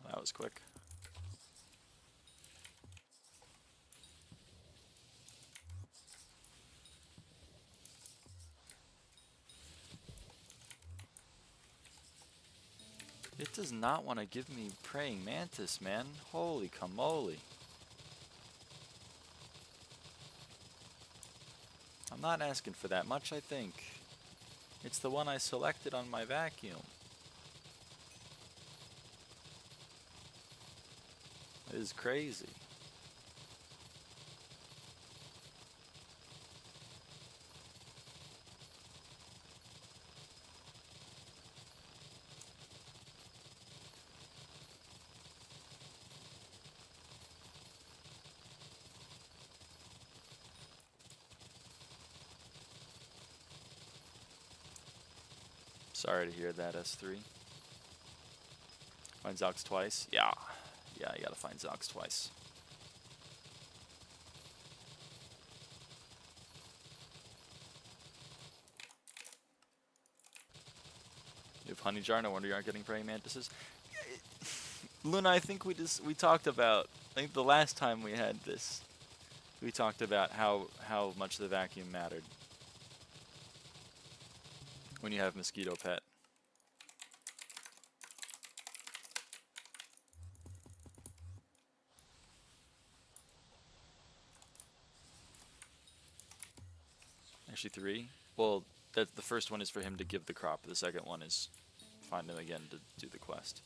That was quick. It does not want to give me Praying Mantis, man. Holy camole. I'm not asking for that much, I think. It's the one I selected on my vacuum. It is crazy. Sorry to hear that, S3. Find Zox twice? Yeah. Yeah, you gotta find Zox twice. Honey jar, no wonder you aren't getting praying mantises. Luna, I think we talked about, I think the last time we had this, we talked about how much the vacuum mattered when you have mosquito pet. Actually 3. Well, the first one is for him to give the crop. The second one is find him again to do the quest.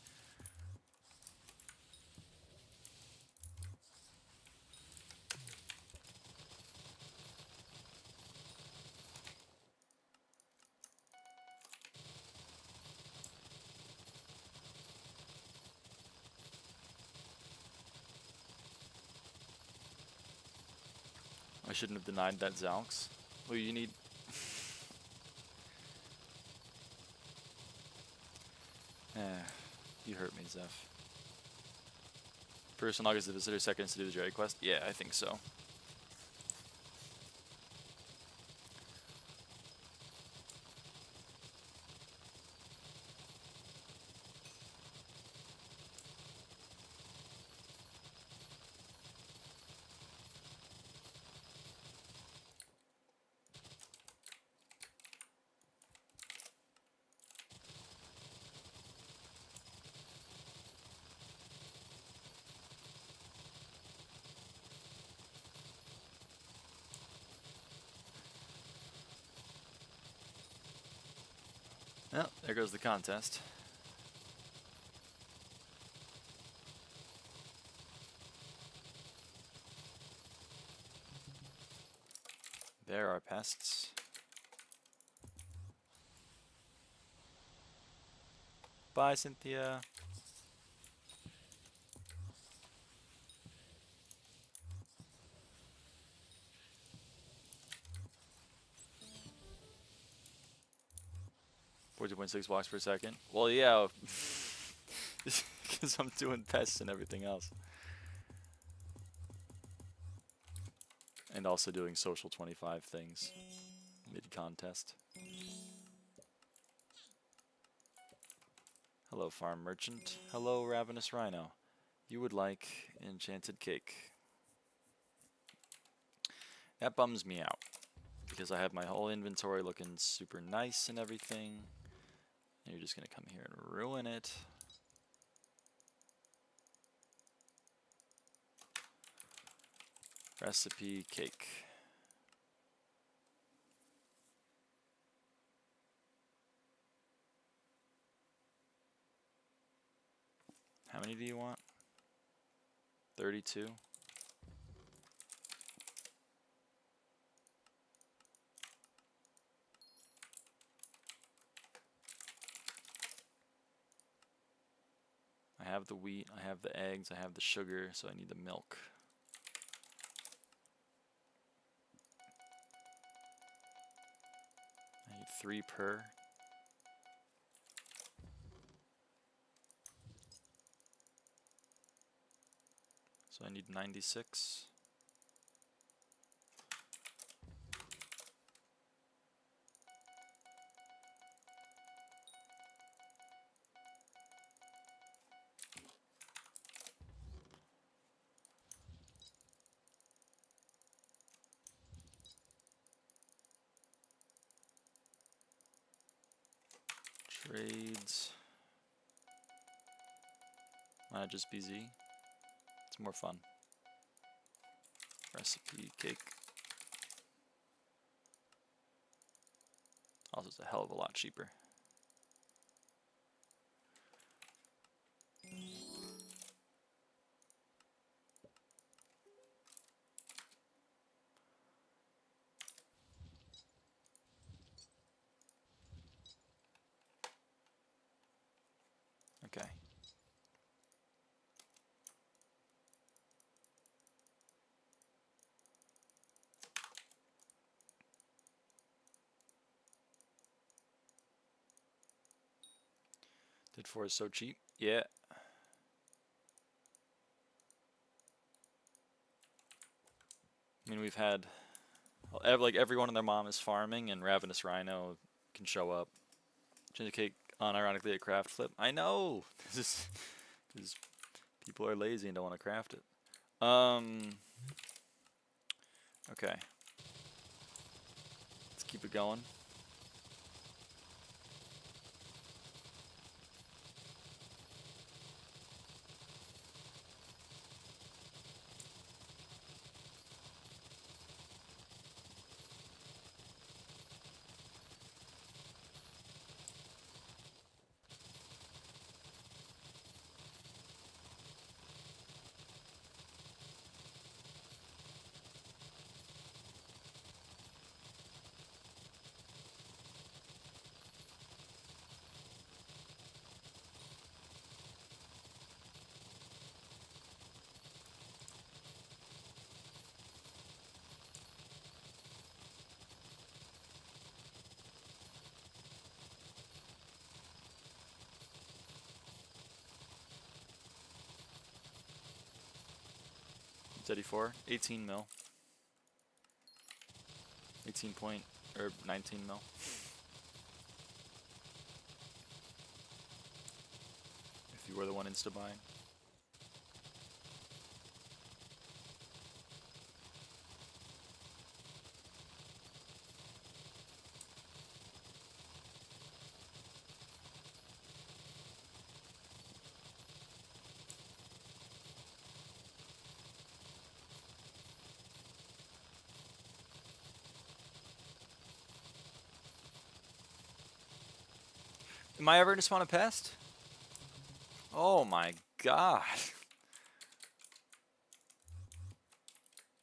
I shouldn't have denied that Zalx. Well, you need... you hurt me, Zeph. First unlock is the visitor, second is to do the Jerry quest? Yeah, I think so. Well, there goes the contest. There are pests. Bye, Cynthia. .6 blocks per second. Well, yeah, because I'm doing pests and everything else. And also doing social 25 things mid-contest. Hello, farm merchant. Hello, ravenous rhino. You would like enchanted cake. That bums me out, because I have my whole inventory looking super nice and everything. And you're just going to come here and ruin it. Recipe cake. How many do you want? 32? I have the wheat, I have the eggs, I have the sugar, so I need the milk. I need 3 per. So I need 96. Trades. Why not just BZ? It's more fun. Recipe cake. Also, it's a hell of a lot cheaper. Okay. Did 4 is so cheap? Yeah. I mean, we've had like everyone and their mom is farming, and Ravenous Rhino can show up. Ginger Cake, Unironically, a craft flip. I know. This people are lazy and don't want to craft it. Okay. Let's keep it going. Z84, 18 mil. 18 point, or 19 mil. If you were the one insta-buying. Am I ever going to spawn a pest? Oh my god.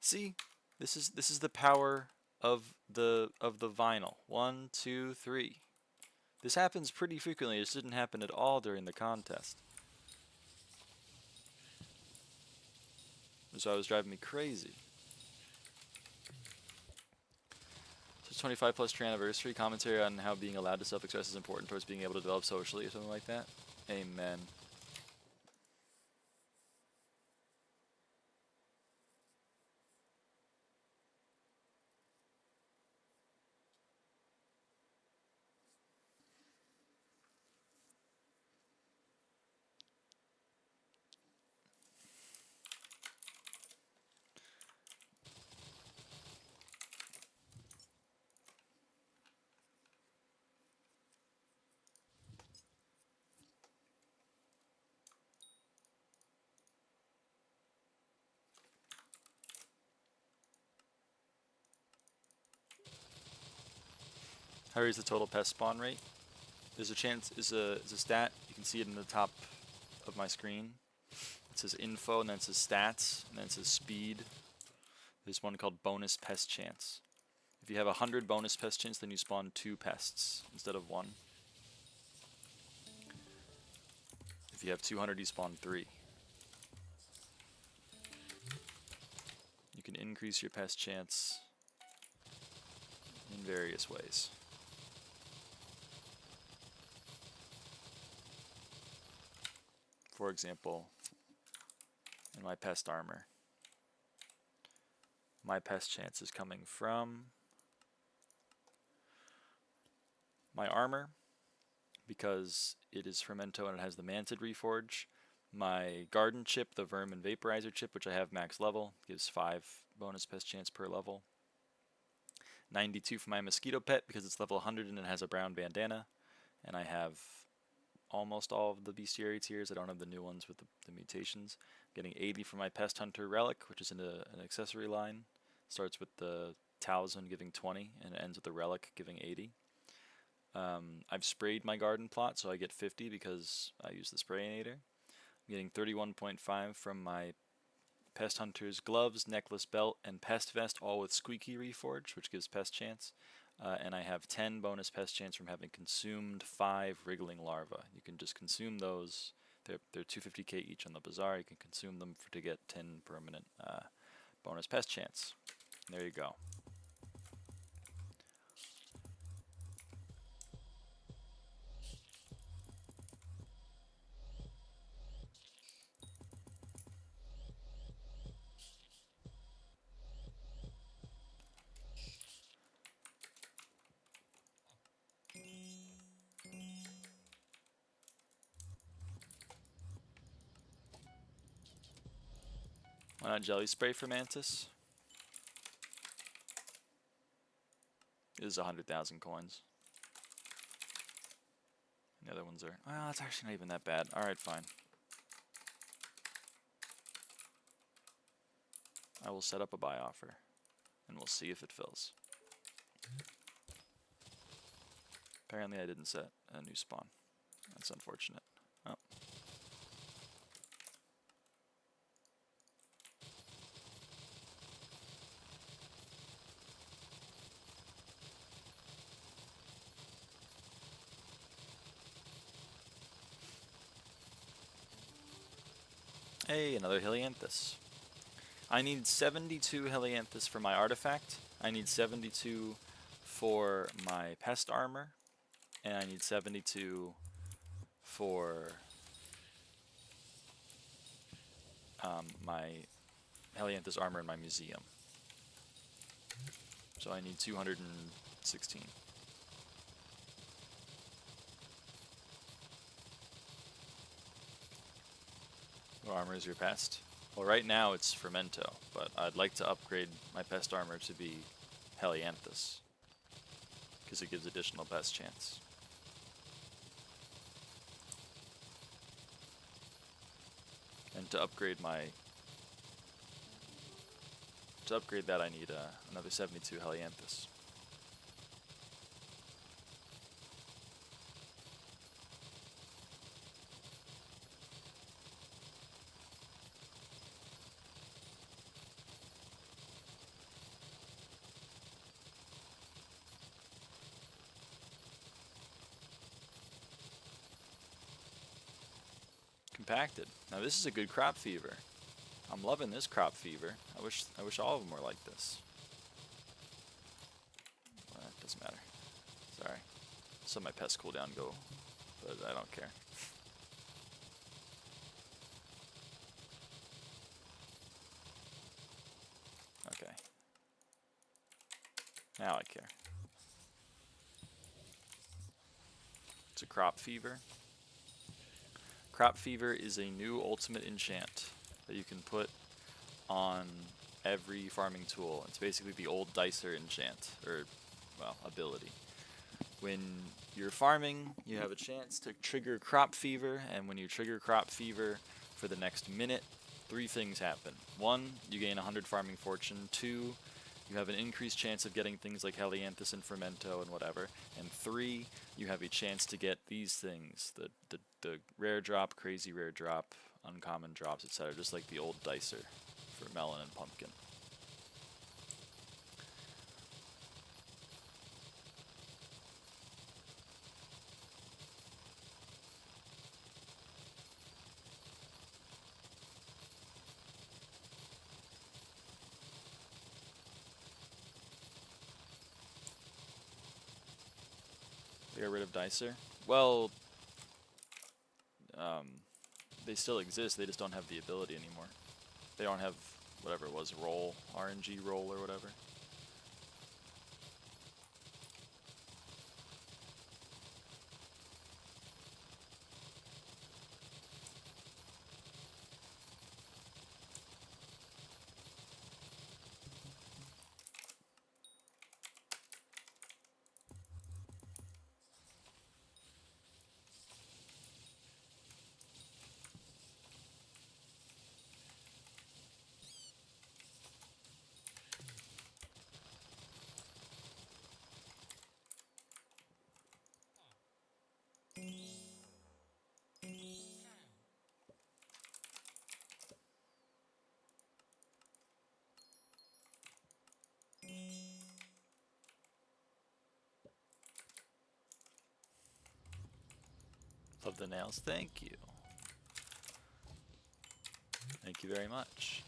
See? This is the power of the vinyl. 1, 2, 3. This happens pretty frequently. This didn't happen at all during the contest. So it was driving me crazy. So 25 plus year anniversary commentary on how being allowed to self-express is important towards being able to develop socially or something like that. Amen. How is the total pest spawn rate? There's a chance, is a stat, you can see it in the top of my screen. It says info, and then it says stats, and then it says speed. There's one called bonus pest chance. If you have 100 bonus pest chance, then you spawn 2 pests instead of 1. If you have 200, you spawn 3. You can increase your pest chance in various ways. For example, in my pest armor, my pest chance is coming from my armor, because it is Fermento and it has the Mantid Reforge. My garden chip, the Vermin Vaporizer chip, which I have max level, gives 5 bonus pest chance per level. 92 for my mosquito pet because it's level 100 and it has a brown bandana. And I have almost all of the bestiary tiers. I don't have the new ones with the mutations. Getting 80 for my pest hunter relic, which is in an accessory line. Starts with the talisman giving 20 and it ends with the relic giving 80. I've sprayed my garden plot, so I get 50 because I use the sprayinator. I'm getting 31.5 from my Pest Hunter's gloves, necklace, belt, and pest vest, all with squeaky reforge, which gives pest chance. And I have 10 bonus pest chance from having consumed 5 wriggling larvae. You can just consume those. They're 250k each on the bazaar. You can consume them to get 10 permanent bonus pest chance. And there you go. Why not jelly spray for Mantis? It is 100,000 coins. The other ones are... Well, it's actually not even that bad. Alright, fine. I will set up a buy offer. And we'll see if it fills. Apparently I didn't set a new spawn. That's unfortunate. Oh. Hey, another Helianthus. I need 72 Helianthus for my artifact. I need 72 for my pest armor. And I need 72 for my Helianthus armor in my museum. So I need 216. What armor is your pest? Well, right now it's Fermento, but I'd like to upgrade my pest armor to be Helianthus, because it gives additional pest chance. And to upgrade that I need another 72 Helianthus. Compacted. Now this is a good crop fever. I'm loving this crop fever. I wish all of them were like this. Well, that doesn't matter. Sorry. So my pest cooldown go, but I don't care. Okay. Now I care. It's a crop fever. Crop Fever is a new ultimate enchant that you can put on every farming tool. It's basically the old Dicer enchant, or, well, ability. When you're farming, you have a chance to trigger Crop Fever, and when you trigger Crop Fever for the next minute, 3 things happen. 1, you gain 100 farming fortune. 2, you have an increased chance of getting things like Helianthus and Fermento and whatever. And 3, you have a chance to get these things, the rare drop, crazy rare drop, uncommon drops, etc., just like the old Dicer for melon and pumpkin. They got rid of Dicer? Well, they still exist, they just don't have the ability anymore. They don't have whatever it was, roll, RNG roll or whatever. Love the nails, thank you. Thank you very much.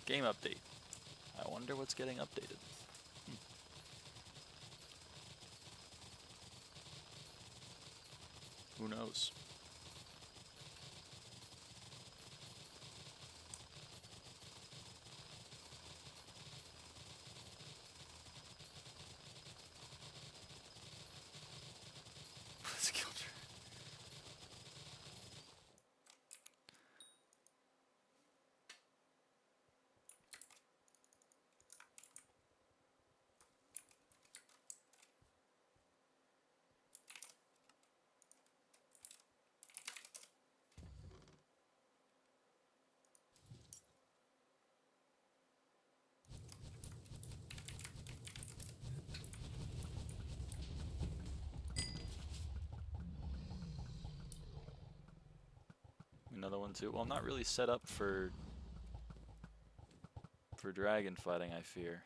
Game update. I wonder what's getting updated. Who knows? Skill tree. Another one too. Well, I'm not really set up for dragon fighting, I fear.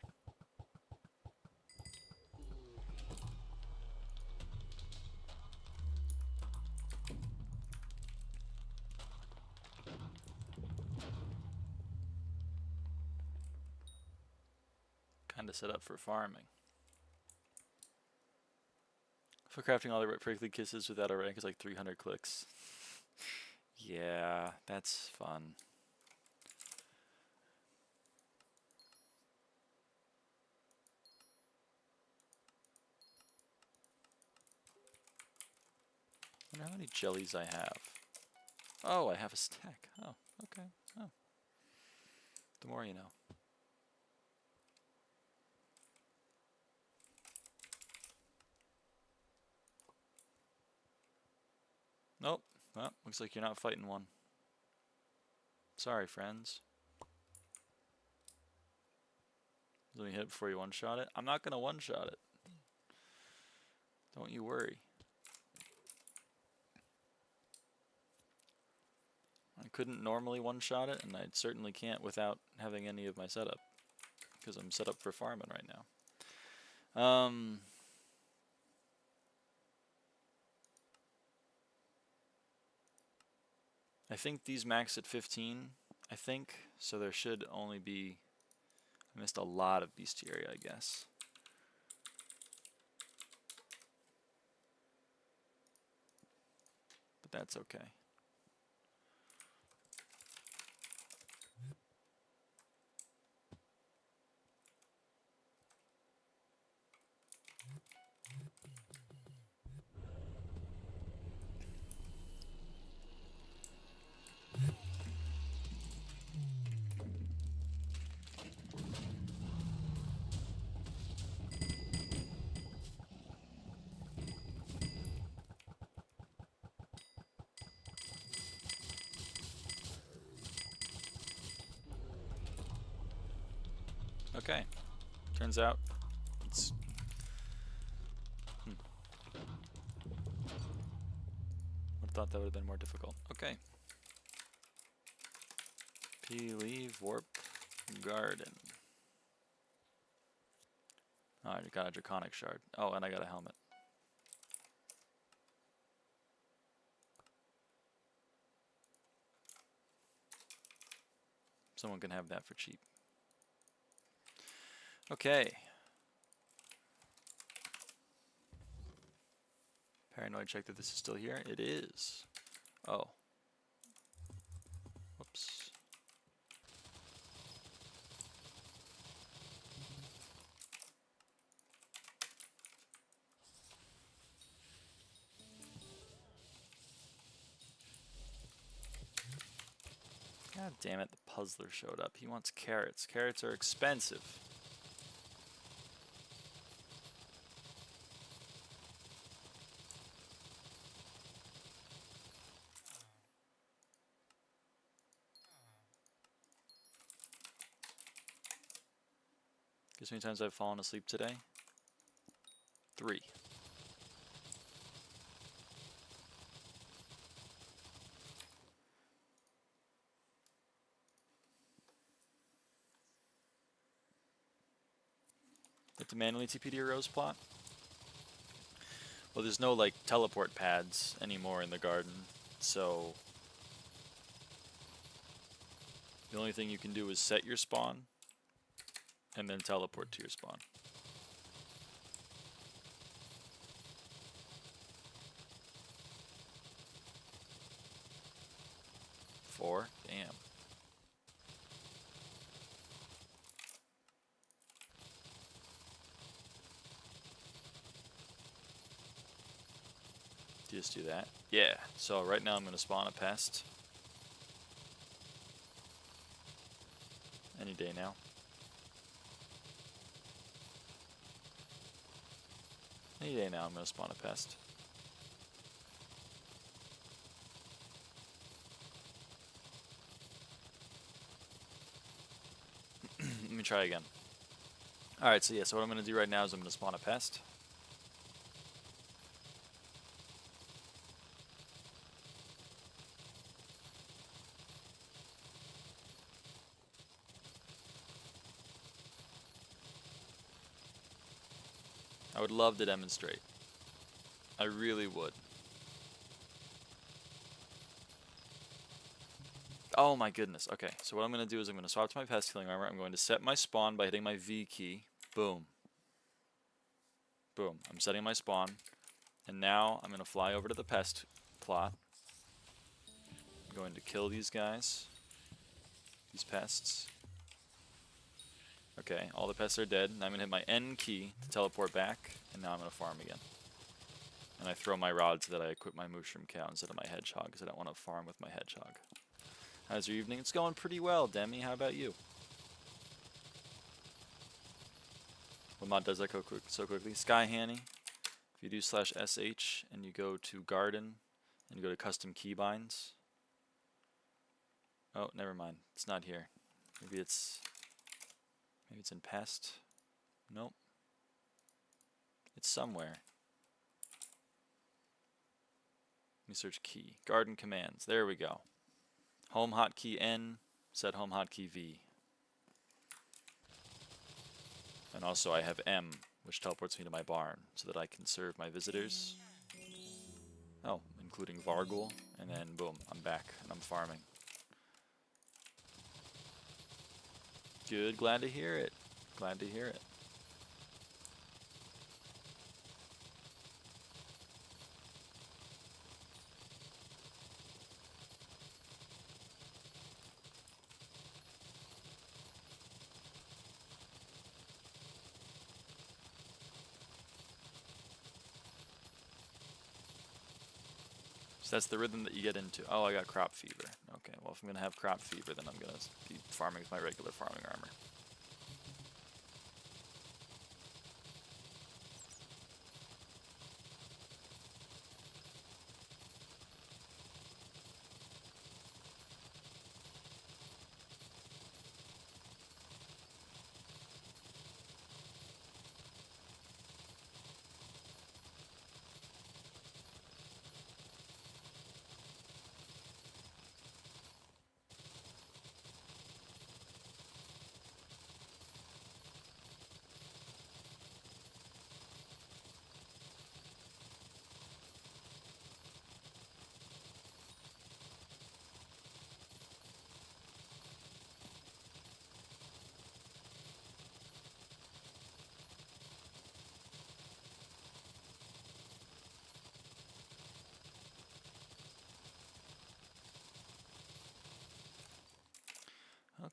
Kinda set up for farming. For crafting all the prickly kisses without a rank is like 300 clicks. Yeah, that's fun. I wonder how many jellies I have. Oh, I have a stack. Oh, okay. Oh. The more you know. Nope. Well, looks like you're not fighting one. Sorry, friends. Let me hit it before you one-shot it. I'm not going to one-shot it. Don't you worry. I couldn't normally one-shot it, and I certainly can't without having any of my setup. Because I'm set up for farming right now. I think these max at 15, I think. So there should only be... I missed a lot of bestiary, I guess. But that's okay. Okay. Turns out it's... Would have thought that would have been more difficult. Okay. Leave, warp, garden. Oh, I got a draconic shard. Oh, and I got a helmet. Someone can have that for cheap. Okay. Paranoid, check that this is still here. It is. Oh. Whoops. God damn it, the puzzler showed up. He wants carrots. Carrots are expensive. Guess how many times I've fallen asleep today? 3. Like to manually TP to your rose plot? Well, there's no like teleport pads anymore in the garden, so The only thing you can do is set your spawn and then teleport to your spawn. Four? Damn. Just do that. Yeah, so right now I'm going to spawn a pest. Any day now. Any day now I'm going to spawn a pest. Let me try again. Alright, so yeah, so what I'm going to do right now is I'm going to spawn a pest. I would love to demonstrate. I really would. Oh my goodness. Okay, so what I'm going to do is I'm going to swap to my pest healing armor. I'm going to set my spawn by hitting my V key. Boom. Boom. I'm setting my spawn. And now I'm going to fly over to the pest plot. I'm going to kill these guys. These pests. Okay, all the pests are dead. And I'm going to hit my N key to teleport back. And now I'm going to farm again. And I throw my rod so that I equip my mushroom cow instead of my hedgehog, because I don't want to farm with my hedgehog. How's your evening? It's going pretty well, Demi. How about you? What mod does that go so quickly? SkyHanni. If you do /sh and you go to garden and you go to custom keybinds. Oh, never mind. It's not here. Maybe it's in pest. Nope. It's somewhere. Let me search key. Garden commands. There we go. Home hotkey N, set home hotkey V. And also I have M, which teleports me to my barn, so that I can serve my visitors. Oh, including Vargul, and then boom, I'm back, and I'm farming. Good, glad to hear it. Glad to hear it. So that's the rhythm that you get into. Oh, I got crop fever. Okay, well if I'm going to have crop fever, then I'm going to be farming with my regular farming armor.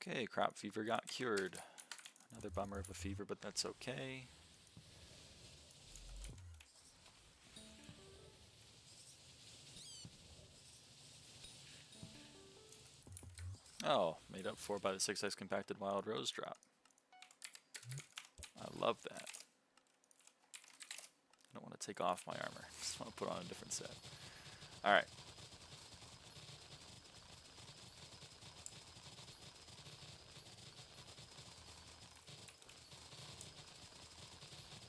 Okay, crop fever got cured. Another bummer of a fever, but that's okay. Oh, made up for by the 6x compacted wild rose drop. I love that. I don't want to take off my armor. Just want to put on a different set. Alright.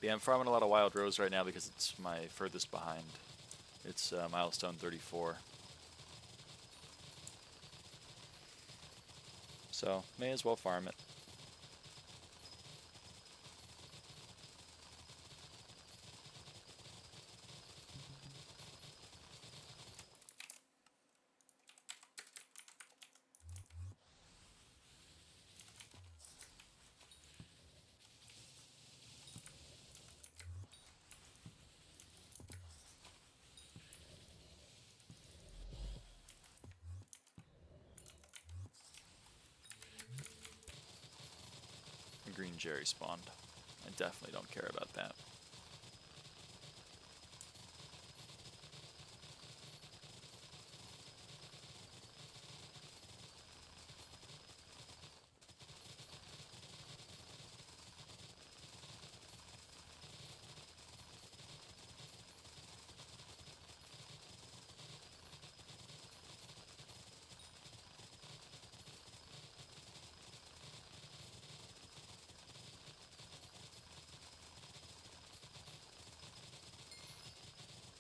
Yeah, I'm farming a lot of wild rose right now because it's my furthest behind. It's milestone 34. So, may as well farm it. green cherry spawned. I definitely don't care about that.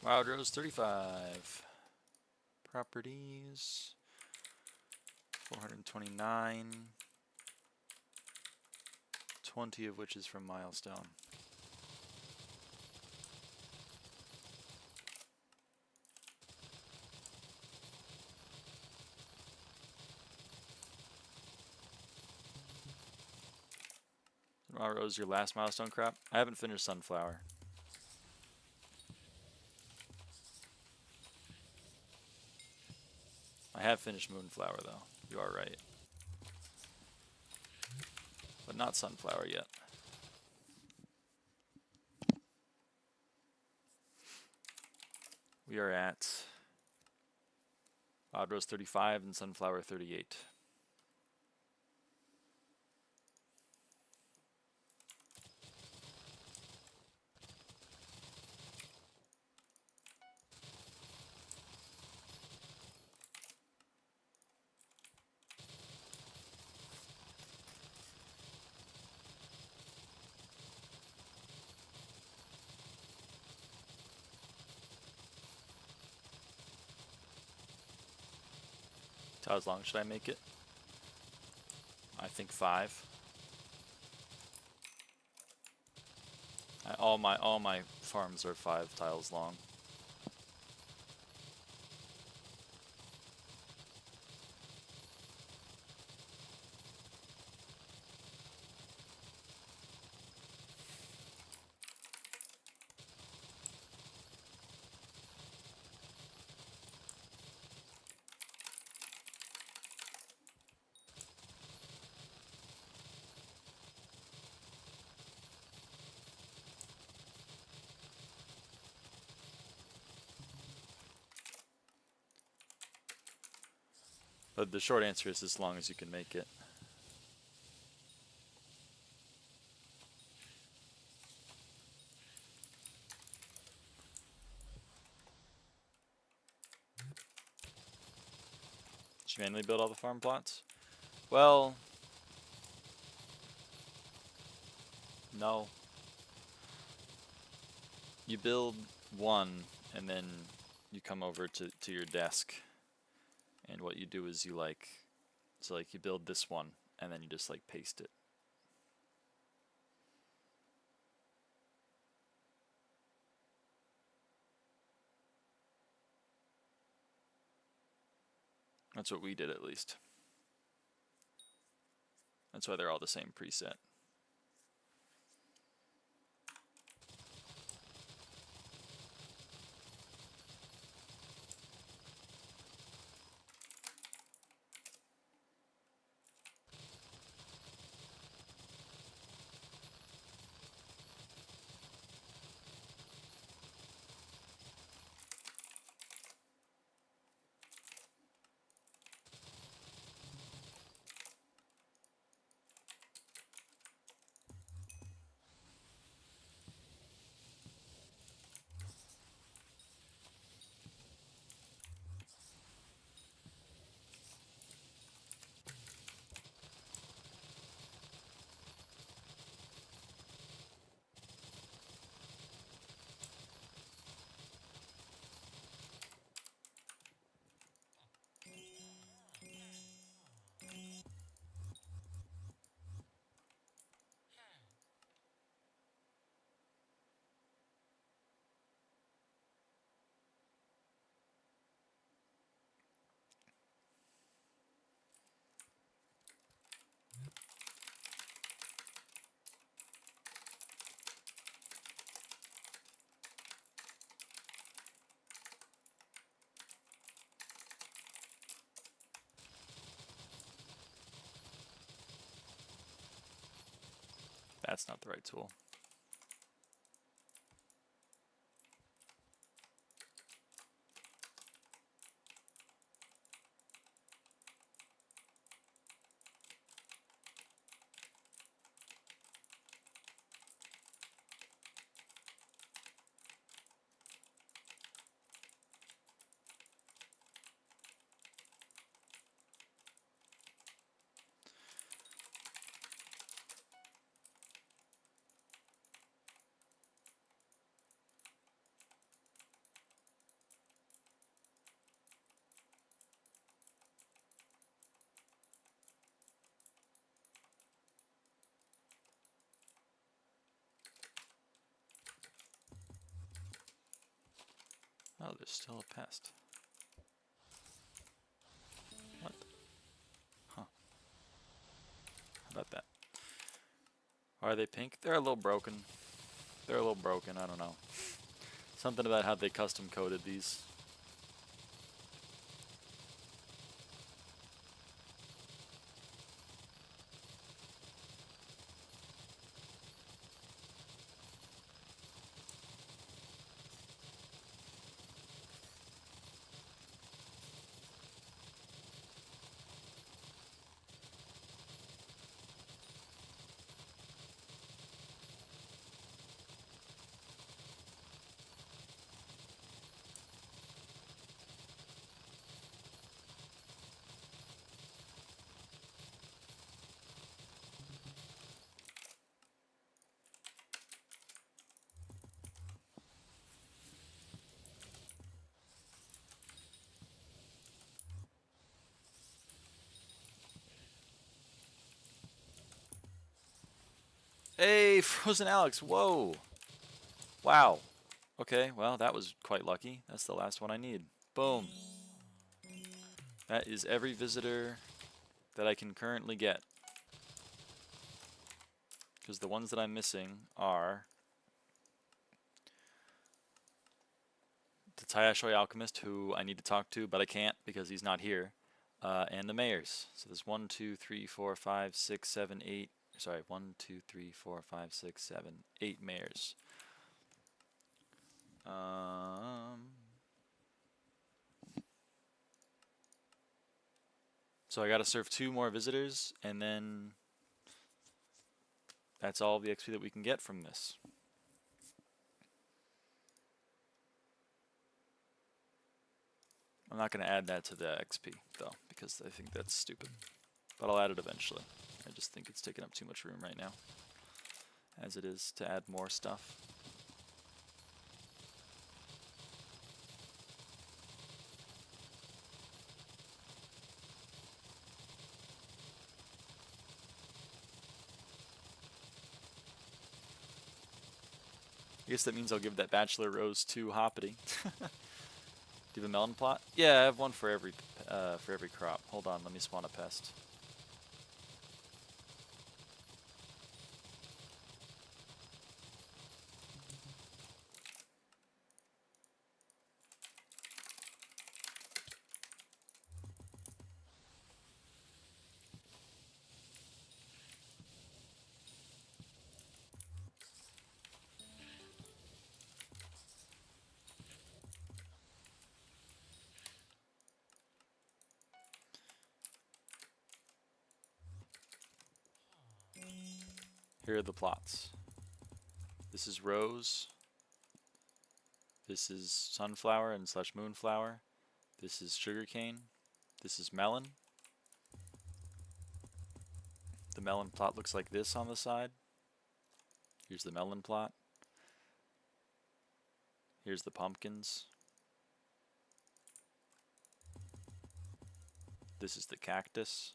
Wild Rose 35. Properties. 429. 20 of which is from Milestone. Wild Rose, your last Milestone crop? I haven't finished Sunflower. I have finished Moonflower though. You are right. But not Sunflower yet. We are at Wild Rose 35 and Sunflower 38. How long should I make it? I think 5. All my farms are 5 tiles long. But the short answer is as long as you can make it. Did you manually build all the farm plots? Well, no. You build one and then you come over to your desk, and what you do is you you build this one and then you just like paste it. That's what we did, at least. That's why they're all the same preset. That's not the right tool. Oh, there's still a pest. What? Huh. How about that? Are they pink? They're a little broken. They're a little broken, I don't know. Something about how they custom coded these. Hey, Frozen Alex, whoa. Wow. Okay, well, that was quite lucky. That's the last one I need. Boom. That is every visitor that I can currently get. Because the ones that I'm missing are the Tayashoi Alchemist, who I need to talk to, but I can't because he's not here, and the mayors. So there's 1, 2, 3, 4, 5, 6, 7, 8. Sorry, 1, 2, 3, 4, 5, 6, 7, 8 mayors. So I gotta serve 2 more visitors, and then that's all the XP that we can get from this. I'm not going to add that to the XP, though, because I think that's stupid. But I'll add it eventually. I just think it's taking up too much room right now, as it is to add more stuff. I guess that means I'll give that Bachelor Rose to Hoppity. Do you have a melon plot? Yeah, I have one for every crop. Hold on, let me spawn a pest. Here are the plots. This is rose. This is sunflower and / moonflower. This is sugarcane. This is melon. The melon plot looks like this on the side. Here's the melon plot. Here's the pumpkins. This is the cactus.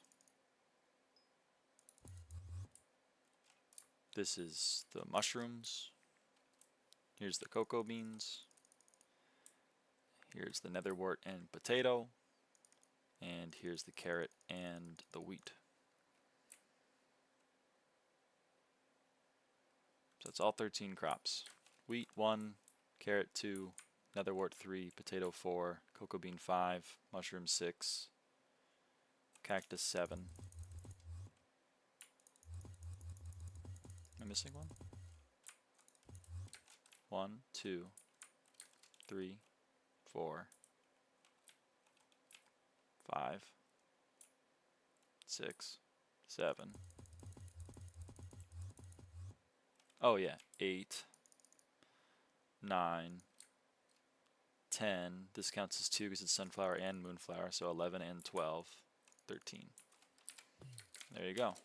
This is the mushrooms. Here's the cocoa beans. Here's the netherwort and potato. And here's the carrot and the wheat. So it's all 13 crops. Wheat 1, carrot 2, netherwort 3, potato 4, cocoa bean 5, mushroom 6, cactus 7. I missing one? 1, 2, 3, 4, 5, 6, 7. Oh yeah, 8, 9, 10. This counts as 2 because it's sunflower and moonflower, so 11 and 12, 13. There you go.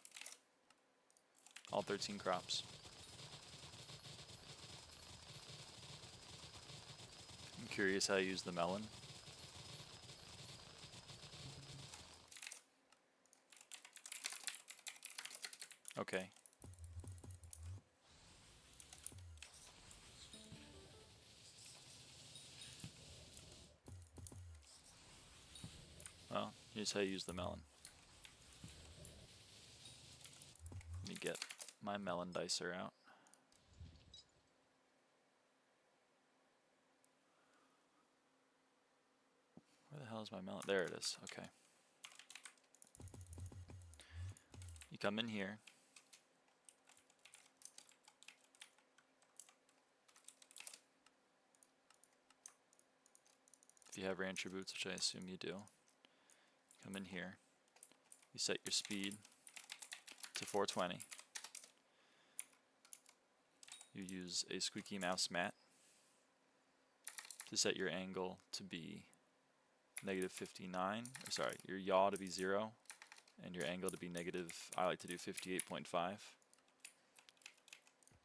All 13 crops. I'm curious how you use the melon. Okay. Well, here's how you use the melon. Let me get my melon dicer out. Where the hell is my melon? There it is. Okay. You come in here. If you have rancher boots, which I assume you do, come in here. You set your speed to 420. You use a squeaky mouse mat to set your angle to be -59, or sorry, your yaw to be 0, and your angle to be negative, I like to do 58.5.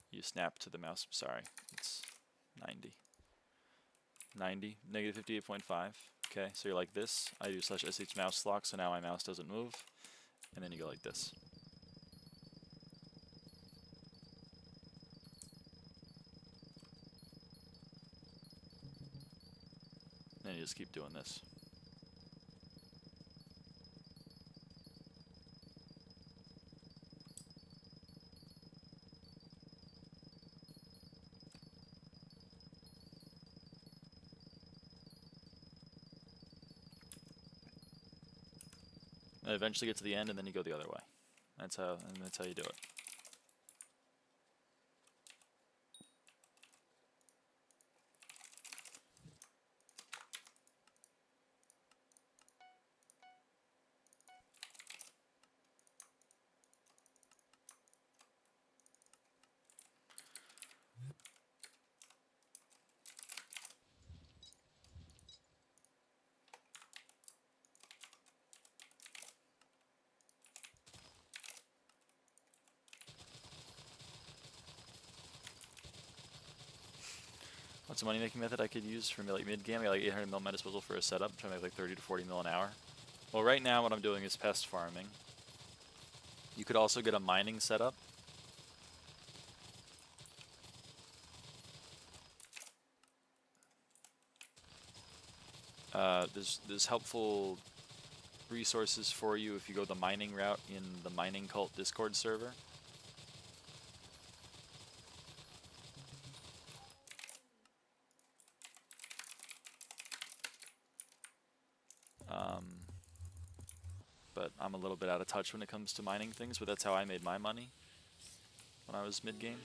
You snap to the mouse, sorry, it's 90. 90, -58.5. Okay, so you're like this. I do /sh mouse lock, so now my mouse doesn't move. And then you go like this. And then you just keep doing this. And eventually get to the end, and then you go the other way. That's how you do it. What's a money making method I could use for like mid game? I got like 800 mil meta disposal for a setup, trying to make like 30 to 40 mil an hour. Well, right now what I'm doing is pest farming. You could also get a mining setup. There's helpful resources for you if you go the mining route in the Mining Cult Discord server. But I'm a little bit out of touch when it comes to mining things, but that's how I made my money when I was mid-game.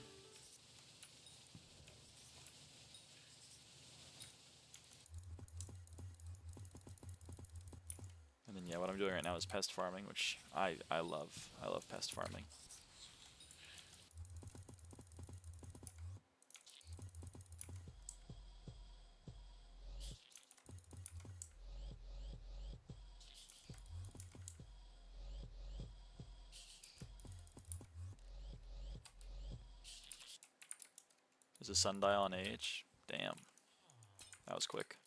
And then yeah, what I'm doing right now is pest farming, which I love. I love pest farming. There's a sundial on AH. Damn. That was quick.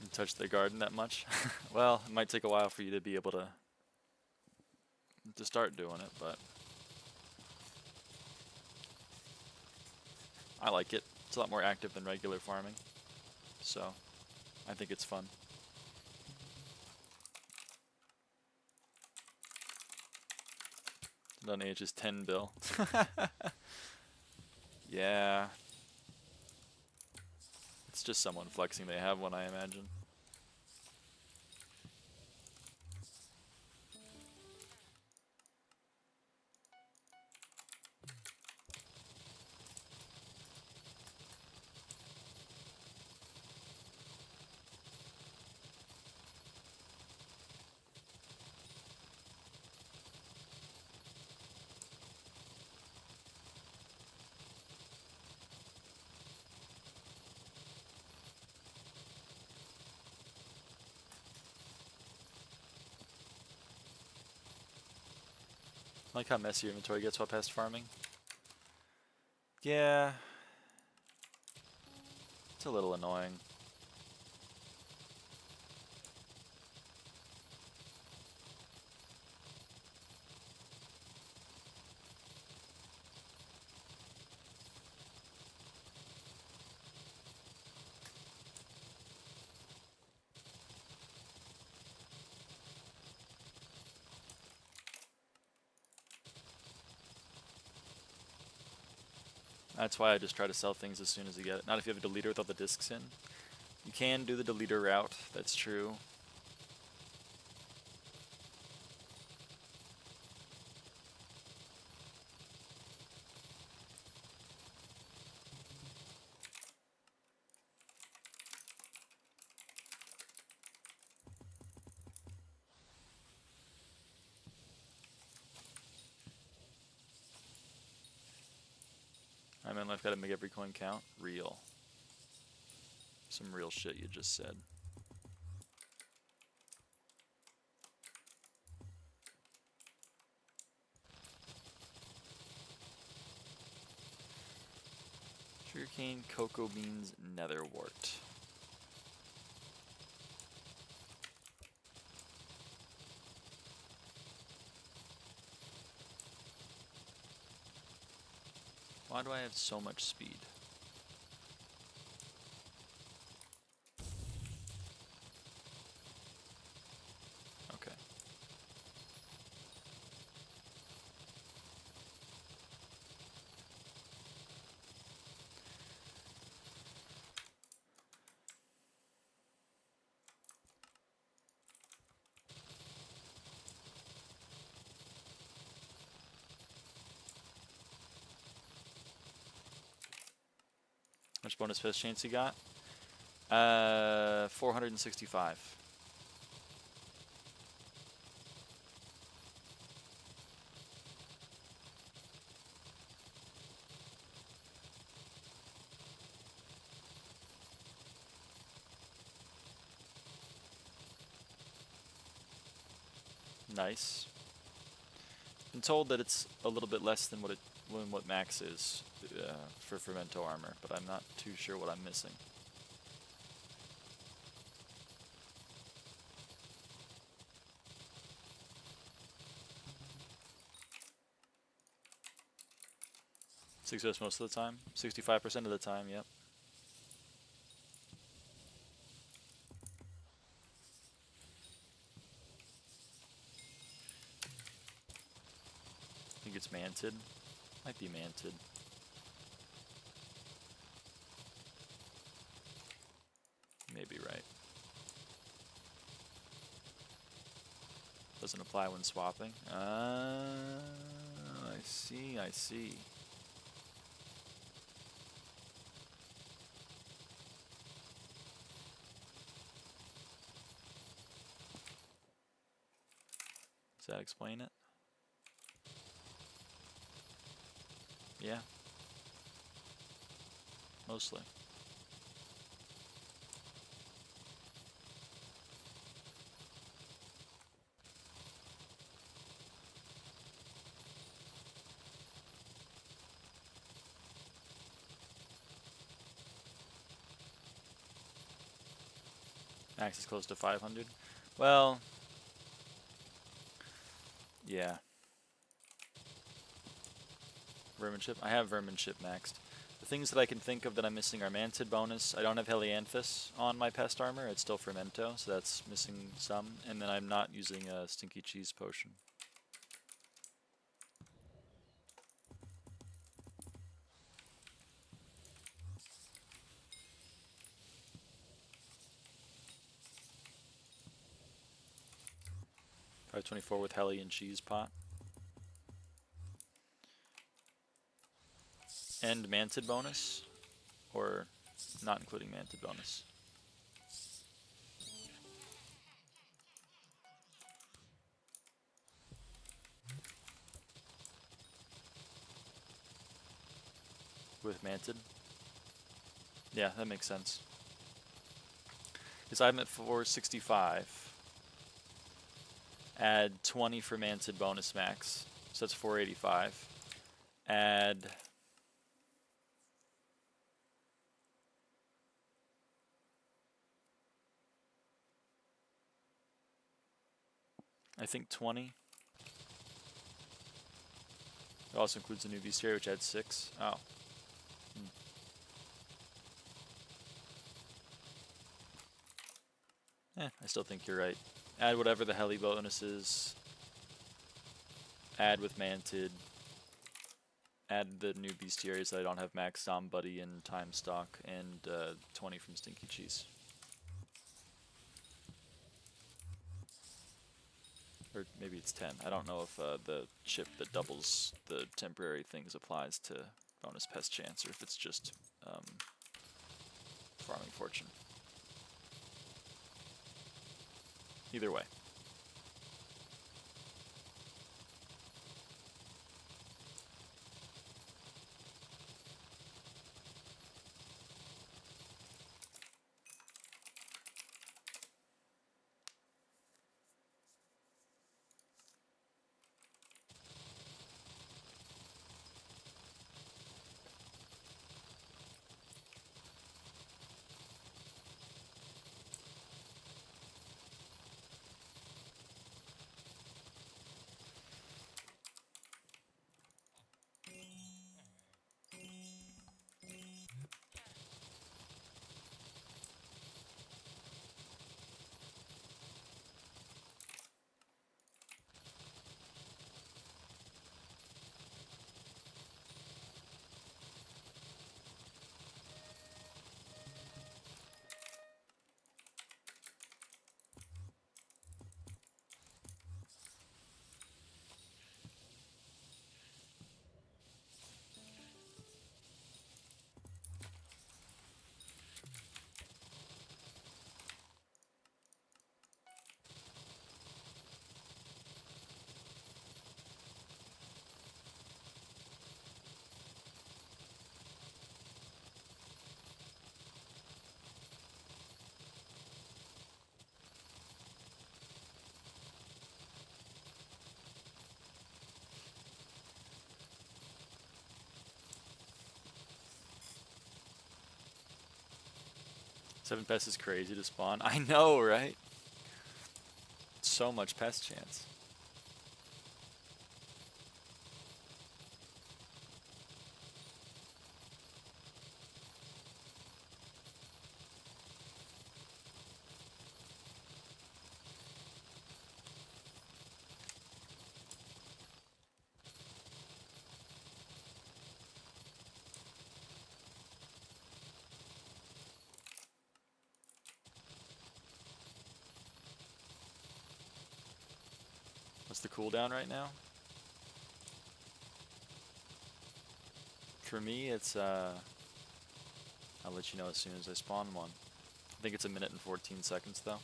You touch the garden that much? Well, it might take a while for you to be able to start doing it, but I like it. It's a lot more active than regular farming, so I think it's fun. on H's 10 bill. Yeah. It's just someone flexing they have one, I imagine. I like how messy your inventory gets while pest farming. Yeah. It's a little annoying. That's why I just try to sell things as soon as you get it. Not if you have a deleter with all the discs in. You can do the deleter route, that's true. I mean, I've got to make every coin count. Real. Some real shit you just said. Sugarcane, cocoa beans, netherwort. Why do I have so much speed? Okay. How much bonus fist chance you got? 465. Nice. Been told that it's a little bit less than what max is for Fermento armor, but I'm not too sure what I'm missing. Success most of the time? 65% of the time, yep. I think it's manted. Might be manted. Maybe right. Doesn't apply when swapping. I see, I see. Does that explain it? Yeah. Mostly. Max is close to 500. Well, yeah. Verminship. I have Verminship maxed. The things that I can think of that I'm missing are Mantid bonus. I don't have Helianthus on my pest armor. It's still Fermento, so that's missing some. And then I'm not using a Stinky Cheese Potion. 524 with heli and cheese pot. And manted bonus, or not including manted bonus. With manted. Yeah, that makes sense. Because I'm at 465. Add 20 for manted bonus max, so that's 485. Add I think 20. It also includes a new bestiary, which adds 6. Oh. I still think you're right. Add whatever the heli bonus is. Add with manted. Add the new bestiaries that I don't have maxed on, Buddy and Time Stock, and 20 from Stinky Cheese. Or maybe it's 10. I don't know if the chip that doubles the temporary things applies to bonus pest chance, or if it's just farming fortune. Either way. Seven pests is crazy to spawn. I know, right? So much pest chance. What's the cooldown right now? For me, it's, I'll let you know as soon as I spawn one. I think it's 1 minute and 14 seconds, though.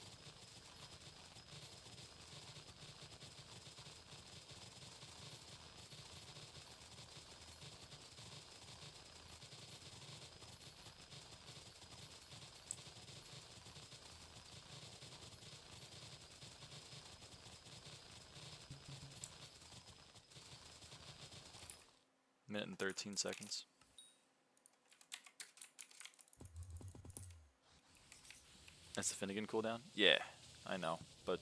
Minute and 13 seconds. That's the Finnegan cooldown? Yeah, I know, but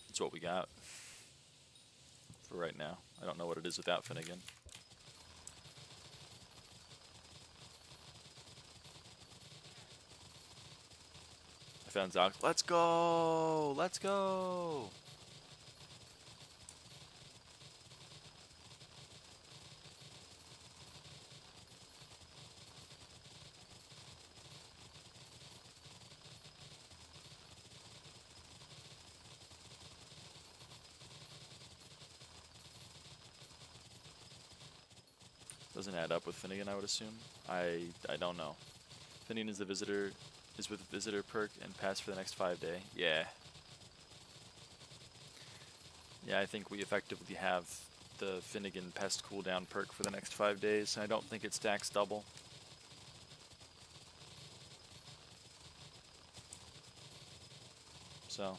it's what we got for right now. I don't know what it is without Finnegan. I found Zox. Let's go! Let's go! Doesn't add up with Finnegan, I would assume. I don't know. Finnegan is with the visitor perk and pass for the next 5 day. Yeah. Yeah, I think we effectively have the Finnegan pest cooldown perk for the next 5 days. I don't think it stacks double. So,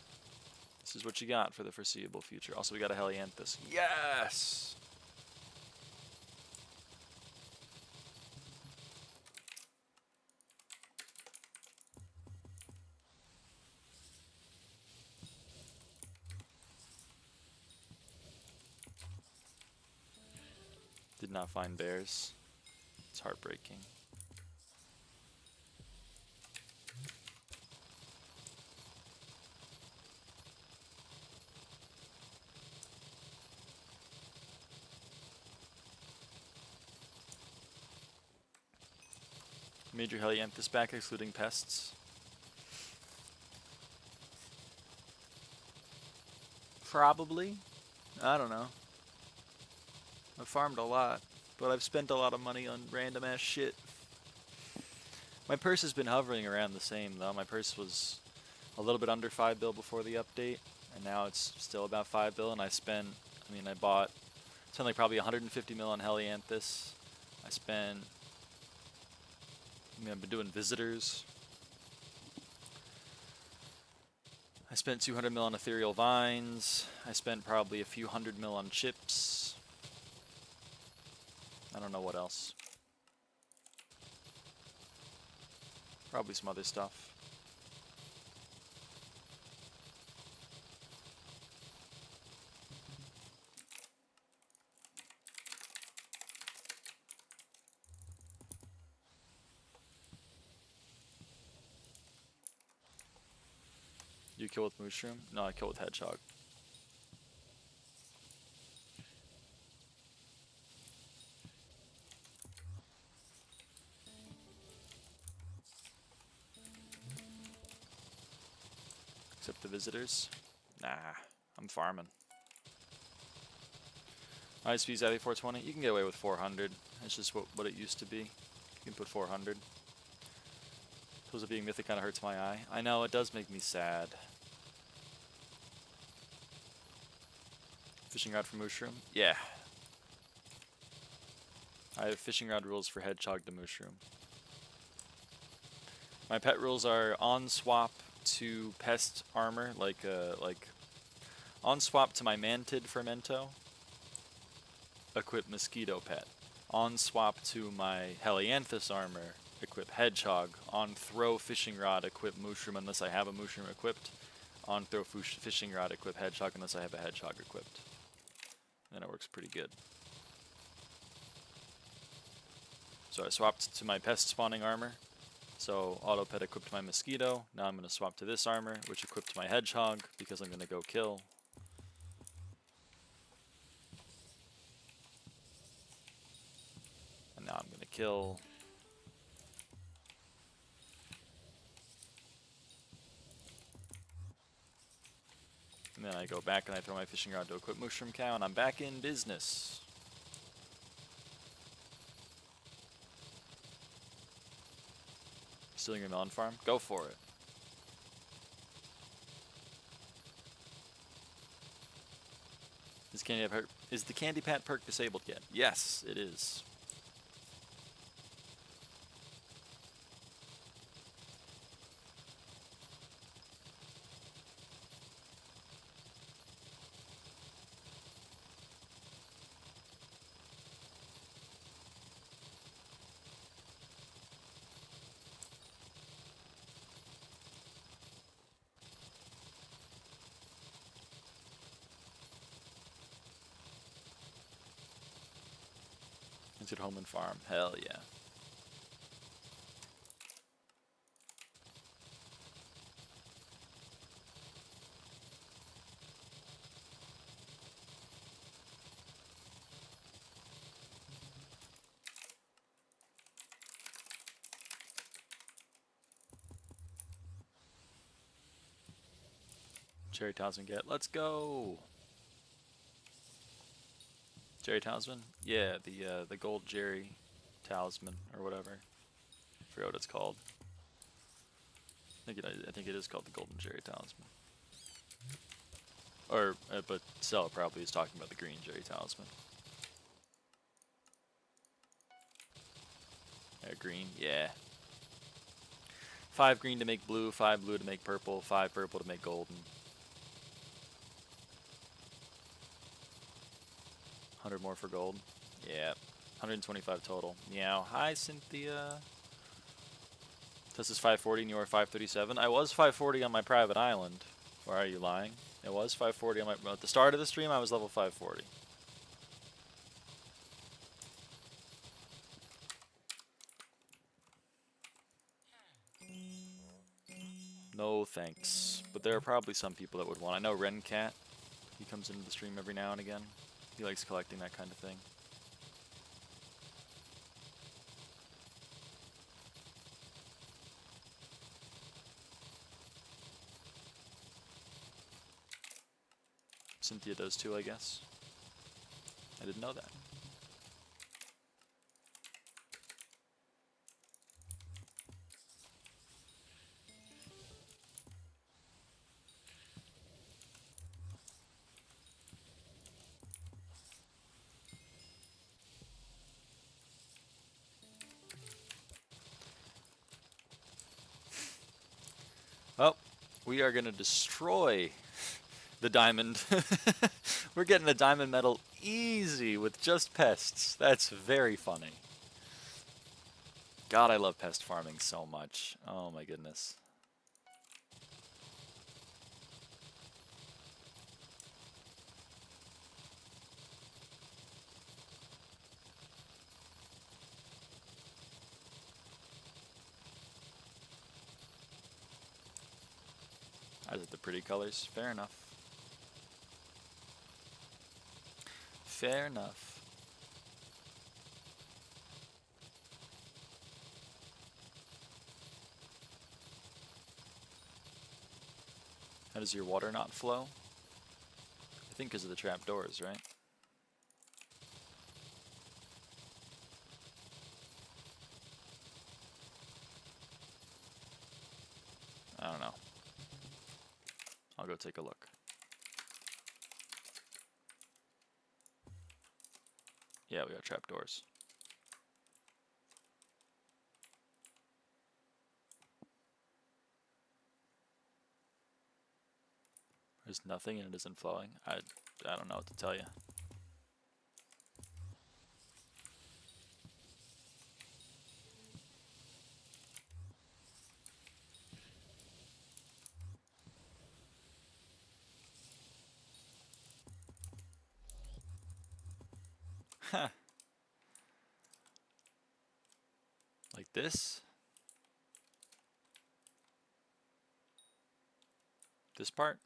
this is what you got for the foreseeable future. Also, we got a Helianthus. Yes! Did not find bears. It's heartbreaking. Major Helianthus back, excluding pests. Probably. I don't know. I've farmed a lot, but I've spent a lot of money on random ass shit. My purse has been hovering around the same though. My purse was a little bit under 5 bill before the update, and now it's still about 5 bill, and I spent like probably 150 mil on Helianthus. I've been doing visitors. I spent 200 mil on ethereal vines. I spent probably a few hundred mil on chips. I don't know what else. Probably some other stuff. You kill with mushroom? No, I kill with hedgehog. Except the visitors? Nah, I'm farming. ISP is at 420. You can get away with 400. That's just what it used to be. You can put 400. Supposed to being mythic kind of hurts my eye. I know, it does make me sad. Fishing rod for mushroom? Yeah. I have fishing rod rules for hedgehog to mushroom. My pet rules are on swap to pest armor, like on swap to my mantid fermento, equip mosquito pet. On swap to my Helianthus armor, equip hedgehog. On throw fishing rod, equip mushroom unless I have a mushroom equipped. On throw fishing rod, equip hedgehog unless I have a hedgehog equipped. And it works pretty good. So I swapped to my pest spawning armor. So auto pet equipped my mosquito. Now I'm going to swap to this armor, which equipped my hedgehog because I'm going to go kill. And now I'm going to kill. And then I go back and I throw my fishing rod to equip mushroom cow, and I'm back in business. Stealing your melon farm? Go for it. Is the candy pat perk disabled yet? Yes, it is. It's at home and farm. Hell yeah. Cherry Townsend get. Let's go. Jerry Talisman? Yeah, the gold Jerry Talisman or whatever. I forgot what it's called. I think it is called the Golden Jerry Talisman. Or, but Stella probably is talking about the green Jerry Talisman. Green, yeah. 5 green to make blue, 5 blue to make purple, 5 purple to make golden. 100 more for gold. Yeah. 125 total. Meow. Hi, Cynthia. This is 540 and you are 537. I was 540 on my private island. Why are you lying? It was 540 on my... At the start of the stream, I was level 540. No thanks. But there are probably some people that would want. I know Rencat. He comes into the stream every now and again. He likes collecting that kind of thing. Cynthia does too, I guess. I didn't know that. Well, we are going to destroy the diamond. We're getting a diamond medal easy with just pests. That's very funny. God, I love pest farming so much. Oh my goodness. Are the pretty colors? Fair enough. Fair enough. How does your water not flow? I think because of the trapdoors, right? I don't know. I'll go take a look. Yeah, we got trapdoors. There's nothing and it isn't flowing. I don't know what to tell you. Huh. Like this? This part?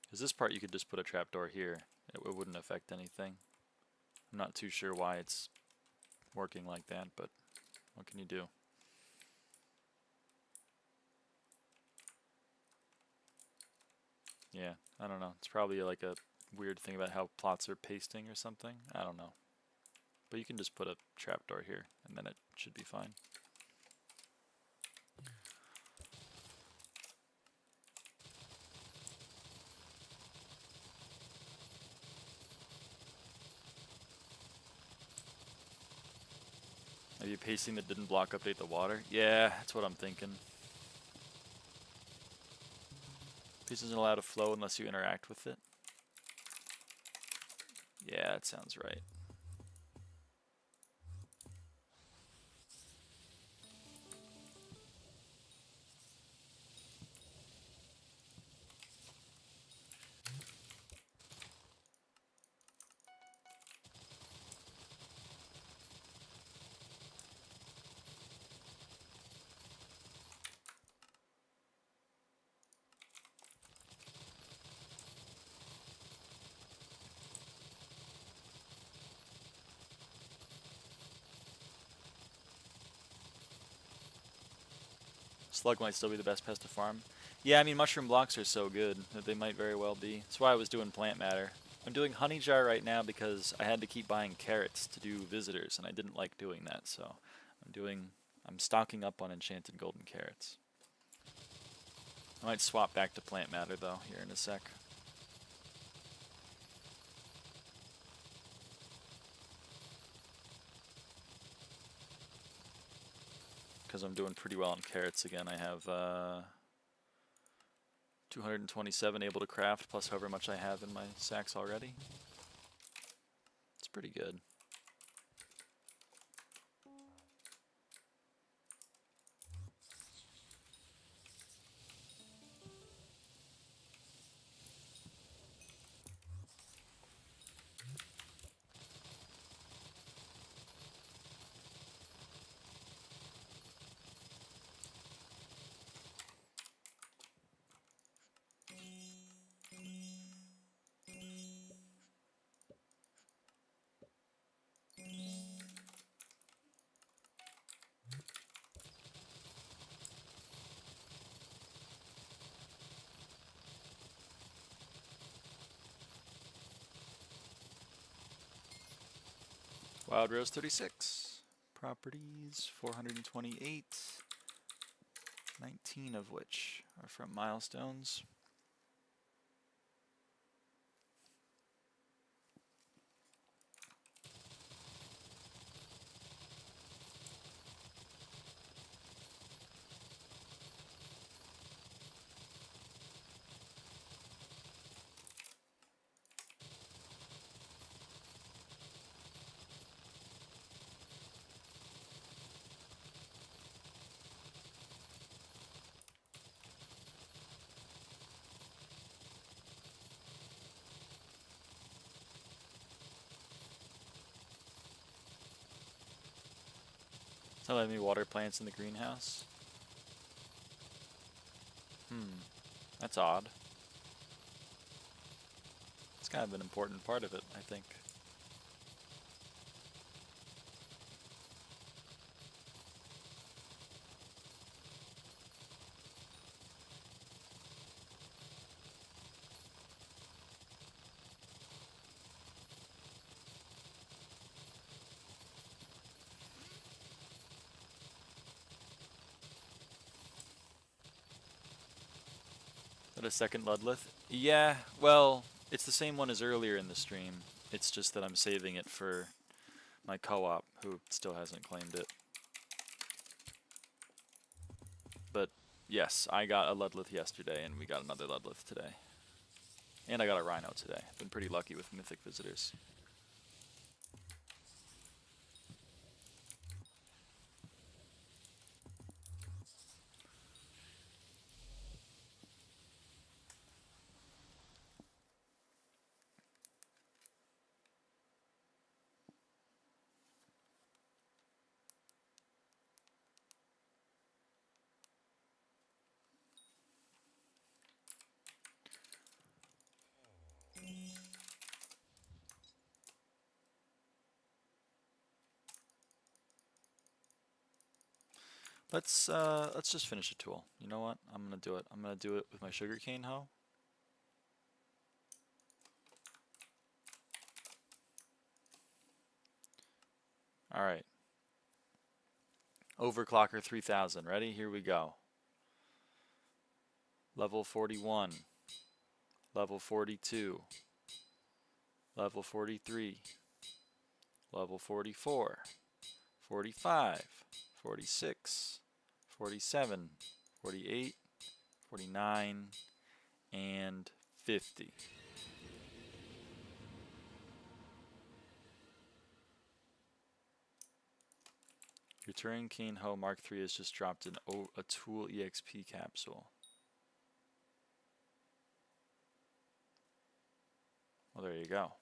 Because this part you could just put a trapdoor here. It wouldn't affect anything. I'm not too sure why it's working like that, but what can you do? Yeah, I don't know. It's probably like a weird thing about how plots are pasting or something. I don't know. But you can just put a trapdoor here, and then it should be fine. Maybe pasting that didn't block update the water? Yeah, that's what I'm thinking. Pasting isn't allowed to flow unless you interact with it. Yeah, that sounds right. Slug might still be the best pest to farm. Yeah, I mean, mushroom blocks are so good that they might very well be. That's why I was doing plant matter. I'm doing honey jar right now because I had to keep buying carrots to do visitors, and I didn't like doing that, so I'm stocking up on enchanted golden carrots. I might swap back to plant matter though here in a sec. Because I'm doing pretty well on carrots again. I have 227 able to craft plus however much I have in my sacks already. It's pretty good. Wild Rose 36. Properties 428. 19 of which are from milestones. So let me water plants in the greenhouse. That's odd. It's kind of an important part of it, I think. A second Ludlith? Yeah, well, it's the same one as earlier in the stream. It's just that I'm saving it for my co-op, who still hasn't claimed it. But yes, I got a Ludlith yesterday, and we got another Ludlith today. And I got a Rhino today. I've been pretty lucky with Mythic visitors. Let's just finish a tool. You know what? I'm gonna do it. I'm gonna do it with my sugarcane hoe. Alright. Overclocker 3000. Ready? Here we go. Level 41. Level 42. Level 43. Level 44. 45. 46. 47. 48. 49. And 50. Your Turing Cane Hoe Mark III has just dropped a Tool EXP capsule. Well, there you go.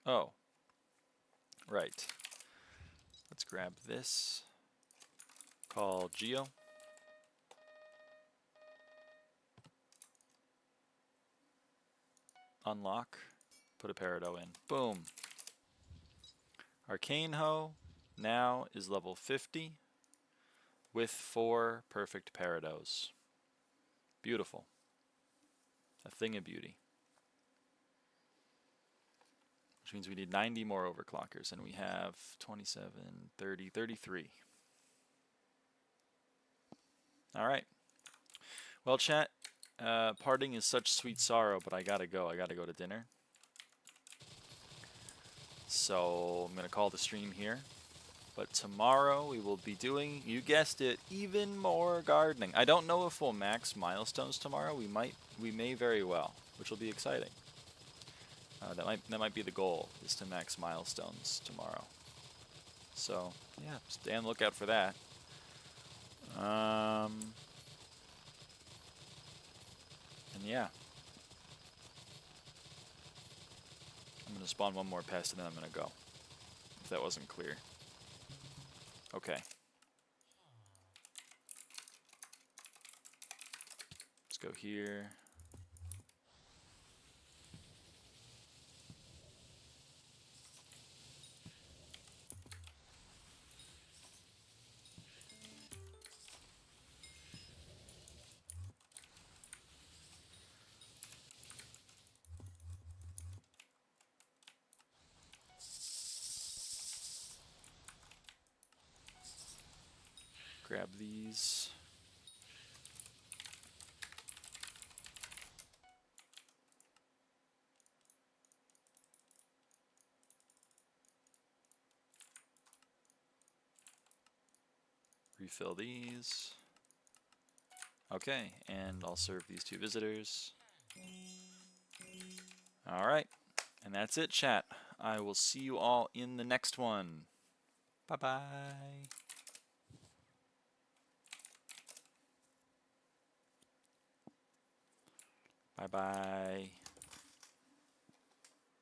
Oh, right. Let's grab this. Call Geo. Unlock. Put a Peridot in. Boom. Arcane Hoe now is level 50 with 4 perfect Peridots. Beautiful. A thing of beauty. Which means we need 90 more overclockers, and we have 27, 30, 33. Alright. Well, chat, parting is such sweet sorrow, but I gotta go. I gotta go to dinner. So I'm gonna call the stream here. But tomorrow we will be doing, you guessed it, even more gardening. I don't know if we'll max milestones tomorrow. We may very well, which will be exciting. That might be the goal, is to max milestones tomorrow. So yeah, stay on the lookout for that. And yeah, I'm gonna spawn one more pest and then I'm gonna go. If that wasn't clear. Okay. Let's go here. Grab these. Refill these. Okay, and I'll serve these 2 visitors. Alright, and that's it, chat. I will see you all in the next one. Bye-bye. Bye-bye.